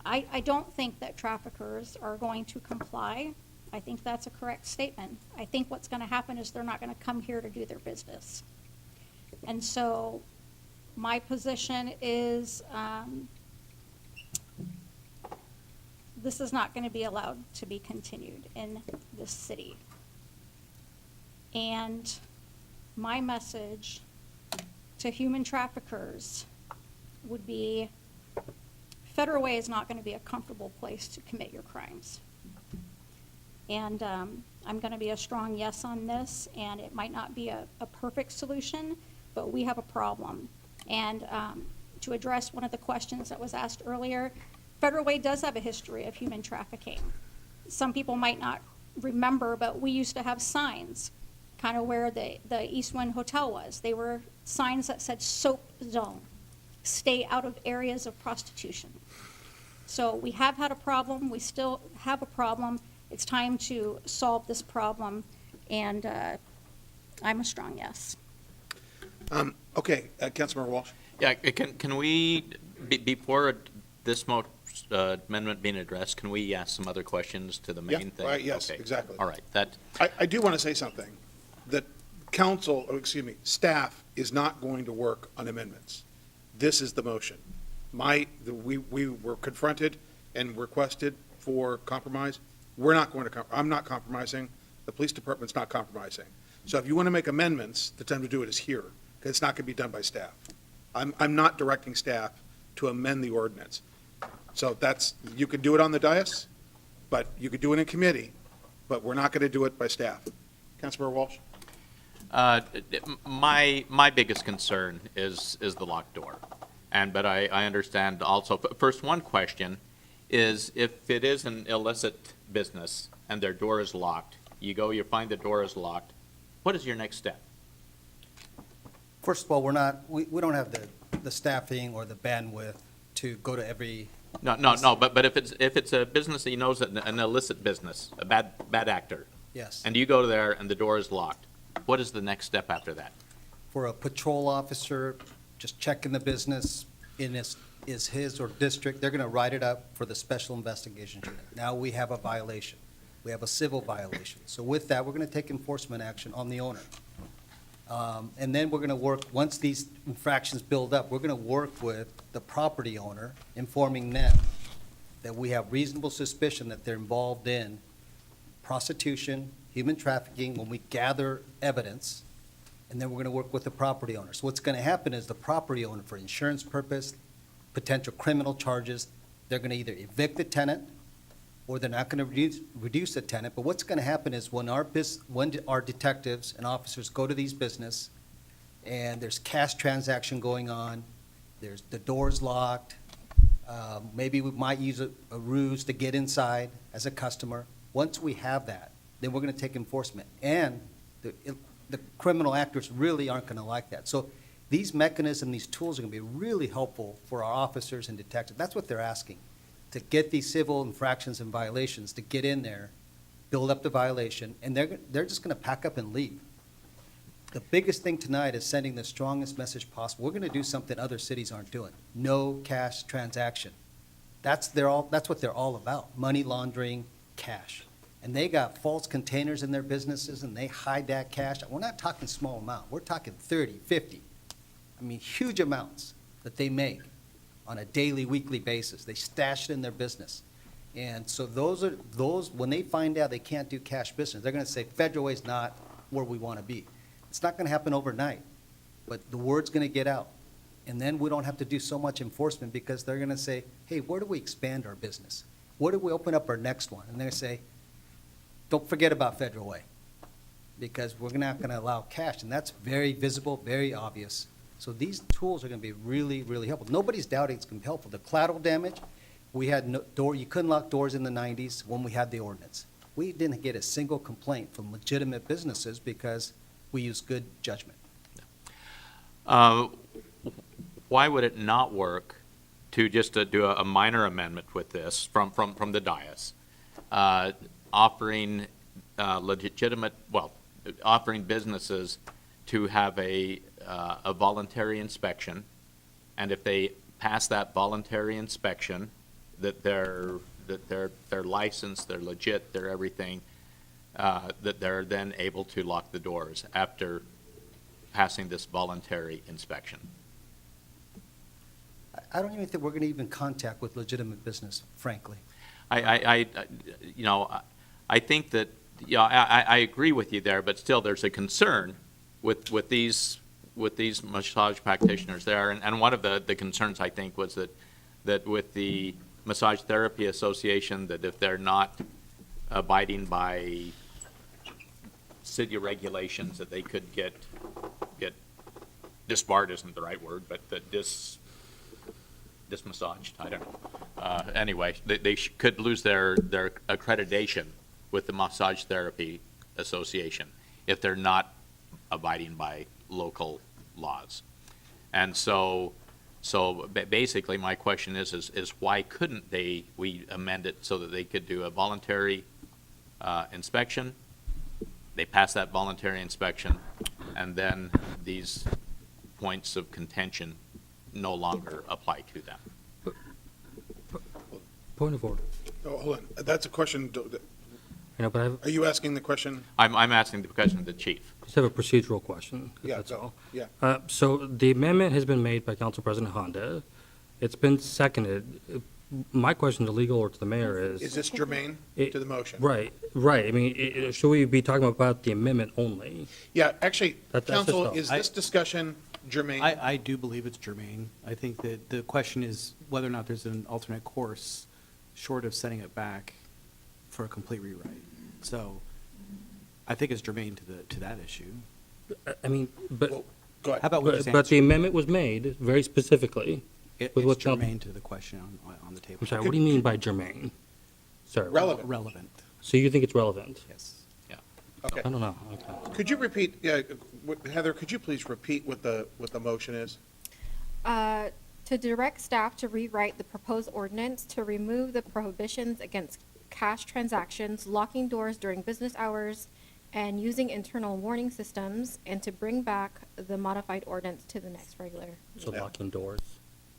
I don't think that traffickers are going to comply. I think that's a correct statement. I think what's going to happen is they're not going to come here to do their business. And so my position is this is not going to be allowed to be continued in this city. And my message to human traffickers would be Federal Way is not going to be a comfortable place to commit your crimes. And I'm going to be a strong yes on this, and it might not be a perfect solution, but we have a problem. And to address one of the questions that was asked earlier, Federal Way does have a history of human trafficking. Some people might not remember, but we used to have signs kind of where the Eastwind Hotel was. They were signs that said soap zone, stay out of areas of prostitution. So we have had a problem, we still have a problem. It's time to solve this problem, and I'm a strong yes.
Okay, Councilmember Walsh?
Yeah, can we, before this amendment being addressed, can we ask some other questions to the main thing?
Right, yes,
Okay.
exactly.
All right, that,
I do want to say something, that staff is not going to work on amendments. This is the motion. We were confronted and requested for compromise. We're not going to, I'm not compromising, the police department's not compromising. So if you want to make amendments, the time to do it is here, because it's not going to be done by staff. I'm not directing staff to amend the ordinance. So you could do it on the dais, but you could do it in committee, but we're not going to do it by staff. Councilmember Walsh?
my biggest concern is the locked door. But I understand also, first, one question is if it is an illicit business and their door is locked, you find the door is locked, what is your next step?
First of all, we don't have the staffing or the bandwidth to go to every.
No, but if it's a business that you know is an illicit business, a bad actor.
Yes.
And you go there and the door is locked, what is the next step after that?
For a patrol officer, just checking the business is his or district, they're going to write it up for the special investigations unit. Now we have a violation. We have a civil violation. So with that, we're going to take enforcement action on the owner. And then we're going to work, once these infractions build up, we're going to work with the property owner, informing them that we have reasonable suspicion that they're involved in prostitution, human trafficking, when we gather evidence, and then we're going to work with the property owner. So what's going to happen is the property owner, for insurance purpose, potential criminal charges, they're going to either evict the tenant, or they're not going to reduce the tenant. But what's going to happen is when our detectives and officers go to these business, and there's cash transaction going on, there's the door's locked, maybe we might use a ruse to get inside as a customer. Once we have that, then we're going to take enforcement. And the criminal actors really aren't going to like that. So These mechanisms, these tools are going to be really helpful for our officers and detectives. That's what they're asking, to get these civil infractions and violations, to get in there, build up the violation, and they're just going to pack up and leave. The biggest thing tonight is sending the strongest message possible. We're going to do something other cities aren't doing. No cash transaction. That's what they're all about, money laundering, cash. And they got false containers in their businesses, and they hide that cash. We're not talking small amount. We're talking 30, 50. I mean, huge amounts that they make on a daily, weekly basis. They stash it in their business. And so when they find out they can't do cash business, they're going to say Federal Way is not where we want to be. It's not going to happen overnight, but the word's going to get out. And then we don't have to do so much enforcement because they're going to say, hey, where do we expand our business? Where do we open up our next one? And they're going to say, don't forget about Federal Way because we're not going to allow cash. And that's very visible, very obvious. So these tools are going to be really, really helpful. Nobody's doubting it's going to be helpful. The collateral damage, we had you couldn't lock doors in the 90s when we had the ordinance. We didn't get a single complaint from legitimate businesses because we use good judgment.
Why would it not work to just do a minor amendment with this from the dais, offering offering businesses to have a voluntary inspection, and if they pass that voluntary inspection, that they're licensed, they're legit, they're everything, that they're then able to lock the doors after passing this voluntary inspection.
I don't even think we're going to even contact with legitimate business, frankly.
I think that, I agree with you there, but still there's a concern with these massage practitioners there. And one of the concerns, I think, was that with the Massage Therapy Association, that if they're not abiding by city regulations, that they could get disbarred isn't the right word, but dismassaged, I don't know. Anyway, they could lose their accreditation with the Massage Therapy Association if they're not abiding by local laws. And so basically my question is why couldn't we amend it so that they could do a voluntary inspection? They pass that voluntary inspection, and then these points of contention no longer apply to them.
Point of order.
Oh, hold on. That's a question. Are you asking the question?
I'm asking the question of the chief.
Just have a procedural question.
Yeah,
That's all.
Yeah.
So the amendment has been made by Council President Honda. It's been seconded. My question to legal or to the mayor is.
Is this germane to the motion?
Right. I mean, should we be talking about the amendment only?
Yeah, actually,
That's
council,
just all.
is this discussion germane?
I do believe it's germane. I think that the question is whether or not there's an alternate course short of setting it back for a complete rewrite. So I think it's germane to that issue.
I mean, but.
Well, go ahead.
How about we just
But
answer?
the amendment was made very specifically.
It's
with what
germane to the question on the table.
I'm sorry, what do you mean by germane? Sir.
Relevant.
Relevant,
So you think it's relevant?
yes.
Okay.
I don't know. Okay.
Could you repeat, Heather, could you please repeat what the motion is?
To direct staff to rewrite the proposed ordinance to remove the prohibitions against cash transactions, locking doors during business hours, and using internal warning systems, and to bring back the modified ordinance to the next regular.
So
Yeah.
locking doors.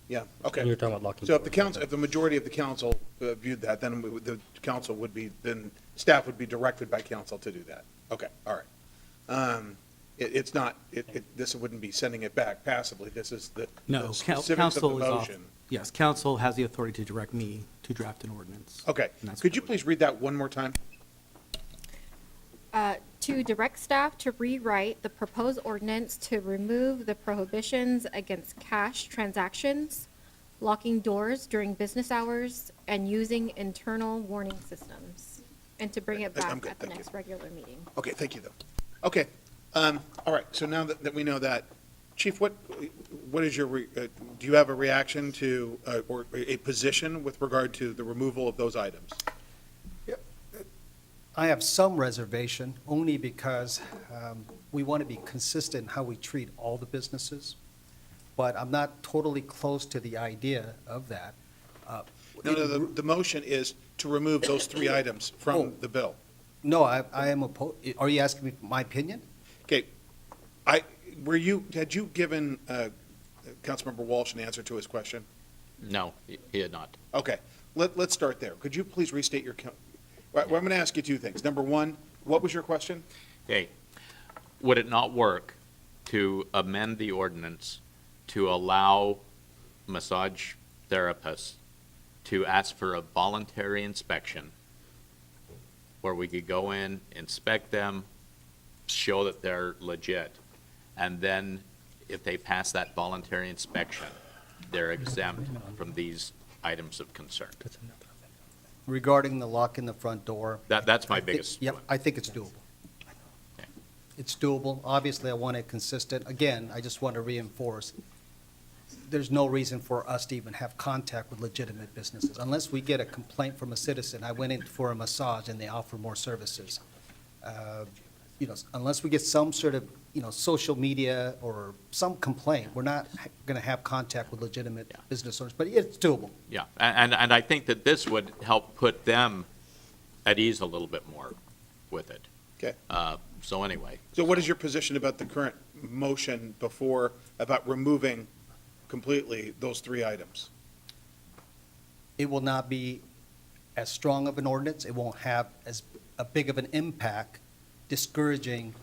Yeah, okay.
And you're talking about locking
So if the
doors.
council, if the majority of the council viewed that, then the council would be, then staff would be directed by council to do that. Okay, all right. It's not, this wouldn't be sending it back passively. This is the
No,
specifics of the
council is off.
motion.
Yes, council has the authority to direct me to draft an ordinance.
Okay,
And that's
could you
what
please read that one more time?
To direct staff to rewrite the proposed ordinance to remove the prohibitions against cash transactions, locking doors during business hours, and using internal warning systems, and to bring it
I'm
back
good,
at the
thank you.
next regular meeting.
Okay, thank you, though. Okay, all right, so now that we know that, Chief, what is your, do you have a reaction to, or a position with regard to the removal of those items?
I have some reservation, only because we want to be consistent in how we treat all the businesses. but I'm not totally close to the idea of that.
No, the motion is to remove those three items from the bill.
No, I am are you asking me my opinion?
Okay, had you given Councilmember Walsh an answer to his question?
No, he had not.
Okay, let's start there. Could you please restate your, well, I'm going to ask you two things. Number one, what was your question?
Okay, would it not work to amend the ordinance to allow massage therapists to ask for a voluntary inspection where we could go in, inspect them, show that they're legit, and then if they pass that voluntary inspection, they're exempt from these items of concern?
Regarding the lock in the front door.
That's my biggest
Yep,
one.
I think it's doable. It's doable. Obviously, I want it consistent. Again, I just want to reinforce, there's no reason for us to even have contact with legitimate businesses. Unless we get a complaint from a citizen, I went in for a massage and they offer more services. Unless we get some sort of, social media or some complaint, we're not going to have contact with legitimate business owners, but it's doable.
Yeah, and I think that this would help put them at ease a little bit more with it.
Okay.
So anyway.
So what is your position about the current motion before, about removing completely those three items?
It will not be as strong of an ordinance. It won't have as a big of an impact discouraging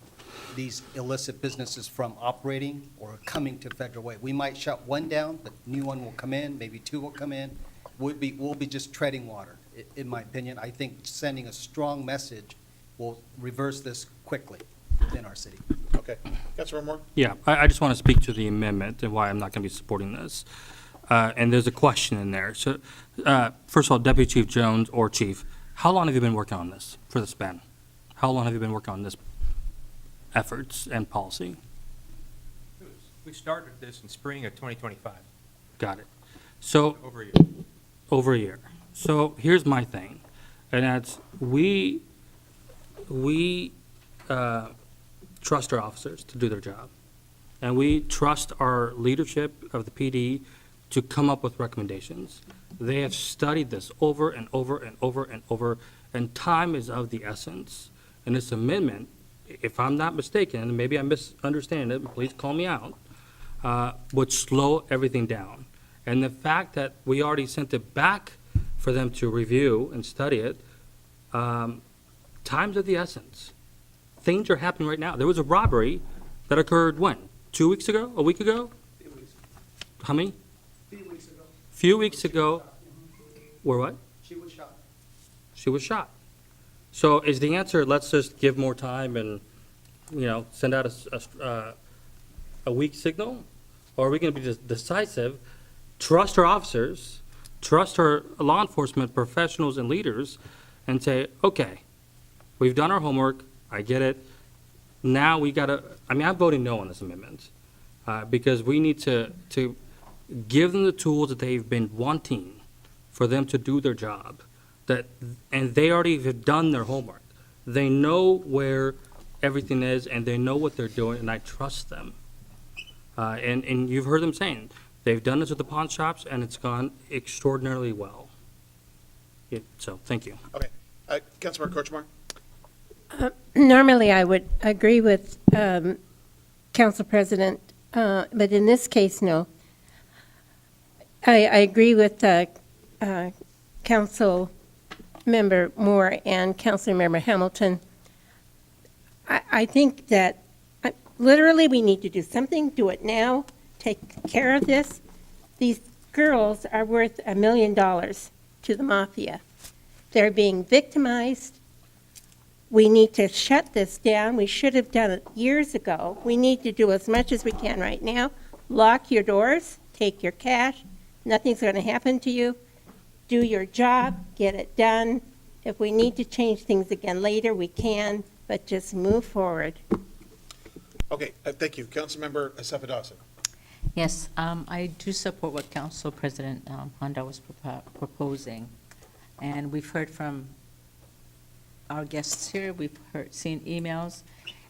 these illicit businesses from operating or coming to Federal Way. We might shut one down, but new one will come in, maybe two will come in. We'll be just treading water, in my opinion. I think sending a strong message will reverse this quickly in our city.
Okay. Councilmember Moore?
Yeah, I just want to speak to the amendment and why I'm not going to be supporting this. And there's a question in there. So, first of all, Deputy Chief Jones or Chief, how long have you been working on this for the span? How long have you been working on this efforts and policy?
We started this in spring of 2025.
Got it. So.
Over a year.
Over a year. So here's my thing, and that's we trust our officers to do their job, and we trust our leadership of the PD to come up with recommendations. They have studied this over and over and over and over, and time is of the essence. And this amendment, if I'm not mistaken, and maybe I misunderstand it, please call me out, would slow everything down. And the fact that we already sent it back for them to review and study it, time's of the essence. Things are happening right now. There was a robbery that occurred when? 2 weeks ago? A week ago? How many? Few weeks ago. Where what?
She was shot.
She was shot. So is the answer, let's just give more time and, send out a weak signal? Or are we going to be just decisive, trust our officers, trust our law enforcement professionals and leaders, and say, okay, we've done our homework, I get it. Now we got to, I'm voting no on this amendment because we need to give them the tools that they've been wanting for them to do their job. And they already have done their homework. They know where everything is, and they know what they're doing, and I trust them. And you've heard them saying, they've done this with the pawn shops, and it's gone extraordinarily well. So, thank you.
Okay. Councilmember Korchmar?
Normally, I would agree with Council President, but in this case, no. I agree with Council Member Moore and Council Member Hamilton. I think that literally we need to do something, do it now, take care of this. These girls are worth $1 million to the mafia. They're being victimized. We need to shut this down. We should have done it years ago. We need to do as much as we can right now. Lock your doors, take your cash. Nothing's going to happen to you. Do your job, get it done. If we need to change things again later, we can, but just move forward.
Okay, thank you. Councilmember Assefa-Dawson.
Yes, I do support what Council President Honda was proposing. And we've heard from our guests here, we've seen emails.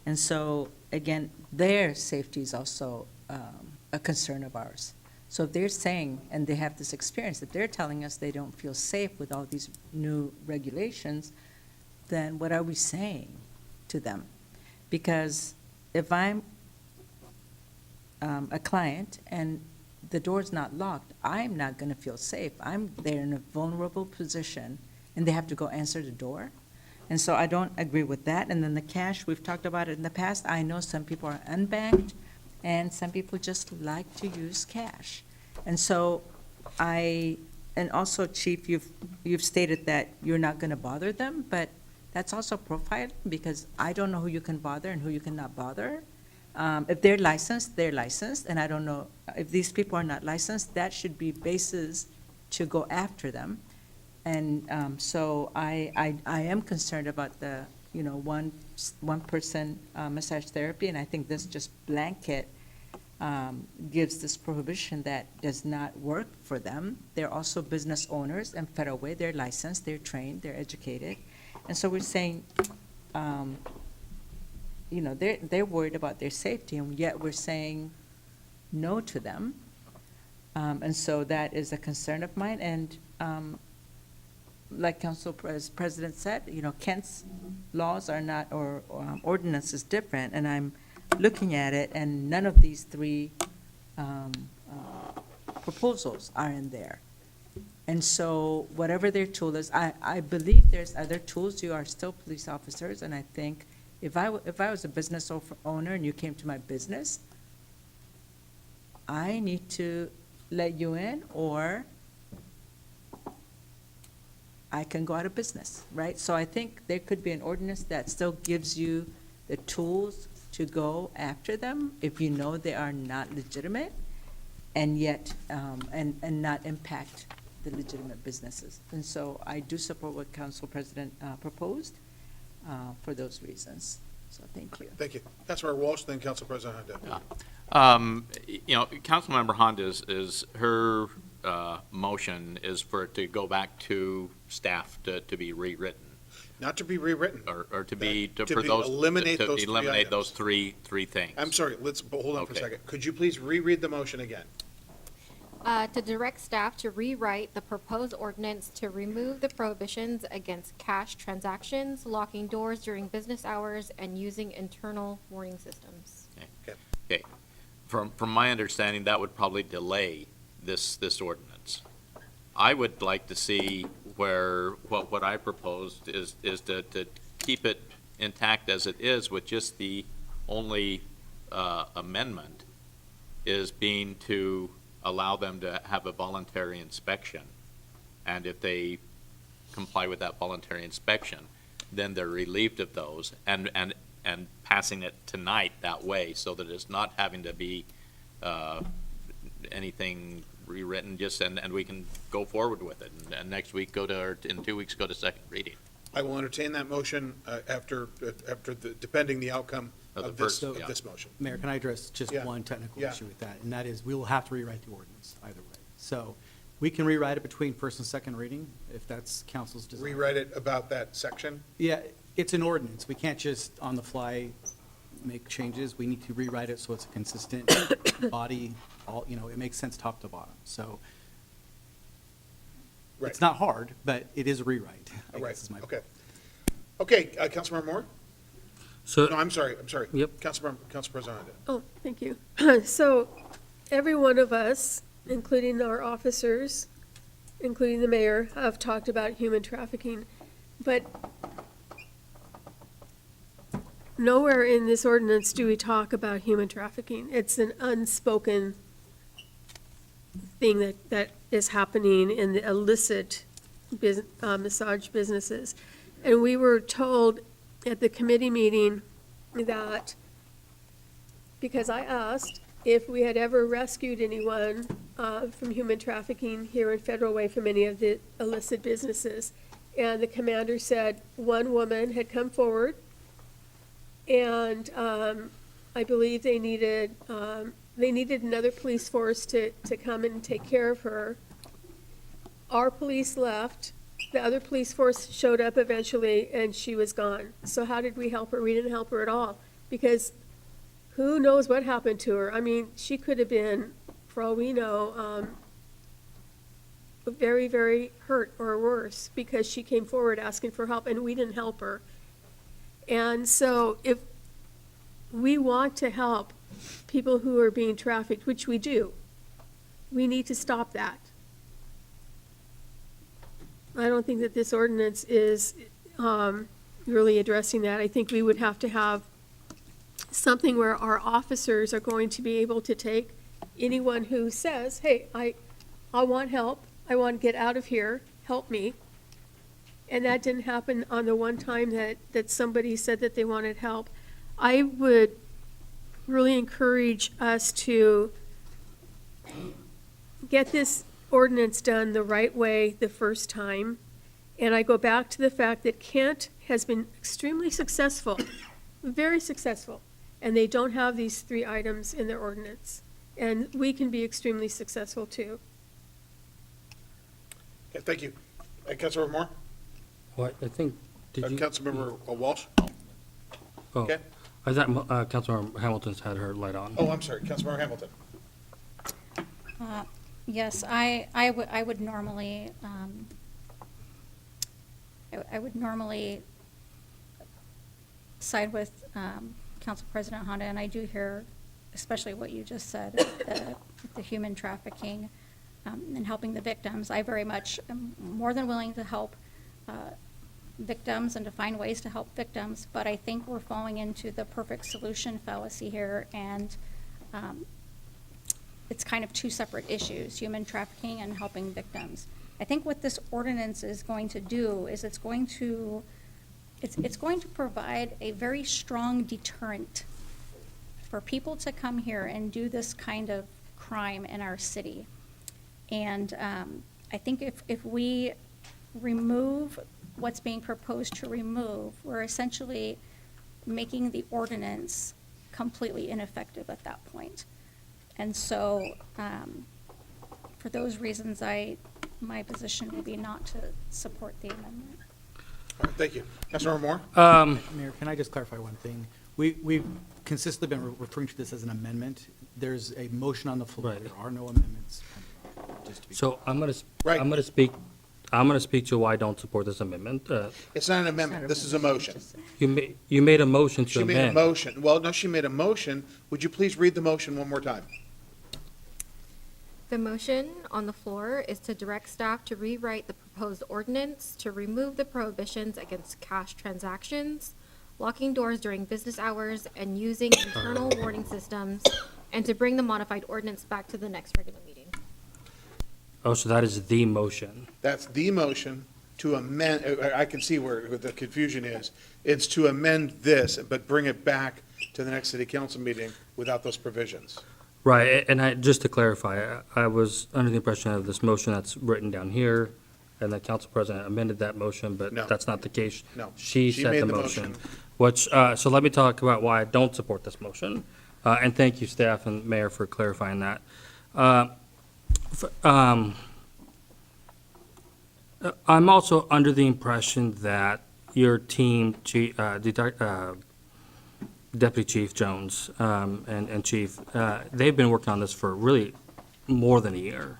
And so, again, their safety is also a concern of ours. So if they're saying, and they have this experience, that they're telling us they don't feel safe with all these new regulations, then what are we saying to them? Because if I'm a client and the door's not locked, I'm not going to feel safe. I'm there in a vulnerable position, and they have to go answer the door. And so I don't agree with that. And then the cash, we've talked about it in the past. I know some people are unbanked, and some people just like to use cash. And so and also, Chief, you've stated that you're not going to bother them, but that's also profiling, because I don't know who you can bother and who you cannot bother. If they're licensed, and I don't know, if these people are not licensed, that should be basis to go after them. And so I am concerned about the, one person massage therapy, and I think this just blanket gives this prohibition that does not work for them. They're also business owners in Federal Way. They're licensed, they're trained, they're educated. And so we're saying, they're worried about their safety, and yet we're saying no to them. And so that is a concern of mine. And like Council President said, Kent's laws are not, or ordinance is different, and I'm looking at it, and none of these three proposals are in there. And so whatever their tool is, I believe there's other tools. You are still police officers, and I think if I was a business owner and you came to my business, I need to let you in, or I can go out of business, right? So I think there could be an ordinance that still gives you the tools to go after them if you know they are not legitimate, and yet, and not impact the legitimate businesses. And so I do support what Council President proposed for those reasons. So thank you.
Thank you. Councilmember Walsh, then Council President Honda.
Councilmember Honda is her motion is for it to go back to staff to be rewritten.
Not to be rewritten.
Or to be,
eliminate those three
eliminate
items.
those three things.
I'm sorry, hold on for a
Okay.
second. Could you please reread the motion again?
To direct staff to rewrite the proposed ordinance to remove the prohibitions against cash transactions, locking doors during business hours, and using internal warning systems.
Okay. From my understanding, that would probably delay this ordinance. I would like to see where, what I proposed is to keep it intact as it is, with just the only amendment is being to allow them to have a voluntary inspection. And if they comply with that voluntary inspection, then they're relieved of those, and passing it tonight that way, so that it's not having to be anything rewritten, and we can go forward with it. And next week, in 2 weeks, go to second reading.
I will entertain that motion depending the outcome of this motion.
Mayor, can I address just one technical issue with that? And that is, we will have to rewrite the ordinance either way. So we can rewrite it between first and second reading, if that's council's desire.
Rewrite it about that section?
Yeah, it's an ordinance. We can't just on the fly make changes. We need to rewrite it so it's a consistent body, it makes sense top to bottom. So it's not hard, but it is a rewrite.
Okay. Okay, Councilmember Moore?
So,
No, I'm sorry.
Yep.
Council President Honda.
Oh, thank you. So every one of us, including our officers, including the mayor, have talked about human trafficking, but nowhere in this ordinance do we talk about human trafficking. It's an unspoken thing that is happening in the illicit massage businesses. And we were told at the committee meeting that, because I asked if we had ever rescued anyone from human trafficking here in Federal Way from any of the illicit businesses, and the commander said one woman had come forward, and I believe they needed another police force to come and take care of her. Our police left. The other police force showed up eventually, and she was gone. So how did we help her? We didn't help her at all, because who knows what happened to her? I mean, she could have been, for all we know, very, very hurt or worse because she came forward asking for help and we didn't help her. And so if we want to help people who are being trafficked, which we do, we need to stop that. I don't think that this ordinance is really addressing that. I think we would have to have something where our officers are going to be able to take anyone who says, hey, I want help, I want to get out of here, help me. And that didn't happen on the one time that somebody said that they wanted help. I would really encourage us to get this ordinance done the right way the first time. And I go back to the fact that Kent has been extremely successful, very successful, and they don't have these 3 items in their ordinance. And we can be extremely successful too.
Okay, thank you. Councilmember Moore?
What, I think, did you?
Councilmember Walsh?
Oh,
Okay.
I thought Councilmember Hamilton's had her light on.
Oh, I'm sorry, Councilmember Hamilton.
Yes, I would normally, I would normally side with Council President Honda, and I do hear, especially what you just said, the human trafficking and helping the victims. I very much am more than willing to help victims and to find ways to help victims, but I think we're falling into the perfect solution fallacy here, and it's kind of 2 separate issues, human trafficking and helping victims. I think what this ordinance is going to do is it's going to provide a very strong deterrent for people to come here and do this kind of crime in our city. And I think if we remove what's being proposed to remove, we're essentially making the ordinance completely ineffective at that point. And so, for those reasons, my position would be not to support the amendment.
All right, thank you. Councilmember Moore?
Mayor, can I just clarify one thing? We've consistently been referring to this as an amendment. There's a motion on the floor.
Right.
There are no amendments. Just to be
So I'm gonna
Right.
I'm gonna speak to why I don't support this amendment.
It's not an amendment, this is a motion.
You made a motion to
She
amend.
made a motion. Well, no, she made a motion. Would you please read the motion one more time?
The motion on the floor is to direct staff to rewrite the proposed ordinance to remove the prohibitions against cash transactions, locking doors during business hours, and using internal warning systems, and to bring the modified ordinance back to the next regular meeting.
Oh, so that is the motion.
That's the motion to amend, I can see where the confusion is. It's to amend this, but bring it back to the next city council meeting without those provisions.
Right, and just to clarify, I was under the impression of this motion that's written down here, and the council president amended that motion, but
No.
that's not the case.
No.
She
She
set
made
the
the
motion.
motion.
Which, so let me talk about why I don't support this motion. And thank you, staff and mayor, for clarifying that. I'm also under the impression that your team, Deputy Chief Jones and Chief, they've been working on this for really more than a year.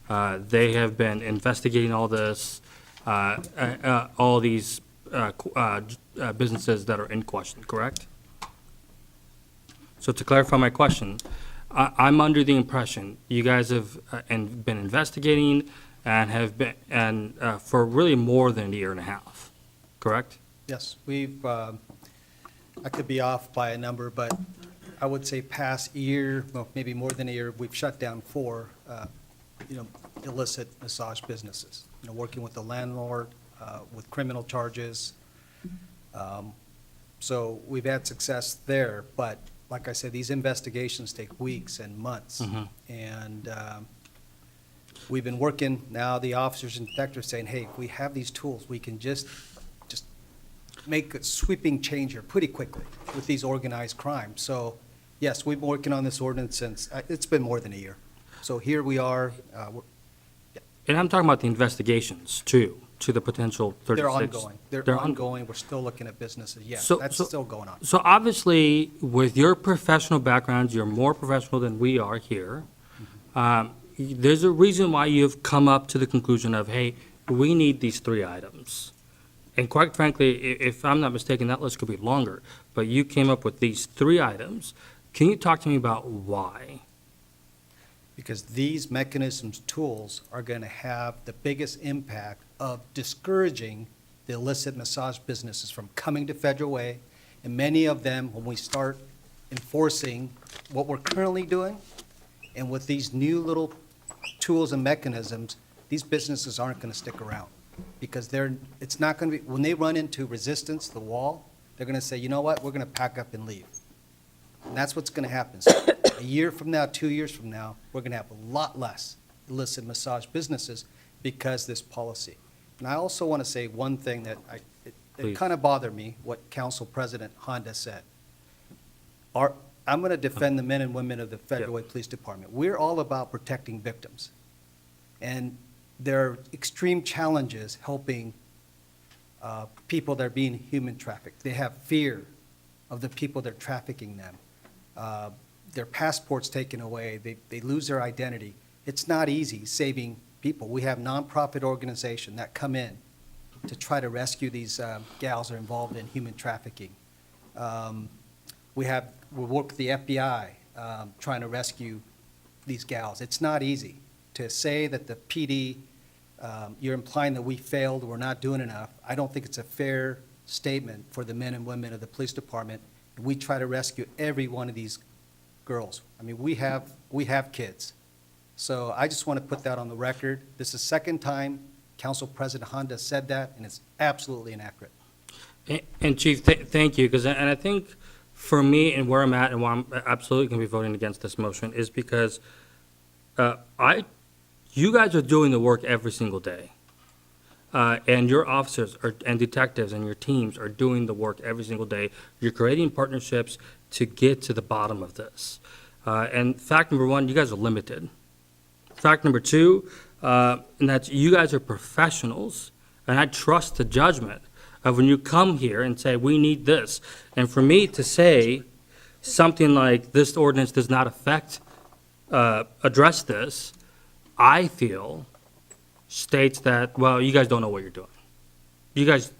They have been investigating all this, all these businesses that are in question, correct? So to clarify my question, I'm under the impression you guys have been investigating and have been, for really more than a year and a half, correct?
Yes, we've, I could be off by a number, but I would say past year, well, maybe more than a year, we've shut down 4, illicit massage businesses. Working with the landlord, with criminal charges. So we've had success there, but like I said, these investigations take weeks and months. And we've been working, now the officers and detectives saying, hey, if we have these tools, we can just make a sweeping change here pretty quickly with these organized crimes. So, yes, we've been working on this ordinance since, it's been more than a year. So here we are.
And I'm talking about the investigations too, to the potential 36?
They're ongoing. They're ongoing. We're still looking at businesses. Yes, that's still going on.
So obviously, with your professional backgrounds, you're more professional than we are here. There's a reason why you've come up to the conclusion of, hey, we need these 3 items. And quite frankly, if I'm not mistaken, that list could be longer, but you came up with these 3 items. Can you talk to me about why?
Because these mechanisms, tools, are going to have the biggest impact of discouraging the illicit massage businesses from coming to Federal Way. And many of them, when we start enforcing what we're currently doing, and with these new little tools and mechanisms, these businesses aren't going to stick around. Because it's not going to be, when they run into resistance, the wall, they're going to say, you know what, we're going to pack up and leave. And that's what's going to happen. So a year from now, 2 years from now, we're going to have a lot less illicit massage businesses because this policy. And I also want to say one thing that it
Please.
kind of bothered me, what Council President Honda said. I'm going to defend the men and women of the Federal Way Police Department. We're all about protecting victims. And there are extreme challenges helping people that are being human trafficked. They have fear of the people that are trafficking them. Their passports taken away, they lose their identity. It's not easy saving people. We have nonprofit organizations that come in to try to rescue these gals that are involved in human trafficking. We work with the FBI trying to rescue these gals. It's not easy. To say that the PD, you're implying that we failed, we're not doing enough, I don't think it's a fair statement for the men and women of the police department. We try to rescue every one of these girls. I mean, we have kids. So I just want to put that on the record. This is the second time Council President Honda said that, and it's absolutely inaccurate.
And Chief, thank you, because, and I think for me and where I'm at and why I'm absolutely going to be voting against this motion is because you guys are doing the work every single day. And your officers and detectives and your teams are doing the work every single day. You're creating partnerships to get to the bottom of this. And fact number 1, you guys are limited. Fact number 2, and that's you guys are professionals, and I trust the judgment of when you come here and say, we need this. And for me to say something like this ordinance does not address this, I feel states that, well, you guys don't know what you're doing. You guys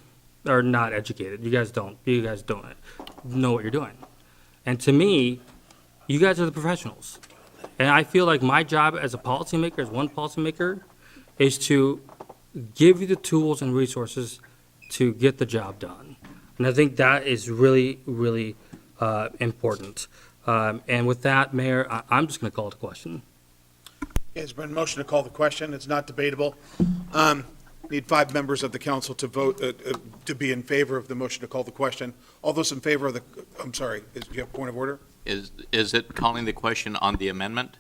are not educated. You guys don't know what you're doing. And to me, you guys are the professionals. And I feel like my job as a policymaker, as one policymaker, is to give you the tools and resources to get the job done. And I think that is really, really important. And with that, Mayor, I'm just going to call it a question.
There's been a motion to call the question. It's not debatable. Need 5 members of the council to vote, to be in favor of the motion to call the question. All those in favor of the, I'm sorry, do you have a point of order?
Is it calling the question on the amendment?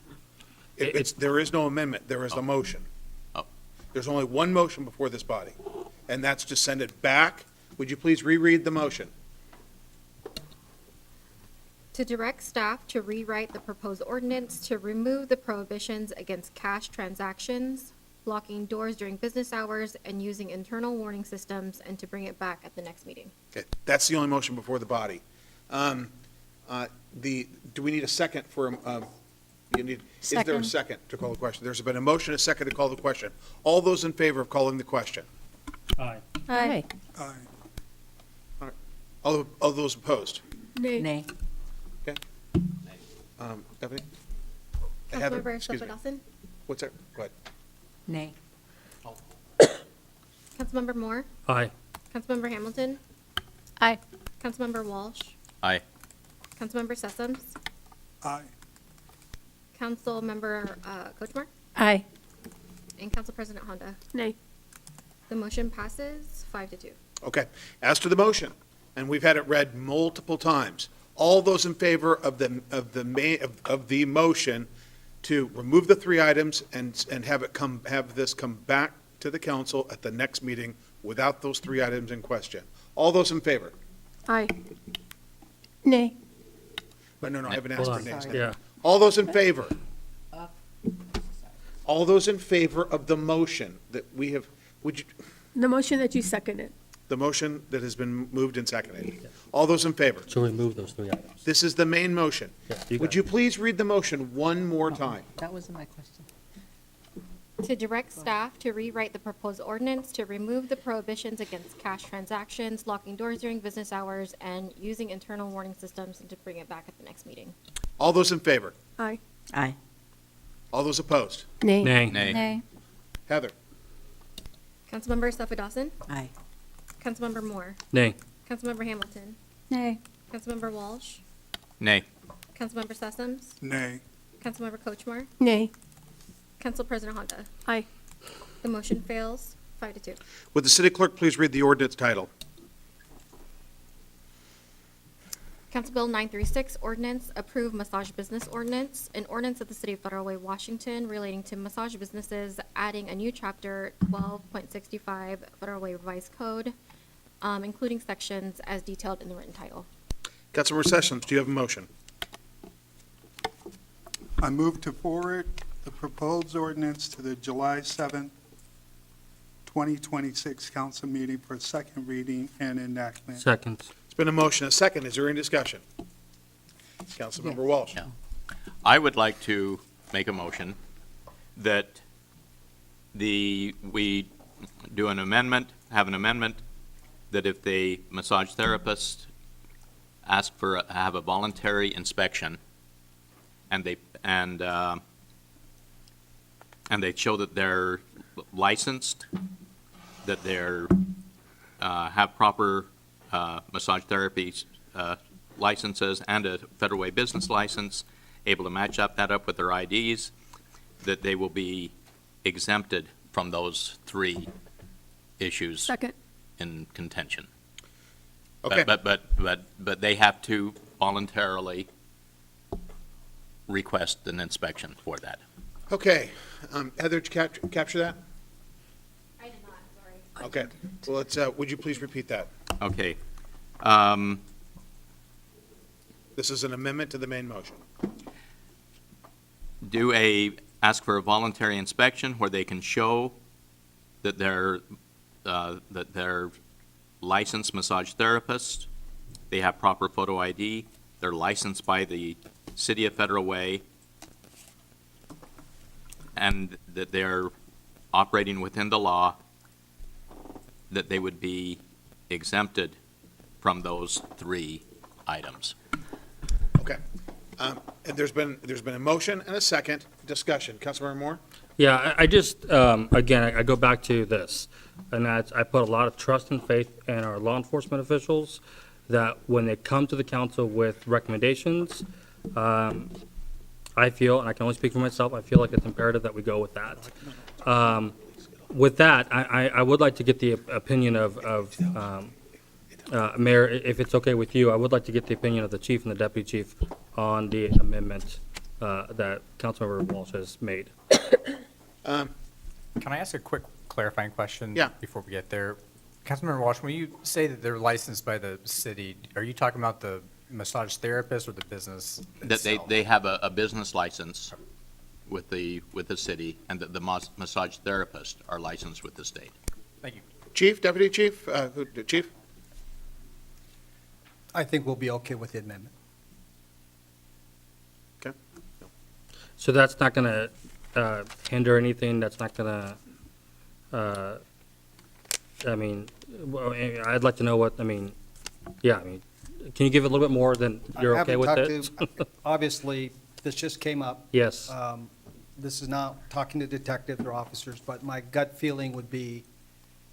There is no amendment. There is a motion.
Oh.
There's only one motion before this body, and that's to send it back. Would you please reread the motion?
To direct staff to rewrite the proposed ordinance to remove the prohibitions against cash transactions, locking doors during business hours, and using internal warning systems, and to bring it back at the next meeting.
Okay, that's the only motion before the body. Do we need a second for, is there a second to call the question? There's been a motion, a second to call the question. All those in favor of calling the question?
Aye.
Aye.
All those opposed?
Nay.
Nay.
Okay. Ebony?
Councilmember
Excuse me.
Soto-Dawson?
What's that? Go ahead.
Nay.
Councilmember Moore?
Aye.
Councilmember Hamilton?
Aye.
Councilmember Walsh?
Aye.
Councilmember Sessoms?
Aye.
Councilmember Kochmar?
Aye.
And Council President Honda?
Nay.
The motion passes 5-2.
Okay. As to the motion, and we've had it read multiple times, all those in favor of the motion to remove the 3 items and have this come back to the council at the next meeting without those 3 items in question. All those in favor?
Aye.
Nay.
But no, I haven't asked for
Hold
nays.
on. Yeah.
All those in favor? All those in favor of the motion that we have, would you,
The motion that you seconded.
The motion that has been moved and seconded. All those in favor?
To remove those 3 items.
This is the main motion.
Yeah, you got
Would you please read the motion one more time?
That wasn't my question.
To direct staff to rewrite the proposed ordinance to remove the prohibitions against cash transactions, locking doors during business hours, and using internal warning systems, and to bring it back at the next meeting.
All those in favor?
Aye.
Aye.
All those opposed?
Nay.
Nay.
Nay.
Heather?
Councilmember Seffa Dawson?
Aye.
Councilmember Moore?
Nay.
Councilmember Hamilton?
Nay.
Councilmember Walsh?
Nay.
Councilmember Sessoms?
Nay.
Councilmember Kochmar?
Nay.
Council President Honda?
Aye.
The motion fails, 5-2.
Would the city clerk please read the ordinance title?
Council Bill 936, ordinance, approve massage business ordinance, an ordinance of the City of Federal Way, Washington relating to massage businesses, adding a new chapter 12.65 Federal Way Revised Code, including sections as detailed in the written title.
Councilmember Sessions, do you have a motion?
I move to forward the proposed ordinance to the July 7th, 2026 council meeting for second reading and enactment.
Second.
It's been a motion, a second. Is there any discussion? Councilmember Walsh?
Yeah. I would like to make a motion that we do an amendment, have an amendment, that if the massage therapist ask for, have a voluntary inspection, and they show that they're licensed, that they're, have proper massage therapy licenses and a Federal Way business license, able to match that up with their IDs, that they will be exempted from those 3 issues
Second.
in contention.
Okay.
But they have to voluntarily request an inspection for that.
Okay. Heather, did you capture that?
I did not, sorry.
Okay. Well, let's, would you please repeat that?
Okay.
This is an amendment to the main motion.
Ask for a voluntary inspection where they can show that they're licensed massage therapists, they have proper photo ID, they're licensed by the City of Federal Way, and that they're operating within the law, that they would be exempted from those 3 items.
Okay. And there's been a motion and a second discussion. Councilmember Moore?
Yeah, I just, again, I go back to this, and that's, I put a lot of trust and faith in our law enforcement officials, that when they come to the council with recommendations, I feel, and I can only speak for myself, I feel like it's imperative that we go with that. With that, I would like to get the opinion of Mayor, if it's okay with you, I would like to get the opinion of the chief and the deputy chief on the amendment that Councilmember Walsh has made.
Can I ask a quick clarifying question?
Yeah.
Before we get there? Councilmember Walsh, when you say that they're licensed by the city, are you talking about the massage therapist or the business
That
itself?
they have a business license with the city, and that the massage therapists are licensed with the state.
Thank you.
Chief, deputy chief, chief?
I think we'll be okay with the amendment.
Okay.
So that's not going to hinder anything, that's not going to, I mean, well, I'd like to know what, I mean, yeah, I mean, can you give a little bit more than you're okay with it?
Obviously, this just came up.
Yes.
This is not talking to detectives or officers, but my gut feeling would be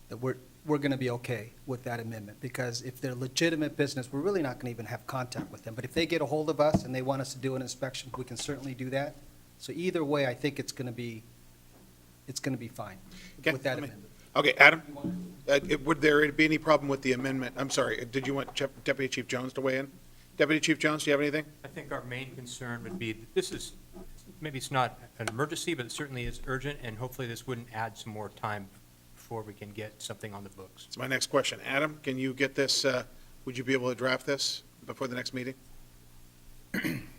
that we're going to be okay with that amendment, because if they're legitimate business, we're really not going to even have contact with them. But if they get a hold of us and they want us to do an inspection, we can certainly do that. So either way, I think it's going to be fine
Okay,
with that
let me-
amendment.
Okay, Adam, would there be any problem with the amendment? I'm sorry, did you want Deputy Chief Jones to weigh in? Deputy Chief Jones, do you have anything?
I think our main concern would be, that this is, maybe it's not an emergency, but it certainly is urgent, and hopefully this wouldn't add some more time before we can get something on the books.
That's my next question. Adam, can you get this, would you be able to draft this before the next meeting?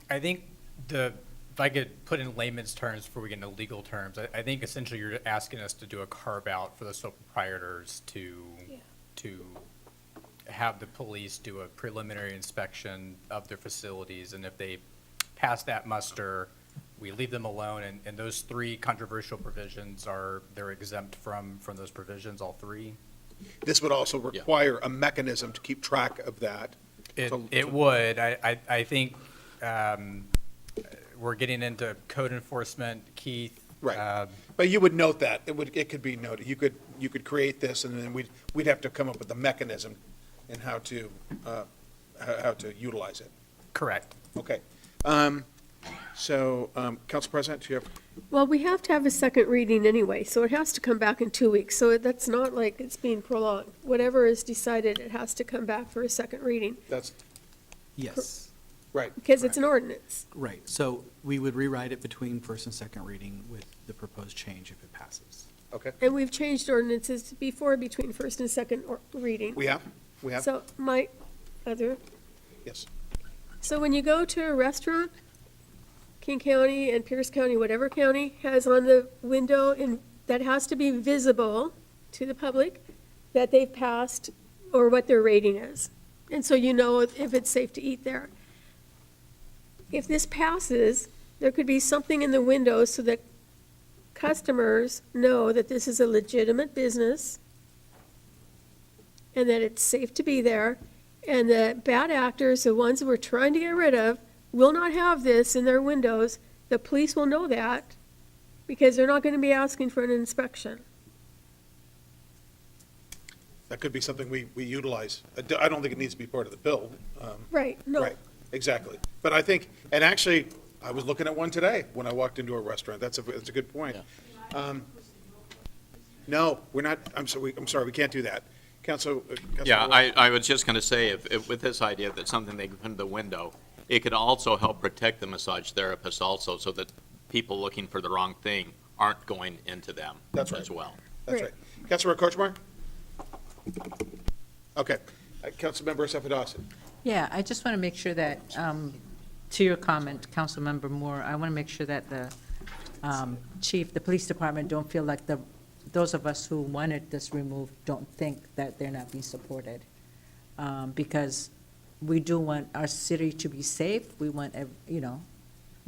I think the
if I could put in layman's terms before we get into legal terms, I think essentially you're asking us to do a carve-out for the sole proprietors to have the police do a preliminary inspection of their facilities, and if they pass that muster, we leave them alone, and those three controversial provisions they're exempt from those provisions, all three?
This would also require a mechanism to keep track of that.
It would. I think we're getting into code enforcement, Keith.
Right. But you would note that. It could be noted. You could create this, and then we'd have to come up with a mechanism in how to utilize it.
Correct.
Okay. So, Council President, do you have?
Well, we have to have a second reading anyway, so it has to come back in 2 weeks. So that's not like it's being prolonged. Whatever is decided, it has to come back for a second reading,
That's,
Yes,
right.
because it's an ordinance.
right. So we would rewrite it between first and second reading with the proposed change if it passes.
Okay.
And we've changed ordinances before between first and second reading.
We have?
So my other,
Yes.
so when you go to a restaurant, King County and Pierce County, whatever county, has on the window, and that has to be visible to the public, that they've passed or what their rating is. And so you know if it's safe to eat there. If this passes, there could be something in the window so that customers know that this is a legitimate business and that it's safe to be there, and the bad actors, the ones that we're trying to get rid of, will not have this in their windows. The police will know that because they're not going to be asking for an inspection.
That could be something we utilize. I don't think it needs to be part of the bill.
Right, no.
Right, exactly. But I think, and actually, I was looking at one today when I walked into a restaurant. That's a good point. No, we're not, I'm sorry, we can't do that. Council.
Yeah, I was just going to say, if with this idea that something they can put in the window, it could also help protect the massage therapists also, so that people looking for the wrong thing aren't going into them
That's right.
as well.
That's right. Councilor Kochmar? Okay. Councilmember Safi-Dawson?
Yeah, I just want to make sure that, to your comment, Councilmember Moore, I want to make sure that the chief, the police department don't feel like those of us who wanted this removed don't think that they're not being supported. Because we do want our city to be safe, we want,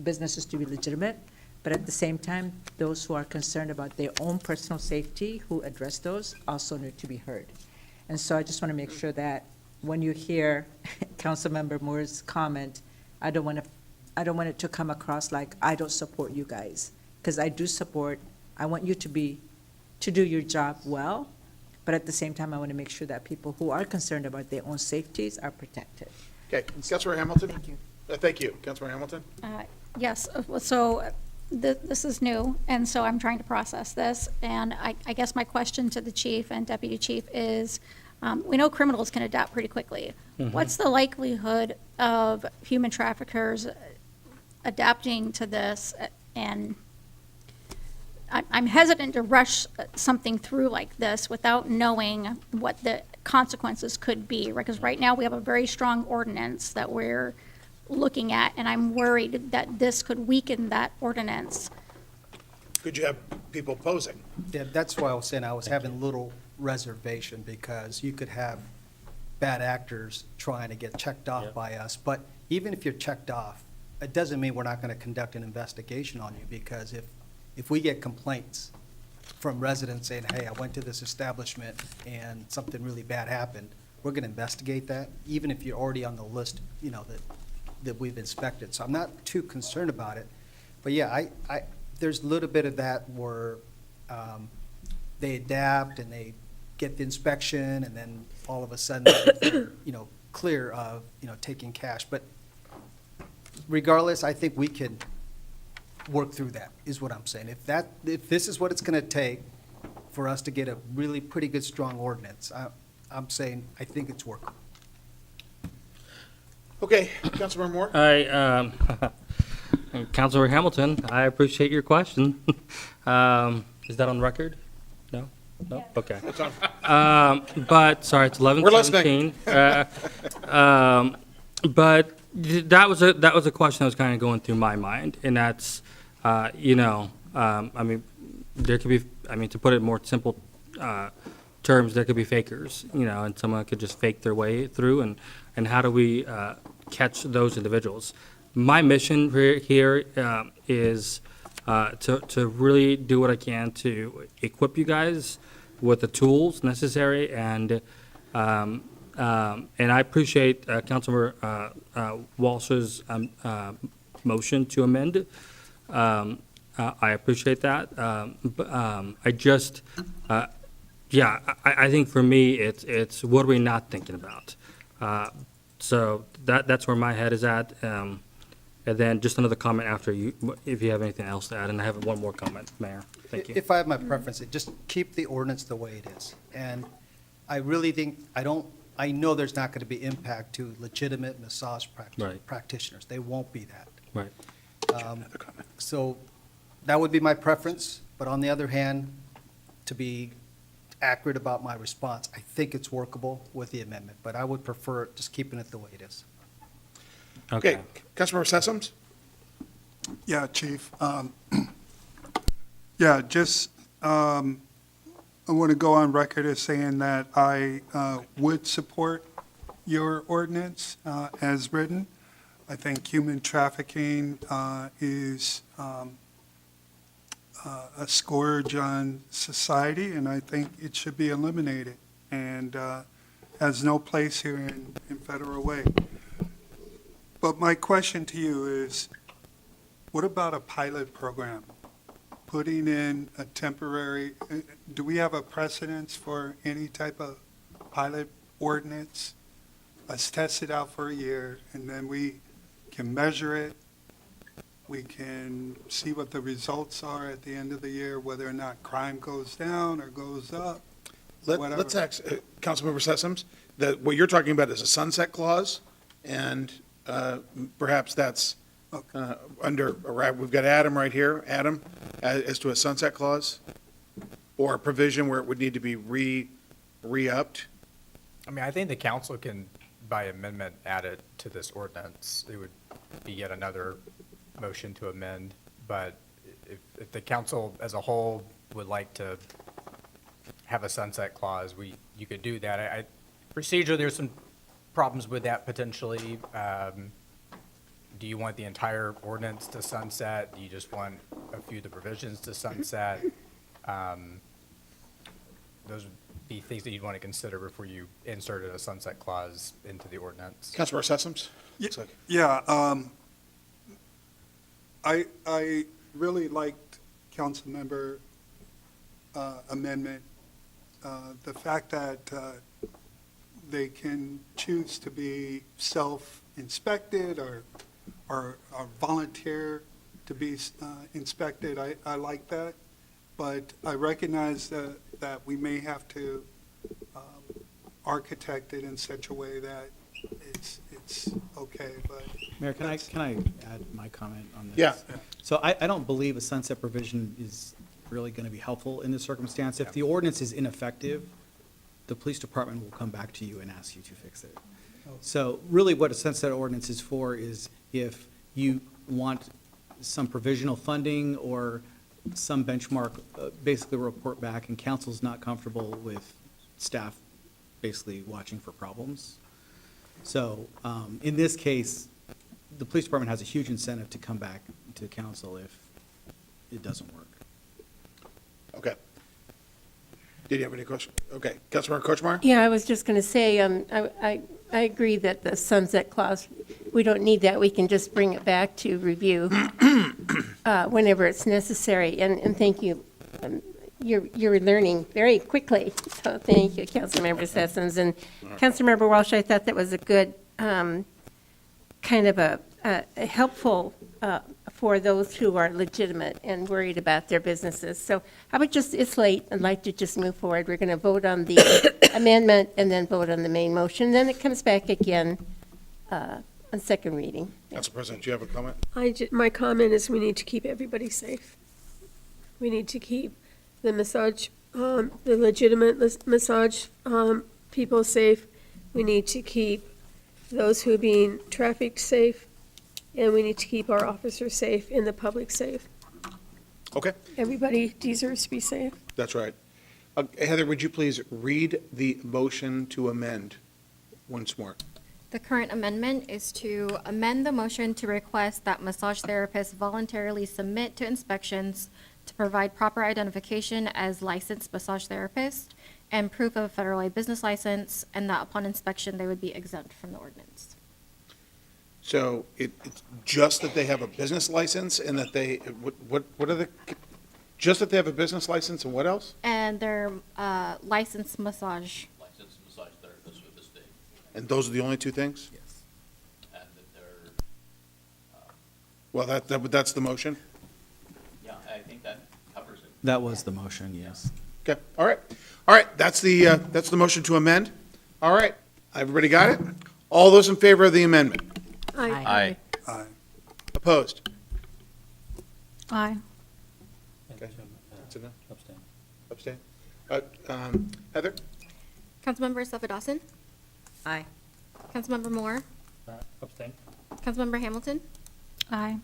businesses to be legitimate, but at the same time, those who are concerned about their own personal safety, who address those, also need to be heard. And so I just want to make sure that when you hear Councilmember Moore's comment, I don't want it to come across like I don't support you guys, because I do support, I want you to do your job well, but at the same time, I want to make sure that people who are concerned about their own safeties are protected.
Okay. Councilor Hamilton? Thank you. Thank you. Councilor Hamilton?
Yes, so this is new, and so I'm trying to process this. And I guess my question to the chief and deputy chief is, we know criminals can adapt pretty quickly.
Mhm.
What's the likelihood of human traffickers adapting to this? And I'm hesitant to rush something through like this without knowing what the consequences could be, because right now we have a very strong ordinance that we're looking at, and I'm worried that this could weaken that ordinance.
Could you have people posing?
Yeah, that's why I was saying I was having a little reservation, because you could have bad actors trying to get checked off by us. But even if you're checked off, it doesn't mean we're not going to conduct an investigation on you, because if we get complaints from residents saying, hey, I went to this establishment and something really bad happened, we're going to investigate that, even if you're already on the list, that we've inspected. So I'm not too concerned about it. But yeah, there's a little bit of that where they adapt and they get the inspection, and then all of a sudden, they're, clear of, taking cash. But regardless, I think we can work through that, is what I'm saying. If this is what it's going to take for us to get a really pretty good, strong ordinance, I'm saying I think it's workable.
Okay, Councilor Moore?
Councilor Hamilton, I appreciate your question. Is that on record? No? No? Okay.
It's on.
But, sorry, it's 11:17.
We're listening.
But That was a question that was kind of going through my mind, and that's, I mean, there could be, I mean, to put it in more simple terms, there could be fakers, and someone could just fake their way through, and how do we catch those individuals? My mission here is to really do what I can to equip you guys with the tools necessary, and I appreciate Councilmember Walsh's motion to amend. I appreciate that. I just, I think for me, it's what are we not thinking about? So that's where my head is at. And then just another comment after you, if you have anything else to add. And I have one more comment, Mayor. Thank you.
If I have my preference, just keep the ordinance the way it is. And I really think, I know there's not going to be impact to legitimate massage
Right.
practitioners. They won't be that.
Right.
So that would be my preference, but on the other hand, to be accurate about my response, I think it's workable with the amendment, but I would prefer just keeping it the way it is.
Okay, Councilmember Sessoms?
Yeah, Chief. Yeah, just, I want to go on record as saying that I would support your ordinance as written. I think human trafficking is a scourge on society, and I think it should be eliminated, and has no place here in Federal Way. But my question to you is, what about a pilot program? Putting in a temporary, do we have a precedence for any type of pilot ordinance? Let's test it out for a year, and then we can measure it. We can see what the results are at the end of the year, whether or not crime goes down or goes up. whatever.
Let's ask Councilmember Sessoms, that what you're talking about is a sunset clause, and perhaps that's under, we've got Adam right here. Adam, as to a sunset clause or a provision where it would need to be re-upped?
I mean, I think the council can, by amendment, add it to this ordinance. It would be yet another motion to amend, but if the council as a whole would like to have a sunset clause, you could do that. Procedure, there's some problems with that potentially. Do you want the entire ordinance to sunset? Do you just want a few of the provisions to sunset? Those would be things that you'd want to consider before you inserted a sunset clause into the ordinance.
Councilmember Sessoms?
Yeah, I really liked Councilmember amendment. The fact that they can choose to be self-inspected or volunteer to be inspected, I like that. But I recognize that we may have to architect it in such a way that it's okay, but.
Mayor, can I add my comment on this?
Yeah.
So I don't believe a sunset provision is really going to be helpful in this circumstance. If the ordinance is ineffective, the police department will come back to you and ask you to fix it. So really what a sunset ordinance is for is if you want some provisional funding or some benchmark, basically report back, and council's not comfortable with staff basically watching for problems. So in this case, the police department has a huge incentive to come back to council if it doesn't work.
Okay. Did you have any questions? Okay. Councilmember Kochmar?
Yeah, I was just going to say, I agree that the sunset clause, we don't need that. We can just bring it back to review whenever it's necessary. And thank you. You're learning very quickly. So thank you, Councilmember Sessoms. And Councilmember Walsh, I thought that was a good kind of a helpful for those who are legitimate and worried about their businesses. So I would just, it's late, I'd like to just move forward. We're going to vote on the amendment and then vote on the main motion. Then it comes back again on second reading.
Council President, do you have a comment?
My comment is we need to keep everybody safe. We need to keep the massage, the legitimate massage people safe. We need to keep those who are being trafficked safe, and we need to keep our officers safe and the public safe.
Okay,
Everybody deserves to be safe.
that's right. Heather, would you please read the motion to amend once more?
The current amendment is to amend the motion to request that massage therapists voluntarily submit to inspections to provide proper identification as licensed massage therapist and proof of a federal way business license, and that upon inspection, they would be exempt from the ordinance.
So it's just that they have a business license and that they, what are the, just that they have a business license and what else?
And they're licensed massage.
Licensed massage therapist with the state.
And those are the only two things?
Yes. And that they're,
Well, that's the motion?
yeah, I think that covers it.
That was the motion, yes.
Okay, all right. All right, that's the motion to amend. All right, everybody got it? All those in favor of the amendment?
Aye.
Aye.
Opposed?
Aye.
Okay. That's enough. Abstain. Heather?
Councilmember Suffolk Dawson?
Aye.
Councilmember Moore?
Abstain.
Councilmember Hamilton?
Aye.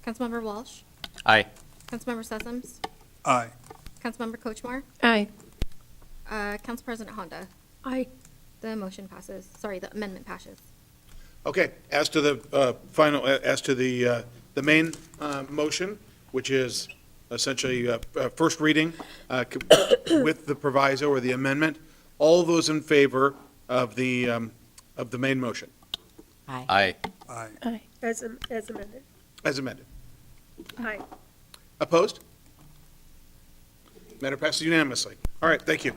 Councilmember Walsh?
Aye.
Councilmember Sessoms?
Aye.
Councilmember Kochmar?
Aye.
Council President Honda?
Aye.
The motion passes, sorry, the amendment passes.
Okay, as to the final, as to the main motion, which is essentially first reading with the proviso or the amendment, all those in favor of the main motion,
Aye.
Aye.
Aye. As amended.
as amended.
Aye.
Opposed? Matter passes unanimously. All right, thank you.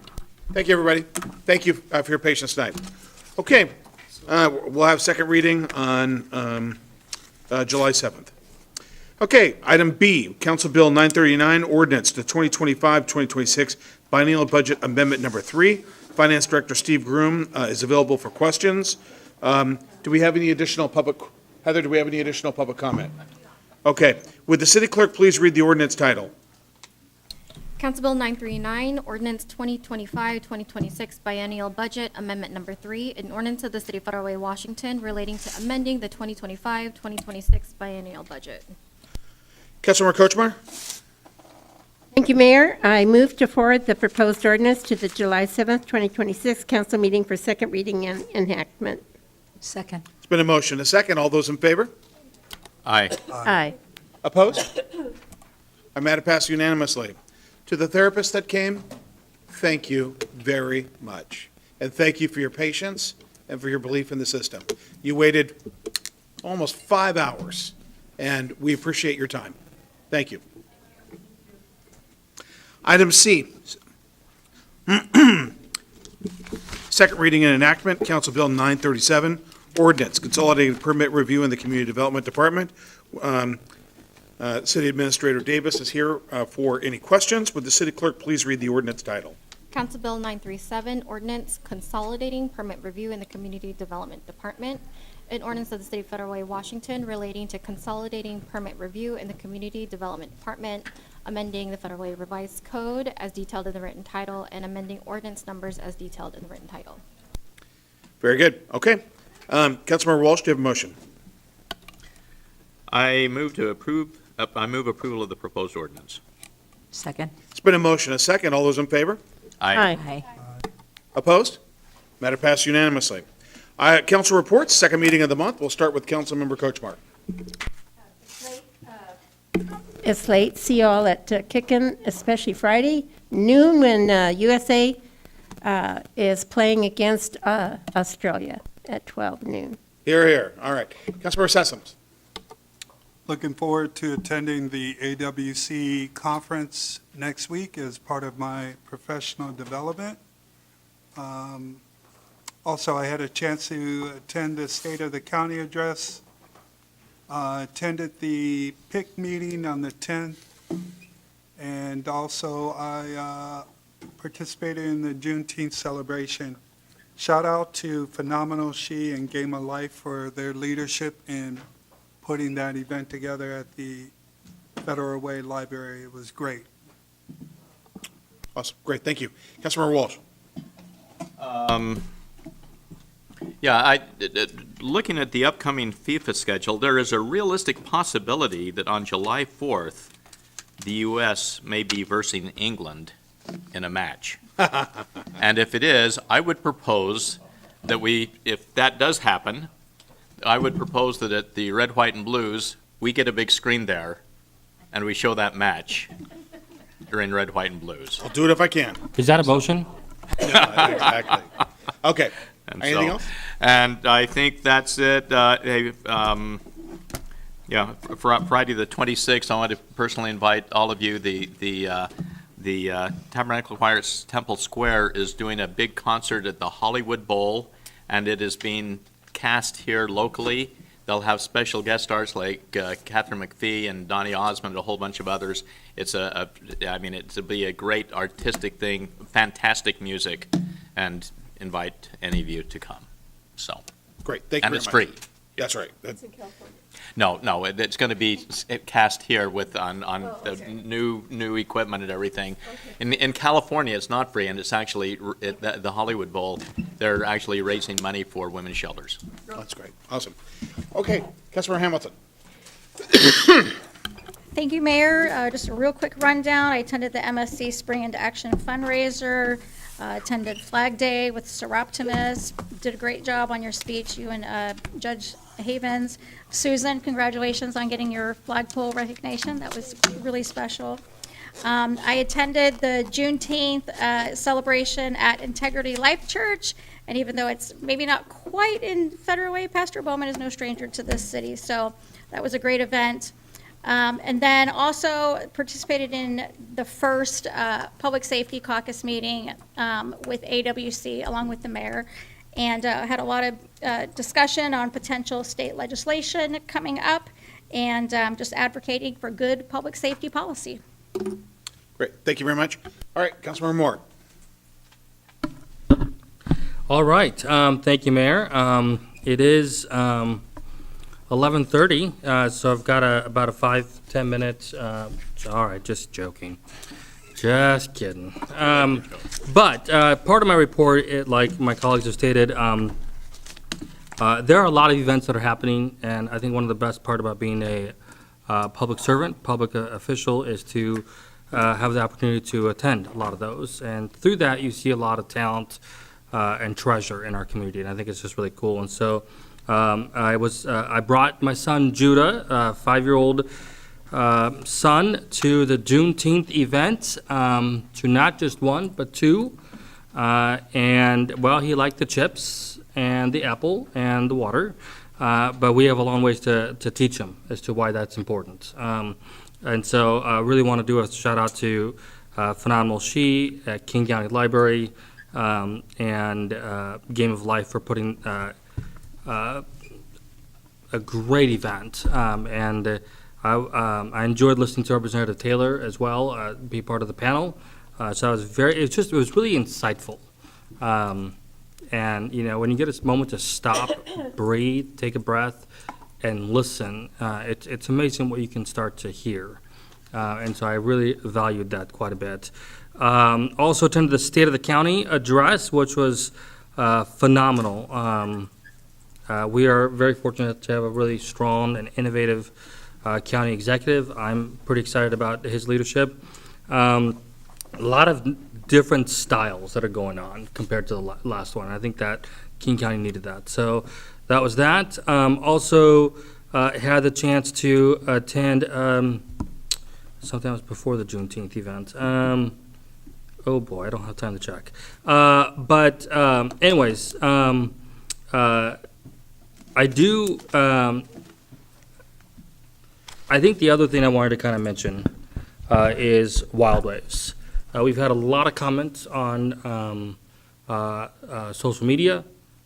Thank you, everybody. Thank you for your patience tonight. Okay, we'll have second reading on July 7th. Okay, item B, Council Bill 939, ordinance to 2025-2026 biennial budget amendment number 3. Finance Director Steve Groom is available for questions. Do we have any additional public, Heather, do we have any additional public comment? Okay, would the city clerk please read the ordinance title?
Council Bill 939, Ordinance 2025-2026 Biennial Budget Amendment Number 3, an ordinance of the City of Federal Way, Washington, relating to amending the 2025-2026 biennial budget.
Councilmember Kochmar?
Thank you, Mayor. I move to forward the proposed ordinance to the July 7th, 2026 council meeting for second reading and enactment.
Second.
It's been a motion, a second. All those in favor?
Aye.
Aye.
Opposed? I'm at a pass unanimously. To the therapists that came, thank you very much. And thank you for your patience and for your belief in the system. You waited almost 5 hours, and we appreciate your time. Thank you. Item C. Second reading and enactment, Council Bill 937, ordinance, consolidated permit review in the Community Development Department. City Administrator Davis is here for any questions. Would the city clerk please read the ordinance title?
Council Bill 937, Ordinance Consolidating Permit Review in the Community Development Department, an ordinance of the City of Federal Way, Washington, relating to consolidating permit review in the Community Development Department, amending the Federal Way Revised Code as detailed in the written title, and amending ordinance numbers as detailed in the written title.
Very good. Okay. Councilmember Walsh, do you have a motion?
I move approval of the proposed ordinance.
Second.
It's been a motion, a second. All those in favor?
Aye.
Opposed? Matter passed unanimously. Council reports, second meeting of the month. We'll start with Councilmember Kochmar.
It's late. See you all at Kickin', especially Friday, noon when USA is playing against Australia at 12 noon.
Here, here. All right. Councilmember Sessoms.
Looking forward to attending the AWC conference next week as part of my professional development. Also, I had a chance to attend the State of the County address, attended the PIC meeting on the 10th, and also I participated in the Juneteenth celebration. Shout out to Phenomenal She and Game of Life for their leadership in putting that event together at the Federal Way Library. It was great.
Awesome. Great. Thank you. Councilmember Walsh.
Yeah, looking at the upcoming FIFA schedule, there is a realistic possibility that on July 4th, the U.S. may be versing England in a match. And if it is, I would propose that if that does happen, I would propose that at the Red, White, and Blues, we get a big screen there, and we show that match during Red, White, and Blues.
I'll do it if I can.
Is that a motion?
Exactly. Okay.
And
Anything else?
And I think that's it. Friday the 26th, I want to personally invite all of you. The Tabernacle Choir at Temple Square is doing a big concert at the Hollywood Bowl, and it is being cast here locally. They'll have special guest stars like Catherine McPhee and Donny Osmond and a whole bunch of others. It'll be a great artistic thing, fantastic music, and invite any of you to come. So.
Great, thank you
And
very
it's
much.
free.
That's right.
It's in California.
No, it's going to be cast here on the new equipment and everything. In California, it's not free, and it's actually, the Hollywood Bowl, they're actually raising money for women's shelters.
That's great. Awesome. Okay, Councilmember Hamilton.
Thank you, Mayor. Just a real quick rundown. I attended the MSC Spring into Action fundraiser, attended Flag Day with Seroptimus, did a great job on your speech, you and Judge Havens. Susan, congratulations on getting your flagpole recognition. That was really special. I attended the Juneteenth celebration at Integrity Life Church, and even though it's maybe not quite in Federal Way, Pastor Bowman is no stranger to this city, so that was a great event. And then also participated in the first Public Safety Caucus meeting with AWC, along with the mayor, and had a lot of discussion on potential state legislation coming up, and just advocating for good public safety policy.
Great, thank you very much. All right, Councilmember Moore.
All right, thank you, Mayor. It is 11:30, so I've got about a 5-10 minutes. All right, just joking. Just kidding. But part of my report, like my colleagues have stated, there are a lot of events that are happening, and I think one of the best part about being a public servant, public official, is to have the opportunity to attend a lot of those. And through that, you see a lot of talent and treasure in our community, and I think it's just really cool. And so I brought my son Judah, 5-year-old son, to the Juneteenth event, to not just one, but two. And, well, he liked the chips and the apple and the water, but we have a long ways to teach him as to why that's important. And so I really want to do a shout out to Phenomenal She at King County Library and Game of Life for putting a great event, and I enjoyed listening to Representative Taylor as well, be part of the panel. So it was really insightful. And you know, when you get a moment to stop, breathe, take a breath, and listen, it's amazing what you can start to hear. And so I really valued that quite a bit. Also attended the State of the County address, which was phenomenal. We are very fortunate to have a really strong and innovative county executive. I'm pretty excited about his leadership. A lot of different styles that are going on compared to the last one. I think that King County needed that. So that was that. Also had the chance to attend something that was before the Juneteenth event. Oh boy, I don't have time to check. But anyways, I do, I think the other thing I wanted to kind of mention is Wild Waves. We've had a lot of comments on social media,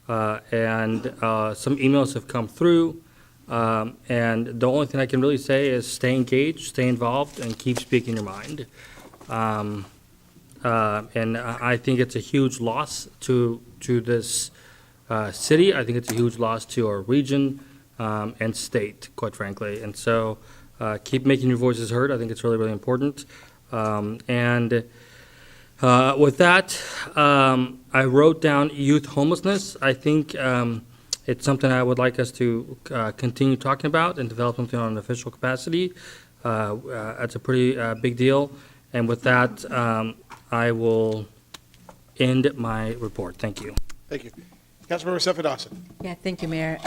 and some emails have come through. And the only thing I can really say is stay engaged, stay involved, and keep speaking your mind. And I think it's a huge loss to this city. I think it's a huge loss to our region and state, quite frankly. And so keep making your voices heard. I think it's really, really important. And With that, I wrote down youth homelessness. I think it's something I would like us to continue talking about and develop something on an official capacity. That's a pretty big deal. And with that, I will end my report. Thank you.
Thank you. Councilmember Seffa Dawson.
Yeah, thank you, Mayor.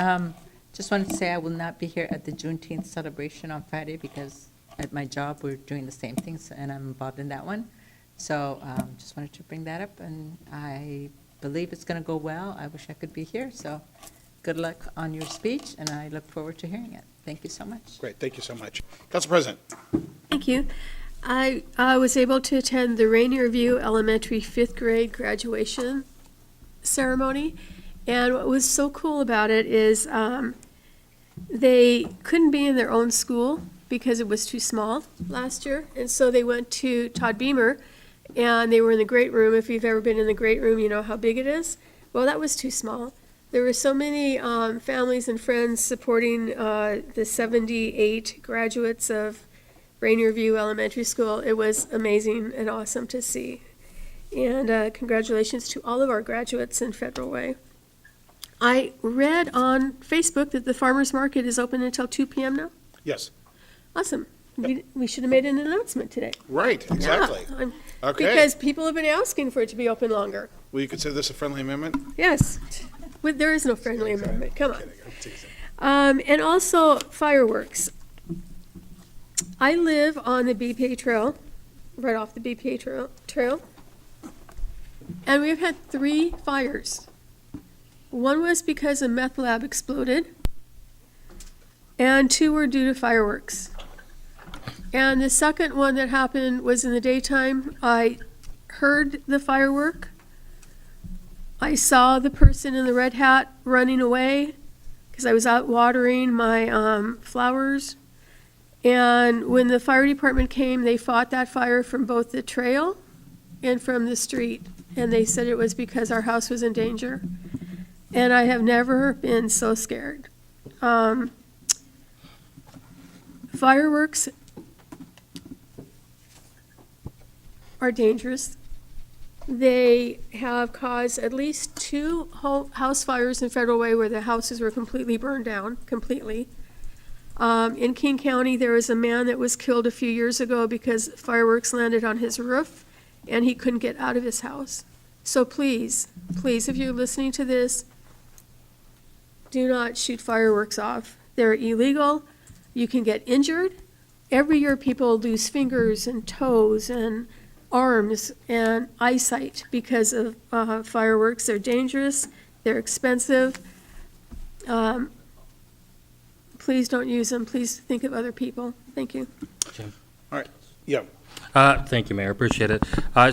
Just wanted to say I will not be here at the Juneteenth celebration on Friday because at my job, we're doing the same things, and I'm involved in that one. So just wanted to bring that up, and I believe it's going to go well. I wish I could be here, so good luck on your speech, and I look forward to hearing it. Thank you so much.
Great, thank you so much. Council President.
Thank you. I was able to attend the Rainier View Elementary fifth grade graduation ceremony, and what was so cool about it is they couldn't be in their own school because it was too small last year, and so they went to Todd Beamer, and they were in the great room. If you've ever been in the great room, you know how big it is. Well, that was too small. There were so many families and friends supporting the 78 graduates of Rainier View Elementary School. It was amazing and awesome to see. And congratulations to all of our graduates in Federal Way. I read on Facebook that the farmer's market is open until 2 p.m. now.
Yes.
Awesome. We should have made an announcement today.
Right, exactly.
Yeah,
Okay.
because people have been asking for it to be open longer.
Will you consider this a friendly amendment?
Yes. There is no friendly amendment. Come on. And also fireworks. I live on the BPA Trail, right off the BPA Trail. And we've had 3 fires. One was because a meth lab exploded, and 2 were due to fireworks. And the second one that happened was in the daytime. I heard the firework. I saw the person in the red hat running away because I was out watering my flowers. And when the fire department came, they fought that fire from both the trail and from the street. And they said it was because our house was in danger. And I have never been so scared. Fireworks are dangerous. They have caused at least 2 house fires in Federal Way where the houses were completely burned down, completely. In King County, there was a man that was killed a few years ago because fireworks landed on his roof and he couldn't get out of his house. So please, please, if you're listening to this, do not shoot fireworks off. They're illegal. You can get injured. Every year people lose fingers and toes and arms and eyesight because of fireworks. They're dangerous. They're expensive. Please don't use them. Please think of other people. Thank you.
All right. Yeah.
Thank you, Mayor. Appreciate it.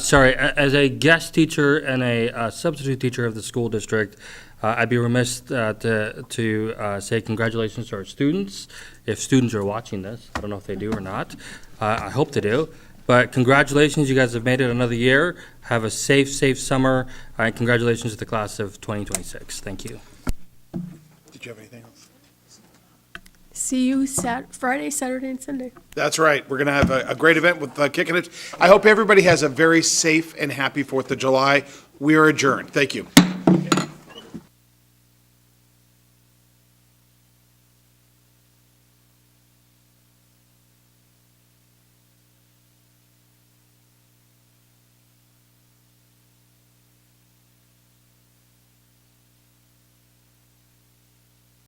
Sorry, as a guest teacher and a substitute teacher of the school district, I'd be remiss to say congratulations to our students. If students are watching this, I don't know if they do or not. I hope they do. But congratulations, you guys have made it another year. Have a safe summer, and congratulations to the class of 2026. Thank you.
Did you have anything else?
See you Friday, Saturday, and Sunday.
That's right. We're going to have a great event with Kicking It. I hope everybody has a very safe and happy 4th of July. We are adjourned. Thank you.